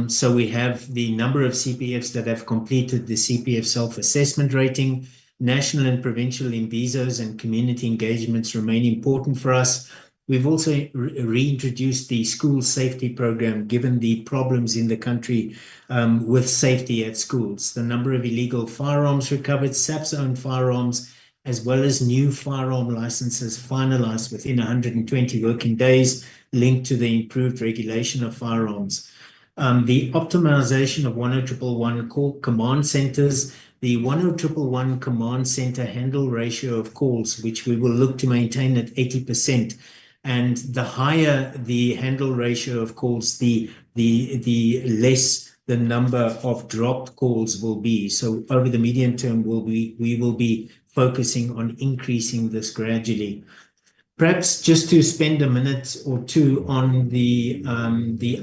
So we have the number of CPFs that have completed the CPF self-assessment rating. National and provincial imbisos and community engagements remain important for us. We've also reintroduced the school safety program, given the problems in the country with safety at schools. The number of illegal firearms recovered, SAPS-owned firearms, as well as new firearm licenses finalized within 120 working days, linked to the improved regulation of firearms. The optimization of 10111 call command centers, the 10111 command center handle ratio of calls, which we will look to maintain at 80%. And the higher the handle ratio of calls, the less the number of dropped calls will be. So over the medium term, we will be focusing on increasing this gradually. Perhaps just to spend a minute or two on the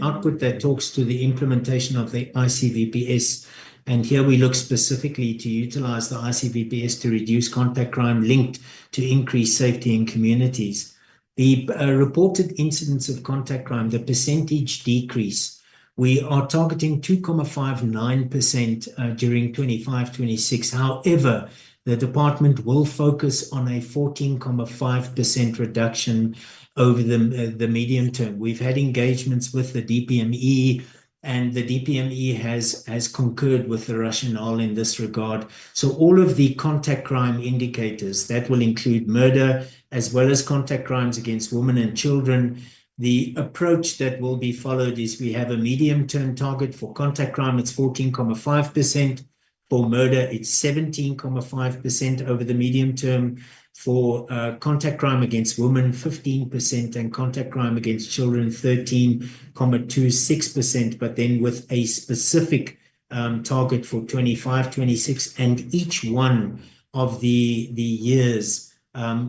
output that talks to the implementation of the ICVPS. And here we look specifically to utilize the ICVPS to reduce contact crime linked to increased safety in communities. The reported incidents of contact crime, the percentage decrease, we are targeting 2.59% during 25-26. However, the department will focus on a 14.5% reduction over the medium term. We've had engagements with the DPME, and the DPME has concurred with the rationale in this regard. So all of the contact crime indicators, that will include murder, as well as contact crimes against women and children. The approach that will be followed is we have a medium-term target for contact crime, it's 14.5%. For murder, it's 17.5% over the medium term. For contact crime against women, 15%, and contact crime against children, 13.26%, but then with a specific target for 25-26, and each one of the years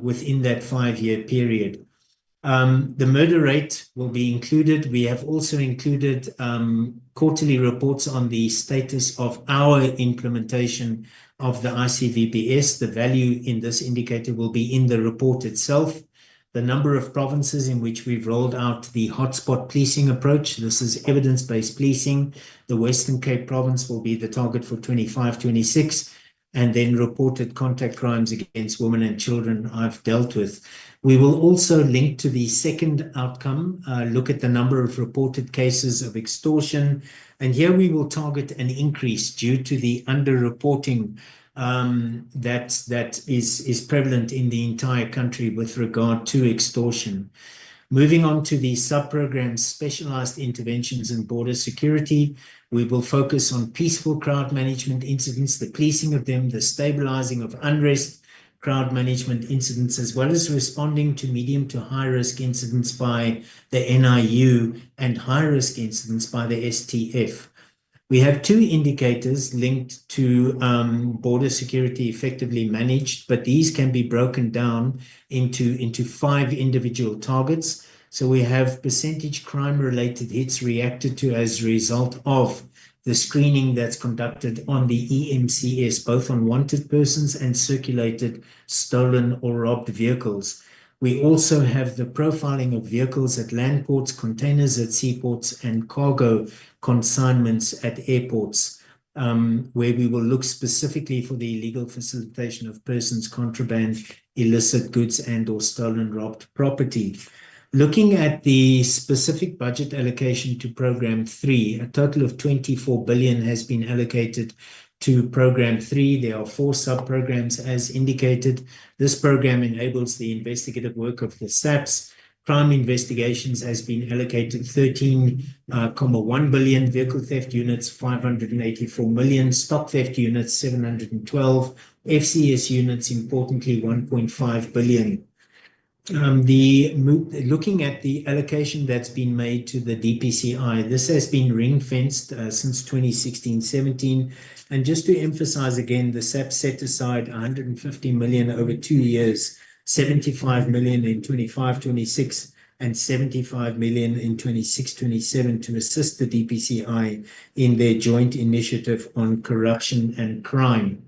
within that 5-year period. The murder rate will be included. We have also included quarterly reports on the status of our implementation of the ICVPS. The value in this indicator will be in the report itself. The number of provinces in which we've rolled out the hotspot policing approach. This is evidence-based policing. The Western Cape province will be the target for 25-26, and then reported contact crimes against women and children I've dealt with. We will also link to the second outcome, look at the number of reported cases of extortion, and here we will target an increase due to the underreporting that is prevalent in the entire country with regard to extortion. Moving on to the sub-programs, specialized interventions in border security, we will focus on peaceful crowd management incidents, the policing of them, the stabilizing of unrest, crowd management incidents, as well as responding to medium to high risk incidents by the NIU and high risk incidents by the STF. We have two indicators linked to border security effectively managed, but these can be broken down into 5 individual targets. So we have percentage crime-related hits reacted to as a result of the screening that's conducted on the EMCS, both on wanted persons and circulated stolen or robbed vehicles. We also have the profiling of vehicles at land ports, containers at seaports, and cargo consignments at airports, where we will look specifically for the illegal facilitation of persons, contraband, illicit goods, and or stolen, robbed property. Looking at the specific budget allocation to Program 3, a total of 24 billion has been allocated to Program 3. There are 4 sub-programs as indicated. This program enables the investigative work of the SAPS. Crime investigations has been allocated 13.1 billion, vehicle theft units 584 million, stock theft units 712, FCS units importantly 1.5 billion. Looking at the allocation that's been made to the DPCI, this has been ring-fenced since 2016-17. And just to emphasize again, the SAPS set aside 150 million over 2 years, 75 million in 25-26, and 75 million in 26-27 to assist the DPCI in their joint initiative on corruption and crime.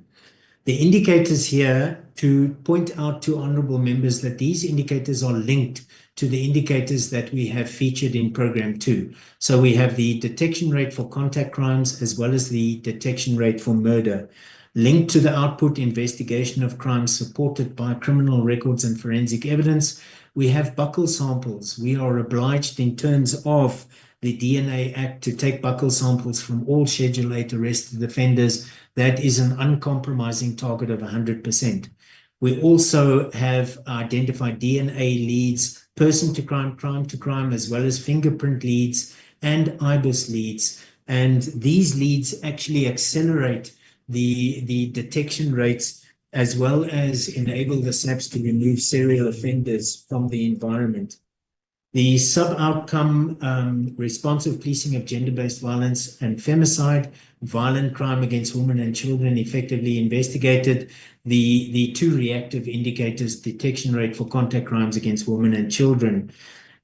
The indicators here, to point out to honorable members that these indicators are linked to the indicators that we have featured in Program 2. So we have the detection rate for contact crimes as well as the detection rate for murder. Linked to the output investigation of crimes supported by criminal records and forensic evidence, we have buccal samples. We are obliged in terms of the DNA Act to take buccal samples from all Schedule 8 arrested offenders. That is an uncompromising target of 100%. We also have identified DNA leads, person to crime, crime to crime, as well as fingerprint leads and IBIS leads. And these leads actually accelerate the detection rates as well as enable the SAPS to remove serial offenders from the environment. The sub-outcome responsive policing of gender-based violence and femicide, violent crime against women and children effectively investigated. The 2 reactive indicators, detection rate for contact crimes against women and children.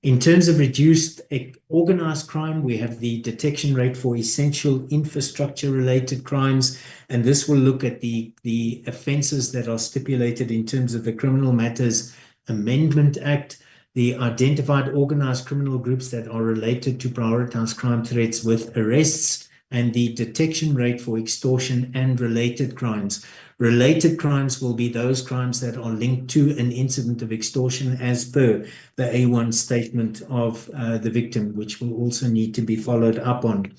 In terms of reduced organized crime, we have the detection rate for essential infrastructure-related crimes, and this will look at the offenses that are stipulated in terms of the Criminal Matters Amendment Act, the identified organized criminal groups that are related to prioritized crime threats with arrests, and the detection rate for extortion and related crimes. Related crimes will be those crimes that are linked to an incident of extortion as per the A1 statement of the victim, which will also need to be followed up on.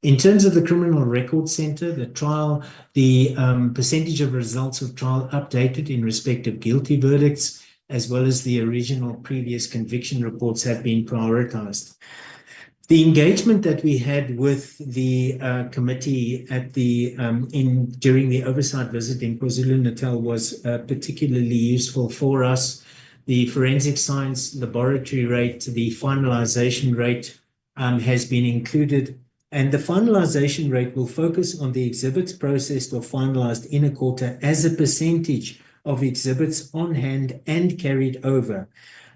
In terms of the Criminal Record Center, the percentage of results of trial updated in respect of guilty verdicts, as well as the original previous conviction reports have been prioritized. The engagement that we had with the committee at during the oversight visit in KwaZulu-Natal was particularly useful for us. The forensic science laboratory rate, the finalization rate has been included, and the finalization rate will focus on the exhibits processed or finalized in a quarter as a percentage of exhibits on hand and carried over.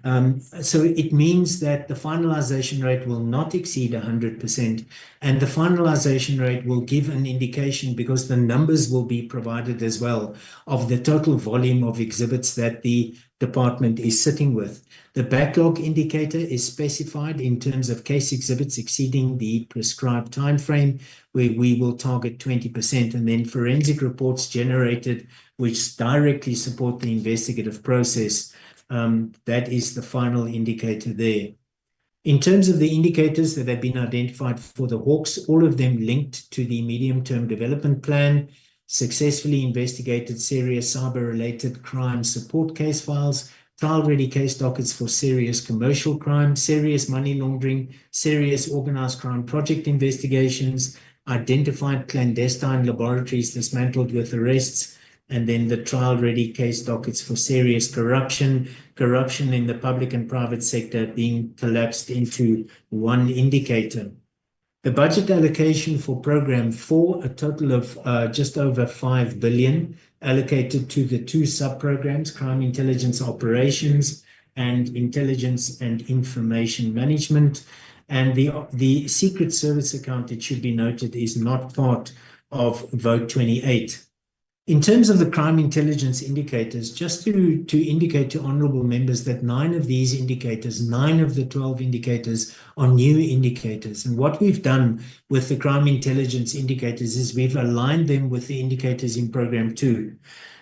So it means that the finalization rate will not exceed 100%, and the finalization rate will give an indication, because the numbers will be provided as well, of the total volume of exhibits that the department is sitting with. The backlog indicator is specified in terms of case exhibits exceeding the prescribed time frame, where we will target 20%, and then forensic reports generated which directly support the investigative process. That is the final indicator there. In terms of the indicators that have been identified for the Hawks, all of them linked to the medium-term development plan, successfully investigated serious cyber-related crime support case files, trial-ready case dockets for serious commercial crime, serious money laundering, serious organized crime project investigations, identified clandestine laboratories dismantled with arrests, and then the trial-ready case dockets for serious corruption in the public and private sector being collapsed into one indicator. The budget allocation for Program 4, a total of just over 5 billion, allocated to the two sub-programs, Crime Intelligence Operations and Intelligence and Information Management. And the Secret Service account, it should be noted, is not part of Vote 28. In terms of the crime intelligence indicators, just to indicate to honorable members that 9 of these indicators, 9 of the 12 indicators are new indicators. And what we've done with the crime intelligence indicators is we've aligned them with the indicators in Program 2.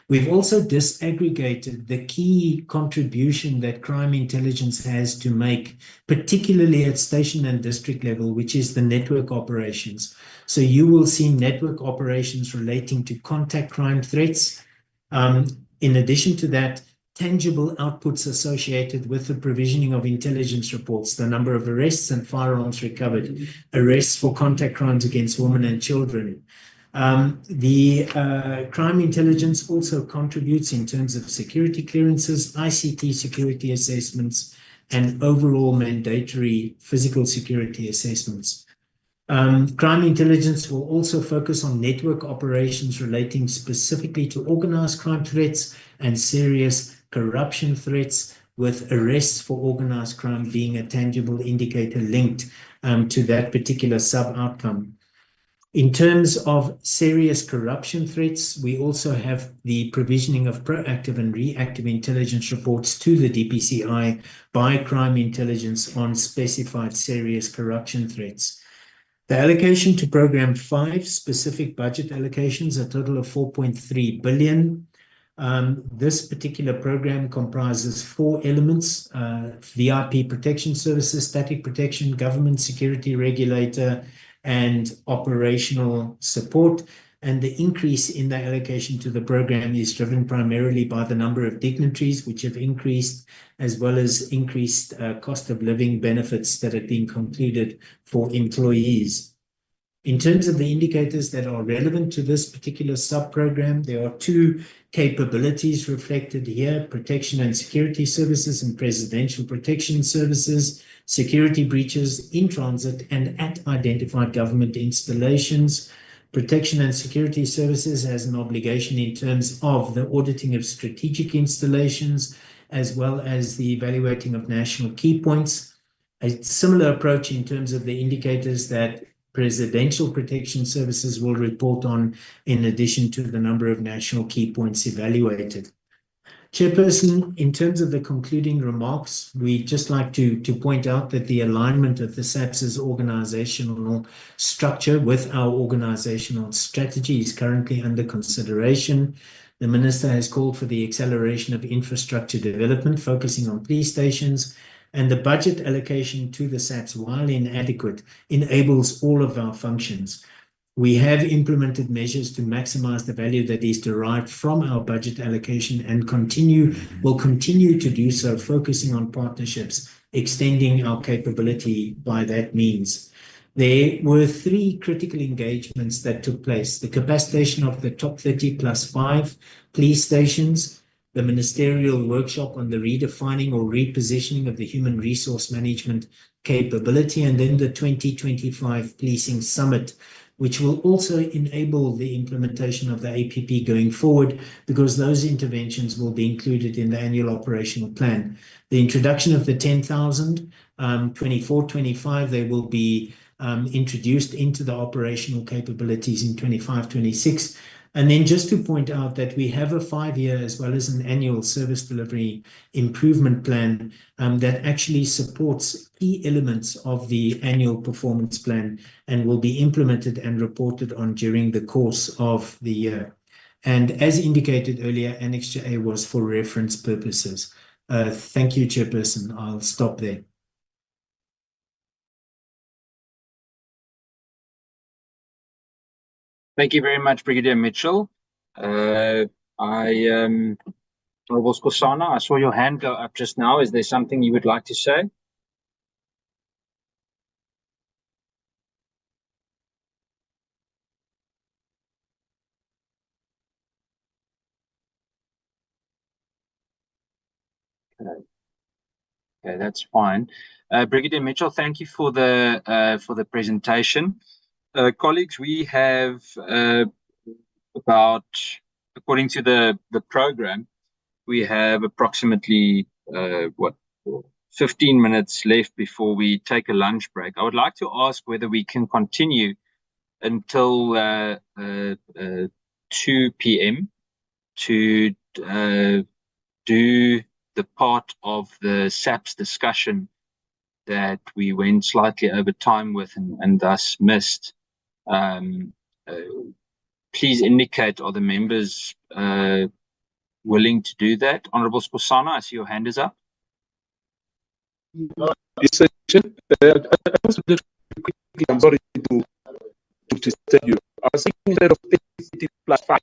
We've also disaggregated the key contribution that crime intelligence has to make, particularly at station and district level, which is the network operations. So you will see network operations relating to contact crime threats. In addition to that, tangible outputs associated with the provisioning of intelligence reports, the number of arrests and firearms recovered, arrests for contact crimes against women and children. The crime intelligence also contributes in terms of security clearances, ICT security assessments, and overall mandatory physical security assessments. Crime intelligence will also focus on network operations relating specifically to organized crime threats and serious corruption threats, with arrests for organized crime being a tangible indicator linked to that particular sub-outcome. In terms of serious corruption threats, we also have the provisioning of proactive and reactive intelligence reports to the DPCI by crime intelligence on specified serious corruption threats. The allocation to Program 5, specific budget allocations, a total of 4.3 billion. This particular program comprises 4 elements: VIP protection services, static protection, government security regulator, and operational support. And the increase in the allocation to the program is driven primarily by the number of dignitaries, which have increased, as well as increased cost of living benefits that have been concluded for employees. In terms of the indicators that are relevant to this particular sub-program, there are 2 capabilities reflected here: protection and security services and presidential protection services, security breaches in transit and at identified government installations. Protection and security services has an obligation in terms of the auditing of strategic installations, as well as the evaluating of national key points. A similar approach in terms of the indicators that presidential protection services will report on, in addition to the number of national key points evaluated. Chairperson, in terms of the concluding remarks, we'd just like to point out that the alignment of the SAPS's organizational structure with our organizational strategy is currently under consideration. The Minister has called for the acceleration of infrastructure development, focusing on police stations, and the budget allocation to the SAPS, while inadequate, enables all of our functions. We have implemented measures to maximize the value that is derived from our budget allocation and will continue to do so, focusing on partnerships, extending our capability by that means. There were 3 critical engagements that took place: the capacitation of the top 30+5 police stations, the ministerial workshop on the redefining or repositioning of the human resource management capability, and then the 2025 Policing Summit, which will also enable the implementation of the APP going forward, because those interventions will be included in the annual operational plan. The introduction of the 10,000, 24-25, they will be introduced into the operational capabilities in 25-26. And then just to point out that we have a 5-year as well as an annual service delivery improvement plan that actually supports key elements of the annual performance plan and will be implemented and reported on during the course of the year. And as indicated earlier, Annex A was for reference purposes. Thank you, Chairperson. I'll stop there. Thank you very much, Brigadier Mitchell. Honorable Skosana, I saw your hand go up just now. Is there something you would like to say? Okay, that's fine. Brigadier Mitchell, thank you for the presentation. Colleagues, we have about, according to the program, we have approximately 15 minutes left before we take a lunch break. I would like to ask whether we can continue until 2 p.m. to do the part of the SAPS discussion that we went slightly over time with and thus missed. Please indicate, are the members willing to do that? Honorable Skosana, I see your hand is up. I'm sorry to disturb you. I was thinking instead of 80 plus 5,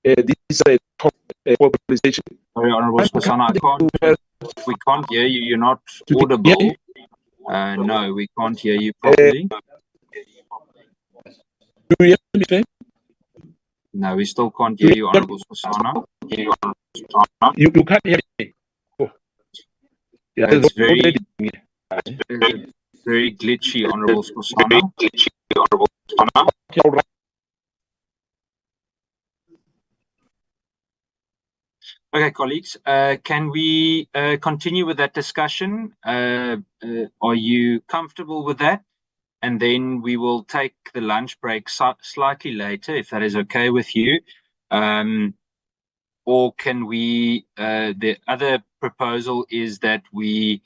this is a top population. Sorry, Honorable Skosana, we can't hear you. You're not audible. No, we can't hear you properly. Do you hear me? No, we still can't hear you, Honorable Skosana. You can't hear me. Oh. Yeah, it's very glitchy, Honorable Skosana. Okay, colleagues, can we continue with that discussion? Are you comfortable with that? And then we will take the lunch break slightly later, if that is okay with you. Or can we, the other proposal is that we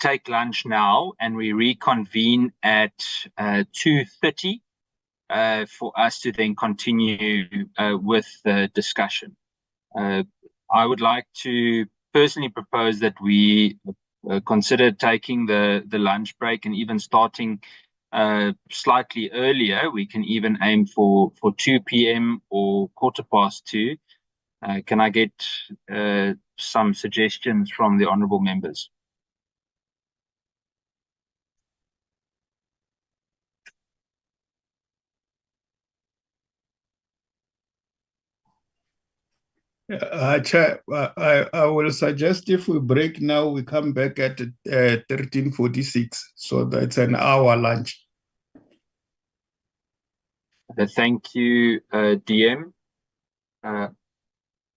take lunch now and we reconvene at 2:30 for us to then continue with the discussion. I would like to personally propose that we consider taking the lunch break and even starting slightly earlier. We can even aim for 2 p.m. or 2:15. Can I get some suggestions from the honourable members? Chair, I will suggest if we break now, we come back at 13:46, so that's an hour lunch. Thank you, DM.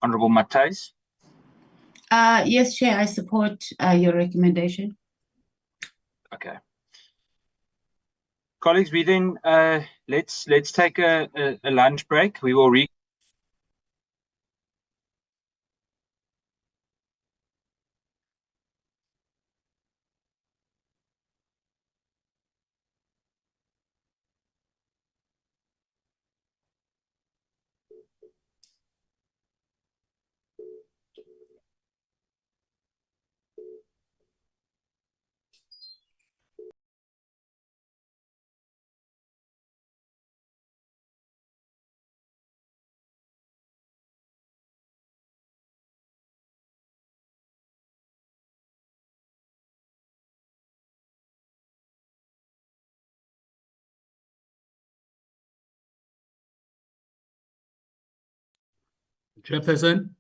Honourable Matthys? Yes, Chair, I support your recommendation. Okay. Colleagues, we then let's take a lunch break. We will Chairperson.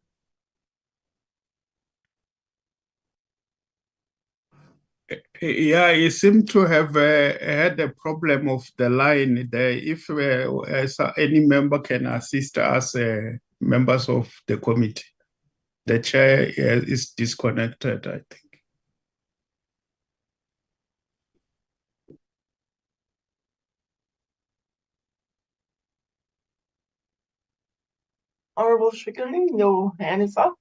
Yeah, he seemed to have had a problem of the line there. If any member can assist us, members of the committee. The chair is disconnected, I think. Honorable Shikari, your hand is up.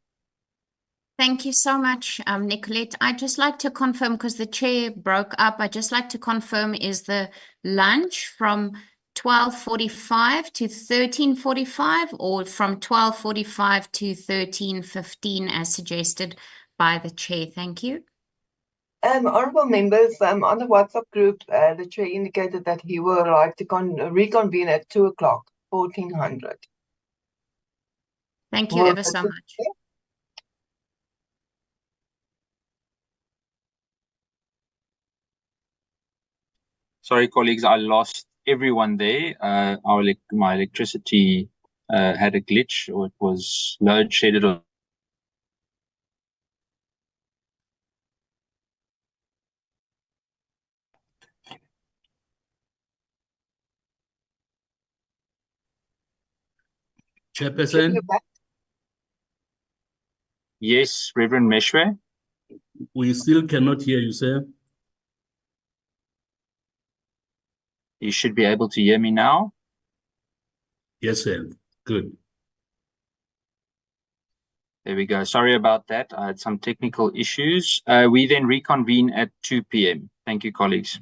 Thank you so much, Nicolette. I'd just like to confirm, because the chair broke up, I'd just like to confirm, is the lunch from 12:45 to 13:45 or from 12:45 to 13:15 as suggested by the chair? Thank you. Honorable members, on the WhatsApp group, the chair indicated that he would like to reconvene at 2 o'clock, 1400. Thank you ever so much. Sorry, colleagues, I lost everyone there. My electricity had a glitch, or it was load shedded. Chairperson? Yes, Reverend Meshwe. We still cannot hear you, sir. You should be able to hear me now. Yes, sir. Good. There we go. Sorry about that. I had some technical issues. We then reconvene at 2 p.m. Thank you, colleagues.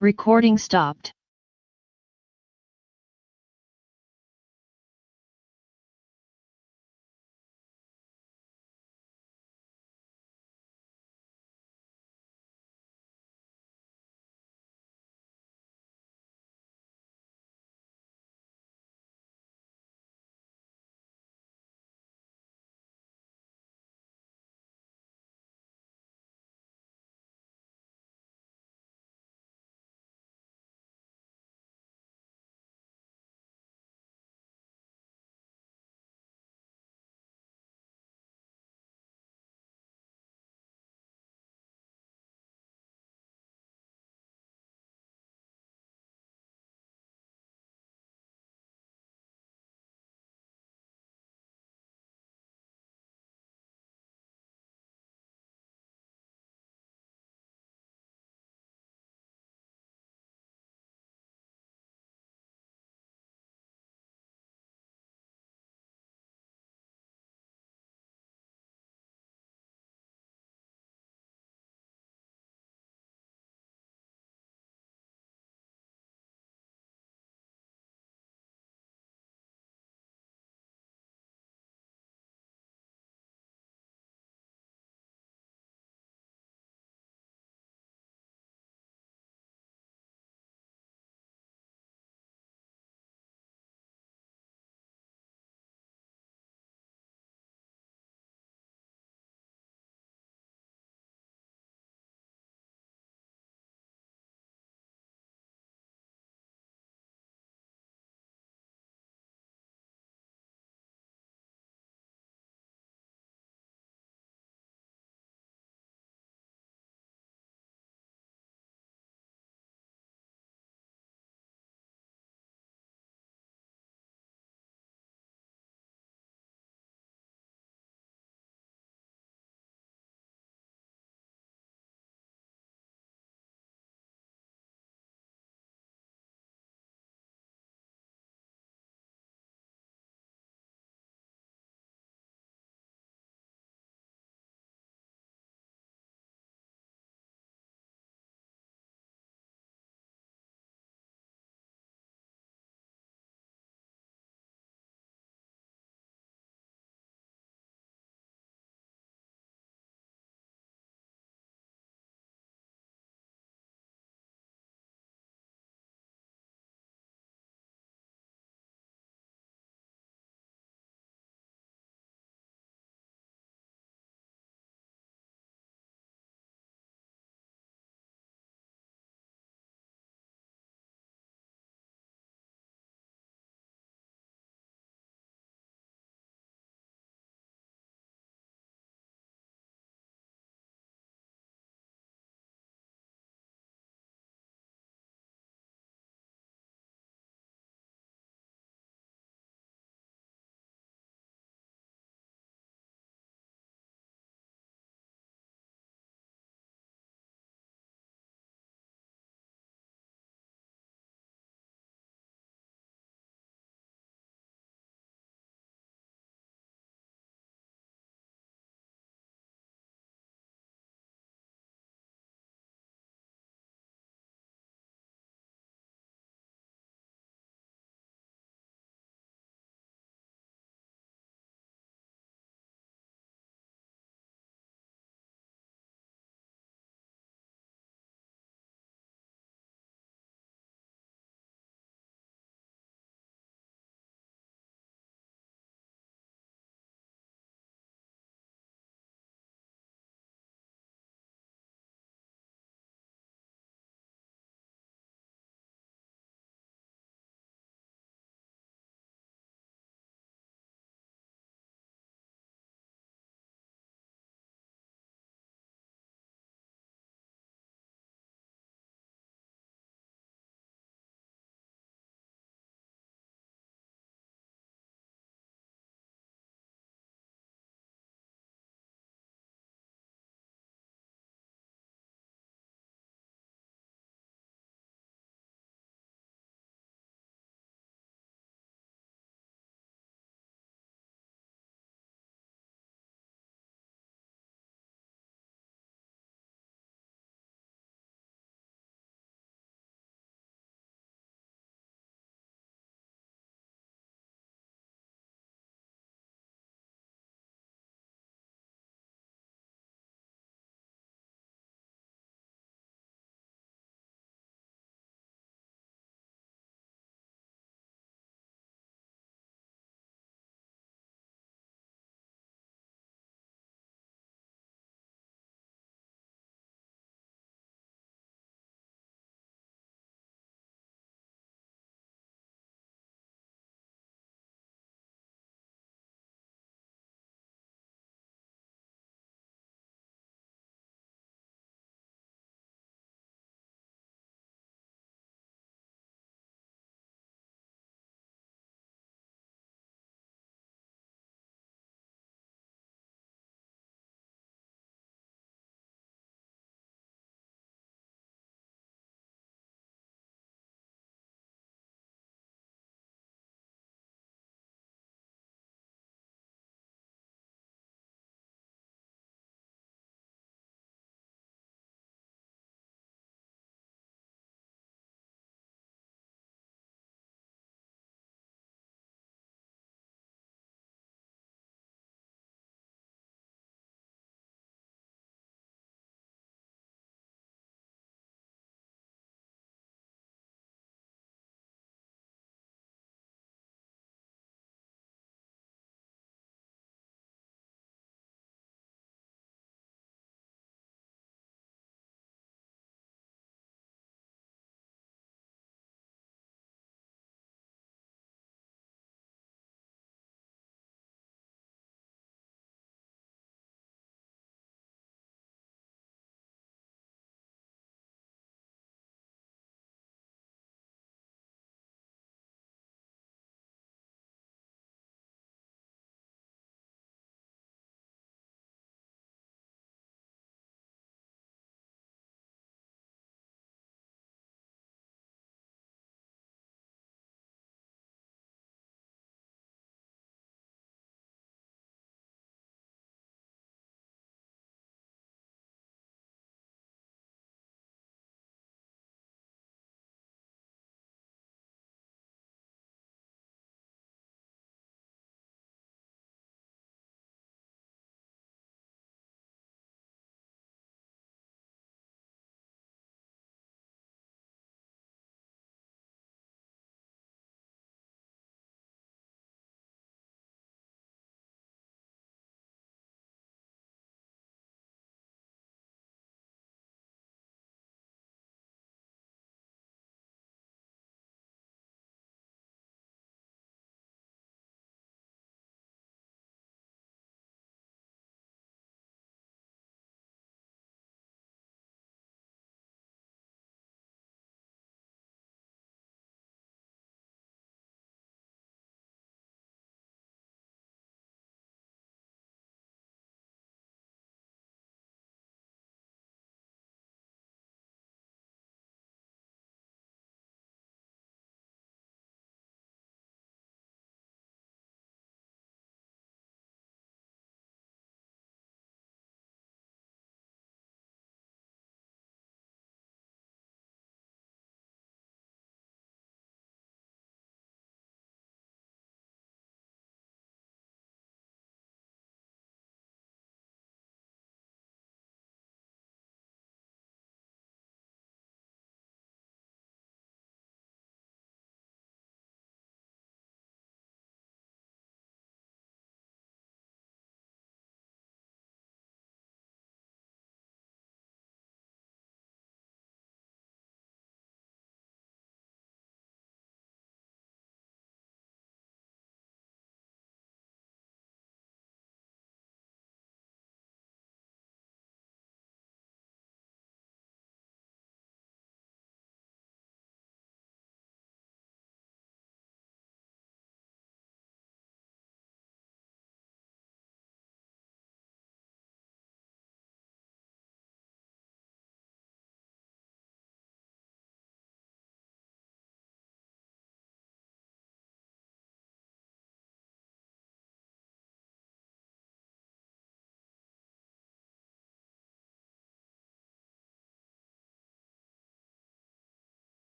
Recording stopped.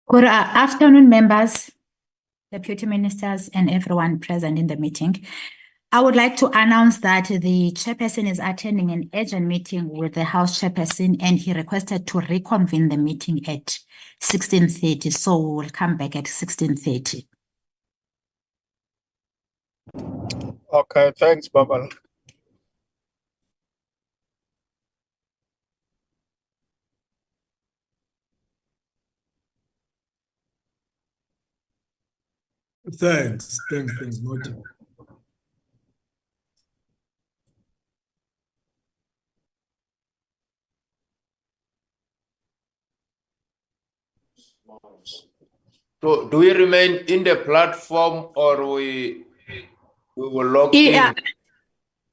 Good afternoon, members, deputy ministers, and everyone present in the meeting. I would like to announce that the chairperson is attending an urgent meeting with the House chairperson, and he requested to reconvene the meeting at 16:30. So we will come back at 16:30. Okay, thanks, Baba. Thanks, Martin. So do we remain in the platform or we will log in?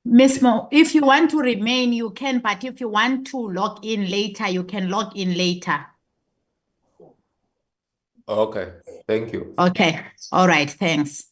Miss Mo, if you want to remain, you can, but if you want to log in later, you can log in later. Okay, thank you. Okay, all right, thanks.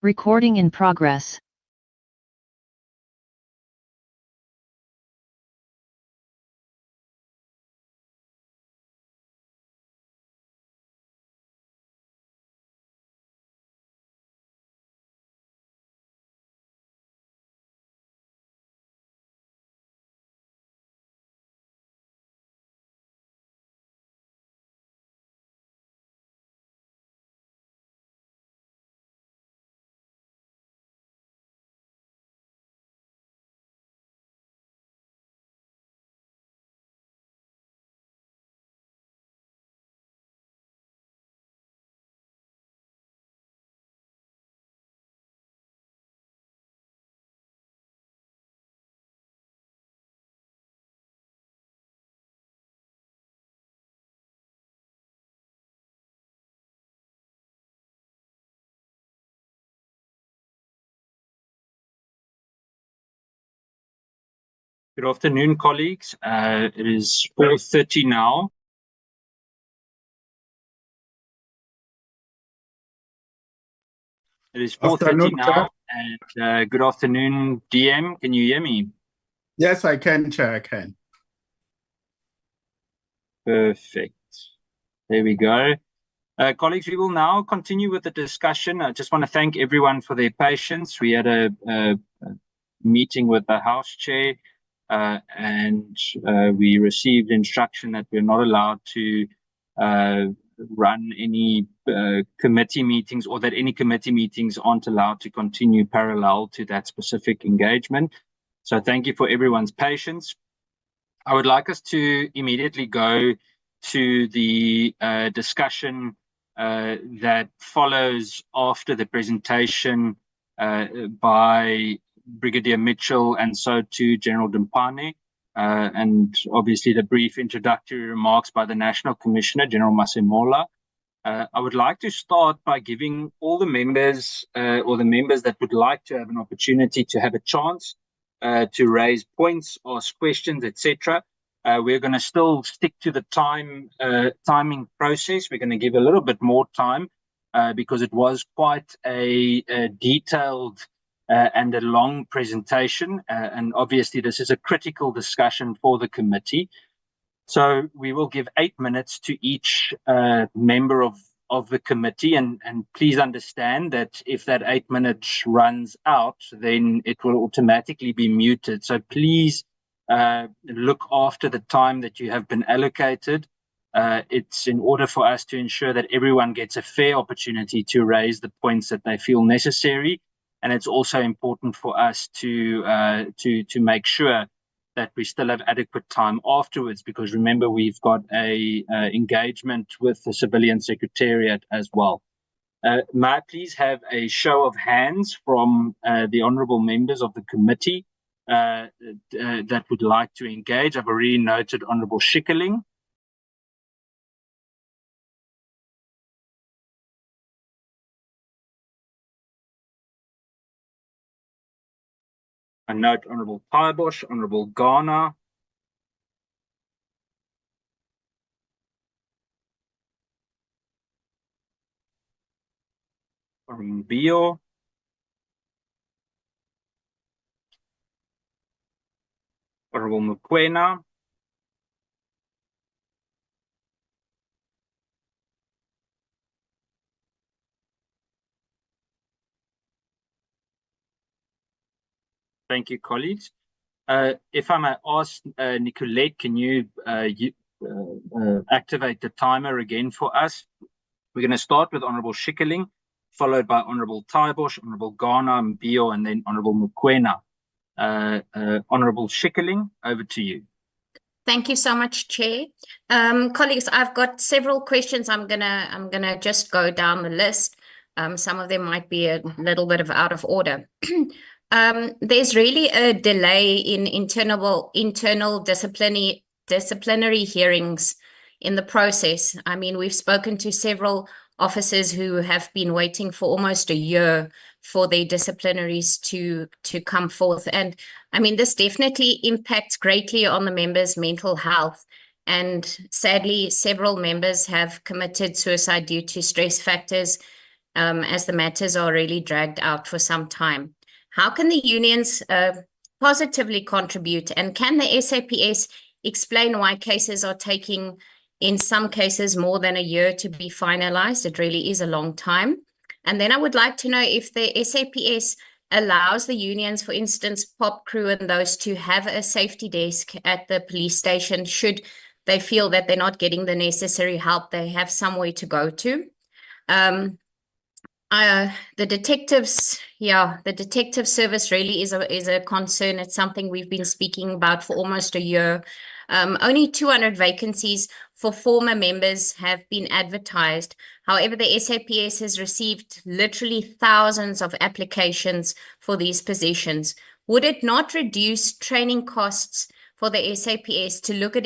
Recording in progress. Good afternoon, colleagues. It is 4:30 now. It is 4:30 now, and good afternoon, DM. Can you hear me? Yes, I can, Chair, I can. Perfect. There we go. Colleagues, we will now continue with the discussion. I just want to thank everyone for their patience. We had a meeting with the House Chair, and we received instruction that we're not allowed to run any committee meetings, or that any committee meetings aren't allowed to continue parallel to that specific engagement. So thank you for everyone's patience. I would like us to immediately go to the discussion that follows after the presentation by Brigadier Mitchell and so too General Dumpane, and obviously the brief introductory remarks by the National Commissioner, General Masemola. I would like to start by giving all the members or the members that would like to have an opportunity to have a chance to raise points, ask questions, etc. We're going to still stick to the timing process. We're going to give a little bit more time because it was quite a detailed and a long presentation. And obviously, this is a critical discussion for the committee. So we will give 8 minutes to each member of the committee. And please understand that if that 8 minutes runs out, then it will automatically be muted. So please look after the time that you have been allocated. It's in order for us to ensure that everyone gets a fair opportunity to raise the points that they feel necessary. And it's also important for us to make sure that we still have adequate time afterwards, because remember, we've got a engagement with the Civilian Secretariat as well. May I please have a show of hands from the honourable members of the committee that would like to engage? I've already noted Honourable Schikkerling. I note Honourable Taibosh, Honourable Ghana, Honourable Bio, Honourable Mokoena, thank you, colleagues. If I may ask, Nicolette, can you activate the timer again for us? We're going to start with Honourable Schikkerling, followed by Honourable Taibosh, Honourable Ghana, Mbio, and then Honourable Mokoena. Honourable Schikkerling, over to you. Thank you so much, Chair. Colleagues, I've got several questions. I'm gonna just go down the list. Some of them might be a little bit out of order. There's really a delay in internal disciplinary hearings in the process. I mean, we've spoken to several officers who have been waiting for almost a year for their disciplinaries to come forth. And I mean, this definitely impacts greatly on the members' mental health. And sadly, several members have committed suicide due to stress factors as the matters are really dragged out for some time. How can the unions positively contribute, and can the SAPS explain why cases are taking, in some cases, more than a year to be finalized? It really is a long time. And then I would like to know if the SAPS allows the unions, for instance, POPCRU and those, to have a safety desk at the police station should they feel that they're not getting the necessary help, they have somewhere to go to. The detectives, the detective service really is a concern. It's something we've been speaking about for almost a year. Only 200 vacancies for former members have been advertised. However, the SAPS has received literally thousands of applications for these positions. Would it not reduce training costs for the SAPS to look at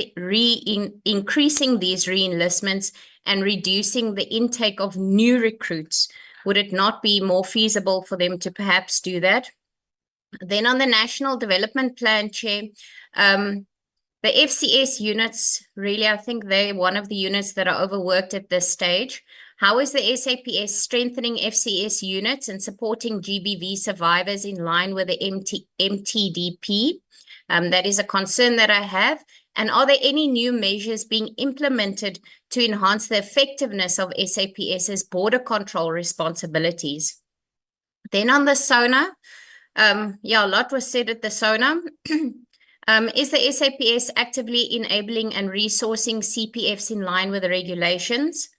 increasing these re-enlistments and reducing the intake of new recruits? Would it not be more feasible for them to perhaps do that? Then on the National Development Plan, Chair, the FCS units, really, I think they're one of the units that are overworked at this stage. How is the SAPS strengthening FCS units and supporting GBV survivors in line with the MTDP? That is a concern that I have. And are there any new measures being implemented to enhance the effectiveness of SAPS's border control responsibilities? Then on the SONA, a lot was said at the SONA. Is the SAPS actively enabling and resourcing CPFs in line with the regulations?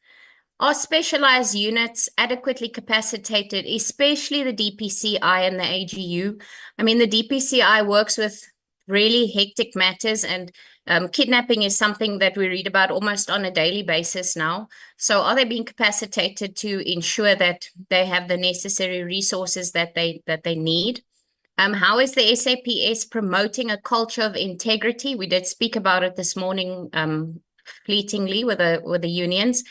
Are specialized units adequately capacitated, especially the DPCI and the AGU? I mean, the DPCI works with really hectic matters, and kidnapping is something that we read about almost on a daily basis now. So are they being capacitated to ensure that they have the necessary resources that they need? How is the SAPS promoting a culture of integrity? We did speak about it this morning fleetingly with the unions.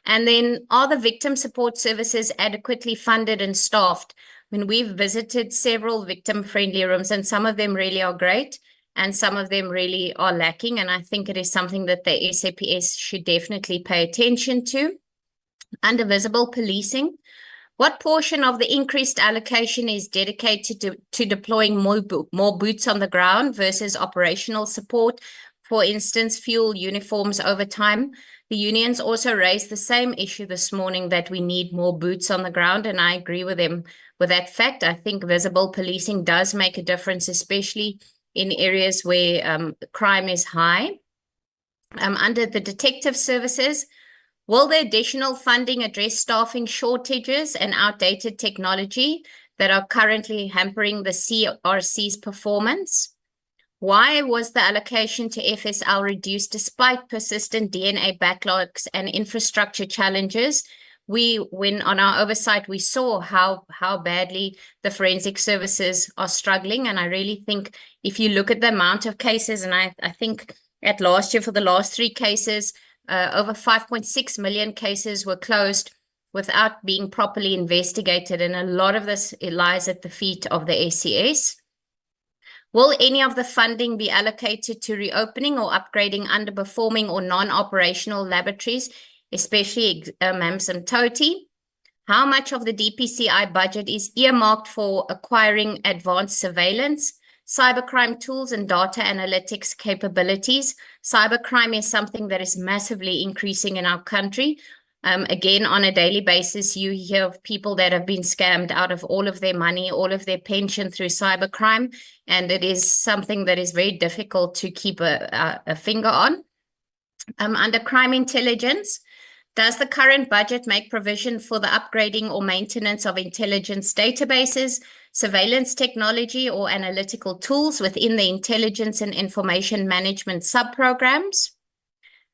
And then, are the victim support services adequately funded and staffed? I mean, we've visited several victim-friendly rooms, and some of them really are great, and some of them really are lacking. And I think it is something that the SAPS should definitely pay attention to. Under visible policing, what portion of the increased allocation is dedicated to deploying more boots on the ground versus operational support? For instance, fuel, uniforms, overtime. The unions also raised the same issue this morning, that we need more boots on the ground, and I agree with them with that fact. I think visible policing does make a difference, especially in areas where crime is high. Under the detective services, will the additional funding address staffing shortages and outdated technology that are currently hampering the CRC's performance? Why was the allocation to FSL reduced despite persistent DNA backlogs and infrastructure challenges? When on our oversight, we saw how badly the forensic services are struggling. And I really think if you look at the amount of cases, and I think at last year for the last 3 cases, over 5.6 million cases were closed without being properly investigated. And a lot of this, it lies at the feet of the SCS. Will any of the funding be allocated to reopening or upgrading underperforming or non-operational laboratories, especially Mamsam-Toti? How much of the DPCI budget is earmarked for acquiring advanced surveillance, cybercrime tools, and data analytics capabilities? Cybercrime is something that is massively increasing in our country. Again, on a daily basis, you hear of people that have been scammed out of all of their money, all of their pension through cybercrime, and it is something that is very difficult to keep a finger on. Under crime intelligence, does the current budget make provision for the upgrading or maintenance of intelligence databases, surveillance technology, or analytical tools within the intelligence and information management subprograms?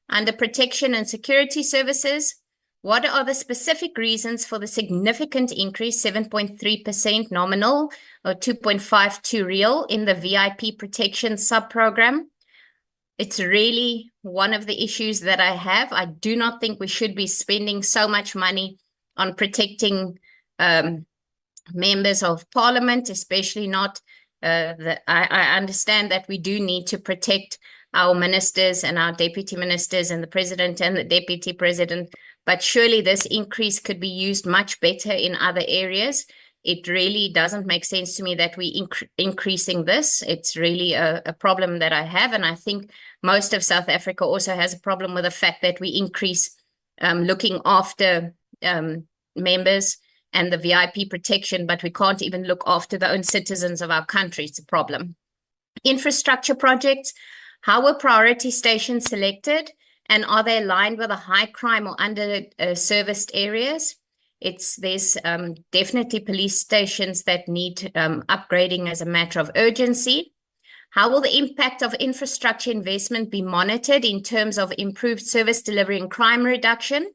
Under protection and security services, what are the specific reasons for the significant increase, 7.3% nominal or 2.52 real, in the VIP protection subprogram? It's really one of the issues that I have. I do not think we should be spending so much money on protecting members of parliament, especially not I understand that we do need to protect our ministers and our deputy ministers and the president and the deputy president, but surely this increase could be used much better in other areas. It really doesn't make sense to me that we increasing this. It's really a problem that I have, and I think most of South Africa also has a problem with the fact that we increase looking after members and the VIP protection, but we can't even look after the own citizens of our country. It's a problem. Infrastructure projects, how were priority stations selected, and are they aligned with the high crime or under-serviced areas? There's definitely police stations that need upgrading as a matter of urgency. How will the impact of infrastructure investment be monitored in terms of improved service delivery and crime reduction?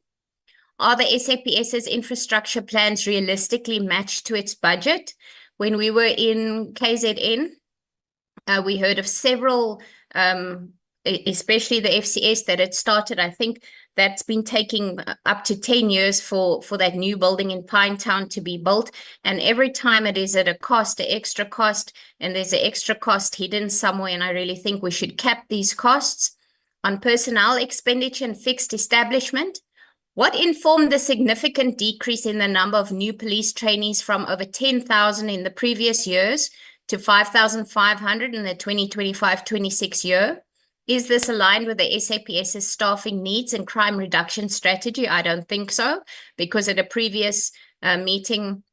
Are the SAPS's infrastructure plans realistically matched to its budget? When we were in KZN, we heard of several, especially the FCS that had started. I think that's been taking up to 10 years for that new building in Pinetown to be built. And every time it is at a cost, an extra cost, and there's an extra cost hidden somewhere. And I really think we should cap these costs. On personnel expenditure and fixed establishment, what informed the significant decrease in the number of new police trainees from over 10,000 in the previous years to 5,500 in the 2025-26 year? Is this aligned with the SAPS's staffing needs and crime reduction strategy? I don't think so, because at a previous meeting,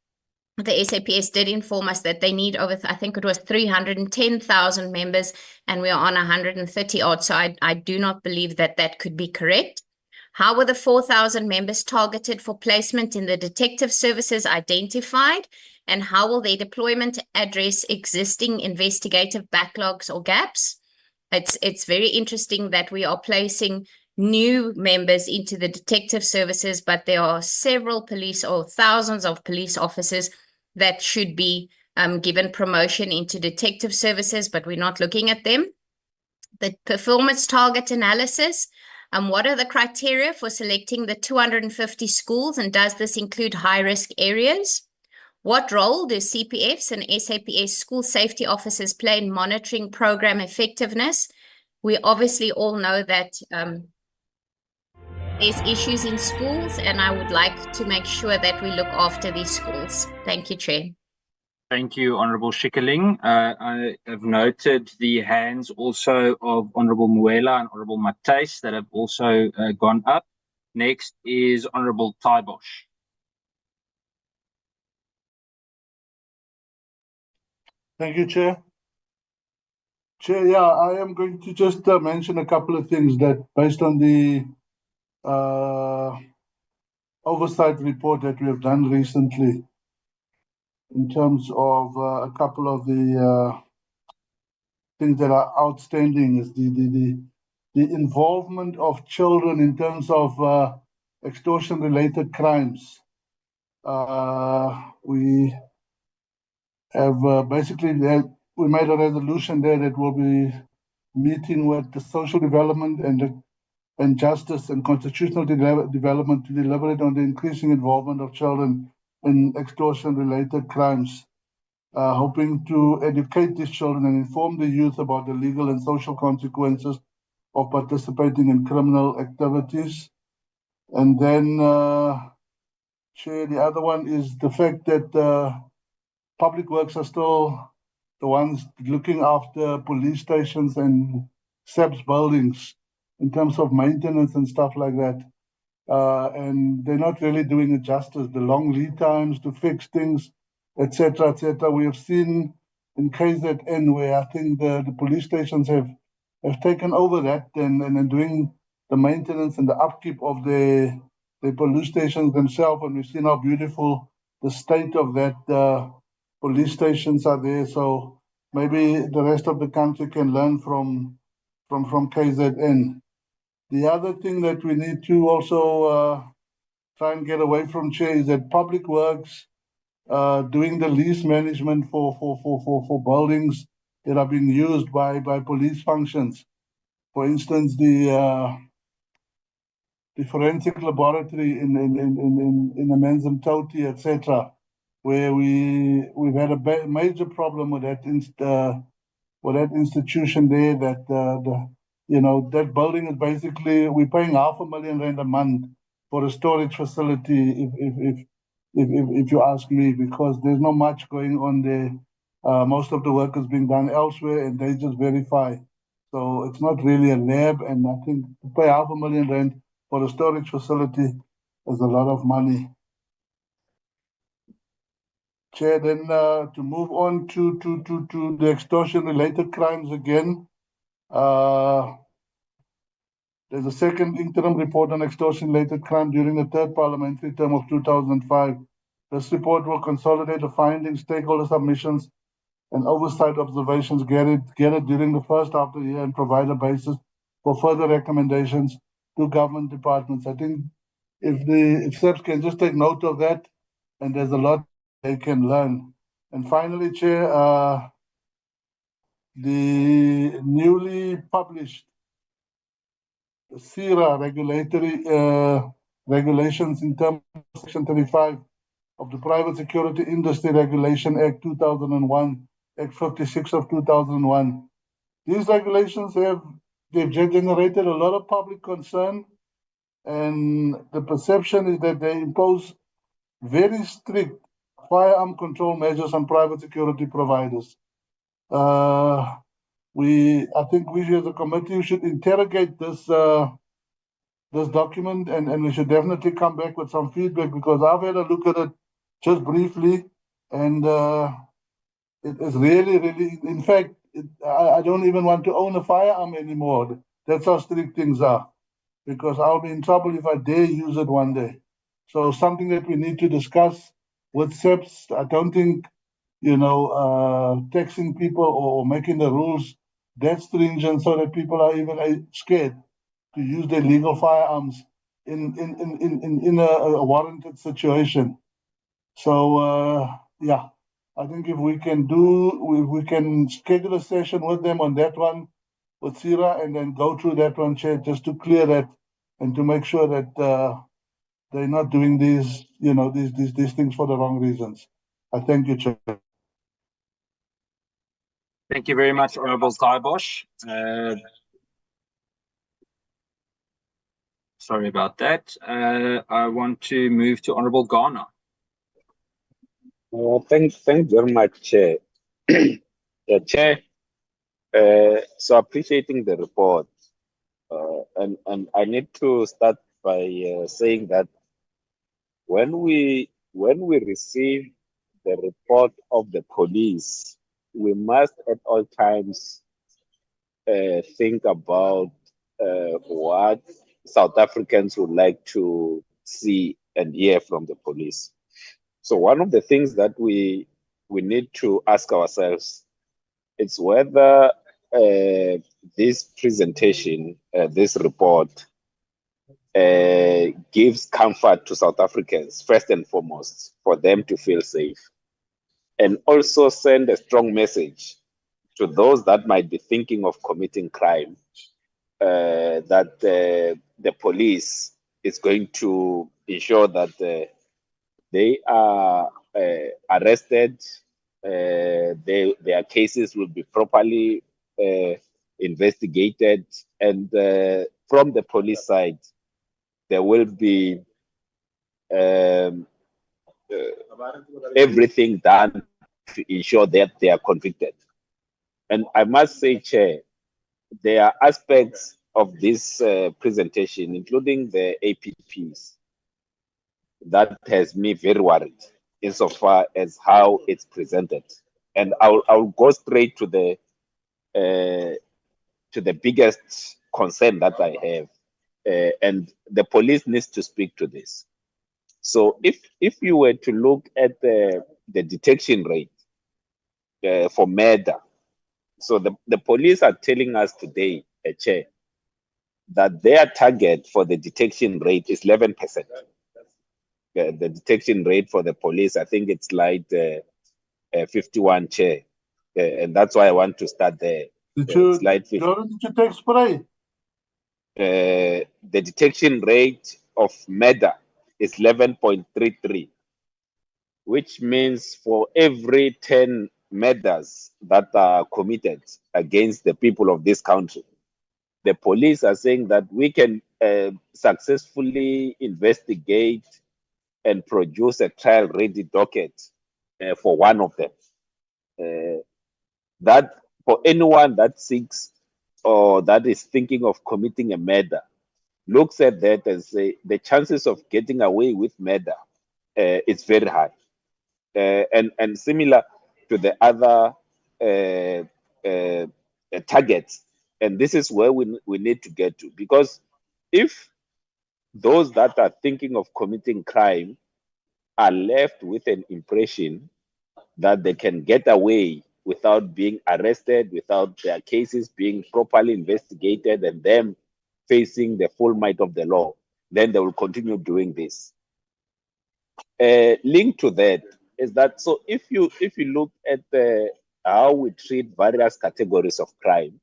the SAPS did inform us that they need over, I think it was 310,000 members, and we are on 130 odd. So I do not believe that that could be correct. How were the 4,000 members targeted for placement in the detective services identified? And how will their deployment address existing investigative backlogs or gaps? It's very interesting that we are placing new members into the detective services, but there are several police or thousands of police officers that should be given promotion into detective services, but we're not looking at them. The performance target analysis. What are the criteria for selecting the 250 schools, and does this include high-risk areas? What role do CPFs and SAPS school safety officers play in monitoring program effectiveness? We obviously all know that there's issues in schools, and I would like to make sure that we look after these schools. Thank you, Chair. Thank you, Honourable Schikkerling. I have noted the hands also of Honourable Muela and Honourable Matthys that have also gone up. Next is Honourable Taibosh. Thank you, Chair. Chair, yeah, I am going to just mention a couple of things that, based on the oversight report that we have done recently, in terms of a couple of the things that are outstanding, is the involvement of children in terms of extortion-related crimes. We have basically we made a resolution there that will be meeting with the social development and justice and constitutional development to deliberate on the increasing involvement of children in extortion-related crimes, hoping to educate these children and inform the youth about the legal and social consequences of participating in criminal activities. And then, Chair, the other one is the fact that public works are still the ones looking after police stations and SAPS buildings in terms of maintenance and stuff like that. And they're not really doing it justice. The long lead times to fix things, etc., etc. We have seen in KZN where I think the police stations have taken over that and doing the maintenance and the upkeep of the police stations themselves. And we've seen how beautiful the state of that police stations are there. So maybe the rest of the country can learn from KZN. The other thing that we need to also try and get away from, Chair, is that public works doing the lease management for buildings that are being used by police functions. For instance, the forensic laboratory in the Menzimtoti, etc., where we've had a major problem with that institution there. That that building is basically, we're paying R500,000 a month for a storage facility, if you ask me, because there's not much going on there. Most of the work is being done elsewhere, and they just verify. So it's not really a lab, and I think to pay R500,000 for a storage facility is a lot of money. Chair, then to move on to the extortion-related crimes again. There's a second interim report on extortion-related crime during the third parliamentary term of 2005. This report will consolidate the findings, stakeholder submissions, and oversight observations gathered during the first half of the year and provide a basis for further recommendations to government departments. I think if SAPS can just take note of that, and there's a lot they can learn. And finally, Chair, the newly published SIRA regulatory regulations in terms of Section 35 of the Private Security Industry Regulation Act 2001, Act 56 of 2001. These regulations they've generated a lot of public concern, and the perception is that they impose very strict firearm control measures on private security providers. I think we as a committee should interrogate this document, and we should definitely come back with some feedback, because I've had a look at it just briefly, and it is really, in fact, I don't even want to own a firearm anymore. That's how strict things are, because I'll be in trouble if I dare use it one day. So something that we need to discuss with SAPS. I don't think, taxing people or making the rules that stringent so that people are even scared to use their legal firearms in a warranted situation. So yeah, I think if we can schedule a session with them on that one, with SIRA, and then go through that one, Chair, just to clear that and to make sure that they're not doing these things for the wrong reasons. I thank you, Chair. Thank you very much, Honourable Kaibosh. Sorry about that. I want to move to Honourable Ghana. Thanks very much, Chair. Chair, so appreciating the report, and I need to start by saying that when we receive the report of the police, we must at all times think about what South Africans would like to see and hear from the police. So one of the things that we need to ask ourselves is whether this presentation, this report, gives comfort to South Africans, first and foremost, for them to feel safe, and also send a strong message to those that might be thinking of committing crime, that the police is going to ensure that they are arrested, their cases will be properly investigated, and from the police side, there will be everything done to ensure that they are convicted. And I must say, Chair, there are aspects of this presentation, including the APPs, that has me very worried insofar as how it's presented. And I'll go straight to the biggest concern that I have, and the police needs to speak to this. So if you were to look at the detection rate for murder, so the police are telling us today, Chair, that their target for the detection rate is 11%. The detection rate for the police, I think it's like 51, Chair. And that's why I want to start there. Did you take spray? The detection rate of murder is 11.33, which means for every 10 murders that are committed against the people of this country, the police are saying that we can successfully investigate and produce a trial-ready docket for one of them. That for anyone that seeks or that is thinking of committing a murder, looks at that as the chances of getting away with murder is very high. And similar to the other targets. And this is where we need to get to, because if those that are thinking of committing crime are left with an impression that they can get away without being arrested, without their cases being properly investigated, and them facing the full might of the law, then they will continue doing this. Linked to that is that, so if you look at how we treat various categories of crime,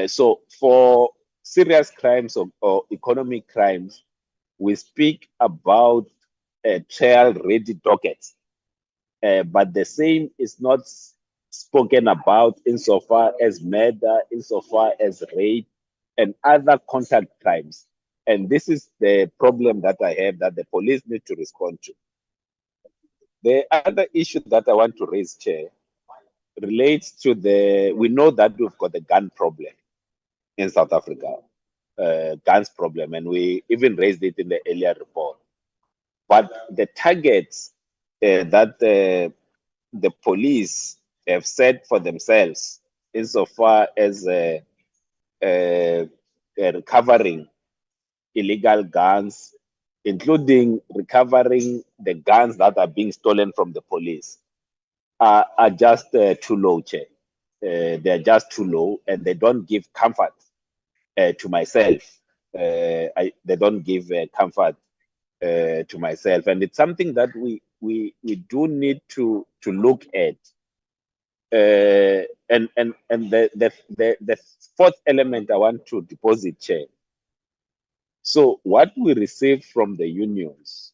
so for serious crimes or economic crimes, we speak about trial-ready dockets, but the same is not spoken about insofar as murder, insofar as rape, and other contact crimes. And this is the problem that I have that the police need to respond to. The other issue that I want to raise, Chair, relates to we know that we've got a gun problem in South Africa, guns problem, and we even raised it in the earlier report. But the targets that the police have set for themselves insofar as recovering illegal guns, including recovering the guns that are being stolen from the police, are just too low, Chair. They're just too low, and they don't give comfort to myself. They don't give comfort to myself, and it's something that we do need to look at. And the fourth element I want to deposit, Chair. So what we receive from the unions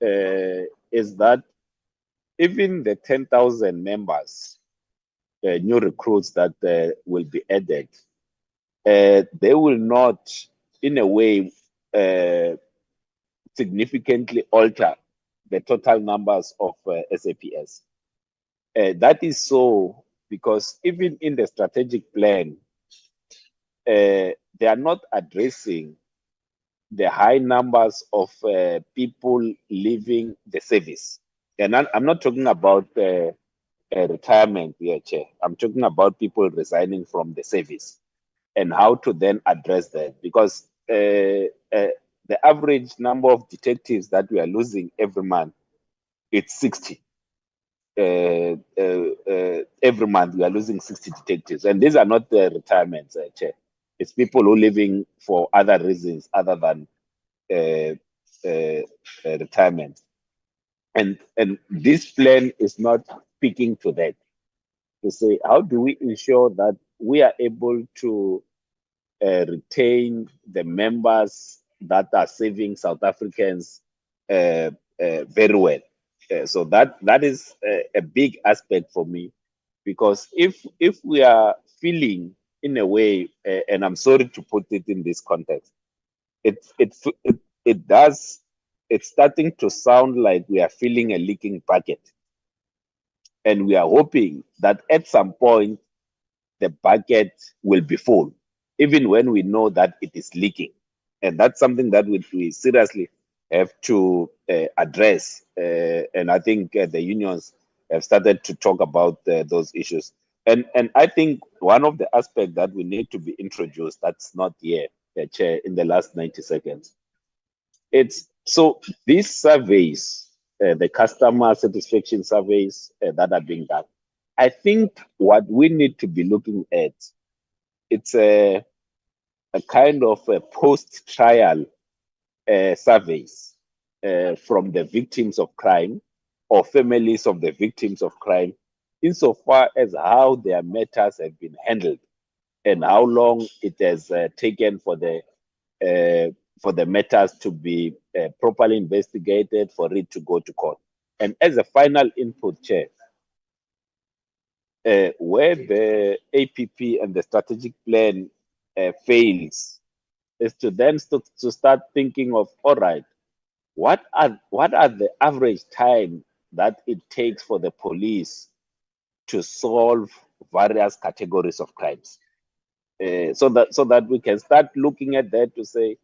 is that even the 10,000 members, new recruits that will be added, they will not, in a way, significantly alter the total numbers of SAPS. That is so because even in the strategic plan, they are not addressing the high numbers of people leaving the service. And I'm not talking about retirement here, Chair. I'm talking about people resigning from the service and how to then address that. Because the average number of detectives that we are losing every month, it's 60. Every month we are losing 60 detectives. And these are not the retirements, Chair. It's people who are living for other reasons other than retirement. And this plan is not speaking to that. To say, how do we ensure that we are able to retain the members that are serving South Africans very well? So that is a big aspect for me, because if we are feeling in a way, and I'm sorry to put it in this context, it's starting to sound like we are feeling a leaking bucket. And we are hoping that at some point, the bucket will be full, even when we know that it is leaking. And that's something that we seriously have to address. And I think the unions have started to talk about those issues. And I think one of the aspects that we need to be introduced, that's not here, Chair, in the last 90 seconds. It's so these surveys, the customer satisfaction surveys that are being done, I think what we need to be looking at, it's a kind of a post-trial surveys from the victims of crime or families of the victims of crime, insofar as how their matters have been handled and how long it has taken for the matters to be properly investigated, for it to go to court. And as a final input, Chair, where the APP and the strategic plan fails, is to then to start thinking of, all right, what are the average time that it takes for the police to solve various categories of crimes, so that we can start looking at that to say,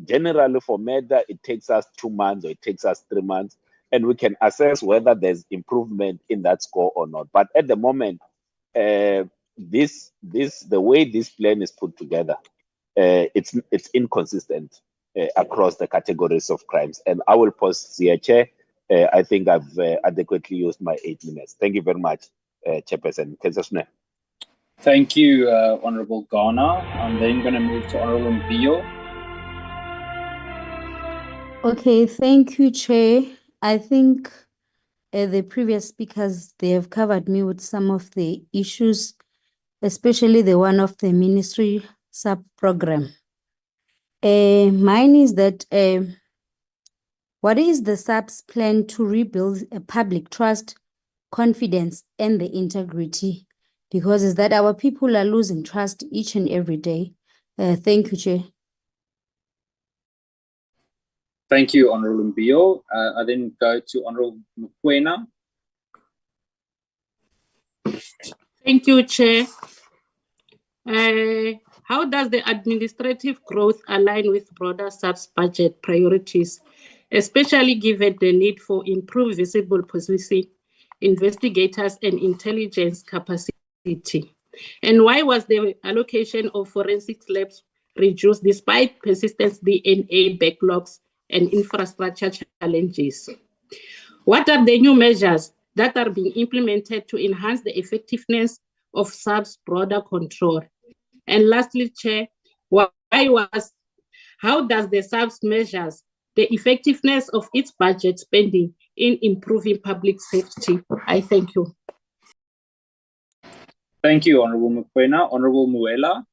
generally for murder it takes us 2 months or it takes us 3 months, and we can assess whether there's improvement in that score or not. But at the moment, the way this plan is put together, it's inconsistent across the categories of crimes. And I will pause here, Chair. I think I've adequately used my 8 minutes. Thank you very much, Chairperson. Thank you, Honorable Ghana. I'm then going to move to Honorable Mbio. Okay, thank you, Chair. I think the previous speakers, they have covered me with some of the issues, especially the one of the ministry sub-program. Mine is that what is the SAPS plan to rebuild a public trust, confidence, and the integrity? Because is that our people are losing trust each and every day. Thank you, Chair. Thank you, Honorable Mbio. I then go to Honorable Mokoena. Thank you, Chair. How does the administrative growth align with broader SAPS budget priorities, especially given the need for improved visible policing, investigators, and intelligence capacity? And why was the allocation of forensics labs reduced despite persistent DNA backlogs and infrastructure challenges? What are the new measures that are being implemented to enhance the effectiveness of SAPS broader control? And lastly, Chair, how does the SAPS measures the effectiveness of its budget spending in improving public safety? I thank you. Thank you, Honorable Mokoena. Honorable Muela.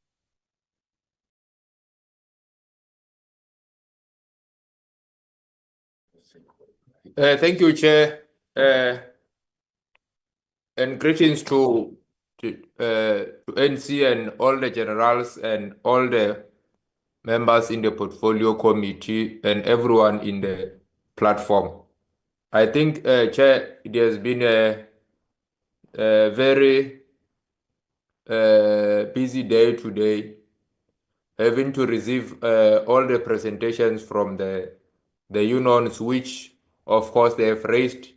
Thank you, Chair. And greetings to NC and all the generals and all the members in the portfolio committee and everyone in the platform. I think, Chair, it has been a very busy day today, having to receive all the presentations from the unions, which, of course, they have raised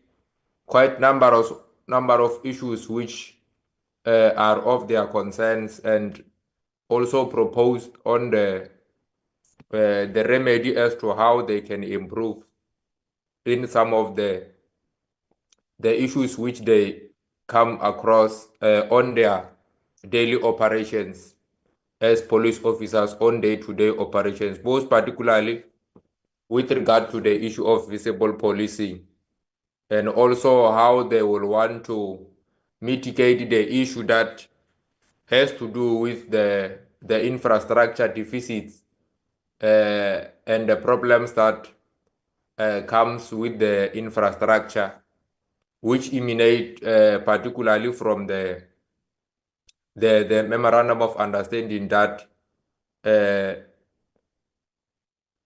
quite number of issues which are of their concerns, and also proposed on the remedy as to how they can improve in some of the issues which they come across on their daily operations as police officers, on day-to-day operations, most particularly with regard to the issue of visible policing, and also how they will want to mitigate the issue that has to do with the infrastructure deficits and the problems that comes with the infrastructure, which emanate particularly from the memorandum of understanding that the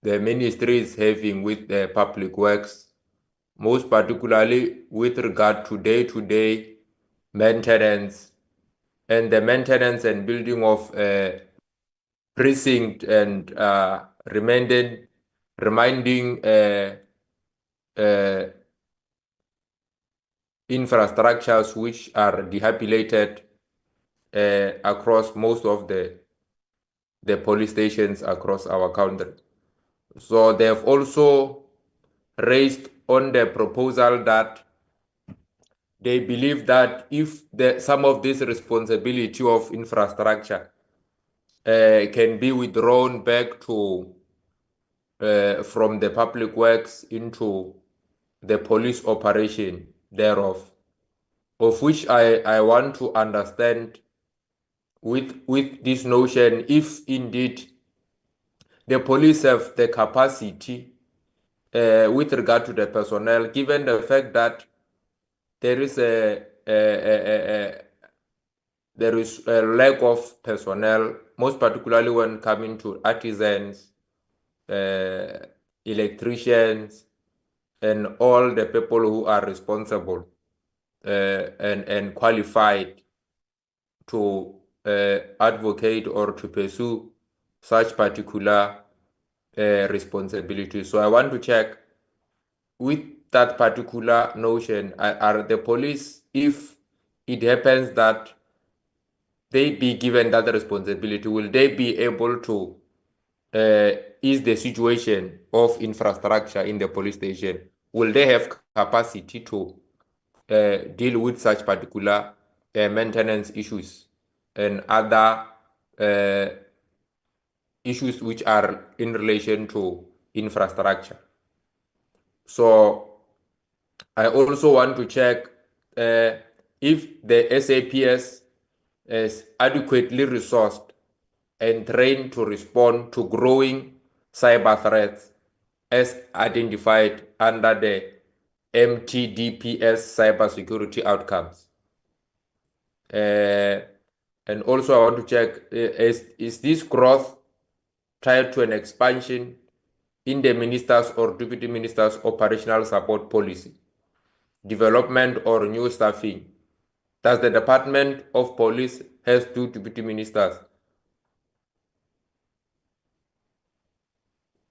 ministry is having with the public works, most particularly with regard to day-to-day maintenance and the maintenance and building of precinct and reminding infrastructures which are dilapidated across most of the police stations across our country. So they have also raised on the proposal that they believe that if some of this responsibility of infrastructure can be withdrawn back to from the public works into the police operation thereof, of which I want to understand with this notion, if indeed the police have the capacity with regard to the personnel, given the fact that there is there is a lack of personnel, most particularly when coming to artisans, electricians, and all the people who are responsible and qualified to advocate or to pursue such particular responsibility. So I want to check with that particular notion, are the police, if it happens that they be given that responsibility, will they be able to ease the situation of infrastructure in the police station? Will they have capacity to deal with such particular maintenance issues and other issues which are in relation to infrastructure? So I also want to check if the SAPS is adequately resourced and trained to respond to growing cyber threats as identified under the MTDPS cybersecurity outcomes. And also I want to check, is this growth tied to an expansion in the minister's or deputy minister's operational support policy, development or new staffing? Does the Department of Police has 2 deputy ministers?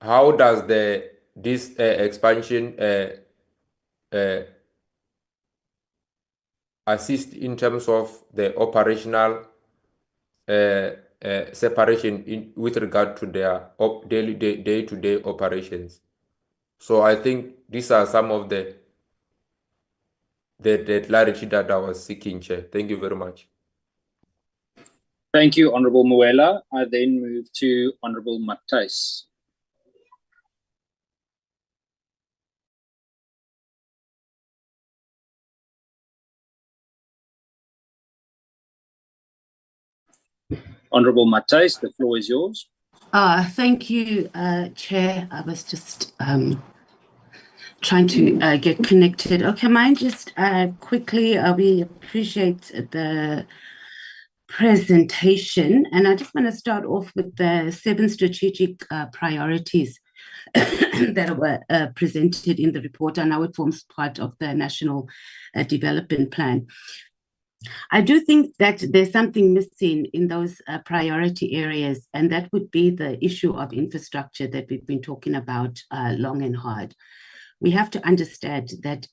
How does this expansion assist in terms of the operational separation with regard to their day-to-day operations? So I think these are some of the clarity that I was seeking, Chair. Thank you very much. Thank you, Honourable Muela. I then move to Honourable Matthys. Honourable Matthys, the floor is yours. Thank you, Chair. I was just trying to get connected. Okay, mine just quickly, we appreciate the presentation, and I just want to start off with the 7 strategic priorities that were presented in the report, and now it forms part of the National Development Plan. I do think that there's something missing in those priority areas, and that would be the issue of infrastructure that we've been talking about long and hard. We have to understand that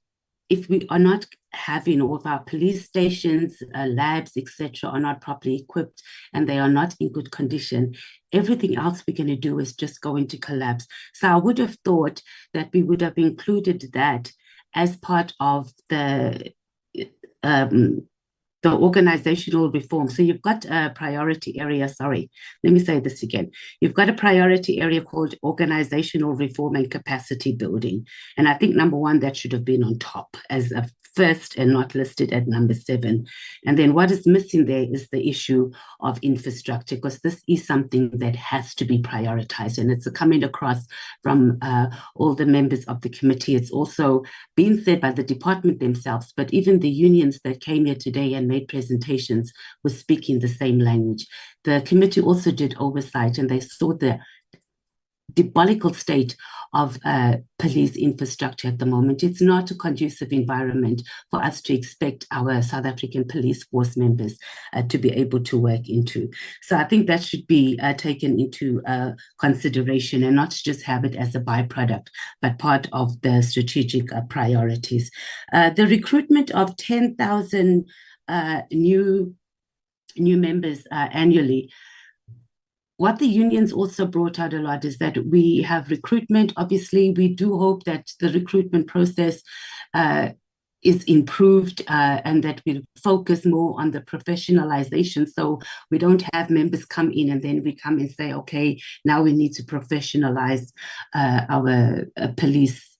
if we are not having all of our police stations, labs, etc., are not properly equipped and they are not in good condition, everything else we're going to do is just going to collapse. So I would have thought that we would have included that as part of the organizational reform. So you've got a priority area, sorry, let me say this again. You've got a priority area called organizational reform and capacity building. And I think number 1, that should have been on top as a first and not listed at number 7. And then what is missing there is the issue of infrastructure, because this is something that has to be prioritized, and it's coming across from all the members of the committee. It's also been said by the department themselves, but even the unions that came here today and made presentations were speaking the same language. The committee also did oversight, and they saw the diabolical state of police infrastructure at the moment. It's not a conducive environment for us to expect our South African police force members to be able to work into. So I think that should be taken into consideration and not just have it as a byproduct, but part of the strategic priorities. The recruitment of 10,000 new members annually. What the unions also brought out a lot is that we have recruitment. Obviously, we do hope that the recruitment process is improved and that we focus more on the professionalization. So we don't have members come in and then we come and say, okay, now we need to professionalize our police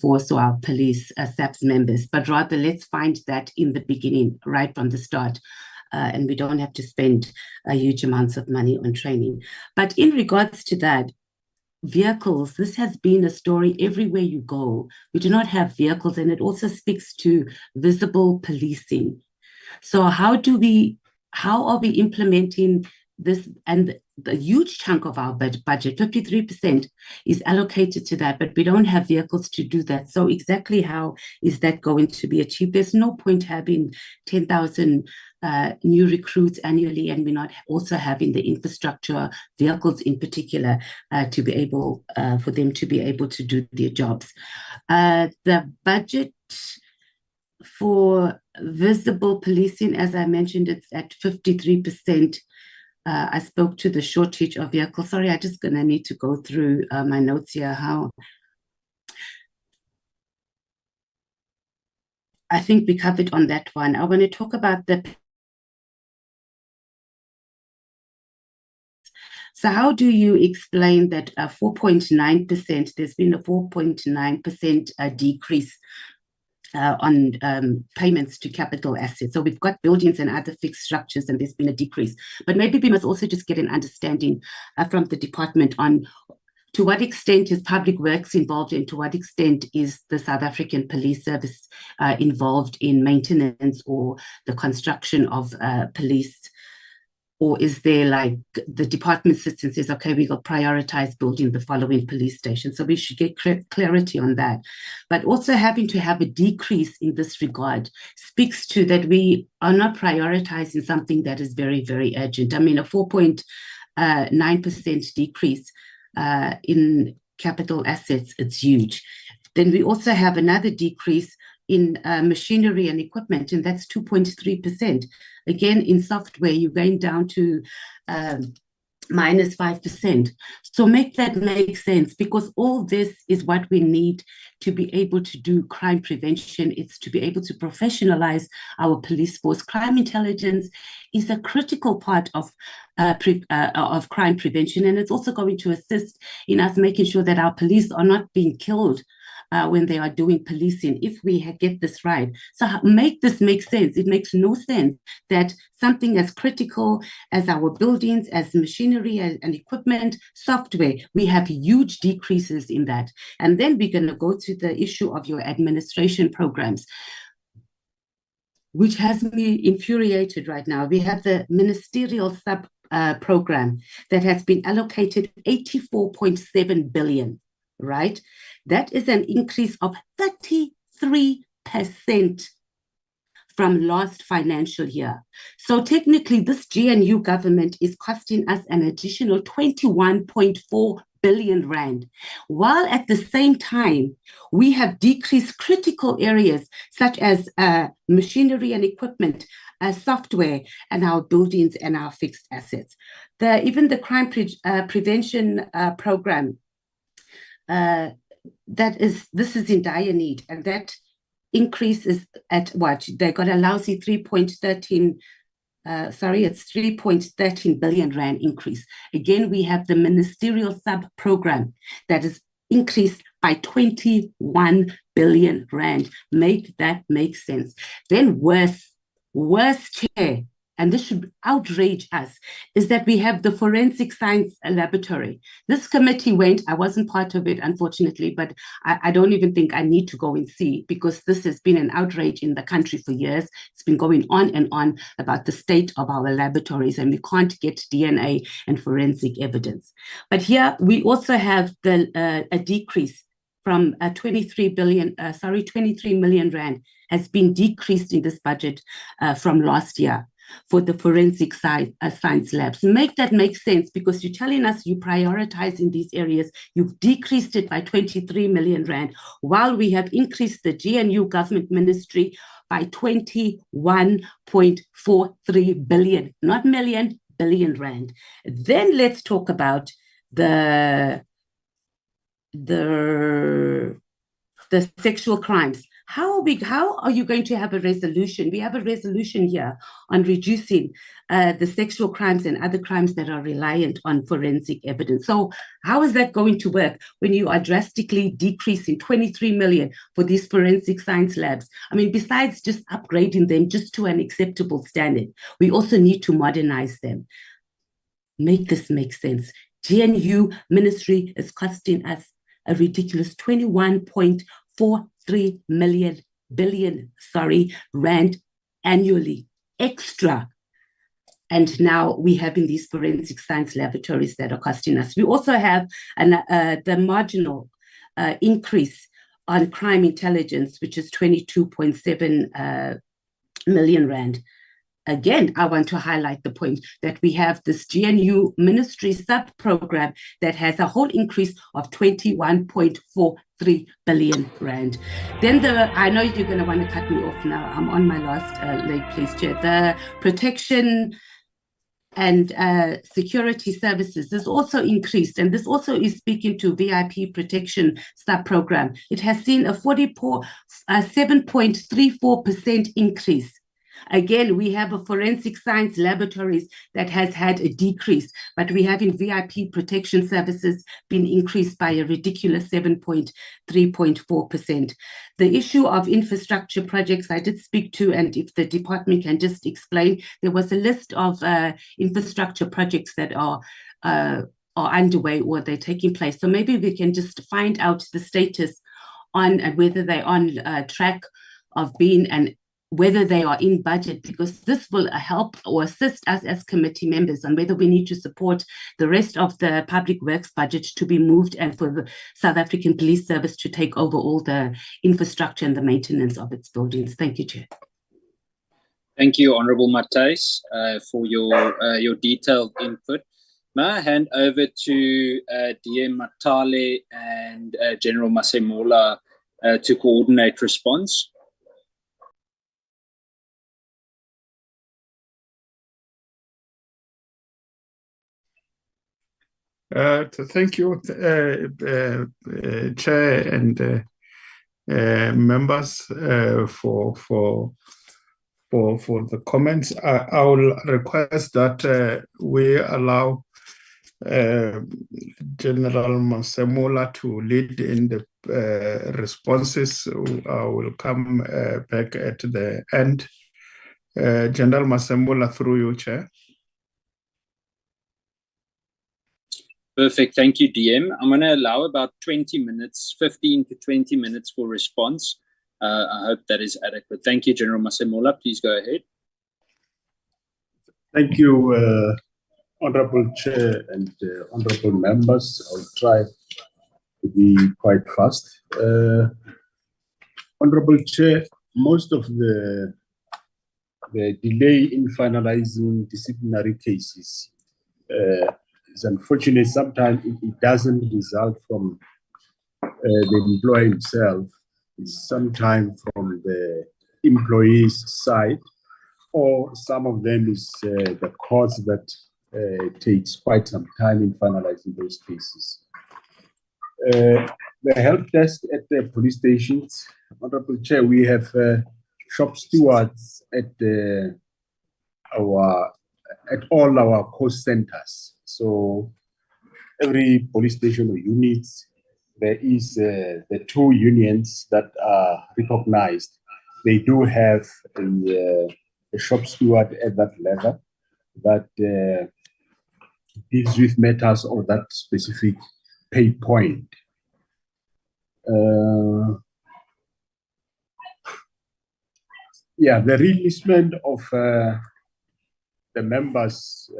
force or our police SAPS members, but rather let's find that in the beginning, right from the start. And we don't have to spend huge amounts of money on training. But in regards to that, vehicles, this has been a story everywhere you go. We do not have vehicles, and it also speaks to visible policing. So how are we implementing this? And the huge chunk of our budget, 53%, is allocated to that, but we don't have vehicles to do that. So exactly how is that going to be achieved? There's no point having 10,000 new recruits annually, and we're not also having the infrastructure, vehicles in particular, to be able for them to be able to do their jobs. The budget for visible policing, as I mentioned, it's at 53%. I spoke to the shortage of vehicles. Sorry, I'm just going to need to go through my notes here. How I think we covered on that one. I want to talk about the. So how do you explain that 4.9%, there's been a 4.9% decrease on payments to capital assets? So we've got buildings and other fixed structures, and there's been a decrease. But maybe we must also just get an understanding from the department on to what extent is public works involved, and to what extent is the South African Police Service involved in maintenance or the construction of police. Or is there, like, the department sits and says, okay, we got prioritized building the following police station? So we should get clarity on that. But also having to have a decrease in this regard speaks to that we are not prioritizing something that is very, very urgent. I mean, a 4.9% decrease in capital assets, it's huge. Then we also have another decrease in machinery and equipment, and that's 2.3%. Again, in software, you're going down to minus 5%. So make that make sense, because all this is what we need to be able to do crime prevention. It's to be able to professionalize our police force. Crime intelligence is a critical part of crime prevention, and it's also going to assist in us making sure that our police are not being killed when they are doing policing, if we get this right. So make this make sense. It makes no sense that something as critical as our buildings, as machinery and equipment, software, we have huge decreases in that. And then we're going to go to the issue of your administration programs, which has me infuriated right now. We have the ministerial sub program that has been allocated 84.7 billion, right? That is an increase of 33% from last financial year. So technically, this GNU government is costing us an additional 21.4 billion rand, while at the same time, we have decreased critical areas such as machinery and equipment, software, and our buildings and our fixed assets. Even the crime prevention program, this is in dire need, and that increase is at what? They got a lousy 3.13 billion rand increase. Again, we have the ministerial sub program that is increased by 21 billion rand. Make that make sense. Then worse, Chair, and this should outrage us, is that we have the Forensic Science Laboratory. This committee went, I wasn't part of it, unfortunately, but I don't even think I need to go and see, because this has been an outrage in the country for years. It's been going on and on about the state of our laboratories, and we can't get DNA and forensic evidence. But here we also have a decrease from 23 million rand has been decreased in this budget from last year for the forensic science labs. Make that make sense, because you're telling us you prioritize in these areas. You've decreased it by 23 million rand, while we have increased the GNU government ministry by 21.43 billion, not million, billion rand. Then let's talk about the sexual crimes. How are you going to have a resolution? We have a resolution here on reducing the sexual crimes and other crimes that are reliant on forensic evidence. So how is that going to work when you are drastically decreasing 23 million for these forensic science labs? I mean, besides just upgrading them just to an acceptable standard, we also need to modernize them. Make this make sense. GNU ministry is costing us a ridiculous 21.43 billion rand annually. extra. And now we have in these forensic science laboratories that are costing us. We also have the marginal increase on crime intelligence, which is 22.7 million rand. Again, I want to highlight the point that we have this GNU ministry sub-program that has a whole increase of 21.43 billion rand. Then I know you're going to want to cut me off now. I'm on my last leg, please, Chair. The protection and security services is also increased, and this also is speaking to VIP protection sub-program. It has seen a 7.34% increase. Again, we have a forensic science laboratories that has had a decrease, but we have in VIP protection services been increased by a ridiculous 3.4%. The issue of infrastructure projects I did speak to, and if the department can just explain, there was a list of infrastructure projects that are underway or they're taking place. So maybe we can just find out the status on whether they're on track of being whether they are in budget, because this will help or assist us as committee members on whether we need to support the rest of the public works budget to be moved and for the South African Police Service to take over all the infrastructure and the maintenance of its buildings. Thank you, Chair. Thank you, Honourable Matthys, for your detailed input. May I hand over to DM Matale and General Masemola to coordinate response? Thank you, Chair and members for the comments. I will request that we allow General Masemola to lead in the responses. I will come back at the end. General Masemola, through you, Chair. Perfect. Thank you, DM. I'm going to allow about 20 minutes, 15 to 20 minutes for response. I hope that is adequate. Thank you, General Masemola. Please go ahead. Thank you, Honorable Chair and Honorable members. I'll try to be quite fast. Honorable Chair, most of the delay in finalizing disciplinary cases is unfortunate. Sometimes it doesn't result from the employer himself. It's sometimes from the employee's side, or some of them is the courts that takes quite some time in finalizing those cases. The help desk at the police stations, Honorable Chair, we have shop stewards at all our coast centers. So every police station or units, there is the two unions that are recognized. They do have a shop steward at that level that deals with matters of that specific pay point. Yeah, the releasement of the members,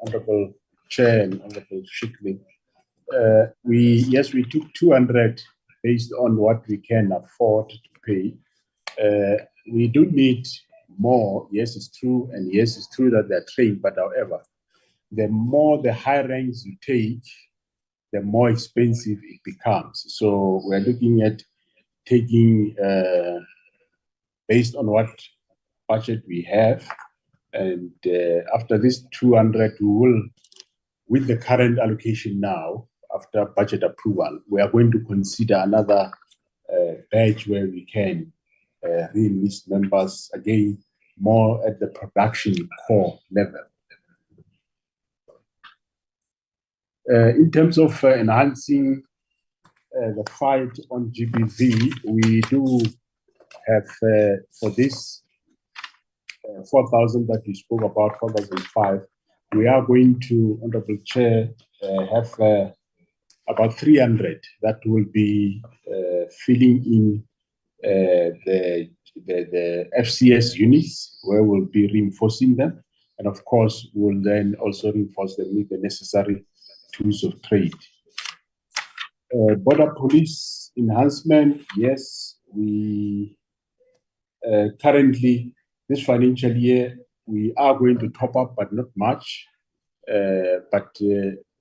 Honorable Chair and Honorable Shikli, we took 200 based on what we can afford to pay. We do need more. Yes, it's true, and yes, it's true that they're trained. But however, the more the high ranks you take, the more expensive it becomes. So we're looking at taking based on what budget we have, and after this 200, we will, with the current allocation now, after budget approval, we are going to consider another batch where we can re-enlist members again, more at the production core level. In terms of enhancing the fight on GBV, we do have for this 4,000 that you spoke about, 4,005, we are going to, Honorable Chair, have about 300 that will be filling in the the FCS units, where we'll be reinforcing them. And of course, we'll then also reinforce them with the necessary tools of trade. Border police enhancement, yes, we currently, this financial year, we are going to top up, but not much.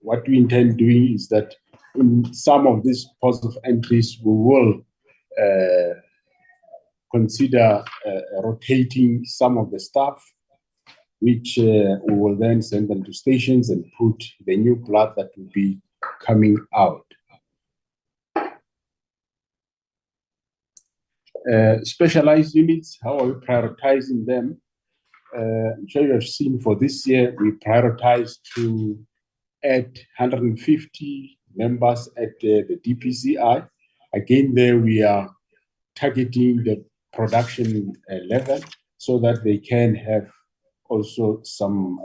What we intend doing is that in some of these positive entries, we will consider rotating some of the staff, which we will then send them to stations and put the new blood that will be coming out. Specialized units, how are we prioritizing them? I'm sure you have seen for this year, we prioritized to add 150 members at the DPCI. Again, there we are targeting the production level so that they can have also some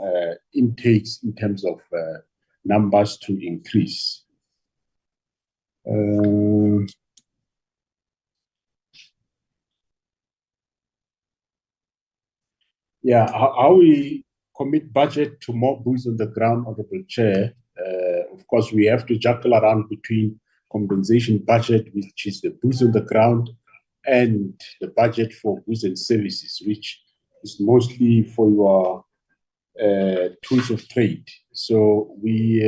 intakes in terms of numbers to increase. Yeah, how we commit budget to more boots on the ground, Honorable Chair. Of course, we have to juggle around between compensation budget, which is the boots on the ground, and the budget for goods and services, which is mostly for your tools of trade. So we,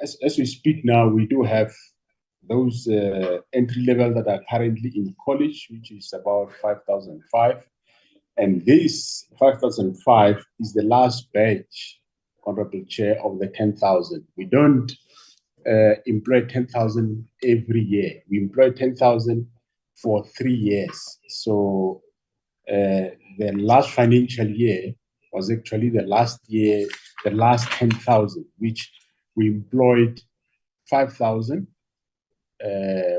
as we speak now, we do have those entry level that are currently in college, which is about 5,005. And this 5,005 is the last batch, Honorable Chair, of the 10,000. We don't employ 10,000 every year. We employ 10,000 for 3 years. So the last financial year was actually the last year, the last 10,000, which we employed 5,000,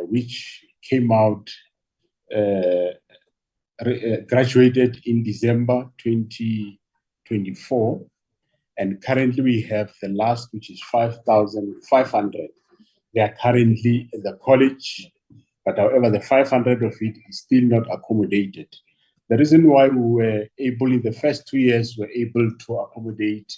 which came out, graduated in December 2024. And currently we have the last, which is 5,500. They are currently at the college, but however, the 500 of it is still not accommodated. The reason why we were able, in the first 2 years, were able to accommodate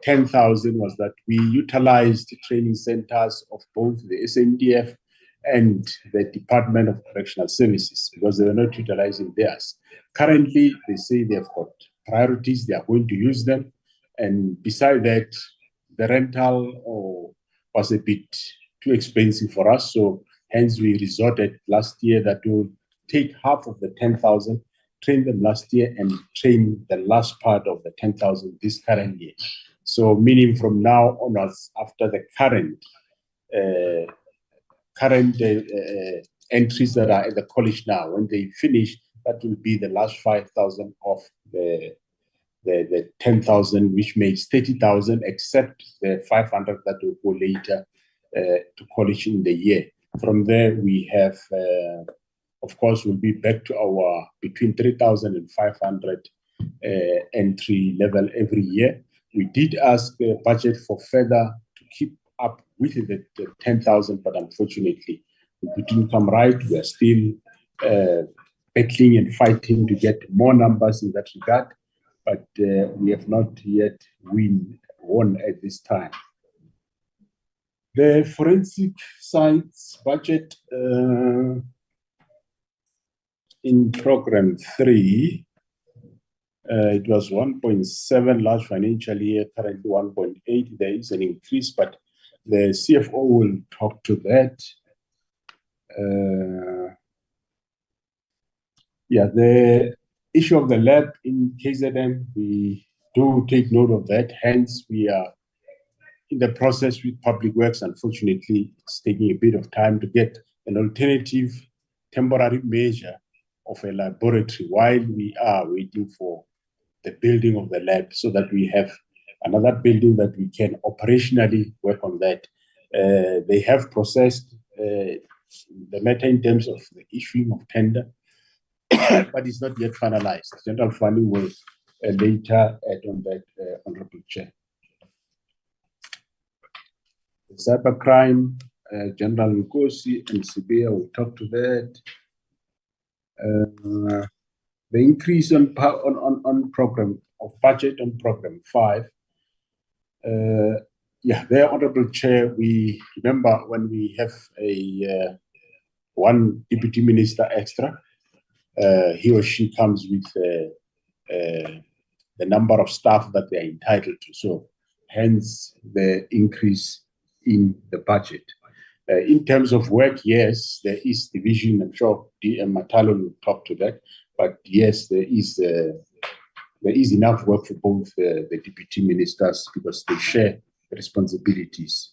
10,000 was that we utilized the training centers of both the SNDF and the Department of Correctional Services because they were not utilizing theirs. Currently, they say they've got priorities, they are going to use them. And beside that, the rental was a bit too expensive for us. So hence we resorted last year that we'll take half of the 10,000, train them last year and train the last part of the 10,000 this current year. So meaning from now onwards, after the current entries that are at the college now, when they finish, that will be the last 5,000 of the 10,000, which makes 30,000, except the 500 that will go later to college in the year. From there, we have, of course, we'll be back to our between 3,000 and 500 entry level every year. We did ask the budget for further to keep up with the 10,000, but unfortunately, we didn't come right. We are still battling and fighting to get more numbers in that regard, but we have not yet won at this time. The forensic science budget in program 3, it was 1.7 last financial year, currently 1.8. There is an increase, but the CFO will talk to that. Yeah, the issue of the lab in KZN, we do take note of that. Hence, we are in the process with Public Works. Unfortunately, it's taking a bit of time to get an alternative temporary measure of a laboratory while we are waiting for the building of the lab so that we have another building that we can operationally work on that. They have processed the matter in terms of the issuing of tender, but it's not yet finalized. General funding will later add on that, Honorable Chair. Cybercrime, General Nkosi and Sibia will talk to that. The increase on program of budget on program 5. Yeah, there, Honorable Chair, we remember when we have a one deputy minister extra, he or she comes with the number of staff that they are entitled to. So hence the increase in the budget. In terms of work, yes, there is division. I'm sure DM Matalo will talk to that. But yes, there is enough work for both the deputy ministers because they share responsibilities.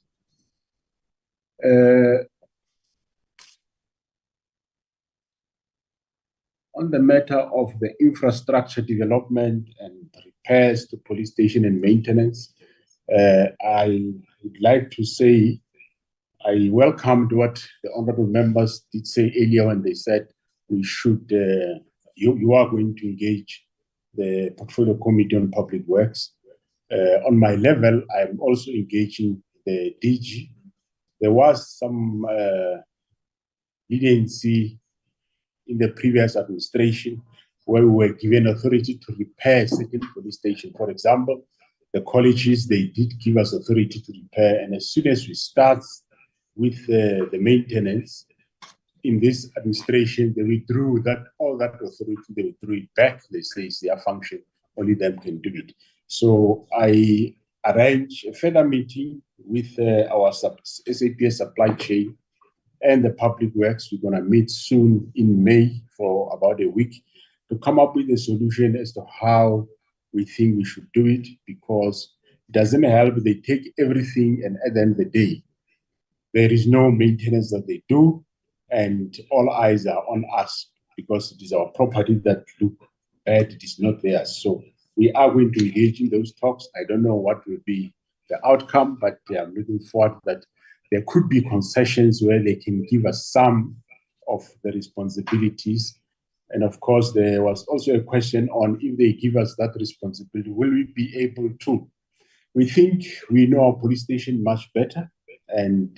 On the matter of the infrastructure development and repairs to police station and maintenance, I would like to say I welcomed what the honorable members did say earlier when they said we should, you are going to engage the Portfolio Committee on Public Works. On my level, I'm also engaging the DG. There was some leniency in the previous administration where we were given authority to repair certain police stations. For example, the colleges, they did give us authority to repair, and as soon as we start with the maintenance in this administration, they withdrew that all that authority, they withdrew it back. They say it's their function, only them can do it. So I arranged a further meeting with our SAPS supply chain and the public works. We're going to meet soon in May for about a week to come up with a solution as to how we think we should do it, because it doesn't help. They take everything, and at the end of the day, there is no maintenance that they do, and all eyes are on us because it is our property that look bad. It is not theirs. So we are going to engage in those talks. I don't know what will be the outcome, but I'm looking forward that there could be concessions where they can give us some of the responsibilities. And of course, there was also a question on if they give us that responsibility, will we be able to? We think we know our police station much better, and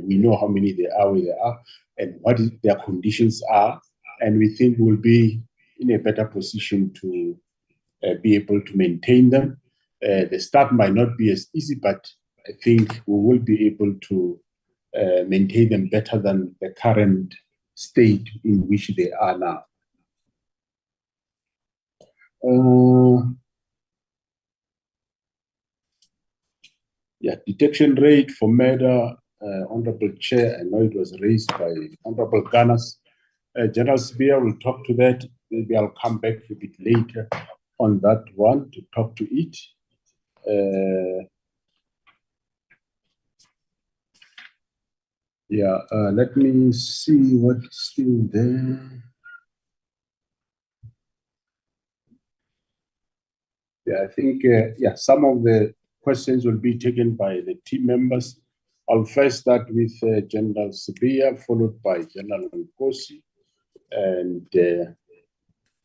we know how many there are, where they are, and what their conditions are. And we think we'll be in a better position to be able to maintain them. The start might not be as easy, but I think we will be able to maintain them better than the current state in which they are now. Yeah, detection rate for murder, Honorable Chair, I know it was raised by Honorable Ganas. General Sibia will talk to that. Maybe I'll come back a bit later on that one to talk to it. Let me see what's still there. I think, some of the questions will be taken by the team members. I'll first start with General Sibia, followed by General Nkosi, and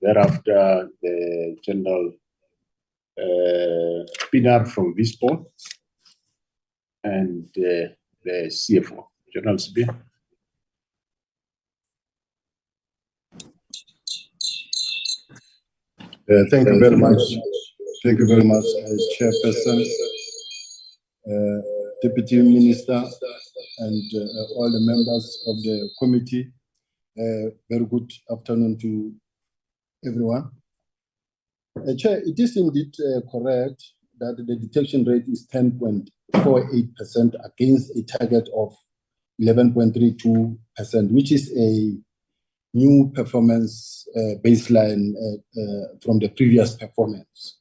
thereafter the General Pinar from Vispo, and the CFO. General Sibia. Thank you very much. Thank you very much, Chairperson, Deputy Minister, and all the members of the committee. Very good afternoon to everyone. Chair, it is indeed correct that the detection rate is 10.48% against a target of 11.32%, which is a new performance baseline from the previous performance.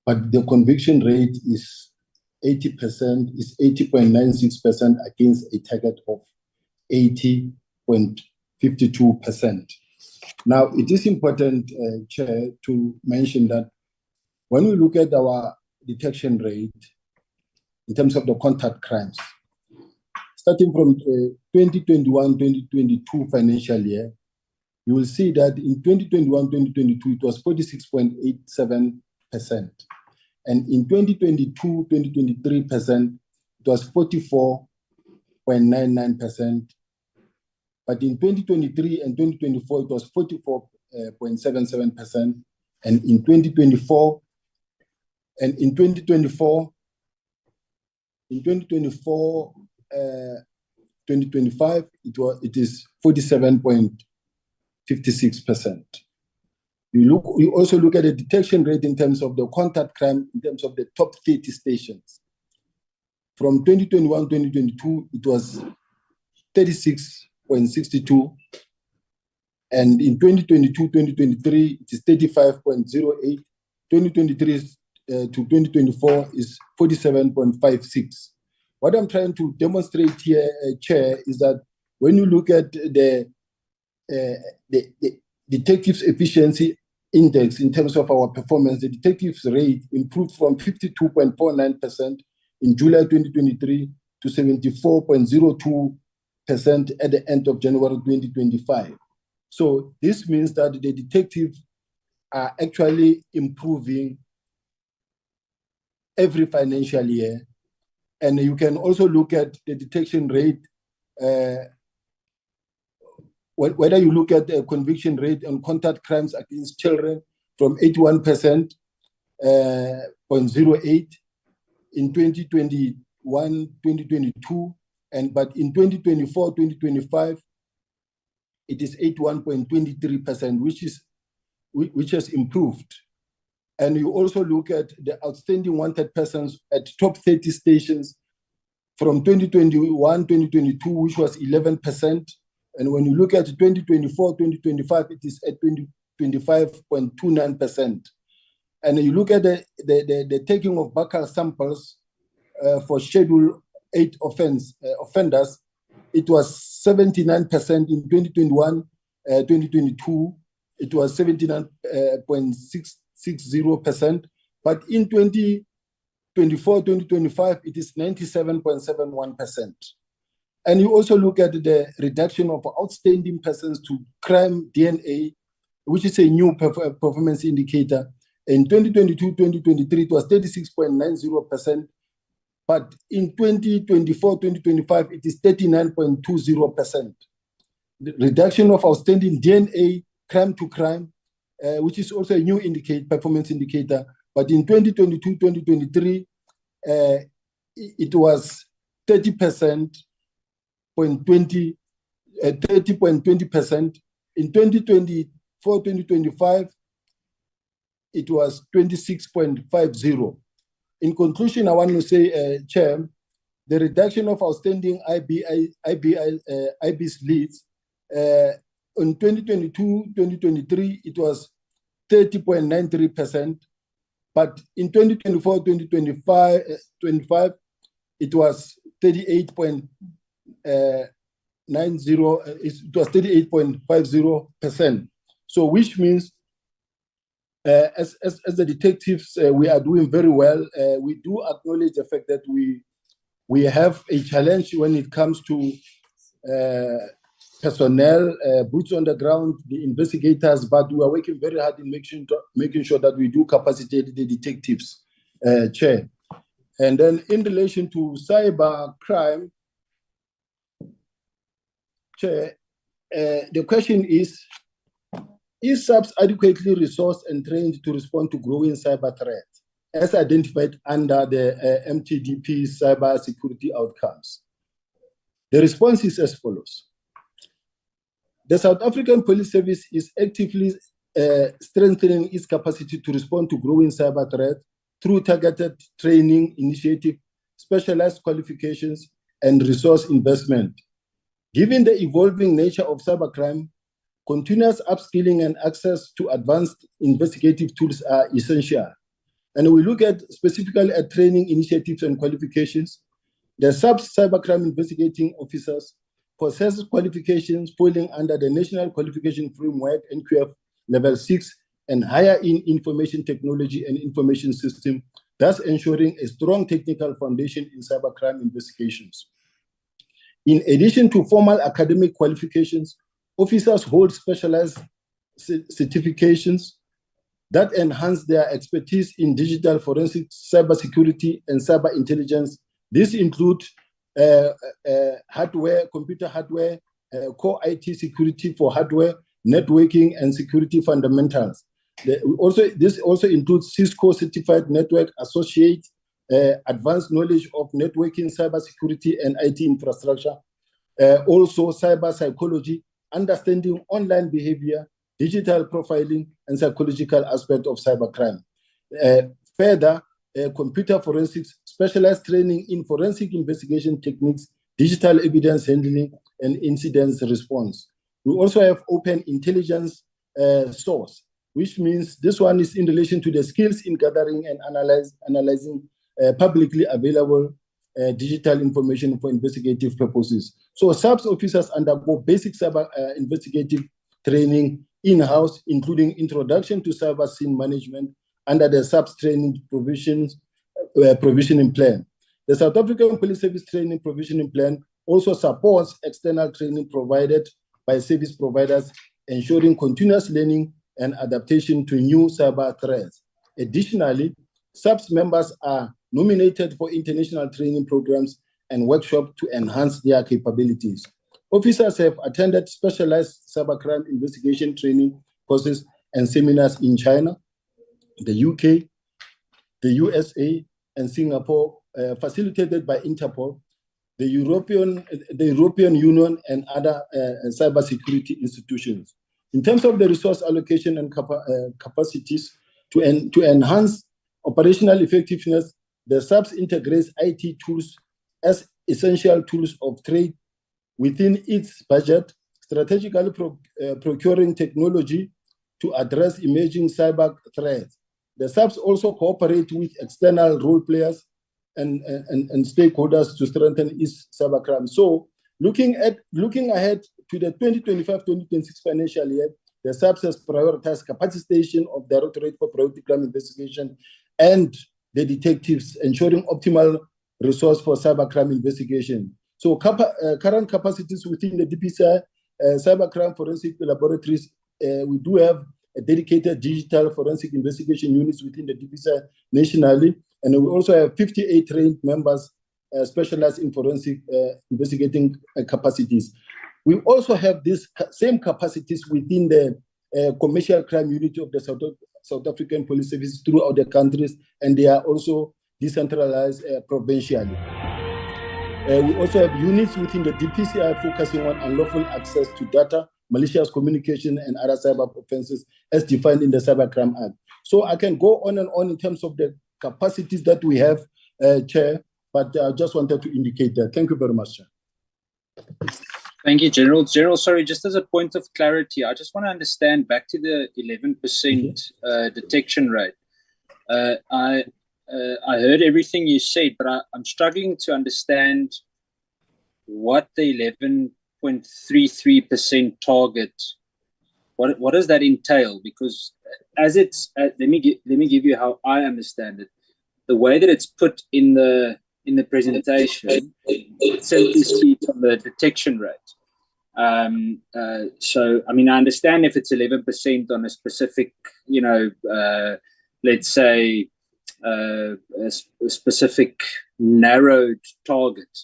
But the conviction rate is 80%, is 80.96% against a target of 80.52%. Now, it is important, Chair, to mention that when we look at our detection rate in terms of the contact crimes, starting from 2021-2022 financial year, you will see that in 2021-2022, it was 46.87%. And in 2022-2023%, it was 44.94%. 44.99%. But in 2023 and 2024, it was 44.77%. And in 2024, it is 47.56%. You also look at the detection rate in terms of the contact crime, in terms of the top 30 stations. From 2021-2022, it was 36.62. And in 2022-2023, it is 35.08. 2023 to 2024 is 47.56. What I'm trying to demonstrate here, Chair, is that when you look at the detectives' efficiency index in terms of our performance, the detectives rate improved from 52.49% in July 2023 to 74.02% at the end of January 2025. So this means that the detectives are actually improving every financial year. And you can also look at the detection rate, whether you look at the conviction rate on contact crimes against children from 81.08 in 2021-2022, but in 2024-2025, it is 81.23%, which has improved. And you also look at the outstanding wanted persons at top 30 stations from 2021-2022, which was 11%. And when you look at 2024-2025, it is at 25.29%. And you look at the taking of buccal samples for Schedule 8 offenders, it was 79% in 2021-2022. It was 79.60%. But in 2024-2025, it is 97.71%. And you also look at the reduction of outstanding persons to crime DNA, which is a new performance indicator. In 2022-2023, it was 36.90%. But in 2024-2025, it is 39.20%. The reduction of outstanding DNA, crime to crime, which is also a new performance indicator. But in 2022-2023, it was 30.20%. In 2024-2025, it was 26.50. In conclusion, I want to say, Chair, the reduction of outstanding IB's leads in 2022-2023, it was 30.93%, but in 2024-2025, it was 38.90. It was 38.50%. So, which means, as the detectives, we are doing very well. We do acknowledge the fact that we have a challenge when it comes to personnel, boots on the ground, the investigators, but we are working very hard in making sure that we do capacitate the detectives, Chair. And then in relation to cyber crime, Chair, the question is SAPS adequately resourced and trained to respond to growing cyber threats as identified under the MTDP cyber security outcomes? The response is as follows. The South African Police Service is actively strengthening its capacity to respond to growing cyber threats through targeted training initiative, specialized qualifications, and resource investment. Given the evolving nature of cybercrime, continuous upskilling and access to advanced investigative tools are essential. And we look at specifically at training initiatives and qualifications. The SAPS cybercrime investigating officers possess qualifications falling under the National Qualification Framework, NQF Level 6, and higher in information technology and information system, thus ensuring a strong technical foundation in cybercrime investigations. In addition to formal academic qualifications, officers hold specialized certifications that enhance their expertise in digital forensics, cybersecurity, and cyber intelligence. These include hardware, computer hardware, core IT security for hardware, networking, and security fundamentals. This also includes Cisco certified network associate, advanced knowledge of networking, cybersecurity, and IT infrastructure. Also cyber psychology, understanding online behavior, digital profiling, and psychological aspect of cybercrime. Further, computer forensics, specialized training in forensic investigation techniques, digital evidence handling, and incident response. We also have open intelligence source, which means this one is in relation to the skills in gathering and analyzing publicly available digital information for investigative purposes. So SAPS officers undergo basic cyber investigative training in-house, including introduction to cyber scene management under the SAPS training provisioning plan. The South African Police Service Training Provisioning Plan also supports external training provided by service providers, ensuring continuous learning and adaptation to new cyber threats. Additionally, SAPS members are nominated for international training programs and workshops to enhance their capabilities. Officers have attended specialized cybercrime investigation training courses and seminars in China, the UK, the USA, and Singapore, facilitated by Interpol, the European Union, and other cybersecurity institutions. In terms of the resource allocation and capacities to enhance operational effectiveness, the SAPS integrates IT tools as essential tools of trade within its budget, strategically procuring technology to address emerging cyber threats. The SAPS also cooperate with external role players and stakeholders to strengthen its cybercrime. So looking ahead to the 2025-2026 financial year, the SAPS has prioritized capacitation of Directorate for Priority Crime Investigation and the detectives, ensuring optimal resource for cybercrime investigation. So current capacities within the DPCI cybercrime forensic laboratories, we do have a dedicated digital forensic investigation units within the DPCI nationally, and we also have 58 trained members specialized in forensic investigating capacities. We also have these same capacities within the commercial crime unit of the South African Police Service throughout the countries, and they are also decentralized provincially. We also have units within the DPCI focusing on unlawful access to data, malicious communication, and other cyber offenses as defined in the Cybercrime Act. So I can go on and on in terms of the capacities that we have, Chair, but I just wanted to indicate that. Thank you very much, Chair. Thank you, General. General, sorry, just as a point of clarity, I just want to understand back to the 11% detection rate. I heard everything you said, but I'm struggling to understand what the 11.33% target, what does that entail? Because as it's, let me give you how I understand it. The way that it's put in the presentation, it simply speaks on the detection rate. So, I mean, I understand if it's 11% on a specific, let's say, a specific narrowed target.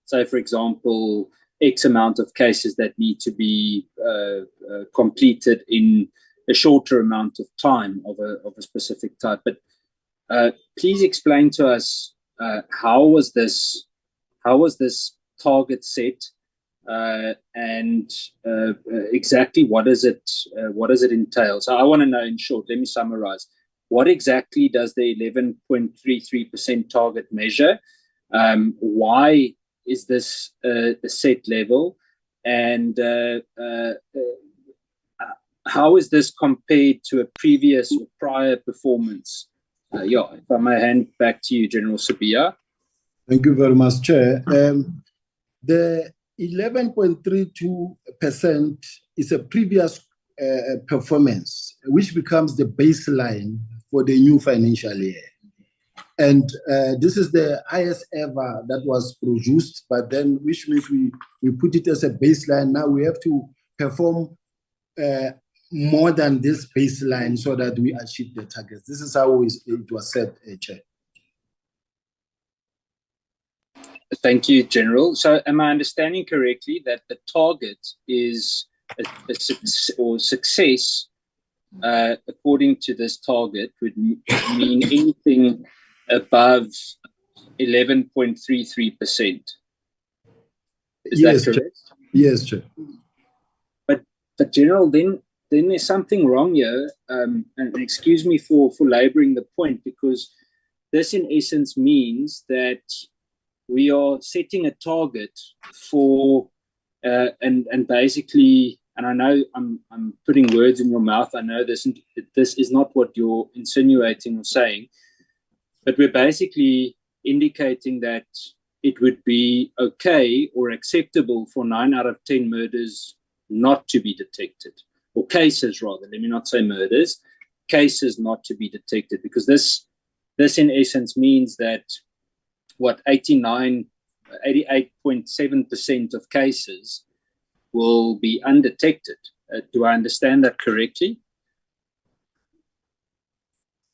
So, for example, X amount of cases that need to be completed in a shorter amount of time of a specific type. But please explain to us how was this target set, and exactly what does it entail? So I want to know, in short, let me summarize. What exactly does the 11.33% target measure? Why is this a set level? And how is this compared to a previous or prior performance? If I may hand back to you, General Sibiya. Thank you very much, Chair. The 11.32% is a previous performance, which becomes the baseline for the new financial year. And this is the highest ever that was produced, but then which means we put it as a baseline. Now we have to perform more than this baseline so that we achieve the targets. This is how it was set, Chair. Thank you, General. So am I understanding correctly that the target is success, according to this target, would mean anything above 11.33%? Is Yes, that correct? Chair. Yes, Chair. But General, then there's something wrong here, and excuse me for laboring the point, because this in essence means that we are setting a target for, and basically, and I know I'm putting words in your mouth. I know this is not what you're insinuating or saying, but we're basically indicating that it would be okay or acceptable for 9 out of 10 murders not to be detected, or cases rather, let me not say murders, cases not to be detected, because this in essence means that 88.7% of cases will be undetected. Do I understand that correctly?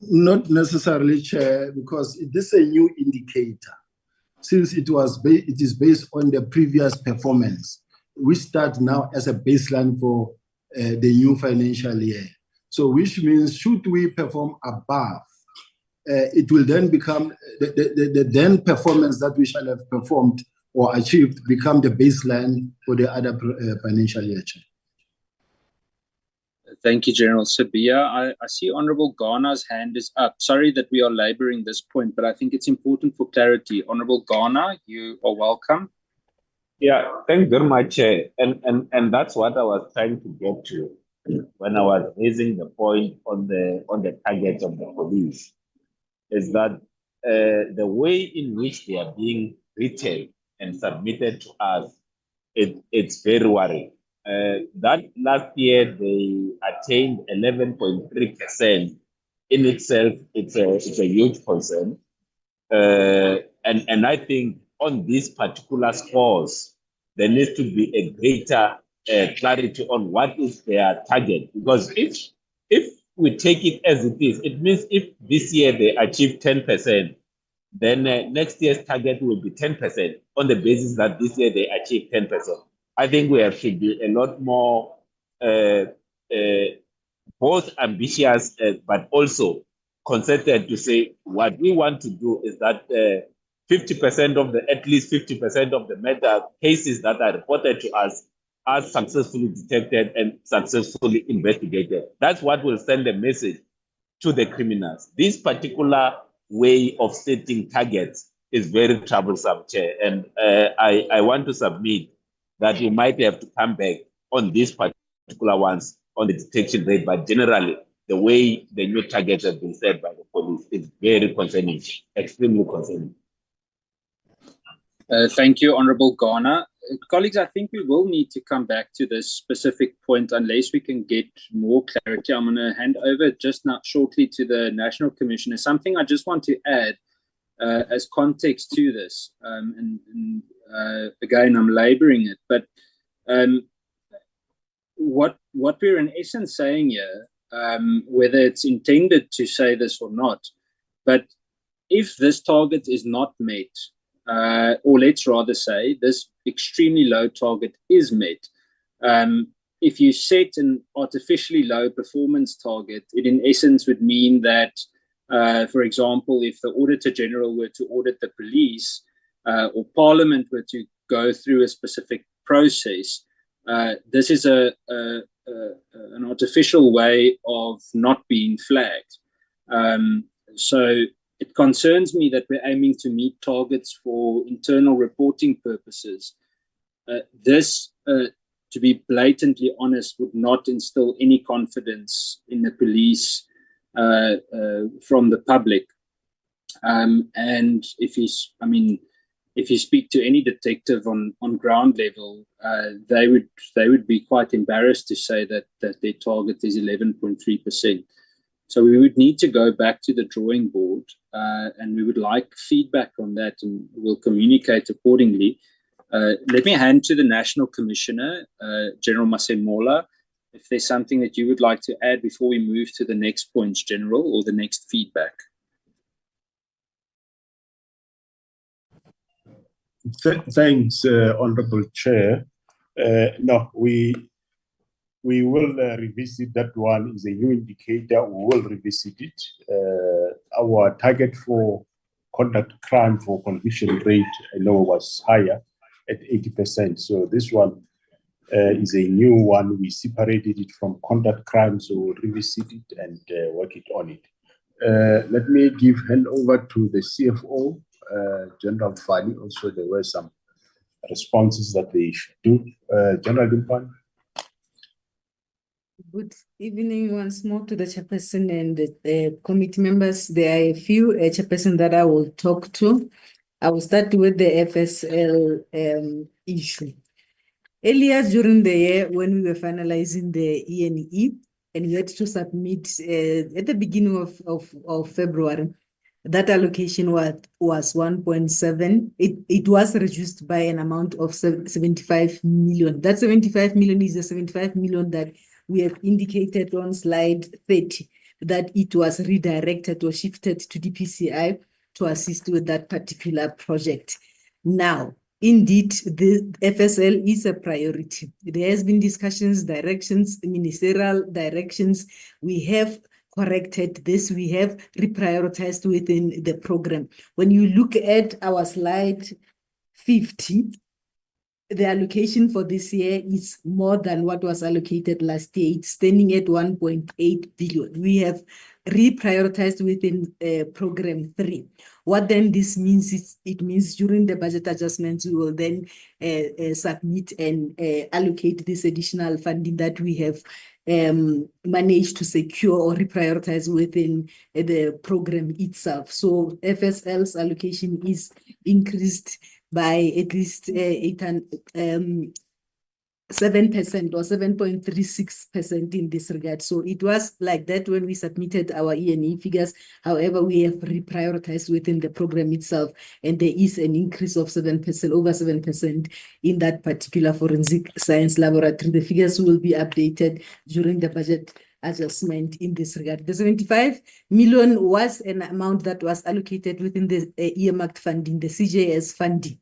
Not necessarily, Chair, because this is a new indicator. Since it is based on the previous performance, we start now as a baseline for the new financial year. So which means should we perform above, it will then become the then performance that we shall have performed or achieved become the baseline for the other financial year. Thank you, General Sabia. I see Honorable Ghana's hand is up. Sorry that we are laboring this point, but I think it's important for clarity. Honorable Ghana, you are welcome. Yeah, thank you very much. And that's what I was trying to get to when I was raising the point on the targets of the police, is that the way in which they are being written and submitted to us, it's very worrying. That last year they attained 11.3%. In itself, it's a huge concern. And I think on these particular scores, there needs to be a greater clarity on what is their target. Because if we take it as it is, it means if this year they achieve 10%, then next year's target will be 10% on the basis that this year they achieve 10%. I think we have to be a lot more both ambitious but also concerted to say what we want to do is that 50% of at least 50% of the murder cases that are reported to us are successfully detected and successfully investigated. That's what will send a message to the criminals. This particular way of setting targets is very troublesome, Chair. And I want to submit that we might have to come back on these particular ones on the detection rate, but generally, the way the new targets have been set by the police is very concerning, extremely concerning. Thank you, Honorable Ghana. Colleagues, I think we will need to come back to this specific point unless we can get more clarity. I'm going to hand over just now shortly to the National Commissioner. Something I just want to add as context to this, again, I'm laboring it, but what we're in essence saying here, whether it's intended to say this or not, but if this target is not met, or let's rather say this extremely low target is met, if you set an artificially low performance target, it in essence would mean that, for example, if the Auditor General were to audit the police, or Parliament were to go through a specific process, this is an artificial way of not being flagged. So it concerns me that we're aiming to meet targets for internal reporting purposes. This, to be blatantly honest, would not instill any confidence in the police from the public. And if you speak to any detective on ground level, they would be quite embarrassed to say that their target is 11.3%. So we would need to go back to the drawing board, and we would like feedback on that, and we'll communicate accordingly. Let me hand to the National Commissioner, General Masemola, if there's something that you would like to add before we move to the next points, General, or the next feedback. Thanks, Honorable Chair. No, we will revisit that one. Is a new indicator. We will revisit it. Our target for conduct crime for conviction rate, I know, was higher at 80%. So this one is a new one. We separated it from conduct crime, so we'll revisit it and work it on it. Let me hand over to the CFO, General Fani. Also, there were some responses that they should do. General Dimpan. Good evening once more to the chairperson and the committee members. There are a few chairperson that I will talk to. I will start with the FSL issue. Earlier during the year, when we were finalizing the E&E, and we had to submit at the beginning of February, that allocation was 1.7. It was reduced by an amount of 75 million. That 75 million is the 75 million that we have indicated on slide 30, that it was redirected or shifted to DPCI to assist with that particular project. Now, indeed, the FSL is a priority. There has been discussions, directions, ministerial directions. We have corrected this. We have reprioritized within the program. When you look at our slide 50, the allocation for this year is more than what was allocated last year. It's standing at 1.8 billion. We have reprioritized within program 3. What then this means is, it means during the budget adjustments, we will then submit and allocate this additional funding that we have managed to secure or reprioritize within the program itself. So FSL's allocation is increased by at least 7% or 7.36% in this regard. So it was like that when we submitted our E&E figures. However, we have reprioritized within the program itself, and there is an increase of 7%, over 7% in that particular forensic science laboratory. The figures will be updated during the budget adjustment in this regard. The 75 million was an amount that was allocated within the earmarked funding, the CJS funding.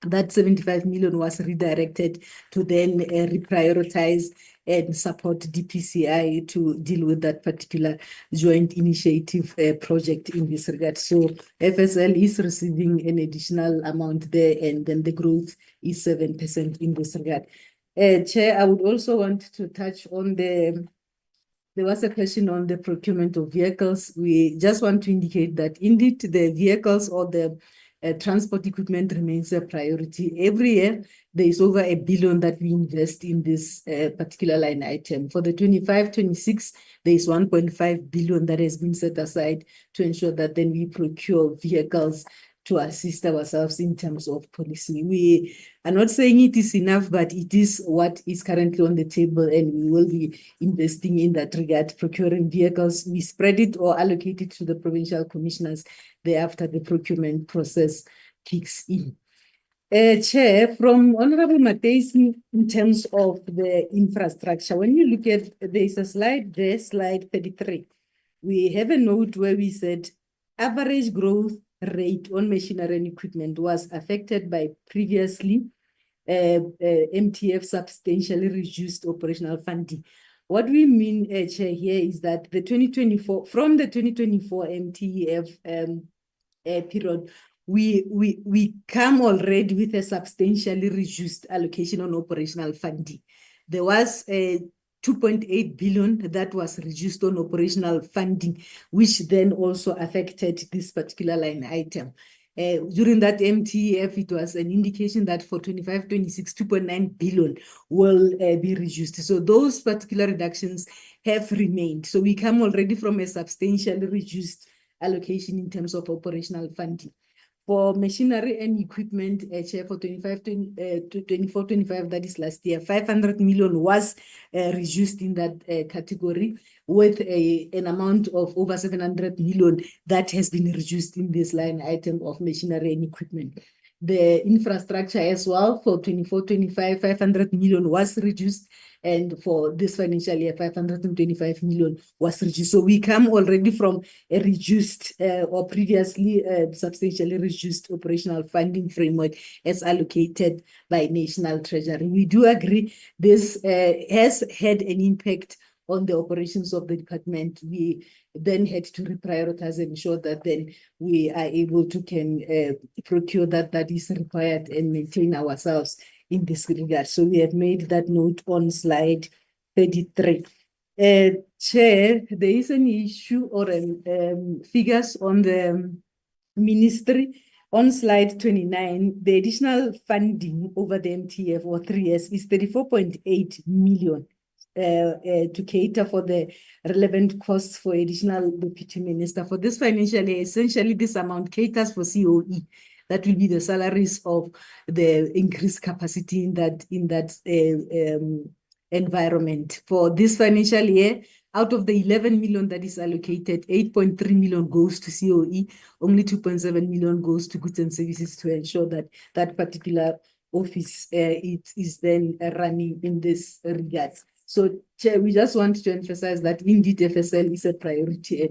That 75 million was redirected to then reprioritize and support DPCI to deal with that particular joint initiative project in this regard. So FSL is receiving an additional amount there, and then the growth is 7% in this regard. Chair, I would also want to touch on there was a question on the procurement of vehicles. We just want to indicate that indeed the vehicles or the transport equipment remains a priority. Every year, there is over 1 billion that we invest in this particular line item. For the 25-26, there is 1.5 billion that has been set aside to ensure that then we procure vehicles to assist ourselves in terms of policy. We are not saying it is enough, but it is what is currently on the table, and we will be investing in that regard, procuring vehicles. We spread it or allocate it to the provincial commissioners thereafter the procurement process kicks in. Chair, from Honorable Mateis, in terms of the infrastructure, when you look at, there's a slide there, slide 33. We have a note where we said average growth rate on machinery and equipment was affected by previously MTF substantially reduced operational funding. What we mean, Chair, here is that the 2024, from the 2024 MTF period, we come already with a substantially reduced allocation on operational funding. There was a 2.8 billion that was reduced on operational funding, which then also affected this particular line item. During that MTF, it was an indication that for 25-26, 2.9 billion will be reduced. So those particular reductions have remained. So we come already from a substantially reduced allocation in terms of operational funding. For machinery and equipment, Chair, for 24-25, that is last year, 500 million was reduced in that category, with an amount of over 700 million that has been reduced in this line item of machinery and equipment. the infrastructure as well. For 24-25, 500 million was reduced, and for this financial year, 525 million was reduced. So we come already from a reduced or previously substantially reduced operational funding framework as allocated by National Treasury. We do agree this has had an impact on the operations of the department. We then had to reprioritize and ensure that then we are able to procure that is required and maintain ourselves in this regard. So we have made that note on slide 33. Chair, there is an issue or figures on the ministry. On slide 29, the additional funding over the MTF for 3 years is 34.8 million. To cater for the relevant costs for additional deputy minister. For this financial year, essentially this amount caters for COE. That will be the salaries of the increased capacity in that environment. For this financial year, out of the 11 million that is allocated, 8.3 million goes to COE, only 2.7 million goes to goods and services to ensure that that particular office it is then running in this regard. So, Chair, we just want to emphasize that indeed FSL is a priority,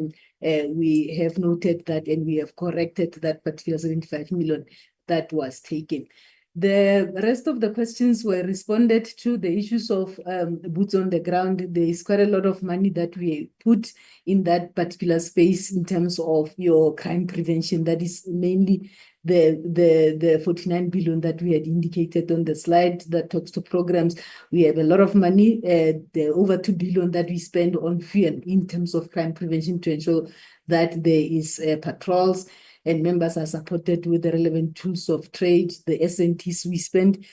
and we have noted that and we have corrected that particular 75 million that was taken. The rest of the questions were responded to. The issues of boots on the ground, there is quite a lot of money that we put in that particular space in terms of your crime prevention. That is mainly the 49 billion that we had indicated on the slide that talks to programs. We have a lot of money, the over 2 billion that we spend on fuel in terms of crime prevention to ensure that there is patrols and members are supported with the relevant tools of trade. The SNTs, we spend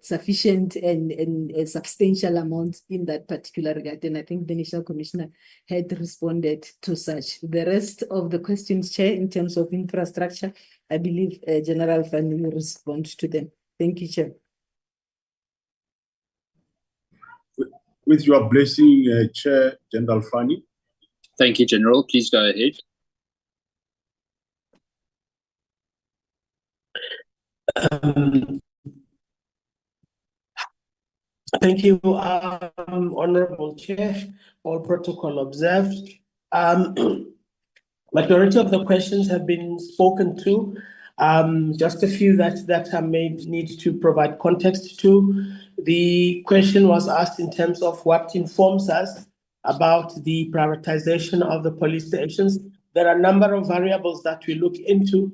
sufficient and substantial amounts in that particular regard. And I think the National Commissioner had responded to such. The rest of the questions, Chair, in terms of infrastructure, I believe General Fund will respond to them. Thank you, Chair. With your blessing, Chair, General Fani. Thank you, General. Please go ahead. Thank you, Honorable Chair. All protocol observed. Majority of the questions have been spoken to. Just a few that I may need to provide context to. The question was asked in terms of what informs us about the prioritization of the police stations. There are a number of variables that we look into.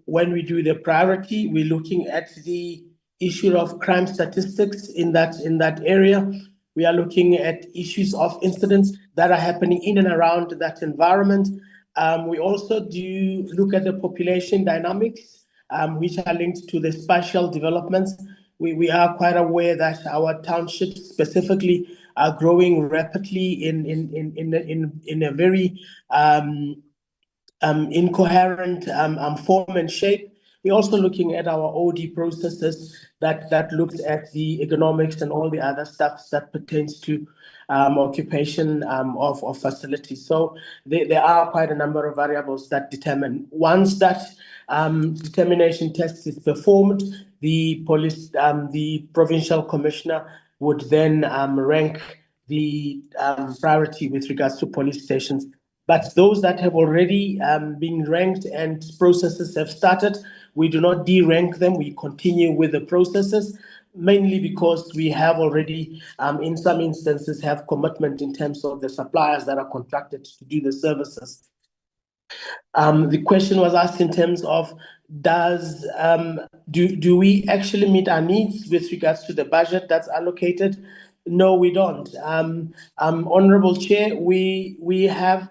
When we do the priority, we're looking at the issue of crime statistics in that area. We are looking at issues of incidents that are happening in and around that environment. We also do look at the population dynamics, which are linked to the spatial developments. We are quite aware that our townships specifically are growing rapidly in a very incoherent form and shape. We're also looking at our OD processes that looks at the economics and all the other stuff that pertains to occupation of facilities. So there are quite a number of variables that determine. Once that determination test is performed, the provincial commissioner would then rank the priority with regards to police stations. But those that have already been ranked and processes have started, we do not de-rank them. We continue with the processes, mainly because we have already, in some instances, have commitment in terms of the suppliers that are contracted to do the services. The question was asked in terms of do we actually meet our needs with regards to the budget that's allocated? No, we don't. Honorable Chair, we have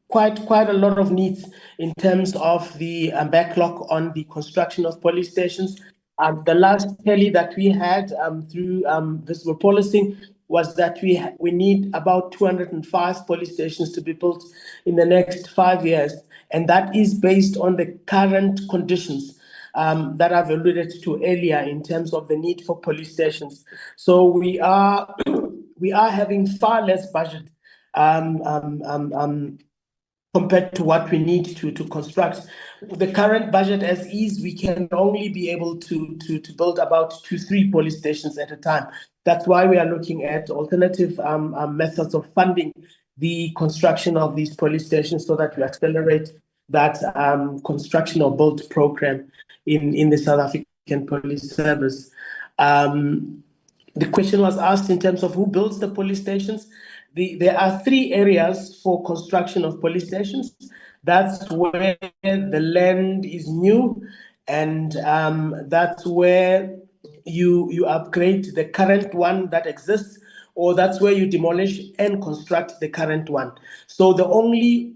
quite a lot of needs in terms of the backlog on the construction of police stations. The last tally that we had through visible policing was that we need about 205 police stations to be built in the next 5 years. And that is based on the current conditions that I've alluded to earlier in terms of the need for police stations. So we are having far less budget compared to what we need to construct. the current budget as is, we can only be able to build about 2 to 3 police stations at a time. That's why we are looking at alternative methods of funding the construction of these police stations so that we accelerate that construction or build program in the South African Police Service. The question was asked in terms of who builds the police stations. There are 3 areas for construction of police stations. That's where the land is new, and that's where you upgrade the current one that exists, or that's where you demolish and construct the current one. So the only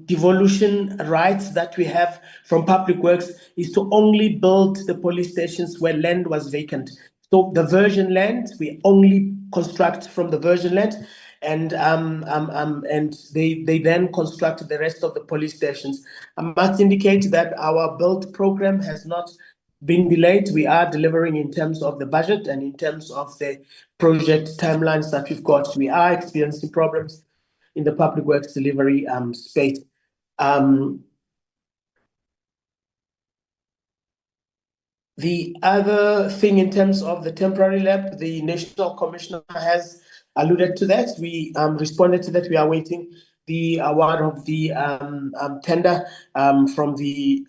devolution rights that we have from Public Works is to only build the police stations where land was vacant. So the virgin land, we only construct from the virgin land, and they then construct the rest of the police stations. I must indicate that our build program has not been delayed. We are delivering in terms of the budget and in terms of the project timelines that we've got. We are experiencing problems in the Public Works delivery space. The other thing in terms of the temporary lab, the National Commissioner has alluded to that. We responded to that. We are waiting the award of the tender from the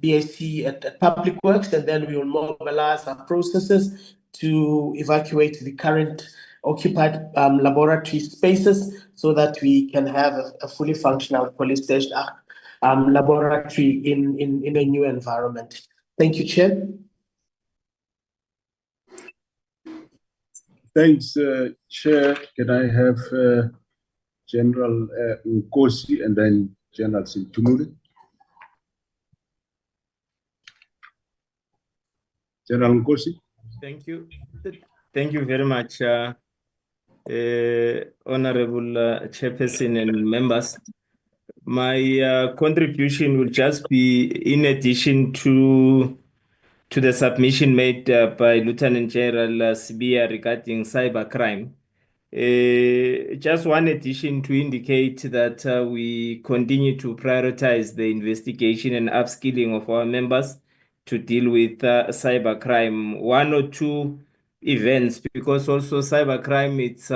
BAC at Public Works, and then we will mobilize our processes to evacuate the current occupied laboratory spaces so that we can have a fully functional police station laboratory in a new environment. Thank you, Chair. Thanks, Chair. Can I have General Nkosi and then General Sintumule? General Nkosi. Thank you. Thank you very much, Honorable Chairperson and members. My contribution will just be in addition to the submission made by Lieutenant General Sibia regarding cybercrime. Just one addition to indicate that we continue to prioritize the investigation and upskilling of our members to deal with cybercrime. 1 or 2 events, because also cybercrime, it's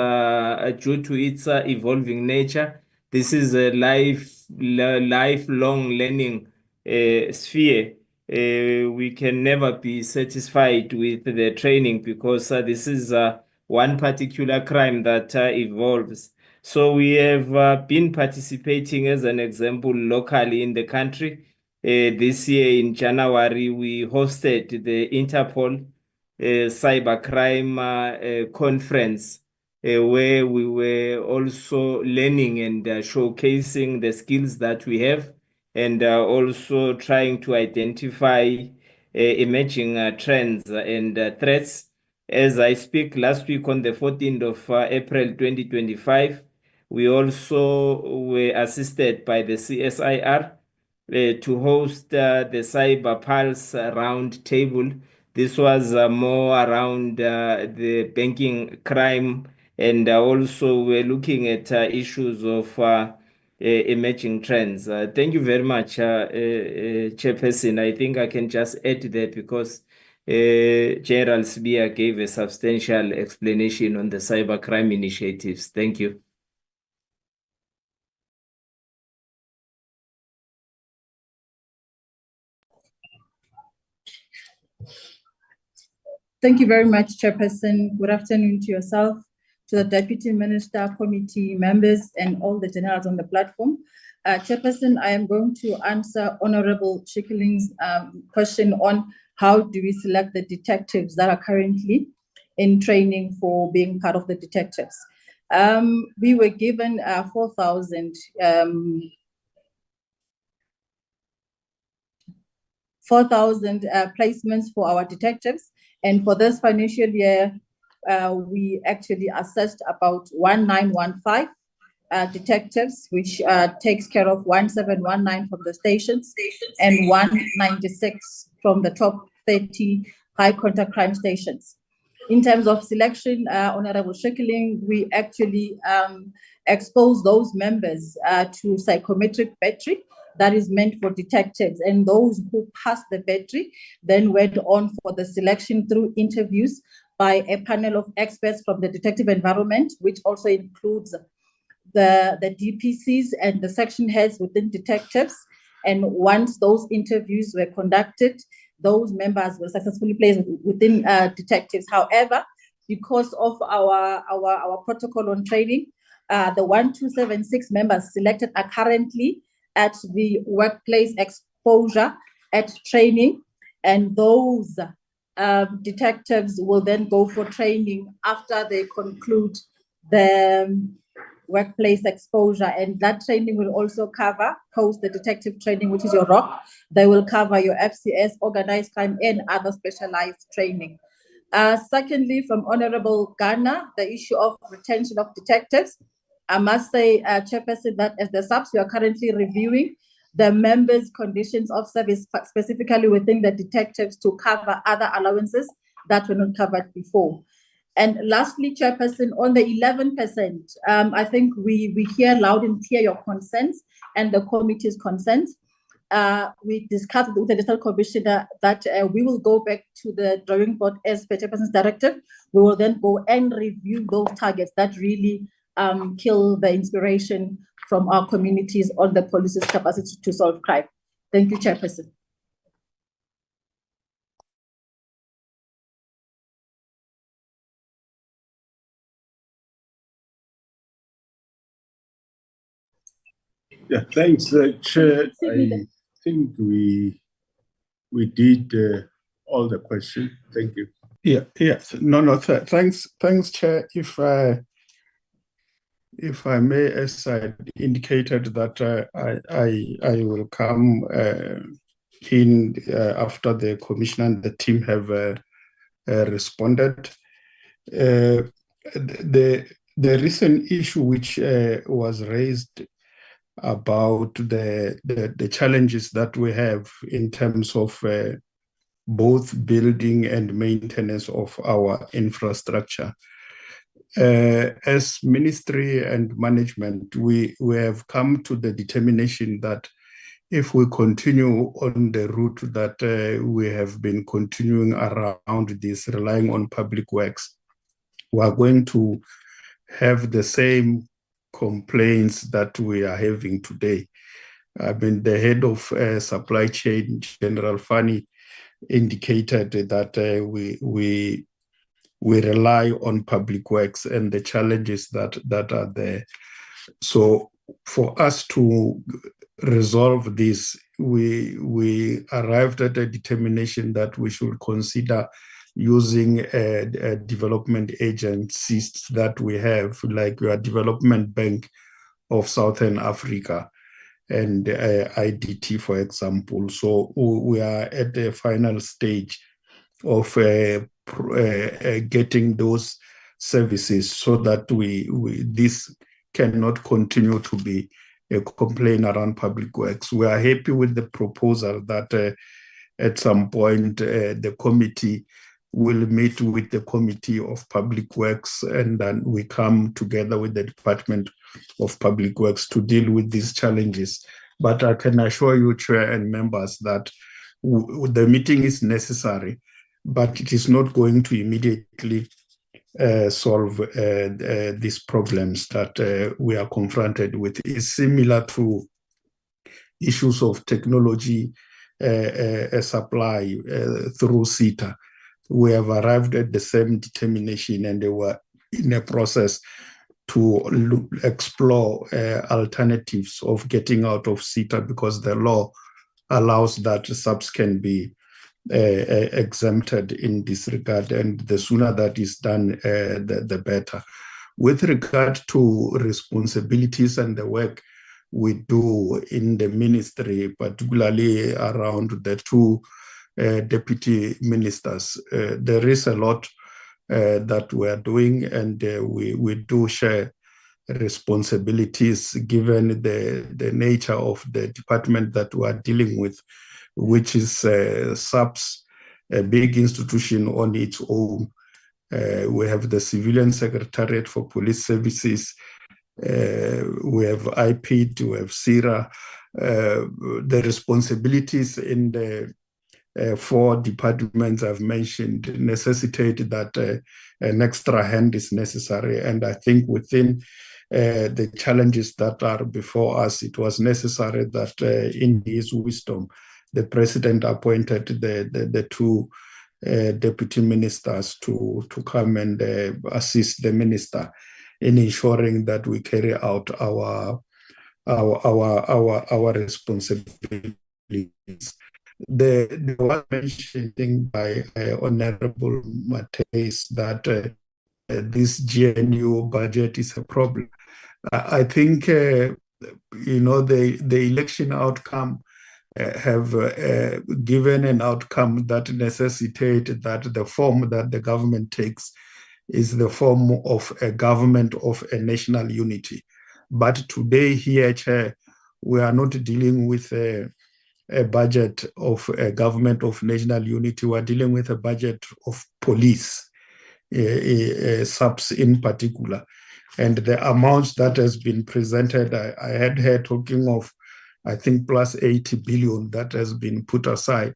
due to its evolving nature. This is a lifelong learning sphere. We can never be satisfied with the training because this is one particular crime that evolves. So we have been participating, as an example, locally in the country. This year in January, we hosted the Interpol cybercrime conference, where we were also learning and showcasing the skills that we have, and also trying to identify emerging trends and threats. As I speak, last week on the 14th of April 2025, we also were assisted by the CSIR to host the Cyber Pulse round table. This was more around the banking crime, and also we're looking at issues of emerging trends. Thank you very much, Chairperson. I think I can just add that because General Sibia gave a substantial explanation on the cybercrime initiatives. Thank you. Thank you very much, Chairperson. Good afternoon to yourself, to the Deputy Minister, committee members, and all the generals on the platform. Chairperson, I am going to answer Honorable Chikeling's question on how do we select the detectives that are currently in training for being part of the detectives. We were given 4,000 placements for our detectives. And for this financial year, we actually assessed about 1915 detectives, which takes care of 1719 from the stations and 196 from the top 30 high contact crime stations. In terms of selection, Honorable Chikeling, we actually expose those members to psychometric battery that is meant for detectives. And those who passed the battery then went on for the selection through interviews by a panel of experts from the detective environment, which also includes the DPCs and the section heads within detectives. And once those interviews were conducted, those members were successfully placed within detectives. However, because of our protocol on training, the 1276 members selected are currently at the workplace exposure at training, and those detectives will then go for training after they conclude the workplace exposure, and that training will also cover post the detective training, which is your ROC. They will cover your FCS, organized crime, and other specialized training. Secondly, from Honorable Ghana, the issue of retention of detectives. I must say, Chairperson, that as the SAPS, we are currently reviewing the members' conditions of service, specifically within the detectives, to cover other allowances that were not covered before. And lastly, Chairperson, on the 11%, I think we hear loud and clear your concerns and the committee's concerns. We discussed with the District Commissioner that we will go back to the drawing board as per Chairperson's directive. We will then go and review those targets that really kill the inspiration from our communities on the police's capacity to solve crime. Thank you, Chairperson. Yeah, thanks, Chair. I think we did all the questions. Thank you. Yeah, yes. No, thanks, Chair. If I may, as I indicated that I will come in after the Commissioner and the team have responded. The recent issue which was raised about the challenges that we have in terms of both building and maintenance of our infrastructure. As ministry and management, we have come to the determination that if we continue on the route that we have been continuing around this, relying on public works, we are going to have the same complaints that we are having today. I mean, the head of supply chain, General Fani, indicated that we rely on public works and the challenges that are there. So for us to resolve this, we arrived at a determination that we should consider using development agencies that we have, like your Development Bank of Southern Africa and IDT, for example. So we are at the final stage of getting those services so that this cannot continue to be a complaint around public works. We are happy with the proposal that at some point the committee will meet with the Committee of Public Works, and then we come together with the Department of Public Works to deal with these challenges. But I can assure you, Chair and members, that the meeting is necessary, but it is not going to immediately solve these problems that we are confronted with. It's similar to issues of technology supply through CETA. We have arrived at the same determination, and they were in a process to explore alternatives of getting out of CETA, because the law allows that SAPS can be exempted in this regard, and the sooner that is done, the better. With regard to responsibilities and the work we do in the ministry, particularly around the two deputy ministers, there is a lot that we are doing, and we do share responsibilities given the nature of the department that we are dealing with, which is SAPS, a big institution on its own. We have the Civilian Secretariat for Police Services, we have IPID, we have SIRA, the responsibilities in the 4 departments I've mentioned necessitate that an extra hand is necessary. And I think within the challenges that are before us, it was necessary that in his wisdom, the president appointed the 2 deputy ministers to come and assist the minister in ensuring that we carry out our responsibilities. The one mentioned by Honorable Matthys that this GNU budget is a problem. I think the election outcome have given an outcome that necessitated that the form that the government takes is the form of a government of a national unity. But today here, Chair, we are not dealing with a budget of a government of national unity. We are dealing with a budget of police, SAPS in particular. And the amounts that has been presented, I had her talking of, I think, plus 80 billion that has been put aside,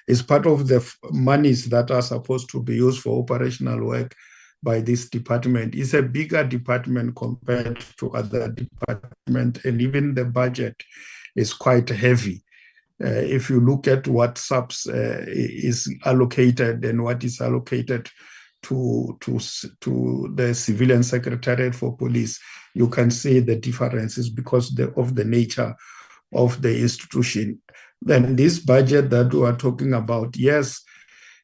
is part of the monies that are supposed to be used for operational work by this department. It's a bigger department compared to other departments, and even the budget is quite heavy. If you look at what SAPS is allocated and what is allocated to the Civilian Secretariat for Police, you can see the differences because of the nature of the institution. Then this budget that we are talking about, yes,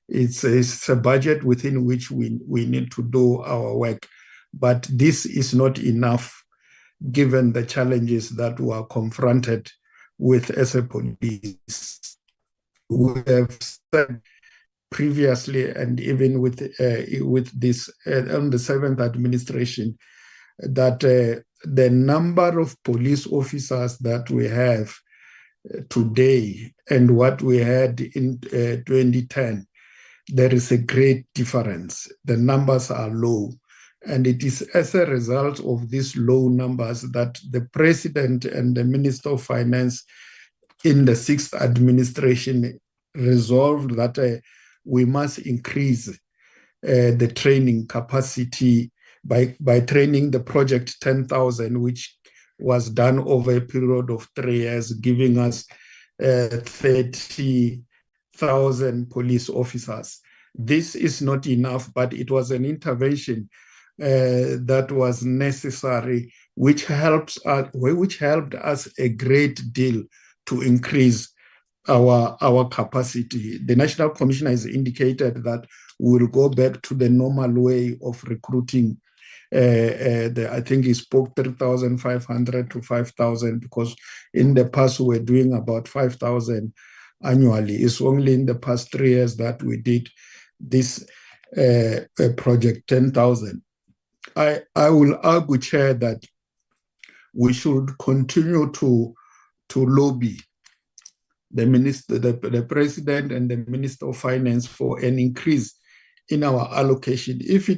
it's a budget within which we need to do our work, but this is not enough given the challenges that we are confronted with as a police. We have said previously, and even with this on the 7th administration, that the number of police officers that we have today and what we had in 2010, there is a great difference. The numbers are low. And it is as a result of these low numbers that the president and the Minister of Finance in the 6th administration resolved that we must increase the training capacity by training the project 10,000, which was done over a period of 3 years, giving us 30,000 police officers. This is not enough, but it was an intervention that was necessary, which helped us a great deal to increase our capacity. The National Commission has indicated that we will go back to the normal way of recruiting. I think he spoke 3,500 to 5,000, because in the past we were doing about 5,000 annually. It's only in the past 3 years that we did this project 10,000. I will argue, Chair, that we should continue to lobby the minister, the president and the Minister of Finance for an increase in our allocation. If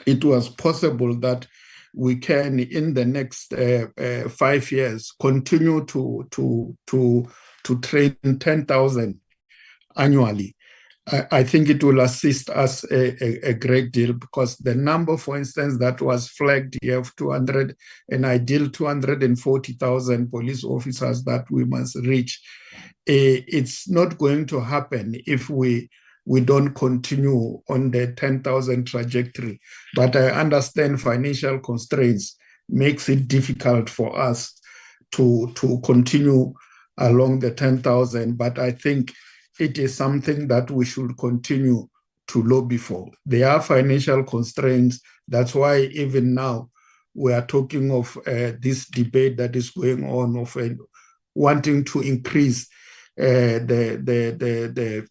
it was possible that we can, in the next 5 years, continue to train 10,000 annually, I think it will assist us a great deal, because the number, for instance, that was flagged here of 200, an ideal 240,000 police officers that we must reach, it's not going to happen if we don't continue on the 10,000 trajectory. But I understand financial constraints makes it difficult for us to continue along the 10,000, but I think it is something that we should continue to lobby for. There are financial constraints. That's why even now we are talking of this debate that is going on of wanting to increase the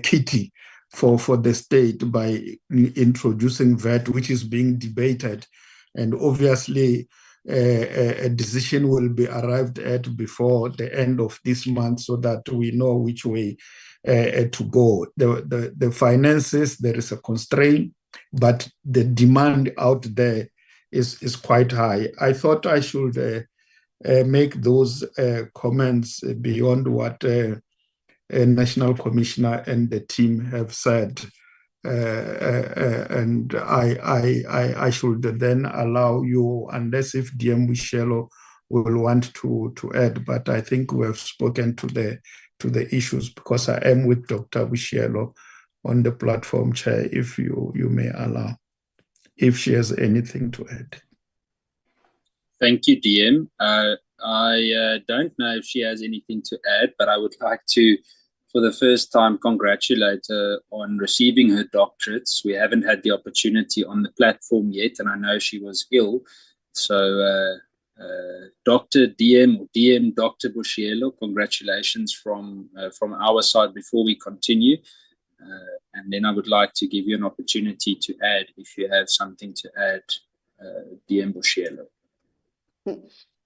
kitty for the state by introducing VAT, which is being debated. And obviously, a decision will be arrived at before the end of this month, so that we know which way to go. The finances, there is a constraint, but the demand out there is quite high. I thought I should make those comments beyond what a National Commissioner and the team have said. And I should then allow you, unless if DM Bushelo will want to add, but I think we have spoken to the issues, because I am with Dr. Bushelo on the platform, Chair, if you may allow, if she has anything to add. Thank you, DM. I don't know if she has anything to add, but I would like to, for the first time, congratulate her on receiving her doctorates. We haven't had the opportunity on the platform yet, and I know she was ill. So Dr. DM or DM Dr. Bushielo, congratulations from our side before we continue. And then I would like to give you an opportunity to add, if you have something to add, DM Bushielo.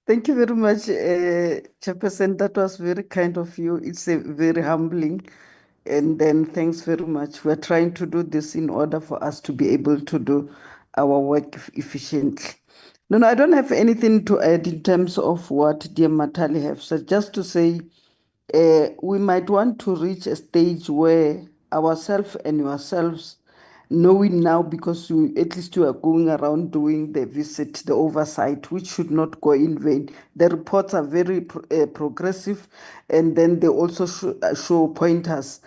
Thank you very much, Chairperson. That was very kind of you. It's very humbling. And then thanks very much. We're trying to do this in order for us to be able to do our work efficiently. No, I don't have anything to add in terms of what dear Matali have said. Just to say, we might want to reach a stage where ourselves and yourselves, knowing now, because at least you are going around doing the visit, the oversight, which should not go in vain. The reports are very progressive, and then they also show pointers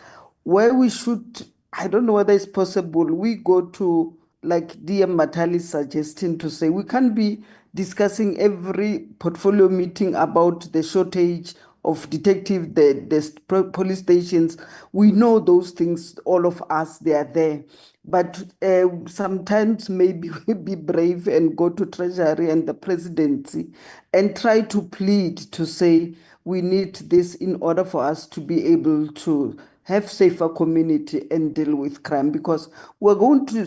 where we should, I don't know whether it's possible, we go to, like DM Matali is suggesting, to say we can't be discussing every portfolio meeting about the shortage of detective, the police stations. We know those things, all of us, they are there. But sometimes maybe we be brave and go to Treasury and the presidency and try to plead to say we need this in order for us to be able to have safer community and deal with crime, because we're going to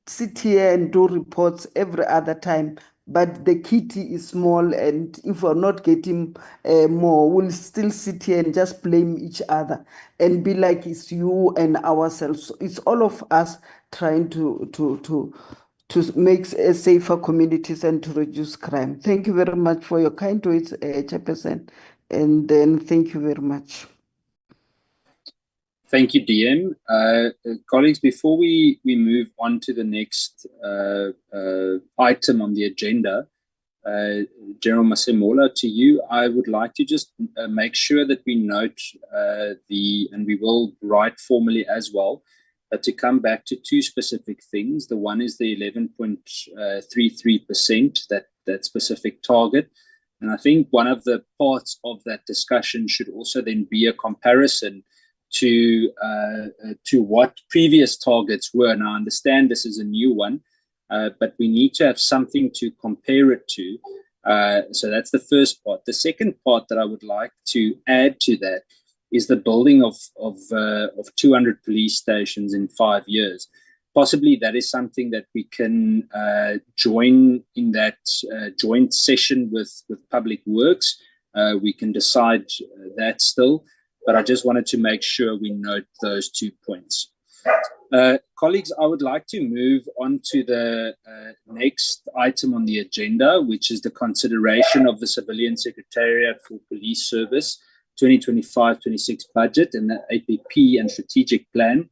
sit here and do reports every other time, but the kitty is small, and if we're not getting more, we'll still sit here and just blame each other and be like it's you and ourselves. It's all of us trying to make safer communities and to reduce crime. Thank you very much for your kind words, Chairperson, and then thank you very much. Thank you, DM. Colleagues, before we move on to the next item on the agenda, General Masemola, to you, I would like to just make sure that we note and we will write formally as well, to come back to two specific things. The one is the 11.33%, that specific target. And I think one of the parts of that discussion should also then be a comparison to what previous targets were. Now, I understand this is a new one, but we need to have something to compare it to. So that's the first part. The second part that I would like to add to that is the building of 200 police stations in 5 years. Possibly that is something that we can join in that joint session with Public Works. We can decide that still. But I just wanted to make sure we note those 2 points. Colleagues, I would like to move on to the next item on the agenda, which is the consideration of the Civilian Secretariat for Police Service 2025-26 budget and the APP and strategic plan.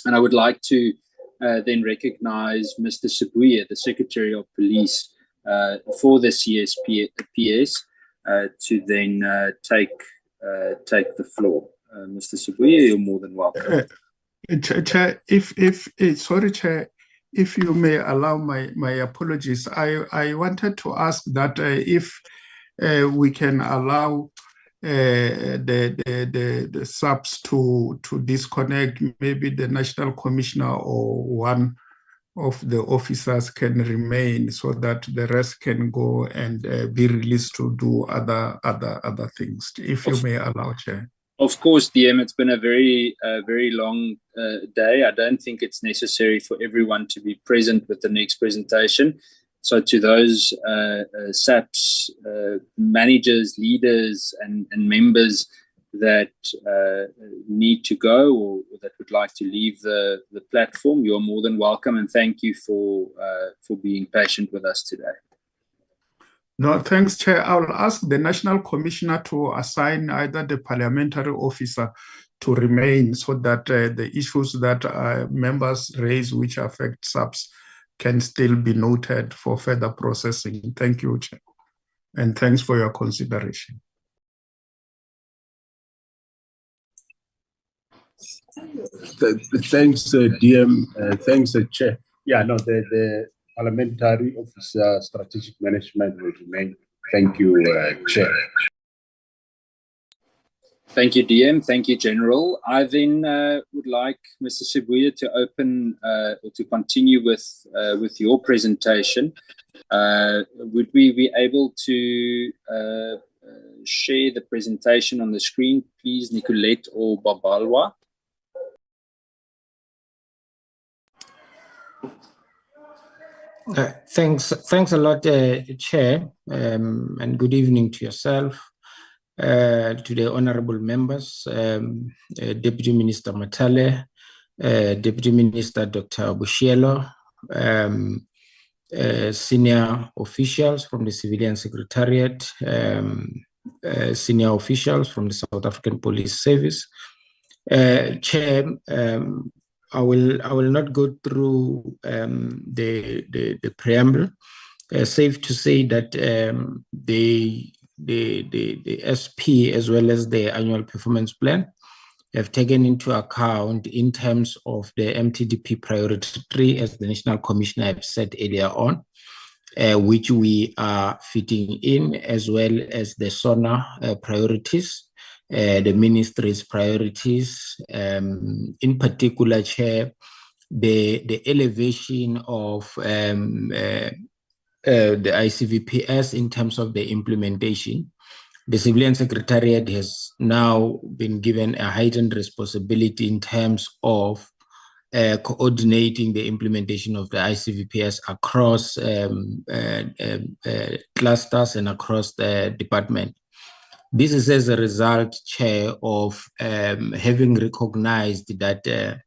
And I would like to then recognize Mr. Sibuye, the Secretary of Police for the CSPS, to then take the floor. Mr. Sibuye, you're more than welcome. Chair, sorry, Chair, if you may allow my apologies. I wanted to ask that if we can allow the SAPS to disconnect, maybe the National Commissioner or one of the officers can remain, so that the rest can go and be released to do other things, if you may allow, Chair. Of course, DM, it's been a very long day. I don't think it's necessary for everyone to be present with the next presentation. So to those SAPS managers, leaders, and members that need to go or that would like to leave the platform, you're more than welcome, and thank you for being patient with us today. No, thanks, Chair. I will ask the National Commissioner to assign either the parliamentary officer to remain so that the issues that members raise which affect SAPS can still be noted for further processing. Thank you, Chair. And thanks for your consideration. Thanks, DM. Thanks, Chair. Yeah, no, the parliamentary officer strategic management will remain. Thank you, Chair. Thank you, DM. Thank you, General. I then would like Mr. Sibuya to open or to continue with your presentation. Would we be able to share the presentation on the screen, please, Nicolette or Babalwa? Thanks a lot, Chair, and good evening to yourself, to the honorable members, Deputy Minister Matale, Deputy Minister Dr. Bushielo, senior officials from the Civilian Secretariat, senior officials from the South African Police Service. Chair, I will not go through the preamble. Safe to say that the SP as well as the annual performance plan have taken into account in terms of the MTDP priority 3, as the National Commissioner have said earlier on, which we are fitting in, as well as the SONA priorities, the ministry's priorities, in particular, Chair, the elevation of the ICVPS in terms of the implementation. The Civilian Secretariat has now been given a heightened responsibility in terms of coordinating the implementation of the ICVPS across clusters and across the department. This is as a result, Chair, of having recognized that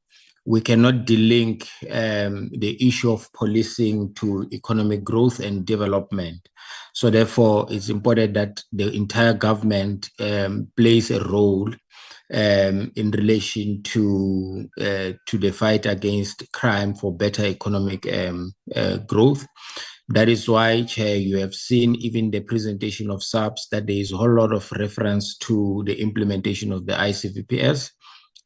we cannot delink the issue of policing to economic growth and development. So therefore, it's important that the entire government plays a role in relation to the fight against crime for better economic growth. That is why, Chair, you have seen even the presentation of SAPS that there is a whole lot of reference to the implementation of the ICVPS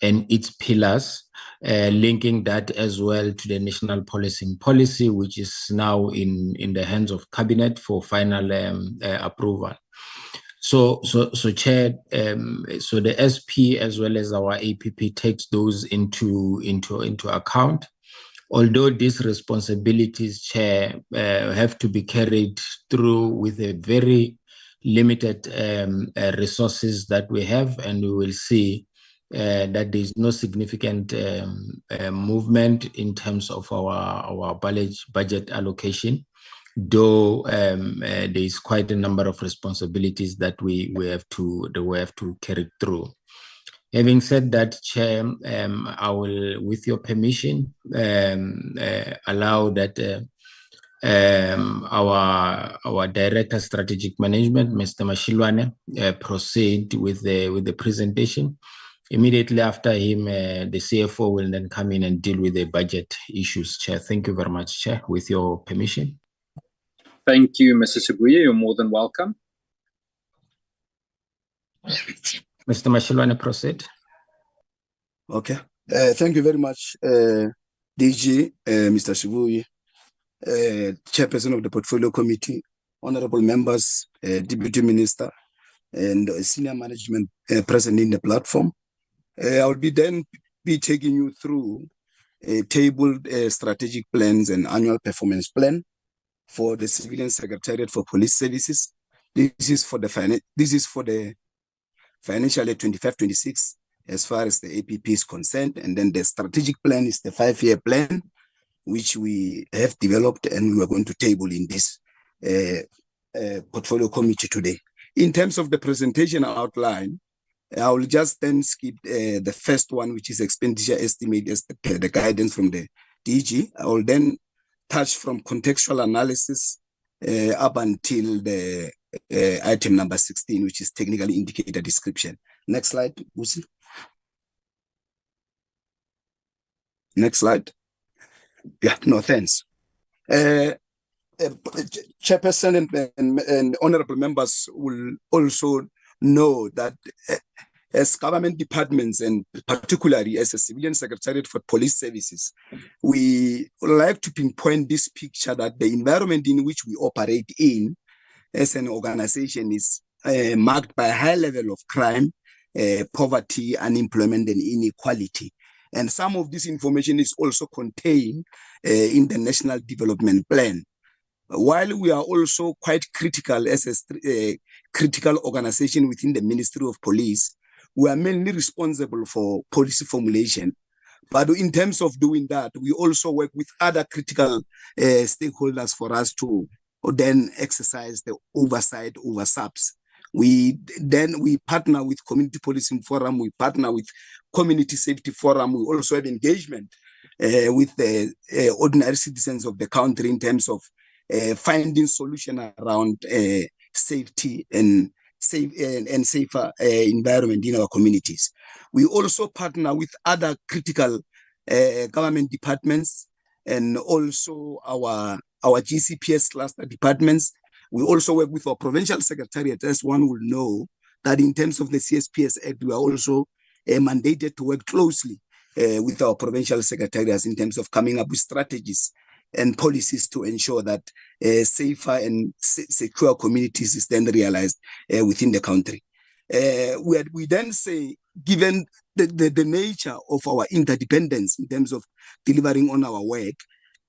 and its pillars, linking that as well to the national policing policy, which is now in the hands of Cabinet for final approval. So Chair, so the SP as well as our APP takes those into account. Although these responsibilities, Chair, have to be carried through with a very limited resources that we have, and we will see that there is no significant movement in terms of our budget allocation, though there is quite a number of responsibilities that we have to carry through. Having said that, Chair, I will, with your permission, allow that our Director Strategic Management, Mr. Mashilwane, proceed with the presentation. Immediately after him, the CFO will then come in and deal with the budget issues, Chair. Thank you very much, Chair, with your permission. Thank you, Mr. Sibuya. You're more than welcome. Mr. Mashilwane, proceed. Okay. Thank you very much, DG, Mr. Sibuya, Chairperson of the Portfolio Committee, honorable members, Deputy Minister, and senior management present in the platform. I will be taking you through tabled strategic plans and annual performance plan for the Civilian Secretariat for Police Services. This is for the financial year 25-26 as far as the APP is concerned, and then the strategic plan is the 5-year plan, which we have developed and we are going to table in this portfolio committee today. In terms of the presentation outline, I will just then skip the first one, which is expenditure estimate as the guidance from the DG. I will then touch from contextual analysis up until the item number 16, which is technical indicator description. Next slide, Uzi. Next slide. Yeah, no, thanks. Chairperson and honorable members will also know that as government departments, and particularly as a civilian secretariat for police services, we would like to pinpoint this picture that the environment in which we operate in as an organization is marked by a high level of crime, poverty, unemployment, and inequality. And some of this information is also contained in the National Development Plan. While we are also quite critical as a critical organization within the Ministry of Police, we are mainly responsible for policy formulation. But in terms of doing that, we also work with other critical stakeholders for us to then exercise the oversight over SAPS. We partner with Community Policing Forum, we partner with Community Safety Forum, we also have engagement with the ordinary citizens of the country in terms of finding solution around safety and safer environment in our communities. We also partner with other critical government departments and also our GCPS cluster departments. We also work with our provincial secretariat, as one will know that in terms of the CSPS Act, we are also mandated to work closely with our provincial secretariats in terms of coming up with strategies and policies to ensure that safer and secure communities is then realized within the country. We then say, given the nature of our interdependence in terms of delivering on our work,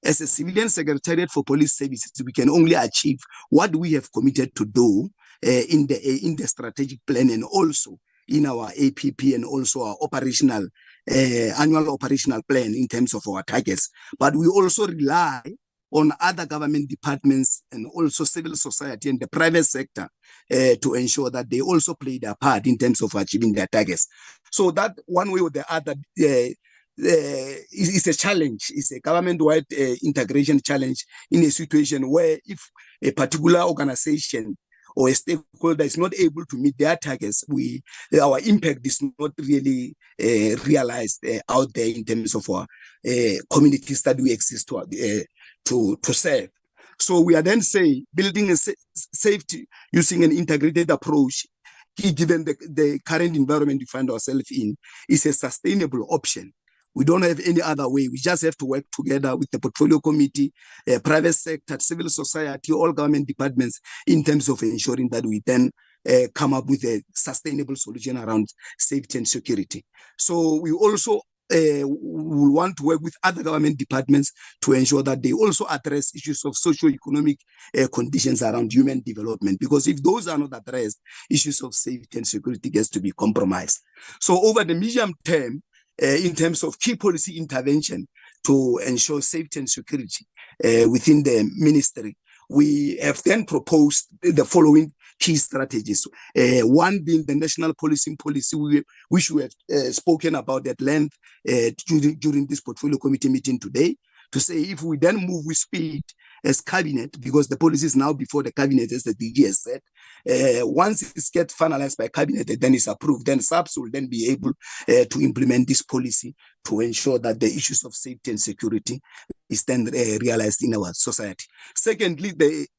as a civilian secretariat for police services, we can only achieve what we have committed to do in the strategic plan and also in our APP and also our operational annual operational plan in terms of our targets. But we also rely on other government departments and also civil society and the private sector to ensure that they also play their part in terms of achieving their targets. So that one way or the other is a challenge. It's a government-wide integration challenge in a situation where if a particular organization or a stakeholder is not able to meet their targets, our impact is not really realized out there in terms of our communities that we exist to serve. So we are then saying building a safety using an integrated approach, given the current environment we find ourselves in, is a sustainable option. We don't have any other way. We just have to work together with the portfolio committee, private sector, civil society, all government departments in terms of ensuring that we then come up with a sustainable solution around safety and security. So we also will want to work with other government departments to ensure that they also address issues of socio-economic conditions around human development, because if those are not addressed, issues of safety and security gets to be compromised. So over the medium term, in terms of key policy intervention to ensure safety and security within the ministry, we have then proposed the following key strategies. One being the national policing policy, which we have spoken about at length during this portfolio committee meeting today, to say if we then move with speed as cabinet, because the policy is now before the cabinet, as the DG has said, once it gets finalized by cabinet and then it's approved, then SAPS will then be able to implement this policy to ensure that the issues of safety and security is then realized in our society. Secondly,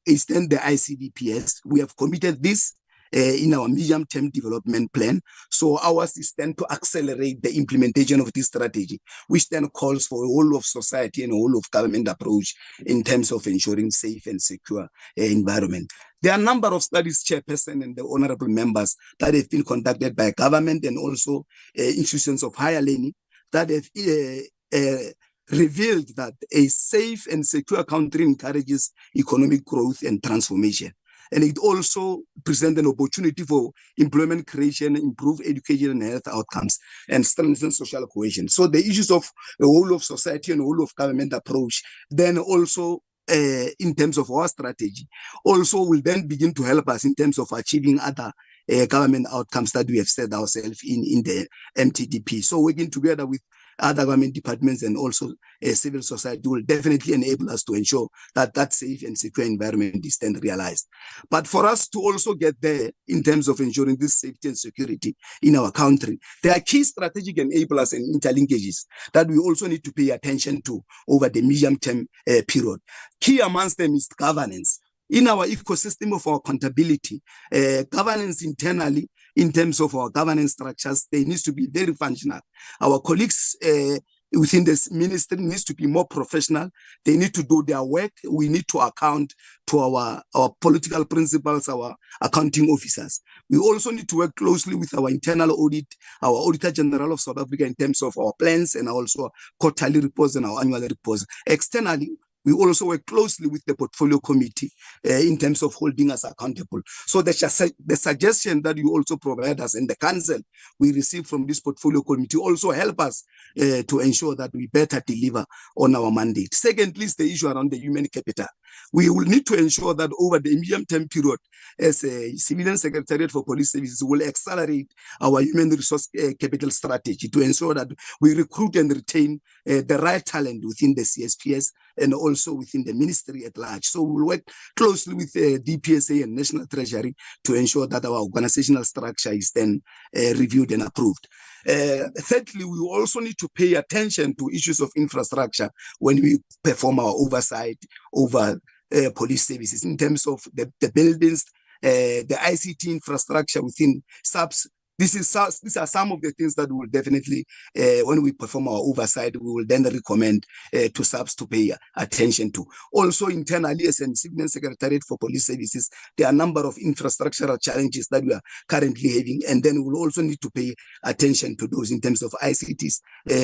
is then the ICDPS. We have committed this in our medium-term development plan. So ours is then to accelerate the implementation of this strategy, which then calls for a whole of society and a whole of government approach in terms of ensuring safe and secure environment. There are a number of studies, Chairperson and the honorable members, that have been conducted by government and also institutions of higher learning that have revealed that a safe and secure country encourages economic growth and transformation. And it also presents an opportunity for employment creation, improve education and health outcomes, and strengthen social cohesion. So the issues of the whole of society and whole of government approach, then also in terms of our strategy, also will then begin to help us in terms of achieving other government outcomes that we have set ourselves in the MTDP. So working together with other government departments and also civil society will definitely enable us to ensure that that safe and secure environment is then realized. But for us to also get there in terms of ensuring this safety and security in our country, there are key strategic enablers and interlinkages that we also need to pay attention to over the medium-term period. Key amongst them is governance. In our ecosystem of our accountability, governance internally, in terms of our governance structures, they need to be very functional. Our colleagues within this ministry needs to be more professional. They need to do their work. We need to account to our political principals, our accounting officers. We also need to work closely with our internal audit, our Auditor General of South Africa in terms of our plans and also quarterly reports and our annual reports. Externally, we also work closely with the portfolio committee in terms of holding us accountable. So the suggestion that you also provide us and the council we receive from this portfolio committee also help us to ensure that we better deliver on our mandate. Secondly, is the issue around the human capital. We will need to ensure that over the medium-term period, as a Civilian Secretariat for Police Services, will accelerate our human resource capital strategy to ensure that we recruit and retain the right talent within the CSPS and also within the ministry at large. So we'll work closely with the DPSA and National Treasury to ensure that our organizational structure is then reviewed and approved. Thirdly, we also need to pay attention to issues of infrastructure when we perform our oversight over police services in terms of the buildings, the ICT infrastructure within SAPS. These are some of the things that we will definitely, when we perform our oversight, we will then recommend to SAPS to pay attention to. Also internally, as a Civilian Secretariat for Police Services, there are a number of infrastructural challenges that we are currently having, and then we will also need to pay attention to those in terms of ICTs,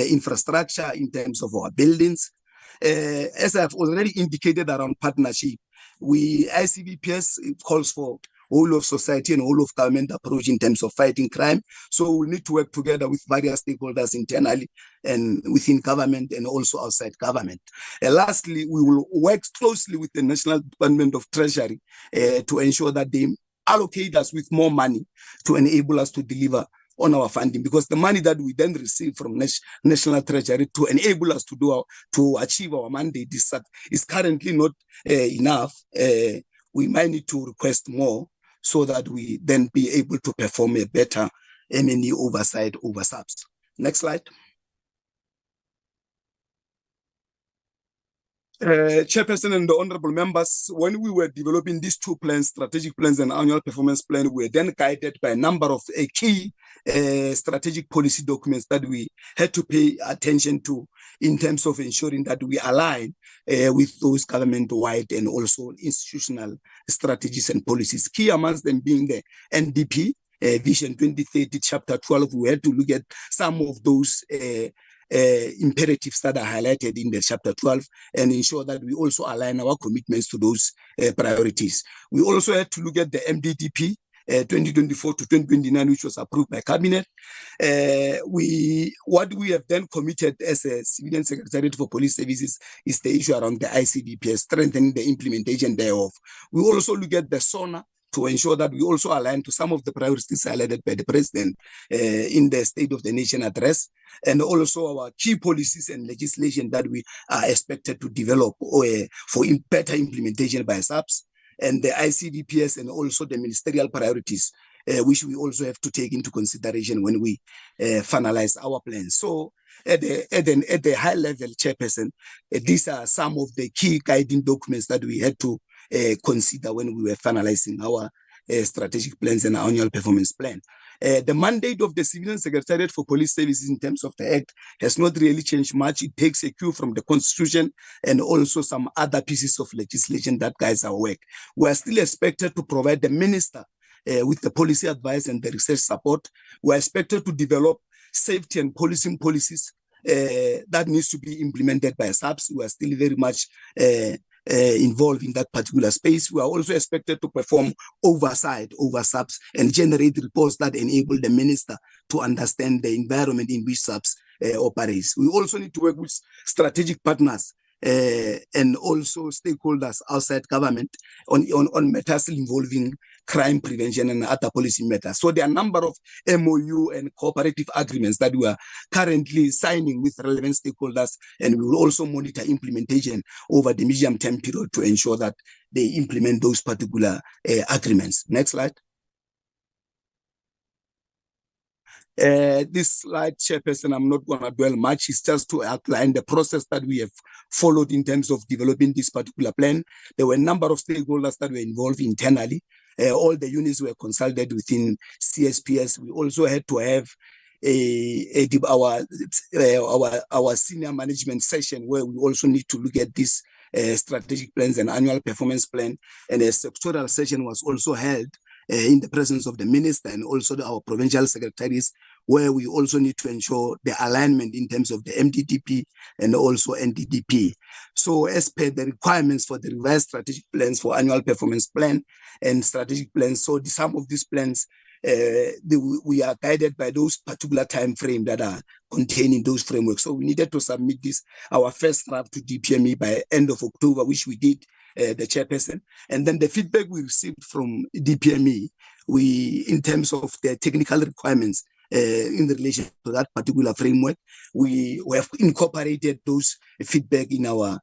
infrastructure, in terms of our buildings. As I've already indicated around partnership, ICBPS calls for whole of society and whole of government approach in terms of fighting crime. So we need to work together with various stakeholders internally and within government and also outside government. Lastly, we will work closely with the National Department of Treasury to ensure that they allocate us with more money to enable us to deliver on our funding, because the money that we then receive from National Treasury to enable us to achieve our mandate is currently not enough. We might need to request more so that we then be able to perform a better M&E oversight over SAPS. Next slide. Chairperson and the honorable members, when we were developing these two plans, strategic plans and annual performance plan, we were then guided by a number of key strategic policy documents that we had to pay attention to in terms of ensuring that we align with those government-wide and also institutional strategies and policies. Key amongst them being the NDP, Vision 2030, Chapter 12. We had to look at some of those imperatives that are highlighted in the Chapter 12 and ensure that we also align our commitments to those priorities. We also had to look at the MDDP 2024 to 2029, which was approved by Cabinet. What we have then committed as a Civilian Secretariat for Police Services is the issue around the ICBPS, strengthening the implementation thereof. We also look at the SONA to ensure that we also align to some of the priorities highlighted by the President in the State of the Nation address, and also our key policies and legislation that we are expected to develop for better implementation by SAPS, and the ICBPS, and also the ministerial priorities, which we also have to take into consideration when we finalize our plans. So at the high level, Chairperson, these are some of the key guiding documents that we had to consider when we were finalizing our strategic plans and annual performance plan. The mandate of the Civilian Secretariat for Police Services in terms of the Act has not really changed much. It takes a cue from the Constitution and also some other pieces of legislation that guides our work. We are still expected to provide the Minister with the policy advice and the research support. We are expected to develop safety and policing policies that needs to be implemented by SAPS. We are still very much involved in that particular space. We are also expected to perform oversight over SAPS and generate reports that enable the Minister to understand the environment in which SAPS operates. We also need to work with strategic partners and also stakeholders outside government on matters involving crime prevention and other policy matters. So there are a number of MOU and cooperative agreements that we are currently signing with relevant stakeholders, and we will also monitor implementation over the medium-term period to ensure that they implement those particular agreements. Next slide. This slide, Chairperson, I'm not going to dwell much. It's just to outline the process that we have followed in terms of developing this particular plan. There were a number of stakeholders that were involved internally. All the units were consulted within CSPS. We also had to have our senior management session where we also need to look at these strategic plans and annual performance plan. And a sectoral session was also held in the presence of the minister and also our provincial secretaries, where we also need to ensure the alignment in terms of the MDDP and also NDDP. So as per the requirements for the revised strategic plans for annual performance plan and strategic plans, so some of these plans, we are guided by those particular time frame that are contained in those frameworks. So we needed to submit our first draft to DPME by end of October, which we did, the chairperson. And then the feedback we received from DPME, in terms of the technical requirements in relation to that particular framework, we have incorporated those feedback in our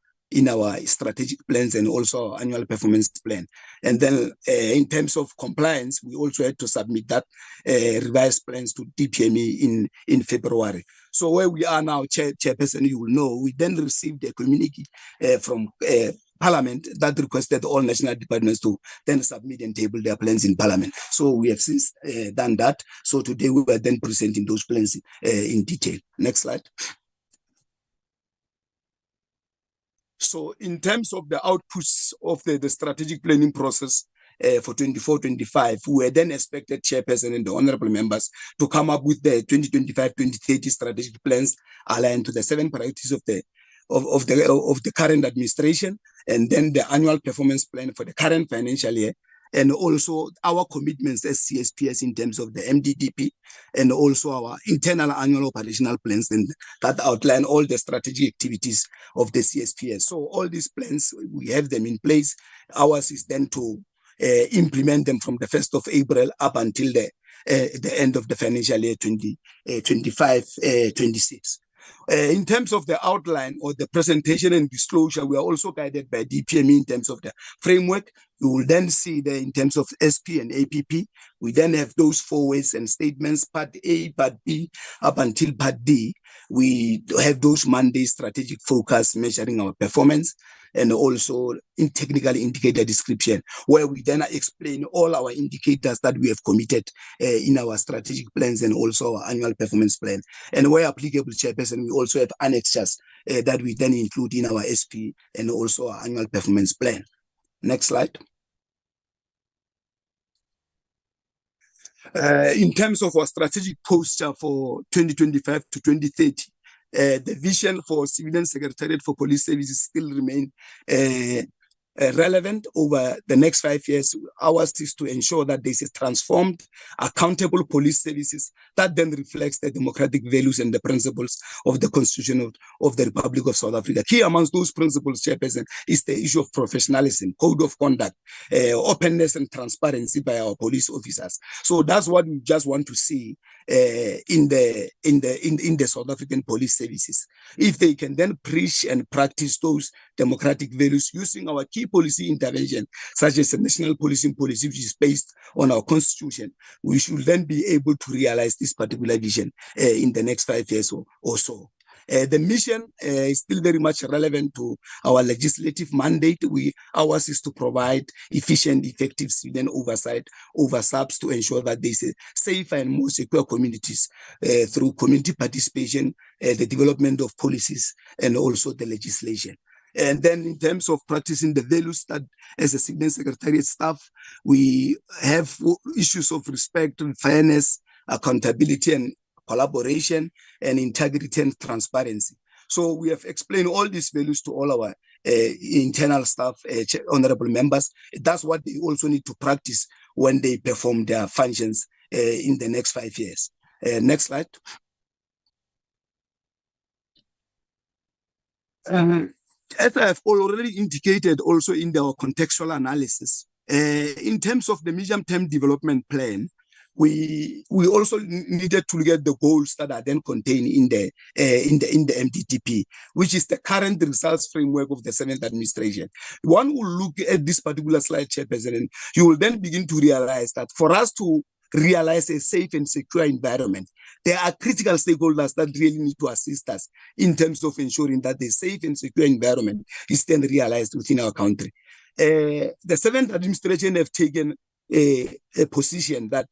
strategic plans and also our annual performance plan. And then in terms of compliance, we also had to submit that revised plans to DPME in February. So where we are now, Chairperson, you will know, we then received a communique from Parliament that requested all national departments to then submit and table their plans in Parliament. So we have since done that. So today we were then presenting those plans in detail. Next slide. So in terms of the outputs of the strategic planning process for 24-25, we were then expected, Chairperson and the honorable members, to come up with the 2025-2030 strategic plans aligned to the 7 priorities of the current administration, and then the annual performance plan for the current financial year, and also our commitments as CSPS in terms of the MDDP, and also our internal annual operational plans, and that outline all the strategic activities of the CSPS. So all these plans, we have them in place. Ours is then to implement them from the 1st of April up until the end of the financial year 2025-26. In terms of the outline or the presentation and disclosure, we are also guided by DPME in terms of the framework. You will then see that in terms of SP and APP, we then have those 4 ways and statements, Part A, Part B, up until Part D. We have those Monday strategic focus measuring our performance, and also in technical indicator description, where we then explain all our indicators that we have committed in our strategic plans and also our annual performance plan. And where applicable, Chairperson, we also have annexures that we then include in our SP and also our annual performance plan. Next slide. In terms of our strategic posture for 2025 to 2030, the vision for Civilian Secretariat for Police Services still remain relevant over the next 5 years. Ours is to ensure that this is transformed, accountable police services that then reflects the democratic values and the principles of the Constitution of the Republic of South Africa. Key amongst those principles, Chairperson, is the issue of professionalism, code of conduct, openness and transparency by our police officers. So that's what we just want to see in the South African police services. If they can then preach and practice those democratic values using our key policy intervention, such as the national policing policy, which is based on our constitution, we should then be able to realize this particular vision in the next 5 years or so. The mission is still very much relevant to our legislative mandate. Ours is to provide efficient, effective civilian oversight over SAPS to ensure that there is safer and more secure communities through community participation, the development of policies, and also the legislation. And then in terms of practicing the values that as a Civilian Secretariat staff, we have issues of respect and fairness, accountability and collaboration, and integrity and transparency. So we have explained all these values to all our internal staff, honorable members. That's what they also need to practice when they perform their functions in the next 5 years. Next slide. as I have already indicated also in our contextual analysis, in terms of the medium-term development plan, we also needed to look at the goals that are then contained in the MDDP, which is the current results framework of the 7th administration. One will look at this particular slide, Chairperson, and you will then begin to realize that for us to realize a safe and secure environment, there are critical stakeholders that really need to assist us in terms of ensuring that the safe and secure environment is then realized within our country. The 7th administration have taken a position that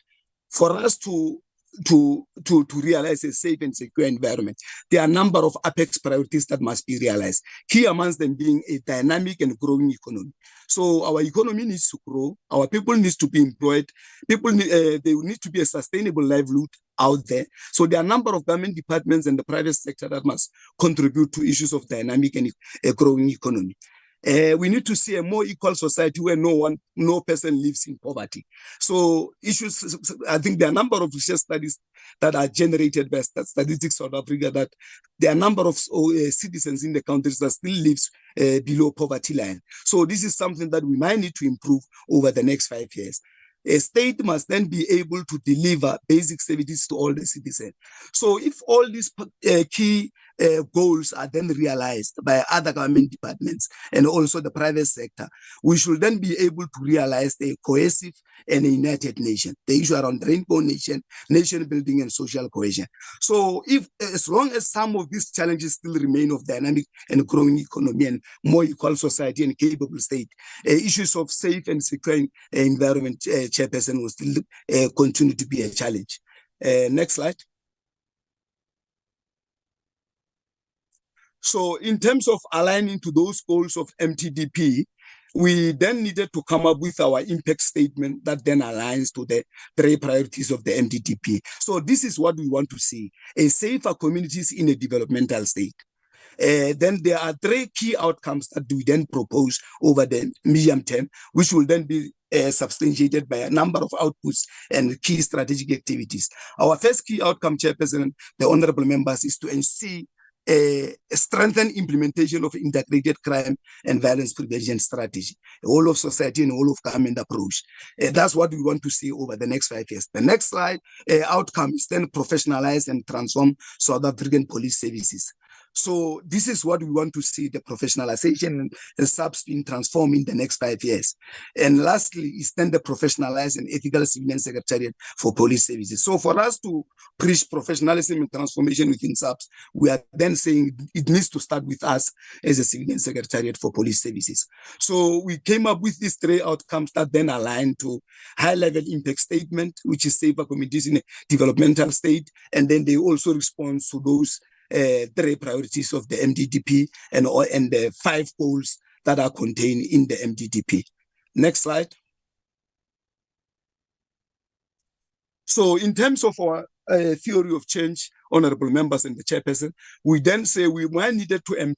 for us to realize a safe and secure environment, there are a number of apex priorities that must be realized. Key amongst them being a dynamic and growing economy. So our economy needs to grow, our people need to be employed, people they need to be a sustainable livelihood out there. So there are a number of government departments and the private sector that must contribute to issues of dynamic and a growing economy. We need to see a more equal society where no person lives in poverty. So issues, I think there are a number of research studies that are generated by Statistics South Africa that there are a number of citizens in the countries that still lives below poverty line. So this is something that we might need to improve over the next 5 years. A state must then be able to deliver basic services to all the citizens. So if all these key goals are then realized by other government departments and also the private sector, we should then be able to realize a cohesive and a united nation, the issue around rainbow nation, nation building and social cohesion. So if, as long as some of these challenges still remain of dynamic and growing economy and more equal society and capable state, issues of safe and secure environment, Chairperson, will still continue to be a challenge. Next slide. So in terms of aligning to those goals of MTDP, we then needed to come up with our impact statement that then aligns to the 3 priorities of the MTDP. So this is what we want to see: a safer communities in a developmental state. Then there are 3 key outcomes that we then propose over the medium term, which will then be substantiated by a number of outputs and key strategic activities. Our first key outcome, Chairperson, the honorable members, is to ensure a strengthened implementation of integrated crime and violence prevention strategy, a whole of society and whole of government approach. That's what we want to see over the next 5 years. The next slide outcome is then professionalize and transform South African police services. So this is what we want to see, the professionalization and SAPS being transformed in the next 5 years. And lastly, is then the professionalized and ethical civilian secretariat for police services. So for us to preach professionalism and transformation within SAPS, we are then saying it needs to start with us as a civilian secretariat for police services. So we came up with these 3 outcomes that then align to high-level impact statement, which is safer communities in a developmental state, and then they also respond to those 3 priorities of the MDDP and the 5 goals that are contained in the MDDP. Next slide. So in terms of our theory of change, honorable members and the chairperson, we then say we might needed to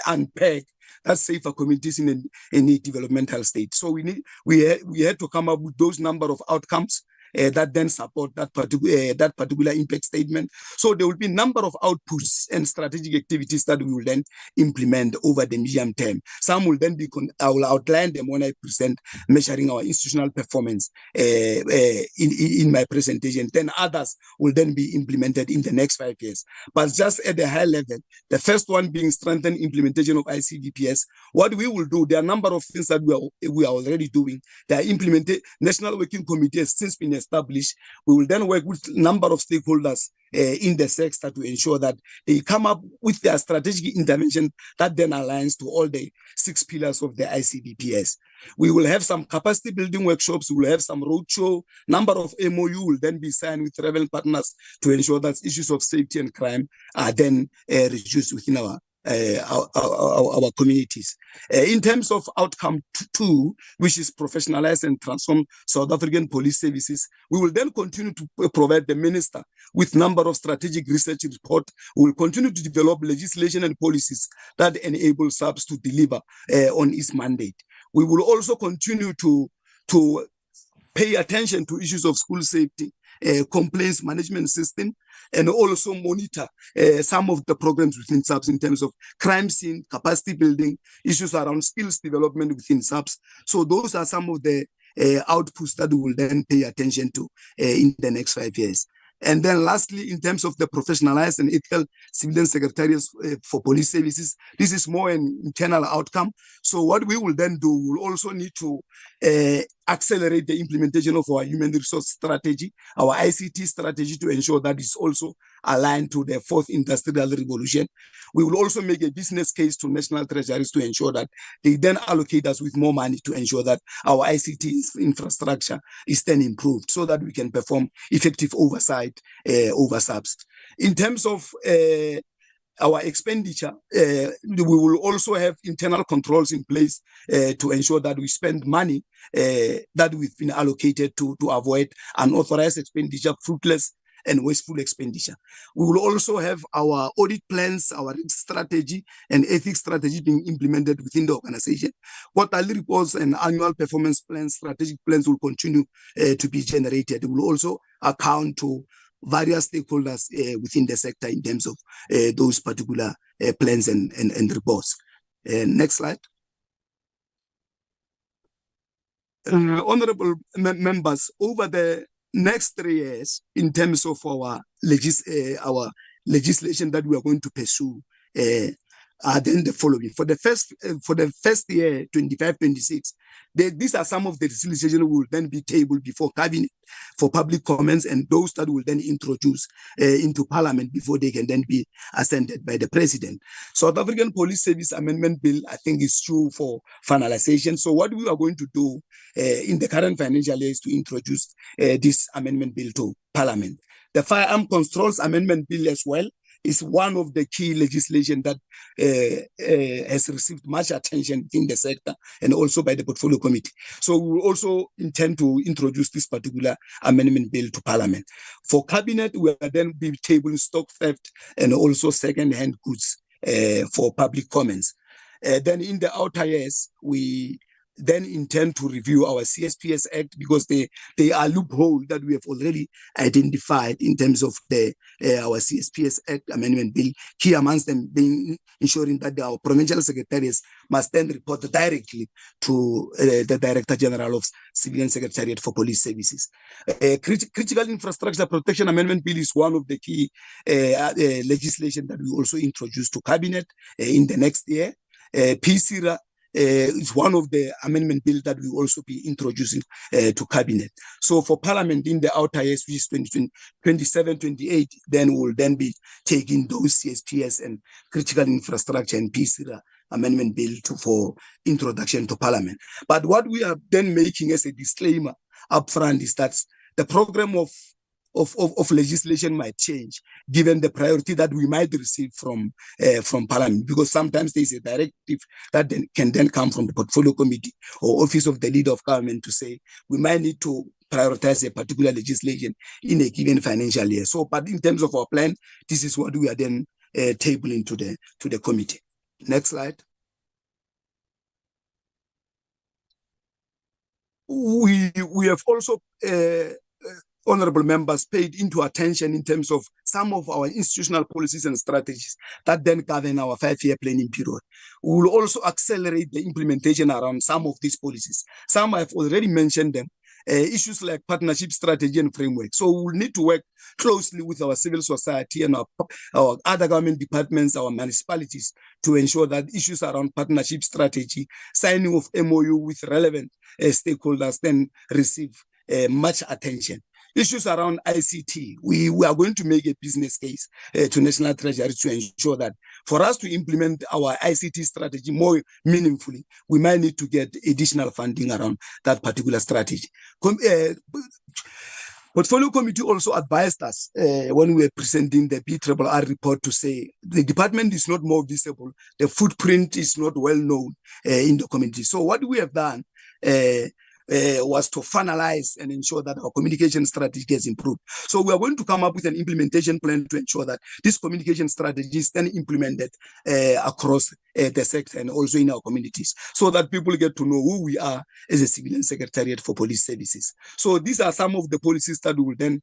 unpack that safer communities in a developmental state. So we had to come up with those number of outcomes that then support that particular impact statement. So there will be a number of outputs and strategic activities that we will then implement over the medium term. Some will then be, I will outline them when I present measuring our institutional performance in my presentation. Then others will then be implemented in the next 5 years. But just at the high level, the first one being strengthened implementation of ICVPS. What we will do, there are a number of things that we are already doing. They are implemented. National Working Committee has since been established. We will then work with a number of stakeholders in the sector to ensure that they come up with their strategic intervention that then aligns to all the 6 pillars of the ICVPS. We will have some capacity building workshops. We will have some roadshow. Number of MOU will then be signed with relevant partners to ensure that issues of safety and crime are then reduced within our communities. In terms of outcome 2, which is professionalize and transform South African police services, we will then continue to provide the minister with number of strategic research report. We will continue to develop legislation and policies that enable SAPS to deliver on its mandate. We will also continue to pay attention to issues of school safety complaints management system, and also monitor some of the programs within SAPS in terms of crime scene, capacity building, issues around skills development within SAPS. So those are some of the outputs that we will then pay attention to in the next 5 years. And then lastly, in terms of the professionalized and ethical civilian secretariats for police services, this is more an internal outcome. So what we will then do, we'll also need to accelerate the implementation of our human resource strategy, our ICT strategy, to ensure that it's also aligned to the fourth industrial revolution. We will also make a business case to national treasuries to ensure that they then allocate us with more money to ensure that our ICT infrastructure is then improved so that we can perform effective oversight over SAPS. In terms of our expenditure, we will also have internal controls in place to ensure that we spend money that we've been allocated to avoid unauthorized expenditure, fruitless and wasteful expenditure. We will also have our audit plans, our strategy and ethics strategy being implemented within the organization. Quarterly reports and annual performance plans, strategic plans will continue to be generated. We will also account to various stakeholders within the sector in terms of those particular plans and reports. Next slide. Honorable members, over the next 3 years, in terms of our legislation that we are going to pursue, are then the following. For the first year, 25-26, these are some of the legislation we will then be tabled before cabinet for public comments, and those that will then introduce into parliament before they can then be assented by the president. South African Police Service Amendment Bill, I think, is due for finalization. So what we are going to do in the current financial year is to introduce this amendment bill to parliament. The Firearm Controls Amendment Bill as well is one of the key legislation that has received much attention in the sector and also by the Portfolio Committee. So we will also intend to introduce this particular amendment bill to Parliament. For Cabinet, we will then be tabling stock theft and also second-hand goods for public comments. Then in the outer years, we then intend to review our CSPS Act because they are loopholes that we have already identified in terms of our CSPS Act amendment bill. Key amongst them being ensuring that our provincial secretaries must then report directly to the Director General of Civilian Secretariat for Police Services. Critical Infrastructure Protection Amendment Bill is one of the key legislation that we also introduced to Cabinet in the next year. POPCRU is one of the amendment bill that we will also be introducing to Cabinet. So for Parliament in the outer years, which is 2027-28, then we'll then be taking those CSPS and critical infrastructure and POPCRU amendment bill for introduction to Parliament. But what we are then making as a disclaimer upfront is that the program of legislation might change given the priority that we might receive from Parliament, because sometimes there is a directive that can then come from the Portfolio Committee or Office of the Leader of Government to say we might need to prioritize a particular legislation in a given financial year. So, but in terms of our plan, this is what we are then tabling to the committee. Next slide. We have also honorable members paid into attention in terms of some of our institutional policies and strategies that then govern our 5-year planning period. We will also accelerate the implementation around some of these policies. Some I've already mentioned them. Issues like partnership strategy and framework. So we'll need to work closely with our civil society and our other government departments, our municipalities, to ensure that issues around partnership strategy, signing of MOU with relevant stakeholders then receive much attention. Issues around ICT, we are going to make a business case to National Treasury to ensure that for us to implement our ICT strategy more meaningfully, we might need to get additional funding around that particular strategy. Portfolio Committee also advised us when we were presenting the PRRR report to say the department is not more visible, the footprint is not well known in the community. So what we have done, was to finalize and ensure that our communication strategy gets improved. So we are going to come up with an implementation plan to ensure that this communication strategy is then implemented across the sector and also in our communities, so that people get to know who we are as a civilian secretariat for police services. So these are some of the policies that will then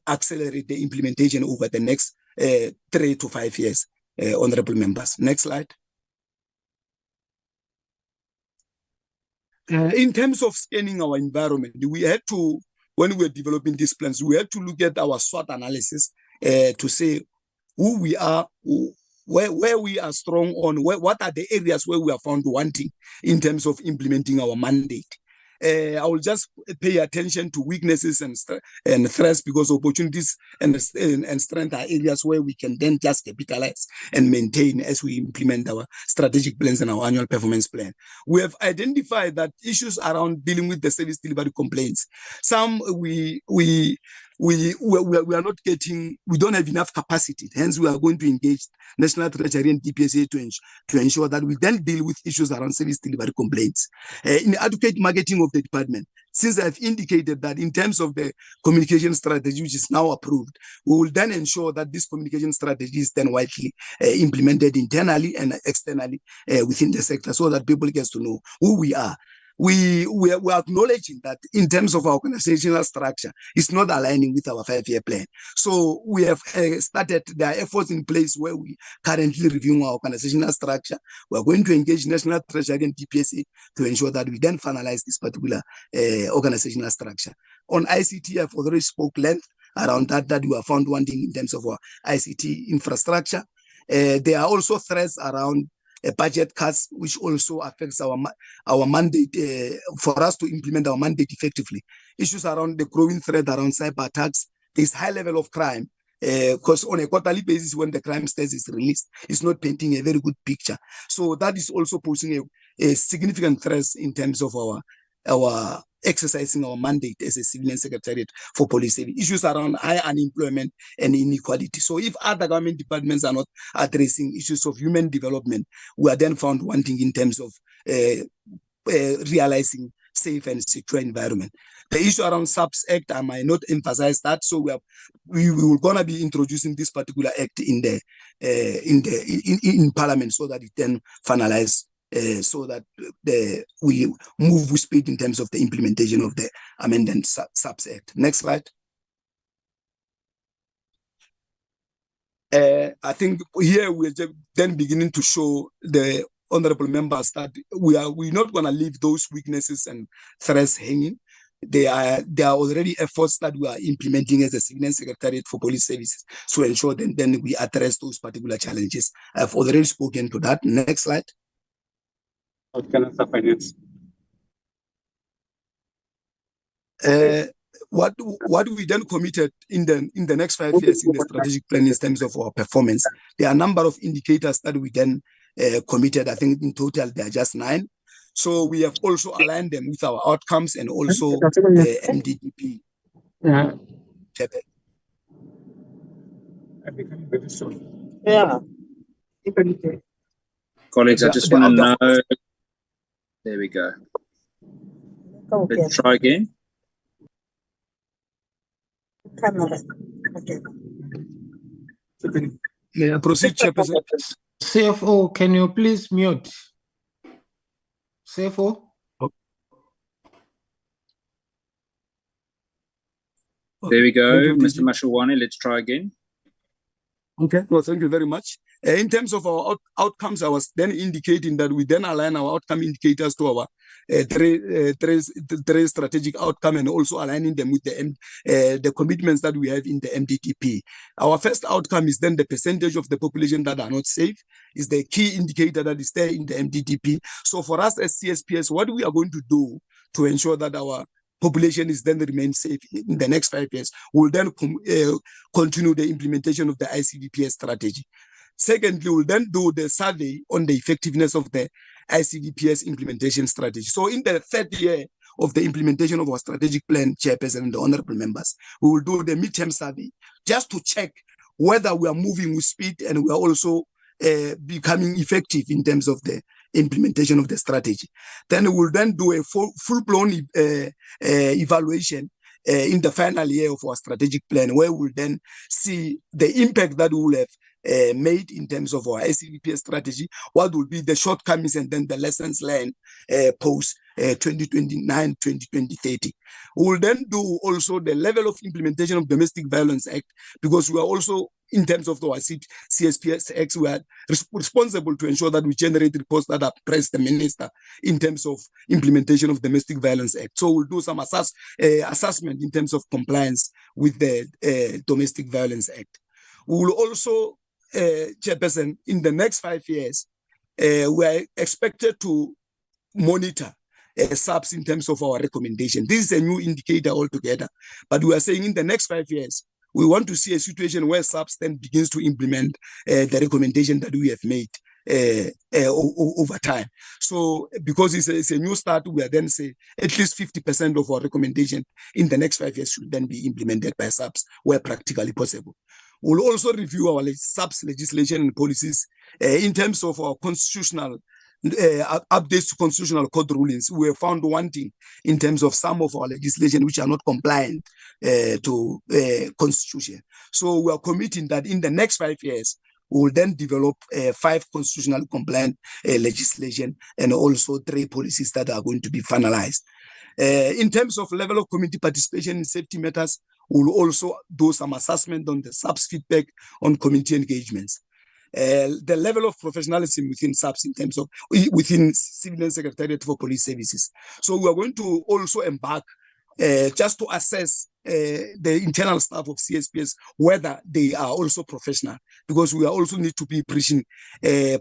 accelerate the implementation over the next 3 to 5 years, honorable members. Next slide. In terms of scanning our environment, we had to, when we were developing these plans, we had to look at our SWOT analysis to say who we are, where we are strong on, what are the areas where we are found wanting in terms of implementing our mandate. I will just pay attention to weaknesses and threats, because opportunities and strength are areas where we can then just capitalize and maintain as we implement our strategic plans and our annual performance plan. We have identified that issues around dealing with the service delivery complaints, some we are not getting, we don't have enough capacity. Hence, we are going to engage National Treasury and DPSA to ensure that we then deal with issues around service delivery complaints. In the adequate marketing of the department, since I've indicated that in terms of the communication strategy, which is now approved, we will then ensure that this communication strategy is then widely implemented internally and externally within the sector, so that people get to know who we are. We are acknowledging that in terms of our organizational structure, it's not aligning with our 5-year plan. So we have started, there are efforts in place where we currently reviewing our organizational structure. We are going to engage National Treasury and DPSA to ensure that we then finalize this particular organizational structure. On ICT, I've already spoke length around that we are found wanting in terms of our ICT infrastructure. There are also threats around budget cuts, which also affects our mandate for us to implement our mandate effectively. Issues around the growing threat around cyber attacks. There's high level of crime, because on a quarterly basis, when the crime stats is released, it's not painting a very good picture. So that is also posing a significant threat in terms of our exercising our mandate as a civilian secretariat for police service. Issues around high unemployment and inequality. So if other government departments are not addressing issues of human development, we are then found wanting in terms of realizing safe and secure environment. The issue around SAPS Act, I might not emphasize that. So we will gonna be introducing this particular act in Parliament, so that it then finalize. So that we move with speed in terms of the implementation of the amended SAPS Act. Next slide. I think here we're then beginning to show the honorable members that we're not going to leave those weaknesses and threats hanging. There are already efforts that we are implementing as a civilian secretariat for police services to ensure that then we address those particular challenges. I've already spoken to that. Next slide. What we then committed in the next 5 years in the strategic plan in terms of our performance, there are a number of indicators that we then committed. I think in total there are just 9. So we have also aligned them with our outcomes and also MDDP. Yeah. Colleagues, I just want to know. There we go. Let's try again. May I proceed, Chairperson? CFO, can you please mute? CFO? There we go, Mr. Mashawane. Let's try again. Okay, well, thank you very much. In terms of our outcomes, I was then indicating that we then align our outcome indicators to our three strategic outcome and also aligning them with the commitments that we have in the MDTP. Our first outcome is then the percentage of the population that are not safe, is the key indicator that is there in the MDTP. So for us as CSPS, what we are going to do to ensure that our population is then remain safe in the next 5 years, we'll then continue the implementation of the ICDPS strategy. Secondly, we'll then do the survey on the effectiveness of the ICDPS implementation strategy. So in the 3rd year of the implementation of our strategic plan, Chairperson and the honorable members, we will do the midterm survey just to check whether we are moving with speed and we are also becoming effective in terms of the implementation of the strategy. Then we'll then do a full-blown evaluation in the final year of our strategic plan, where we'll then see the impact that we will have made in terms of our SAPS strategy, what will be the shortcomings, and then the lessons learned post 2029, 2030. We will then do also the level of implementation of Domestic Violence Act, because we are also, in terms of our CSPS Act, we are responsible to ensure that we generate reports that are pressed the minister in terms of implementation of Domestic Violence Act. So we'll do some assessment in terms of compliance with the Domestic Violence Act. We will also, Chairperson, in the next 5 years, we are expected to monitor SAPS in terms of our recommendation. This is a new indicator altogether, but we are saying in the next 5 years, we want to see a situation where SAPS then begins to implement the recommendation that we have made over time. So because it's a new start, we are then say at least 50% of our recommendation in the next 5 years should then be implemented by SAPS where practically possible. We'll also review our SAPS legislation and policies in terms of our constitutional updates to constitutional court rulings. We have found wanting in terms of some of our legislation which are not compliant to constitution. So we are committing that in the next 5 years, we will then develop 5 constitutionally compliant legislation and also 3 policies that are going to be finalized. In terms of level of community participation in safety matters, we will also do some assessment on the SAPS feedback on community engagements. The level of professionalism within SAPS in terms of within Civilian Secretariat for Police Services. So we are going to also embark just to assess the internal staff of CSPS, whether they are also professional, because we also need to be preaching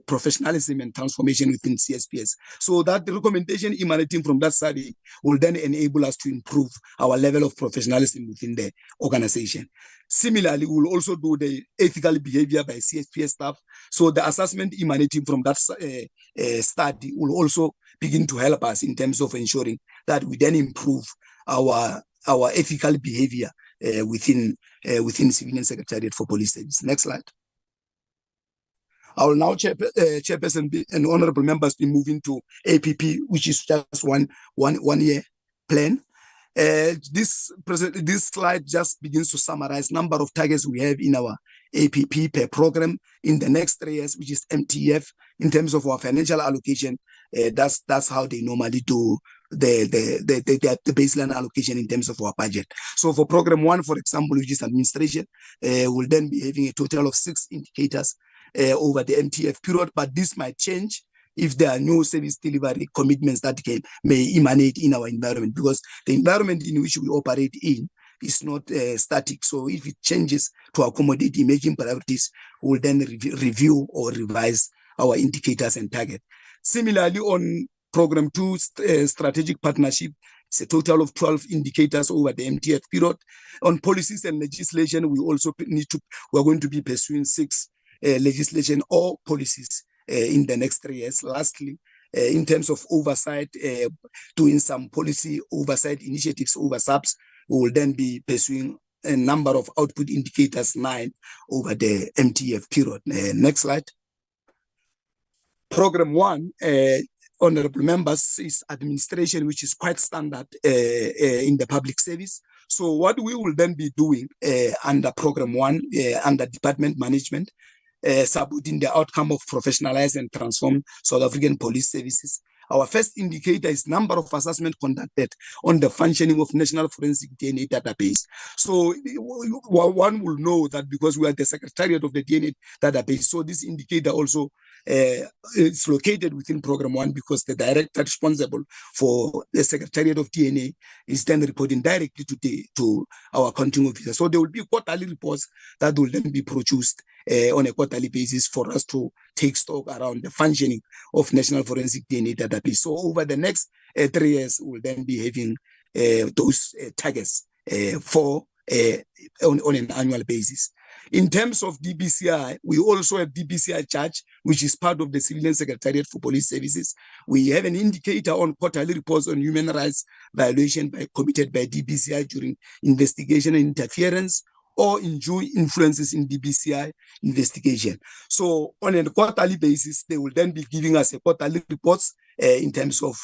professionalism and transformation within CSPS. So that the recommendation emanating from that study will then enable us to improve our level of professionalism within the organization. Similarly, we will also do the ethical behavior by CSPS staff. So the assessment emanating from that study will also begin to help us in terms of ensuring that we then improve our ethical behavior within Civilian Secretariat for Police Service. Next slide. I will now, Chairperson and honorable members, be moving to APP, which is just one year plan. This slide just begins to summarize number of targets we have in our APP per program in the next 3 years, which is MTF. In terms of our financial allocation, that's how they normally do the baseline allocation in terms of our budget. So for program 1, for example, which is administration, we'll then be having a total of 6 indicators over the MTF period, but this might change if there are new service delivery commitments that may emanate in our environment, because the environment in which we operate in is not static. So if it changes to accommodate emerging priorities, we'll then review or revise our indicators and target. Similarly, on Program 2, strategic partnership, it's a total of 12 indicators over the MTF period. On policies and legislation, we also we're going to be pursuing 6 legislation or policies in the next 3 years. Lastly, in terms of oversight, doing some policy oversight initiatives over SAPS, we will then be pursuing a number of output indicators, 9 over the MTF period. Next slide. Program 1, honorable members, is administration, which is quite standard in the public service. So what we will then be doing under Program 1, under department management, supporting the outcome of professionalize and transform South African police services. Our first indicator is number of assessments conducted on the functioning of National Forensic DNA Database. So one will know that because we are the Secretariat of the DNA Database, so this indicator also is located within Program 1, because the director responsible for the Secretariat of DNA is then reporting directly to our accounting officer. So there will be quarterly reports that will then be produced on a quarterly basis for us to take stock around the functioning of National Forensic DNA Database. So over the next 3 years, we'll then be having those targets on an annual basis. In terms of DBCI, we also have DBCI charge, which is part of the Civilian Secretariat for Police Services. We have an indicator on quarterly reports on human rights violation committed by DBCI during investigation and interference. or undue influences in DBCI investigation. So on a quarterly basis, they will then be giving us a quarterly reports in terms of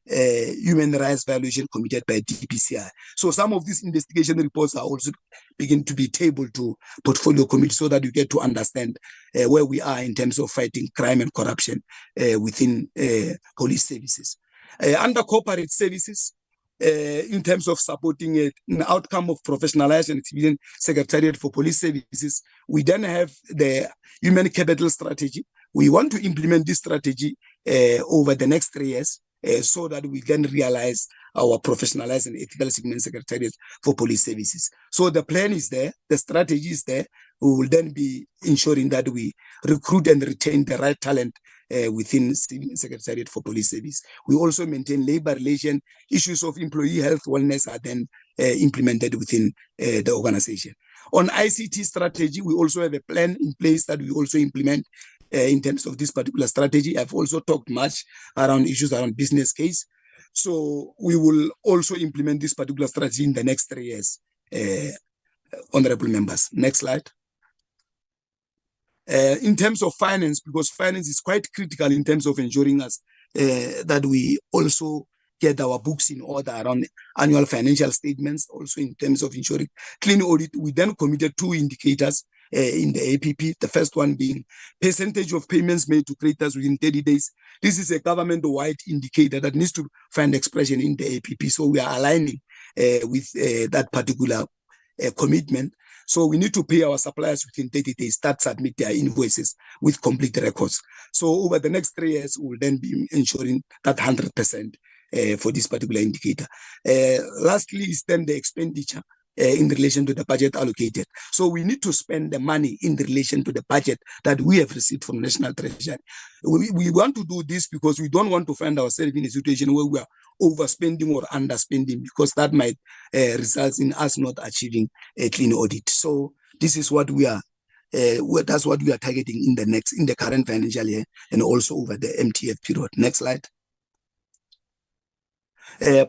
human rights violation committed by DBCI. So some of these investigation reports are also begin to be tabled to portfolio committee so that you get to understand where we are in terms of fighting crime and corruption within police services. Under corporate services, in terms of supporting an outcome of professionalized and civilian Secretariat for Police Services, we then have the human capital strategy. We want to implement this strategy over the next 3 years so that we can realize our professionalized and ethical civilian Secretariat for Police Services. So the plan is there, the strategy is there. We will then be ensuring that we recruit and retain the right talent within Civil Secretariat for Police Service. We also maintain labor relation. Issues of employee health wellness are then implemented within the organization. On ICT strategy, we also have a plan in place that we also implement in terms of this particular strategy. I've also talked much around issues around business case. So we will also implement this particular strategy in the next 3 years, honorable members. Next slide. In terms of finance, because finance is quite critical in terms of ensuring us that we also get our books in order around annual financial statements, also in terms of ensuring clean audit. We then committed 2 indicators in the APP, the first one being percentage of payments made to creditors within 30 days. This is a government-wide indicator that needs to find expression in the APP. So we are aligning with that particular commitment. So we need to pay our suppliers within 30 days, start submit their invoices with complete records. So over the next 3 years, we'll then be ensuring that 100% for this particular indicator. Lastly is then the expenditure in relation to the budget allocated. So we need to spend the money in relation to the budget that we have received from National Treasury. We want to do this because we don't want to find ourselves in a situation where we are overspending or underspending, because that might result in us not achieving a clean audit. So this is what we are that's what we are targeting in the current financial year and also over the MTF period. Next slide.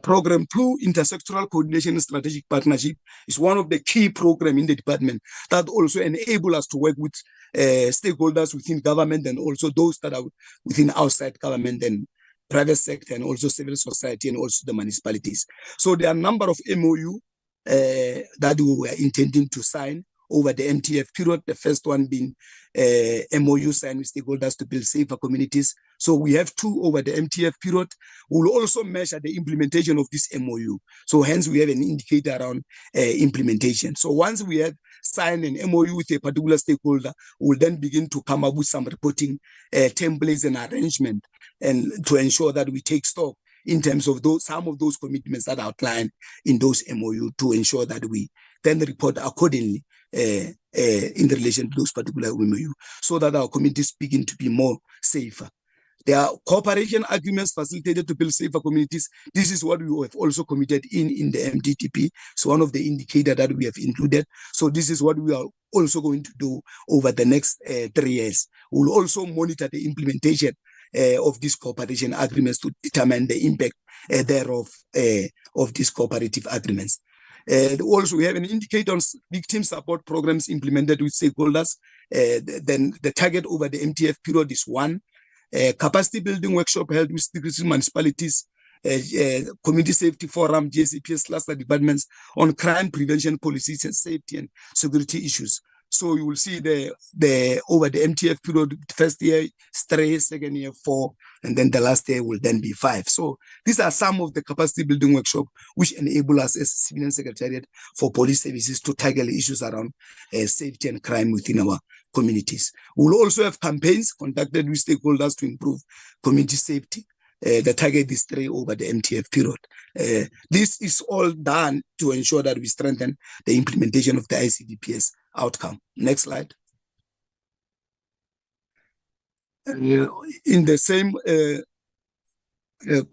Program 2, Intersectoral Coordination and Strategic Partnership, is one of the key programs in the department that also enable us to work with stakeholders within government and also those that are within outside government and private sector and also civil society and also the municipalities. So there are a number of MOU that we were intending to sign over the MTF period, the first one being MOU signed with stakeholders to build safer communities. So we have 2 over the MTF period. We'll also measure the implementation of this MOU. So hence we have an indicator around implementation. So once we have signed an MOU with a particular stakeholder, we'll then begin to come up with some reporting templates and arrangement, and to ensure that we take stock in terms of some of those commitments that are outlined in those MOU, to ensure that we then report accordingly in relation to those particular MOU, so that our communities begin to be more safer. There are cooperation agreements facilitated to build safer communities. This is what we have also committed in the MDTP. So one of the indicators that we have included. So this is what we are also going to do over the next 3 years. We'll also monitor the implementation of these cooperation agreements to determine the impact thereof of these cooperative agreements. Also, we have an indicator on victim support programs implemented with stakeholders. Then the target over the MTF period is 1. Capacity building workshop held with district municipalities, community safety forum, CSPS cluster departments on crime prevention policies and safety and security issues. So you will see the over the MTF period, first year is 3, second year 4, and then the last year will then be 5. So these are some of the capacity building workshops which enable us as Civilian Secretariat for Police Services to tackle issues around safety and crime within our communities. We will also have campaigns conducted with stakeholders to improve community safety. The target is 3 over the MTF period. This is all done to ensure that we strengthen the implementation of the ICDPS outcome. Next slide. In the same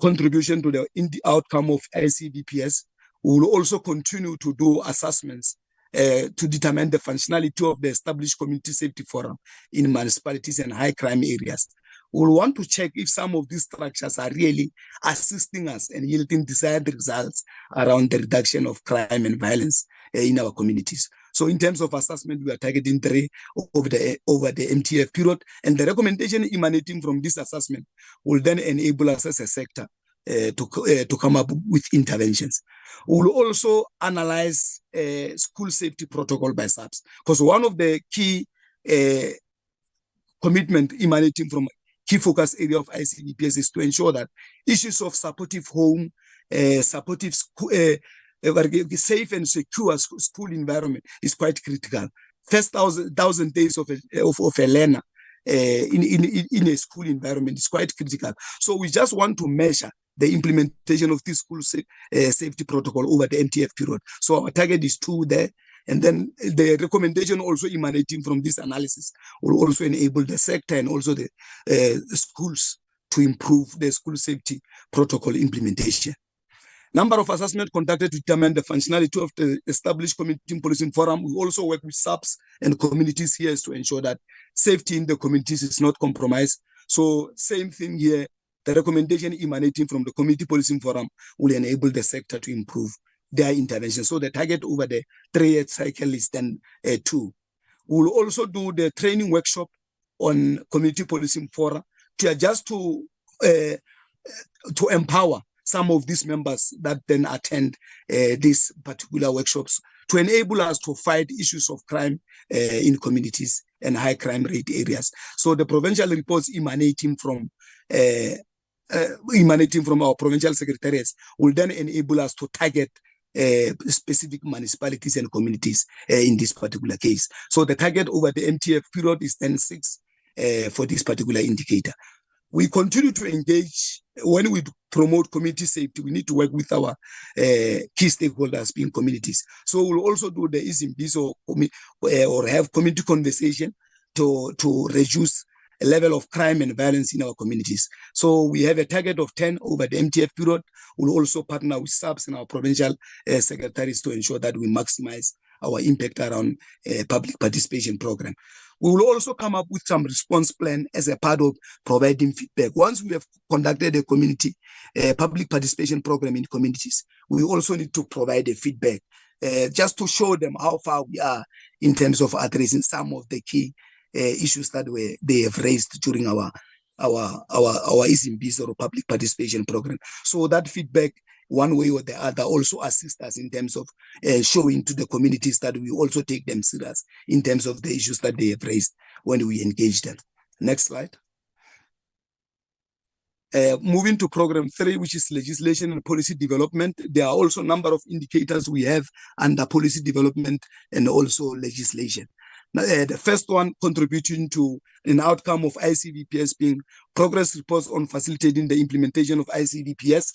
contribution to the outcome of ICDPS, we will also continue to do assessments to determine the functionality of the established community safety forum in municipalities and high crime areas. We'll want to check if some of these structures are really assisting us and yielding desired results around the reduction of crime and violence in our communities. So in terms of assessment, we are targeting 3 over the MTF period, and the recommendation emanating from this assessment will then enable us as a sector to come up with interventions. We'll also analyze school safety protocol by SAPS, because one of the key commitment emanating from key focus area of ICBPS is to ensure that issues of supportive home, supportive school, safe and secure school environment is quite critical. First 1,000 days of a learner in a school environment is quite critical. So we just want to measure the implementation of this school safety protocol over the MTF period. So our target is 2 there. And then the recommendation also emanating from this analysis will also enable the sector and also the schools to improve the school safety protocol implementation. Number of assessments conducted to determine the functionality of the established community policing forum. We also work with SAPS and communities here to ensure that safety in the communities is not compromised. So same thing here, the recommendation emanating from the community policing forum will enable the sector to improve their intervention. So the target over the 3-year cycle is then 2. We'll also do the training workshop on community policing forum to empower some of these members that then attend these particular workshops to enable us to fight issues of crime in communities and high crime rate areas. So the provincial reports emanating from our provincial secretariats will then enable us to target specific municipalities and communities in this particular case. So the target over the MTF period is then 6 for this particular indicator. We continue to engage when we promote community safety. We need to work with our key stakeholders, being communities. So we'll also do the ISMBs or have community conversation to reduce a level of crime and violence in our communities. So we have a target of 10 over the MTF period. We'll also partner with SAPS and our provincial secretaries to ensure that we maximize our impact around public participation program. We will also come up with some response plan as a part of providing feedback. Once we have conducted a community public participation program in communities, we also need to provide a feedback just to show them how far we are in terms of addressing some of the key issues that they have raised during our ISMBs or public participation program. So that feedback, one way or the other, also assist us in terms of showing to the communities that we also take them serious in terms of the issues that they have raised when we engage them. Next slide. Moving to program 3, which is legislation and policy development. There are also a number of indicators we have under policy development and also legislation. The first one contributing to an outcome of ICBPS being progress reports on facilitating the implementation of ICBPS.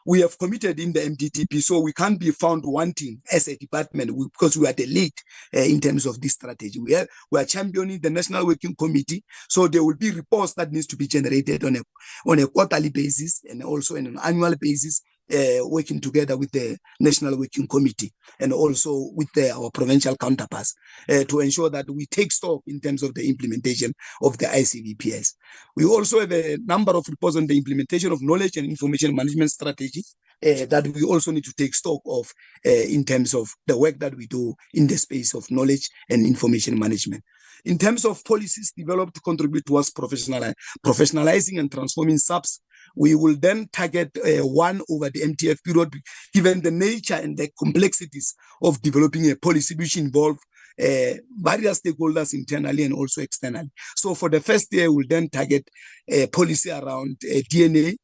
We have committed in the MDTP, so we can't be found wanting as a department because we are the lead in terms of this strategy. We are championing the National Working Committee, so there will be reports that needs to be generated on a quarterly basis and also on an annual basis, working together with the National Working Committee and also with our provincial counterparts to ensure that we take stock in terms of the implementation of the ICBPS. We also have a number of reports on the implementation of knowledge and information management strategy that we also need to take stock of in terms of the work that we do in the space of knowledge and information management. In terms of policies developed to contribute towards professionalizing and transforming SAPS, we will then target 1 over the MTF period, given the nature and the complexities of developing a policy which involve various stakeholders internally and also externally. So for the first year, we'll then target a policy around DNA,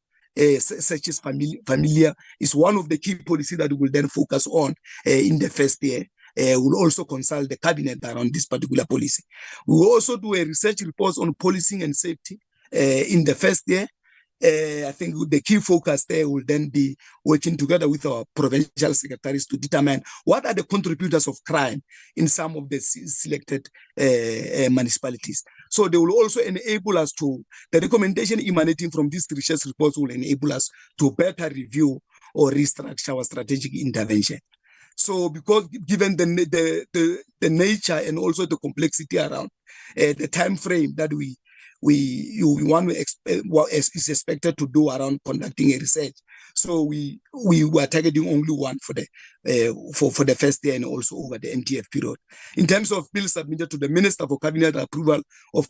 such as familiar is one of the key policies that we will then focus on in the first year. We'll also consult the cabinet around this particular policy. We will also do a research report on policing and safety in the first year. I think the key focus there will then be working together with our provincial secretaries to determine what are the contributors of crime in some of the selected municipalities. So they will also enable us the recommendation emanating from these research reports will enable us to better review or restructure our strategic intervention. So because given the nature and also the complexity around the time frame that we want to expect what is expected to do around conducting a research. So we were targeting only one for the for the first year and also over the MTF period. In terms of bills submitted to the Minister for Cabinet approval of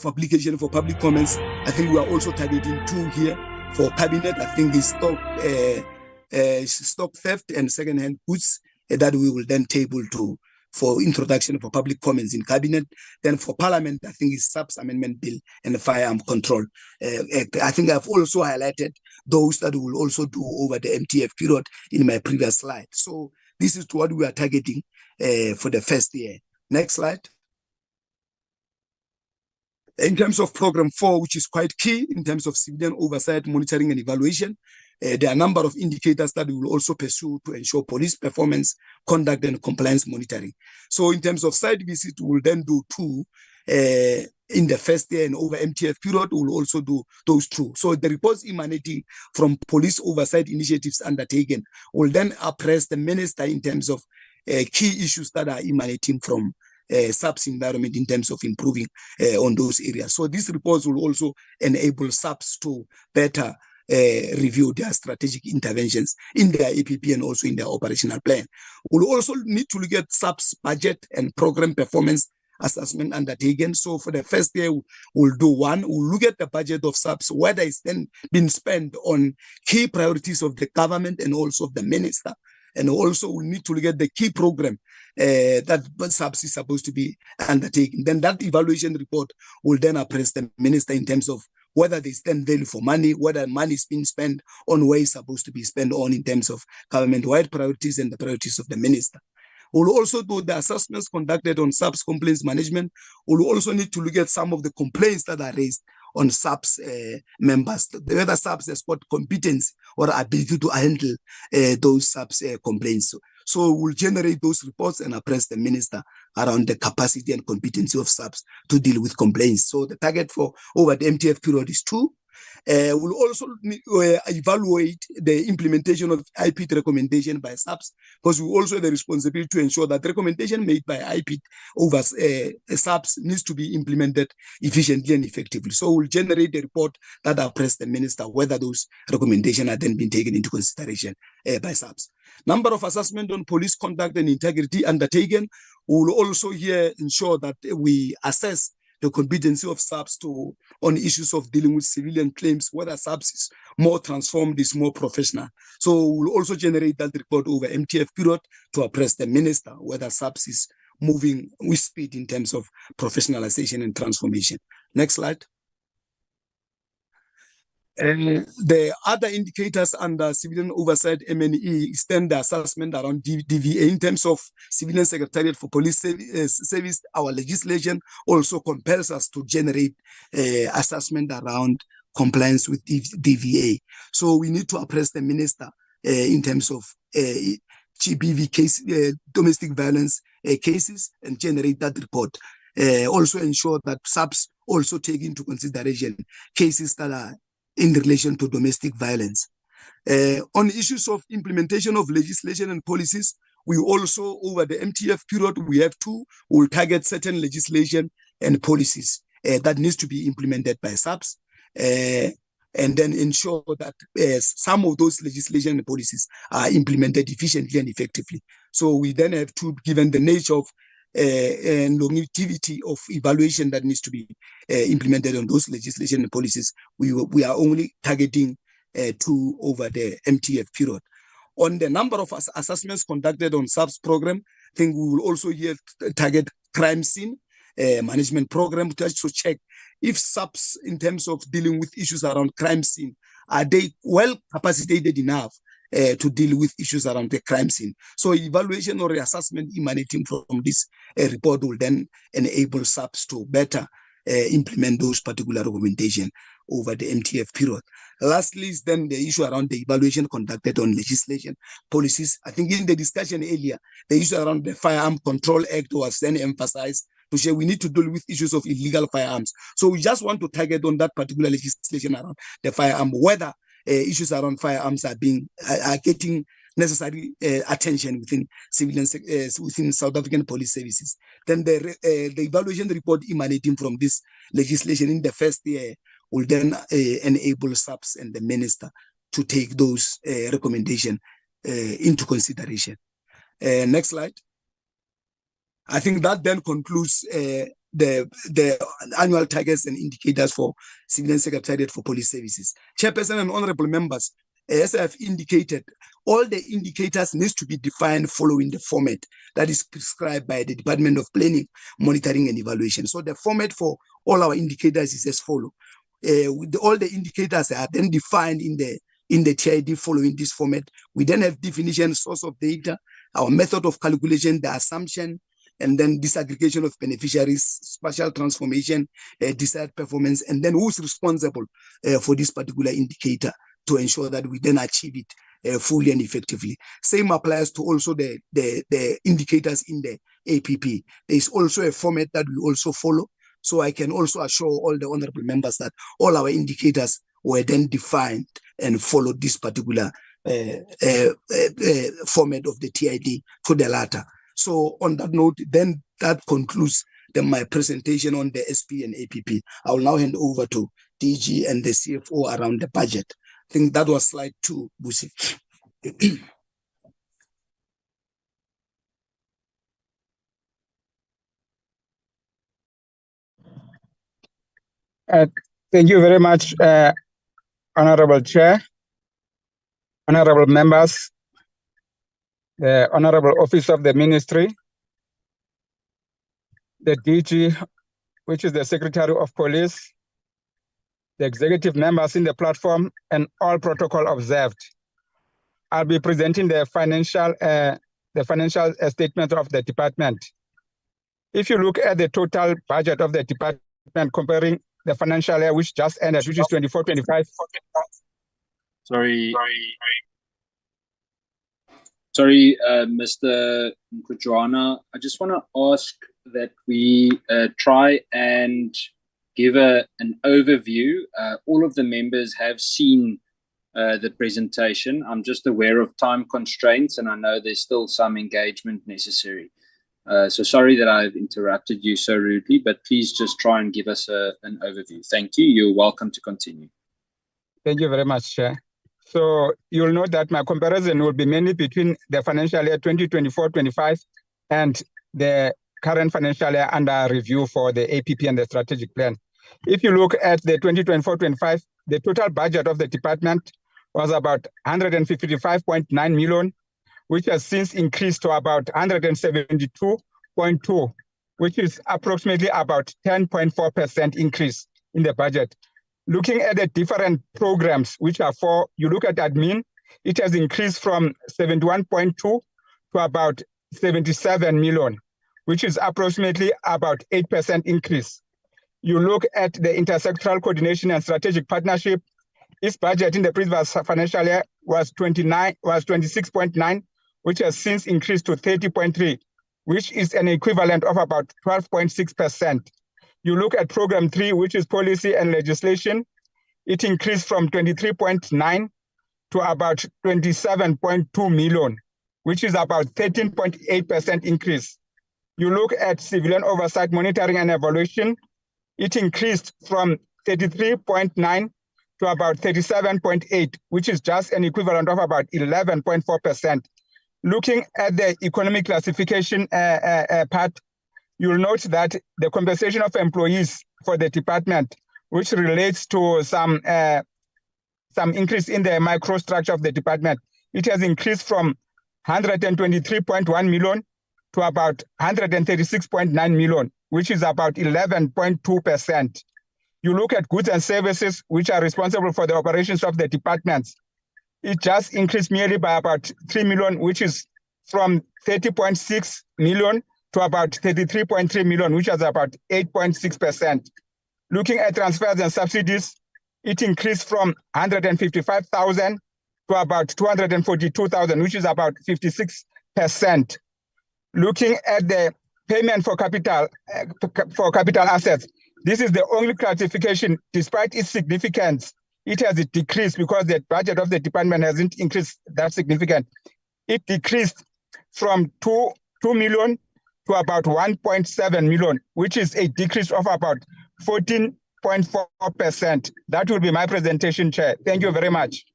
application for public comments, I think we are also targeting 2 here for Cabinet. I think the stock theft and second-hand goods that we will then table for introduction for public comments in Cabinet. Then for Parliament, I think it's SAPS Amendment Bill and the Firearm Control Act. I think I've also highlighted those that we will also do over the MTF period in my previous slide. So this is what we are targeting for the first year. Next slide. In terms of Program 4, which is quite key in terms of civilian oversight, monitoring and evaluation, there are a number of indicators that we will also pursue to ensure police performance, conduct and compliance monitoring. So in terms of site visit, we will then do 2 in the first year, and over MTF period, we will also do those 2. So the reports emanating from police oversight initiatives undertaken will then appraise the minister in terms of key issues that are emanating from SAPS environment in terms of improving on those areas. So these reports will also enable SAPS to better review their strategic interventions in their APP and also in their operational plan. We'll also need to look at SAPS budget and program performance assessment undertaken. So for the first year, we'll do 1. We'll look at the budget of SAPS, whether it's then been spent on key priorities of the government and also of the minister. And also we need to look at the key program that SAPS is supposed to be undertaking. Then that evaluation report will then appraise the minister in terms of whether they stand value for money, whether money is being spent on where it's supposed to be spent on in terms of government-wide priorities and the priorities of the minister. We'll also do the assessments conducted on SAPS complaints management. We'll also need to look at some of the complaints that are raised on SAPS members, whether SAPS has got competence or ability to handle those SAPS complaints. So we'll generate those reports and appraise the minister around the capacity and competency of SAPS to deal with complaints. So the target for over the MTF period is 2. We'll also evaluate the implementation of IPIT recommendation by SAPS, because we also have the responsibility to ensure that the recommendation made by IPIT over SAPS needs to be implemented efficiently and effectively. So we'll generate a report that appraise the minister whether those recommendations are then being taken into consideration by SAPS. Number of assessment on police conduct and integrity undertaken. We will also here ensure that we assess the competency of SAPS on issues of dealing with civilian claims, whether SAPS is more transformed, is more professional. So we'll also generate that report over MTF period to appraise the minister whether SAPS is moving with speed in terms of professionalization and transformation. Next slide. The other indicators under civilian oversight MNE extend the assessment around DVA in terms of Civilian Secretariat for Police Service. Our legislation also compels us to generate assessment around compliance with DVA. So we need to appraise the minister in terms of GBV case, domestic violence cases, and generate that report. Also ensure that SAPS also take into consideration cases that are in relation to domestic violence. On issues of implementation of legislation and policies, we also, over the MTF period, we have to, we'll target certain legislation and policies that needs to be implemented by SAPS, and then ensure that some of those legislation and policies are implemented efficiently and effectively. So we then have to, given the nature of and longevity of evaluation that needs to be implemented on those legislation and policies, we are only targeting 2 over the MTF period. On the number of assessments conducted on SAPS program, I think we will also here target crime scene management program to also check if SAPS, in terms of dealing with issues around crime scene, are they well capacitated enough to deal with issues around the crime scene. So evaluation or reassessment emanating from this report will then enable SAPS to better implement those particular recommendations over the MTF period. Lastly is then the issue around the evaluation conducted on legislation policies. I think in the discussion earlier, the issue around the Firearm Control Act was then emphasized to say we need to deal with issues of illegal firearms. So we just want to target on that particular legislation around the firearm, whether issues around firearms are getting necessary attention within civilian within South African police services. Then the evaluation report emanating from this legislation in the first year will then enable SAPS and the minister to take those recommendations into consideration. Next slide. I think that then concludes the annual targets and indicators for Civilian Secretariat for Police Services. Chairperson and honorable members, as I have indicated, all the indicators need to be defined following the format that is prescribed by the Department of Planning, Monitoring and Evaluation. So the format for all our indicators is as follows. All the indicators are then defined in the TID following this format. We then have definition, source of data, our method of calculation, the assumption, and then disaggregation of beneficiaries, spatial transformation, desired performance, and then who's responsible for this particular indicator to ensure that we then achieve it fully and effectively. Same applies to also the indicators in the APP. There is also a format that we also follow. So I can also assure all the honorable members that all our indicators were then defined and followed this particular format of the TID to the latter. So on that note, then that concludes my presentation on the SP and APP. I will now hand over to DG and the CFO around the budget. I think that was slide 2, Busi. Thank you very much, Honorable Chair, honorable members, the Honorable Office of the Ministry, the DG, which is the Secretary of Police, the executive members in the platform, and all protocol observed. I'll be presenting the financial statement of the department. If you look at the total budget of the department comparing the financial year which just ended, which is 24-25. Sorry, Mr. Nkujwana, I just want to ask that we try and give an overview. All of the members have seen the presentation. I'm just aware of time constraints, and I know there's still some engagement necessary. So sorry that I've interrupted you so rudely, but please just try and give us an overview. Thank you. You're welcome to continue. Thank you very much, Chair. So you'll note that my comparison will be mainly between the financial year 2024-25 and the current financial year under review for the APP and the strategic plan. If you look at the 2024-25, the total budget of the department was about 155.9 million, which has since increased to about 172.2, which is approximately about 10.4% increase in the budget. Looking at the different programs, which are for, you look at admin, it has increased from 71.2 to about 77 million, which is approximately about 8% increase. You look at the intersectoral coordination and strategic partnership, its budget in the previous financial year was 26.9, which has since increased to 30.3, which is an equivalent of about 12.6%. You look at program 3, which is policy and legislation, it increased from 23.9 to about 27.2 million, which is about 13.8% increase. You look at civilian oversight, monitoring and evaluation, it increased from 33.9 to about 37.8, which is just an equivalent of about 11.4%. Looking at the economic classification part, you'll note that the compensation of employees for the department, which relates to some increase in the microstructure of the department, it has increased from 123.1 million to about 136.9 million, which is about 11.2%. You look at goods and services, which are responsible for the operations of the departments, it just increased merely by about 3 million, which is from 30.6 million to about 33.3 million, which is about 8.6%. Looking at transfers and subsidies, it increased from 155,000 to about 242,000, which is about 56%. Looking at the payment for capital assets, this is the only classification, despite its significance, it has decreased because the budget of the department hasn't increased that significant. It decreased from 2 million to about 1.7 million, which is a decrease of about 14.4%. That will be my presentation, Chair. Thank you very much.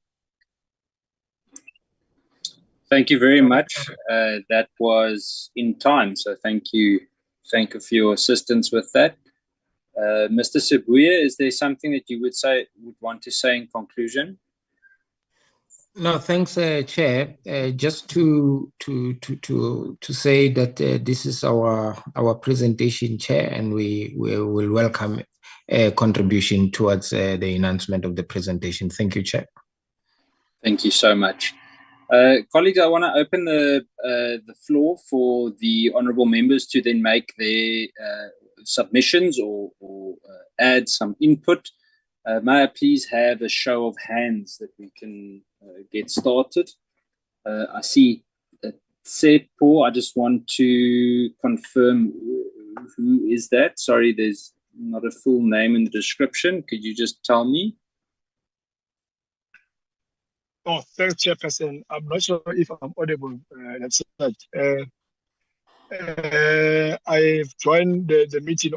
Thank you very much. That was in time, so thank you for your assistance with that. Mr. Sibuya, is there something that you would want to say in conclusion? No, thanks, Chair. Just to say that this is our presentation, Chair, and we will welcome a contribution towards the enhancement of the presentation. Thank you, Chair. Thank you so much. Colleagues, I want to open the floor for the honourable members to then make their submissions or add some input. May I please have a show of hands that we can get started? I see SAPU. I just want to confirm who is that. Sorry, there's not a full name in the description. Could you just tell me? Oh, thanks, Chairperson. I'm not sure if I'm audible. That's right. I've joined the meeting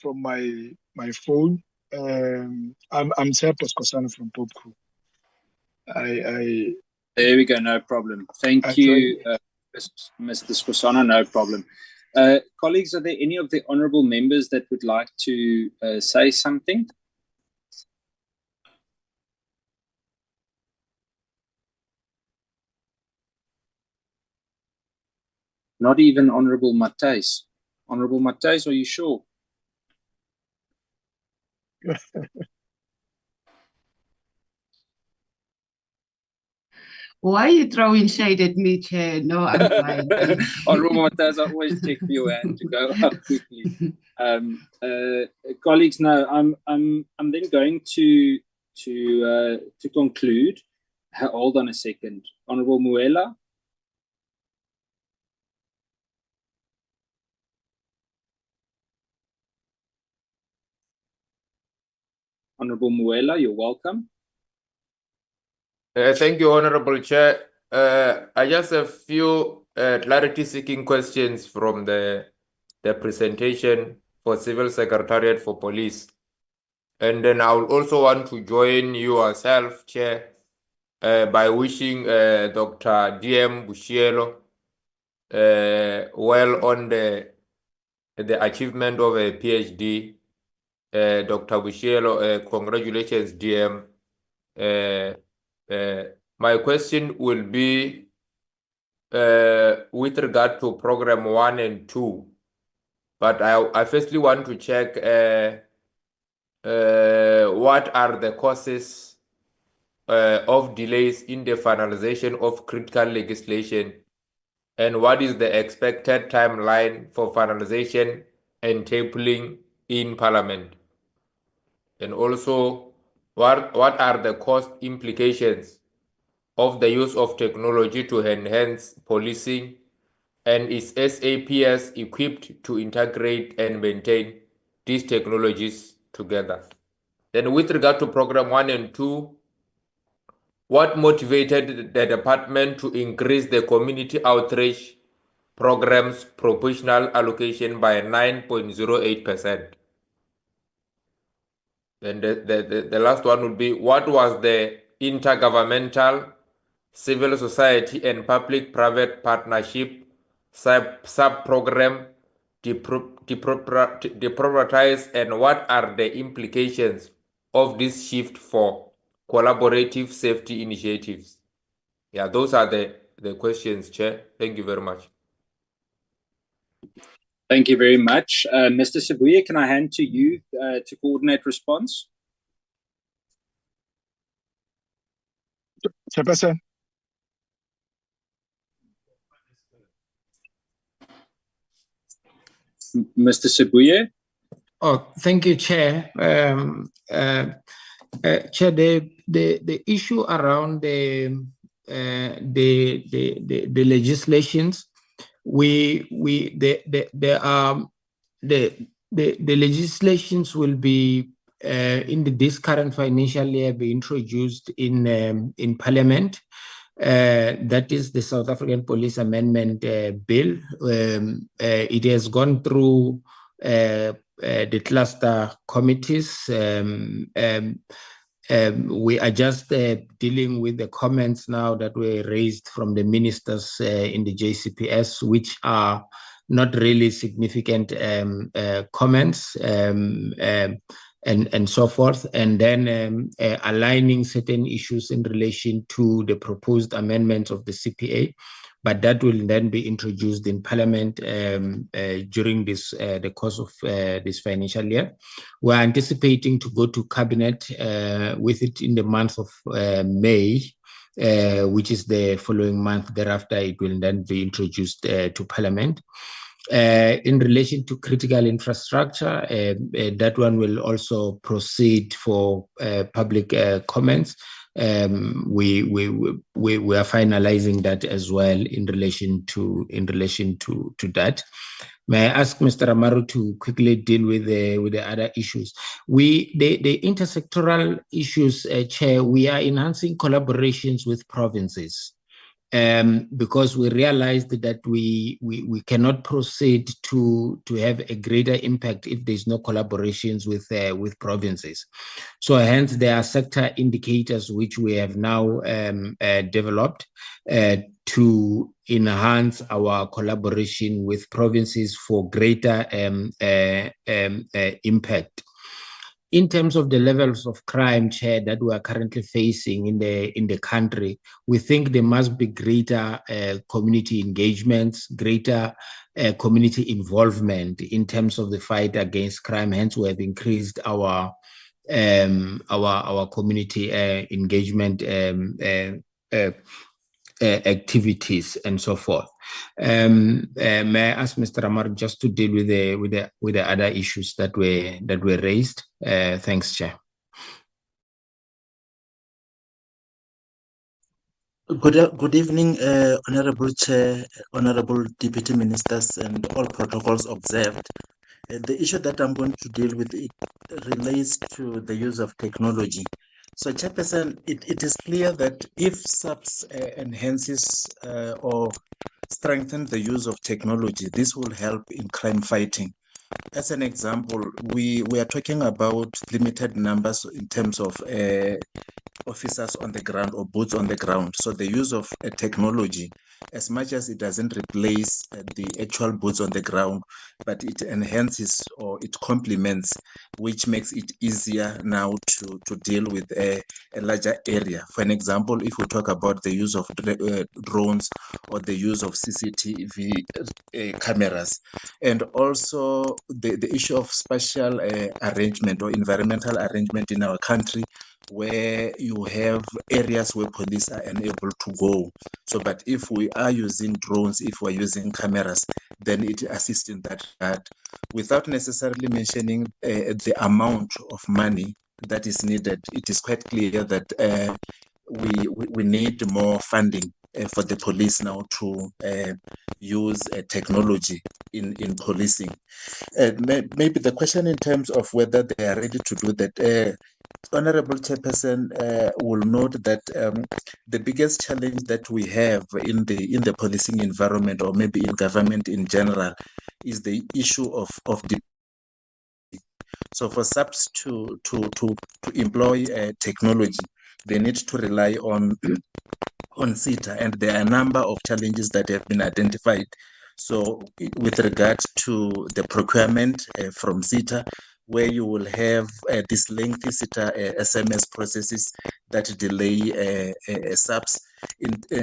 from my phone. I'm Serpos Kosana from POPCRU. There we go. No problem. Thank you, Mr. Skosana. No problem. Colleagues, are there any of the honourable members that would like to say something? Not even Honourable Matthys. Honourable Matthys, are you sure? Why are you throwing shade at me, Chair? No, I'm fine. Honourable Matthys, I always check for your hand to go up quickly. Colleagues, no, I'm then going to conclude. Hold on a second. Honourable Muela. Honourable Muela, you're welcome. Thank you, Honourable Chair. I just have a few clarity-seeking questions from the presentation for Civil Secretariat for Police. And then I would also want to join you yourself, Chair, by wishing Dr. DM Bushielo well on the achievement of a PhD. Dr. Bushielo, congratulations, DM. My question will be with regard to program 1 and 2, but I firstly want to check what are the causes of delays in the finalization of critical legislation, and what is the expected timeline for finalization and tabling in Parliament? And also, what are the cost implications of the use of technology to enhance policing, and is SAPS equipped to integrate and maintain these technologies together? Then with regard to program 1 and 2, what motivated the department to increase the community outreach programs proportional allocation by 9.08%? Then the last one would be, what was the intergovernmental civil society and public-private partnership sub-program deprioritized, and what are the implications of this shift for collaborative safety initiatives? Yeah, those are the questions, Chair. Thank you very much. Thank you very much. Mr. Sibuya, can I hand to you to coordinate response? Chairperson. Mr. Sibuya. Oh, thank you, Chair. Chair, the issue around the legislations, the legislations will be in this current financial year be introduced in Parliament. That is the South African Police Amendment Bill. It has gone through the cluster committees, we are just dealing with the comments now that were raised from the ministers in the JCPS, which are not really significant comments and so forth, and then aligning certain issues in relation to the proposed amendments of the CPA. But that will then be introduced in Parliament during the course of this financial year. We're anticipating to go to Cabinet with it in the month of May, which is the following month. Thereafter, it will then be introduced to Parliament. In relation to critical infrastructure, that one will also proceed for public comments. We are finalizing that as well in relation to that. May I ask Mr. Amaru to quickly deal with the other issues? The intersectoral issues, Chair, we are enhancing collaborations with provinces. Because we realized that we cannot proceed to have a greater impact if there's no collaborations with provinces. So hence there are sector indicators which we have now developed to enhance our collaboration with provinces for greater impact. In terms of the levels of crime, Chair, that we are currently facing in the country, we think there must be greater community engagements, greater community involvement in terms of the fight against crime. Hence, we have increased our community engagement activities and so forth. May I ask Mr. Amar just to deal with the other issues that were raised? Thanks, Chair. Good evening, Honorable Chair, Honorable Deputy Ministers, and all protocols observed. The issue that I'm going to deal with relates to the use of technology. So, Chairperson, it is clear that if SAPS enhances or strengthens the use of technology, this will help in crime fighting. As an example, we are talking about limited numbers in terms of officers on the ground or boots on the ground. So the use of technology, as much as it doesn't replace the actual boots on the ground, but it enhances or it complements, which makes it easier now to deal with a larger area. For an example, if we talk about the use of drones or the use of CCTV cameras, and also the issue of spatial arrangement or environmental arrangement in our country, where you have areas where police are unable to go. So, but if we are using drones, if we're using cameras, then it assists in that regard, without necessarily mentioning the amount of money that is needed. It is quite clear that we need more funding for the police now to use technology in policing. Maybe the question in terms of whether they are ready to do that, Honorable Chairperson will note that the biggest challenge that we have in the policing environment, or maybe in government in general, is the issue of so for SAPS to employ technology, they need to rely on CETA, and there are a number of challenges that have been identified. So with regard to the procurement from CETA, where you will have this lengthy CETA SMS processes that delay SAPS.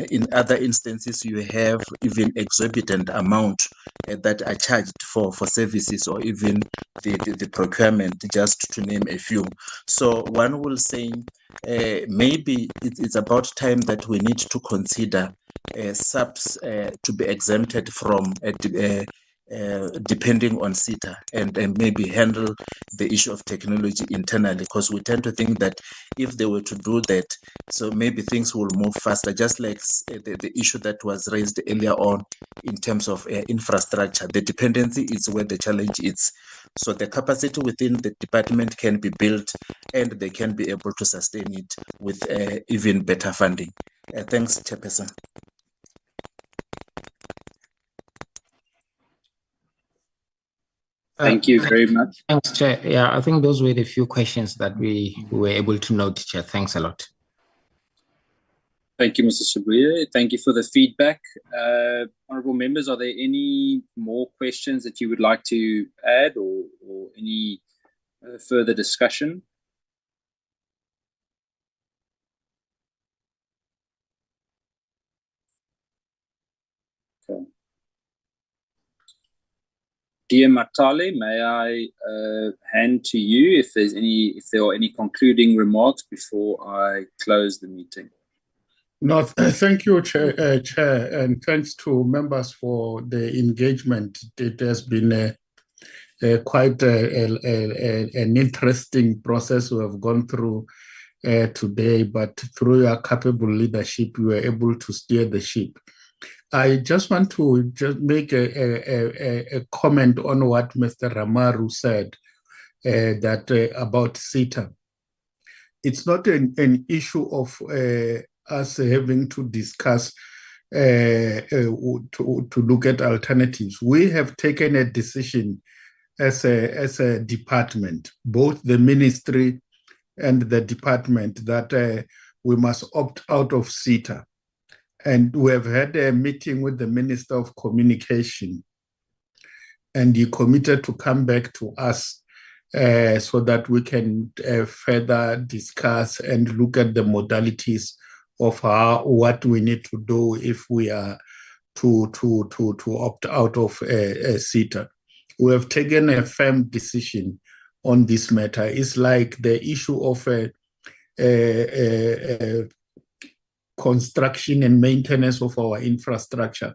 In other instances, you have even exorbitant amount that are charged for services, or even the procurement, just to name a few. So one will say maybe it's about time that we need to consider SAPS to be exempted from depending on CETA, and maybe handle the issue of technology internally, because we tend to think that if they were to do that, so maybe things will move faster, just like the issue that was raised earlier on in terms of infrastructure. The dependency is where the challenge is. So the capacity within the department can be built, and they can be able to sustain it with even better funding. Thanks, Chairperson. Thank you very much. Thanks, Chair. Yeah, I think those were the few questions that we were able to note, Chair. Thanks a lot. Thank you, Mr. Sibuya. Thank you for the feedback. Honourable members, are there any more questions that you would like to add or any further discussion? Okay. Dear Matale, may I hand to you if there are any concluding remarks before I close the meeting? No, thank you, Chair, and thanks to members for the engagement. It has been quite an interesting process we have gone through today, but through your capable leadership, you were able to steer the ship. I just want to just make a comment on what Mr. Ramaru said about CETA. It's not an issue of us having to discuss to look at alternatives. We have taken a decision as a department, both the ministry and the department, that we must opt out of CETA. And we have had a meeting with the Minister of Communication, and he committed to come back to us so that we can further discuss and look at the modalities of what we need to do if we are to opt out of CETA. We have taken a firm decision on this matter. It's like the issue of construction and maintenance of our infrastructure,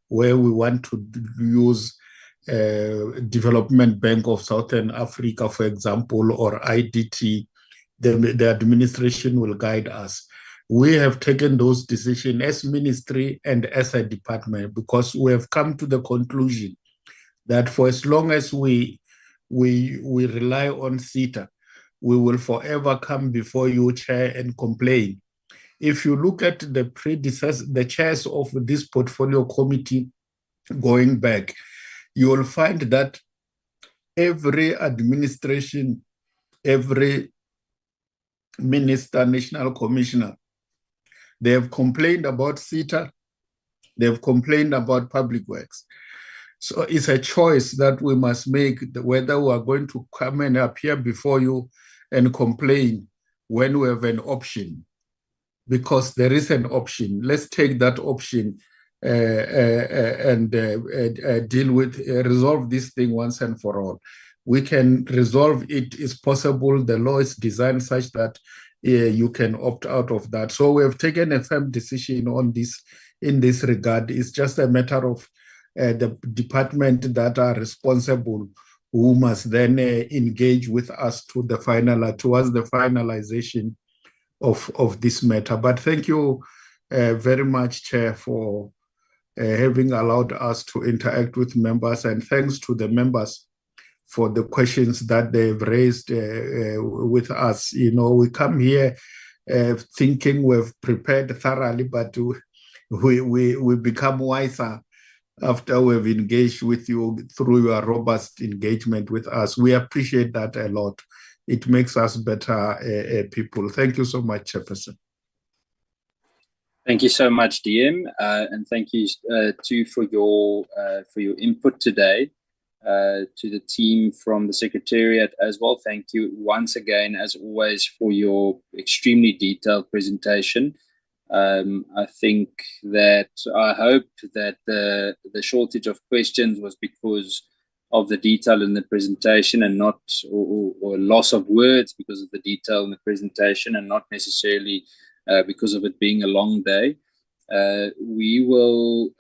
where we want to use Development Bank of Southern Africa, for example, or IDT. The administration will guide us. We have taken those decisions as ministry and as a department because we have come to the conclusion that for as long as we rely on CETA, we will forever come before you, Chair, and complain. If you look at the chairs of this portfolio committee going back, you will find that every administration, every minister, national commissioner, they have complained about CETA, they have complained about public works. So it's a choice that we must make, whether we are going to come and appear before you and complain when we have an option. Because there is an option. Let's take that option and resolve this thing once and for all. We can resolve it. It's possible. The law is designed such that you can opt out of that. So we have taken a firm decision on this in this regard. It's just a matter of the department that are responsible who must then engage with us towards the finalization of this matter. But thank you very much, Chair, for having allowed us to interact with members, and thanks to the members for the questions that they've raised with us. You know, we come here thinking we've prepared thoroughly, but we become wiser after we've engaged with you through your robust engagement with us. We appreciate that a lot. It makes us better people. Thank you so much, Chairperson. Thank you so much, DM, and thank you too for your input today. To the team from the Secretariat as well. Thank you once again, as always, for your extremely detailed presentation. I hope that the shortage of questions was because of the detail in the presentation and not, or loss of words because of the detail in the presentation and not necessarily because of it being a long day. We will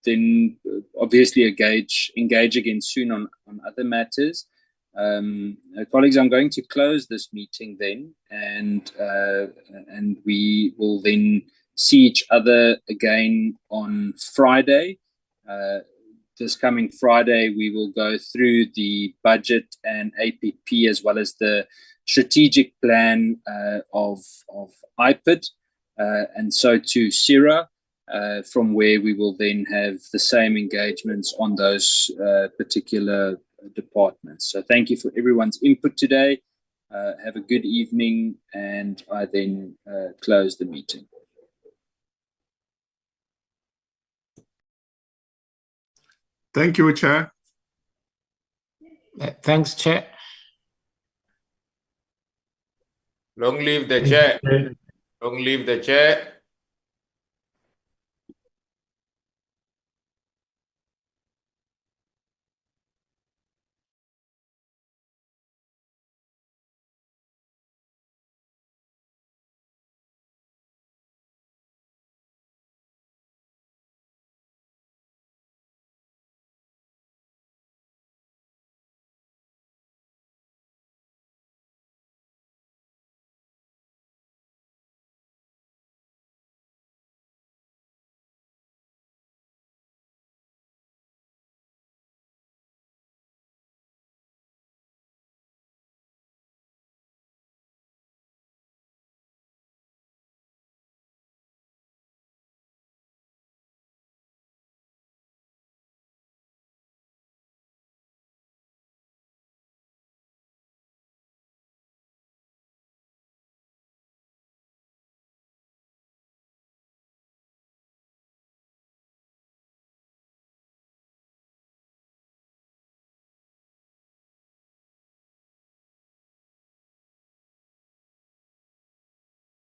then obviously engage again soon on other matters. Colleagues, I'm going to close this meeting then, and we will then see each other again on Friday. This coming Friday, we will go through the budget and APP as well as the strategic plan of IPID, and so to CIRA, from where we will then have the same engagements on those particular departments. So thank you for everyone's input today. Have a good evening, and I then close the meeting. Thank you, Chair. Thanks, Chair. Long live the chair. Long live the chair.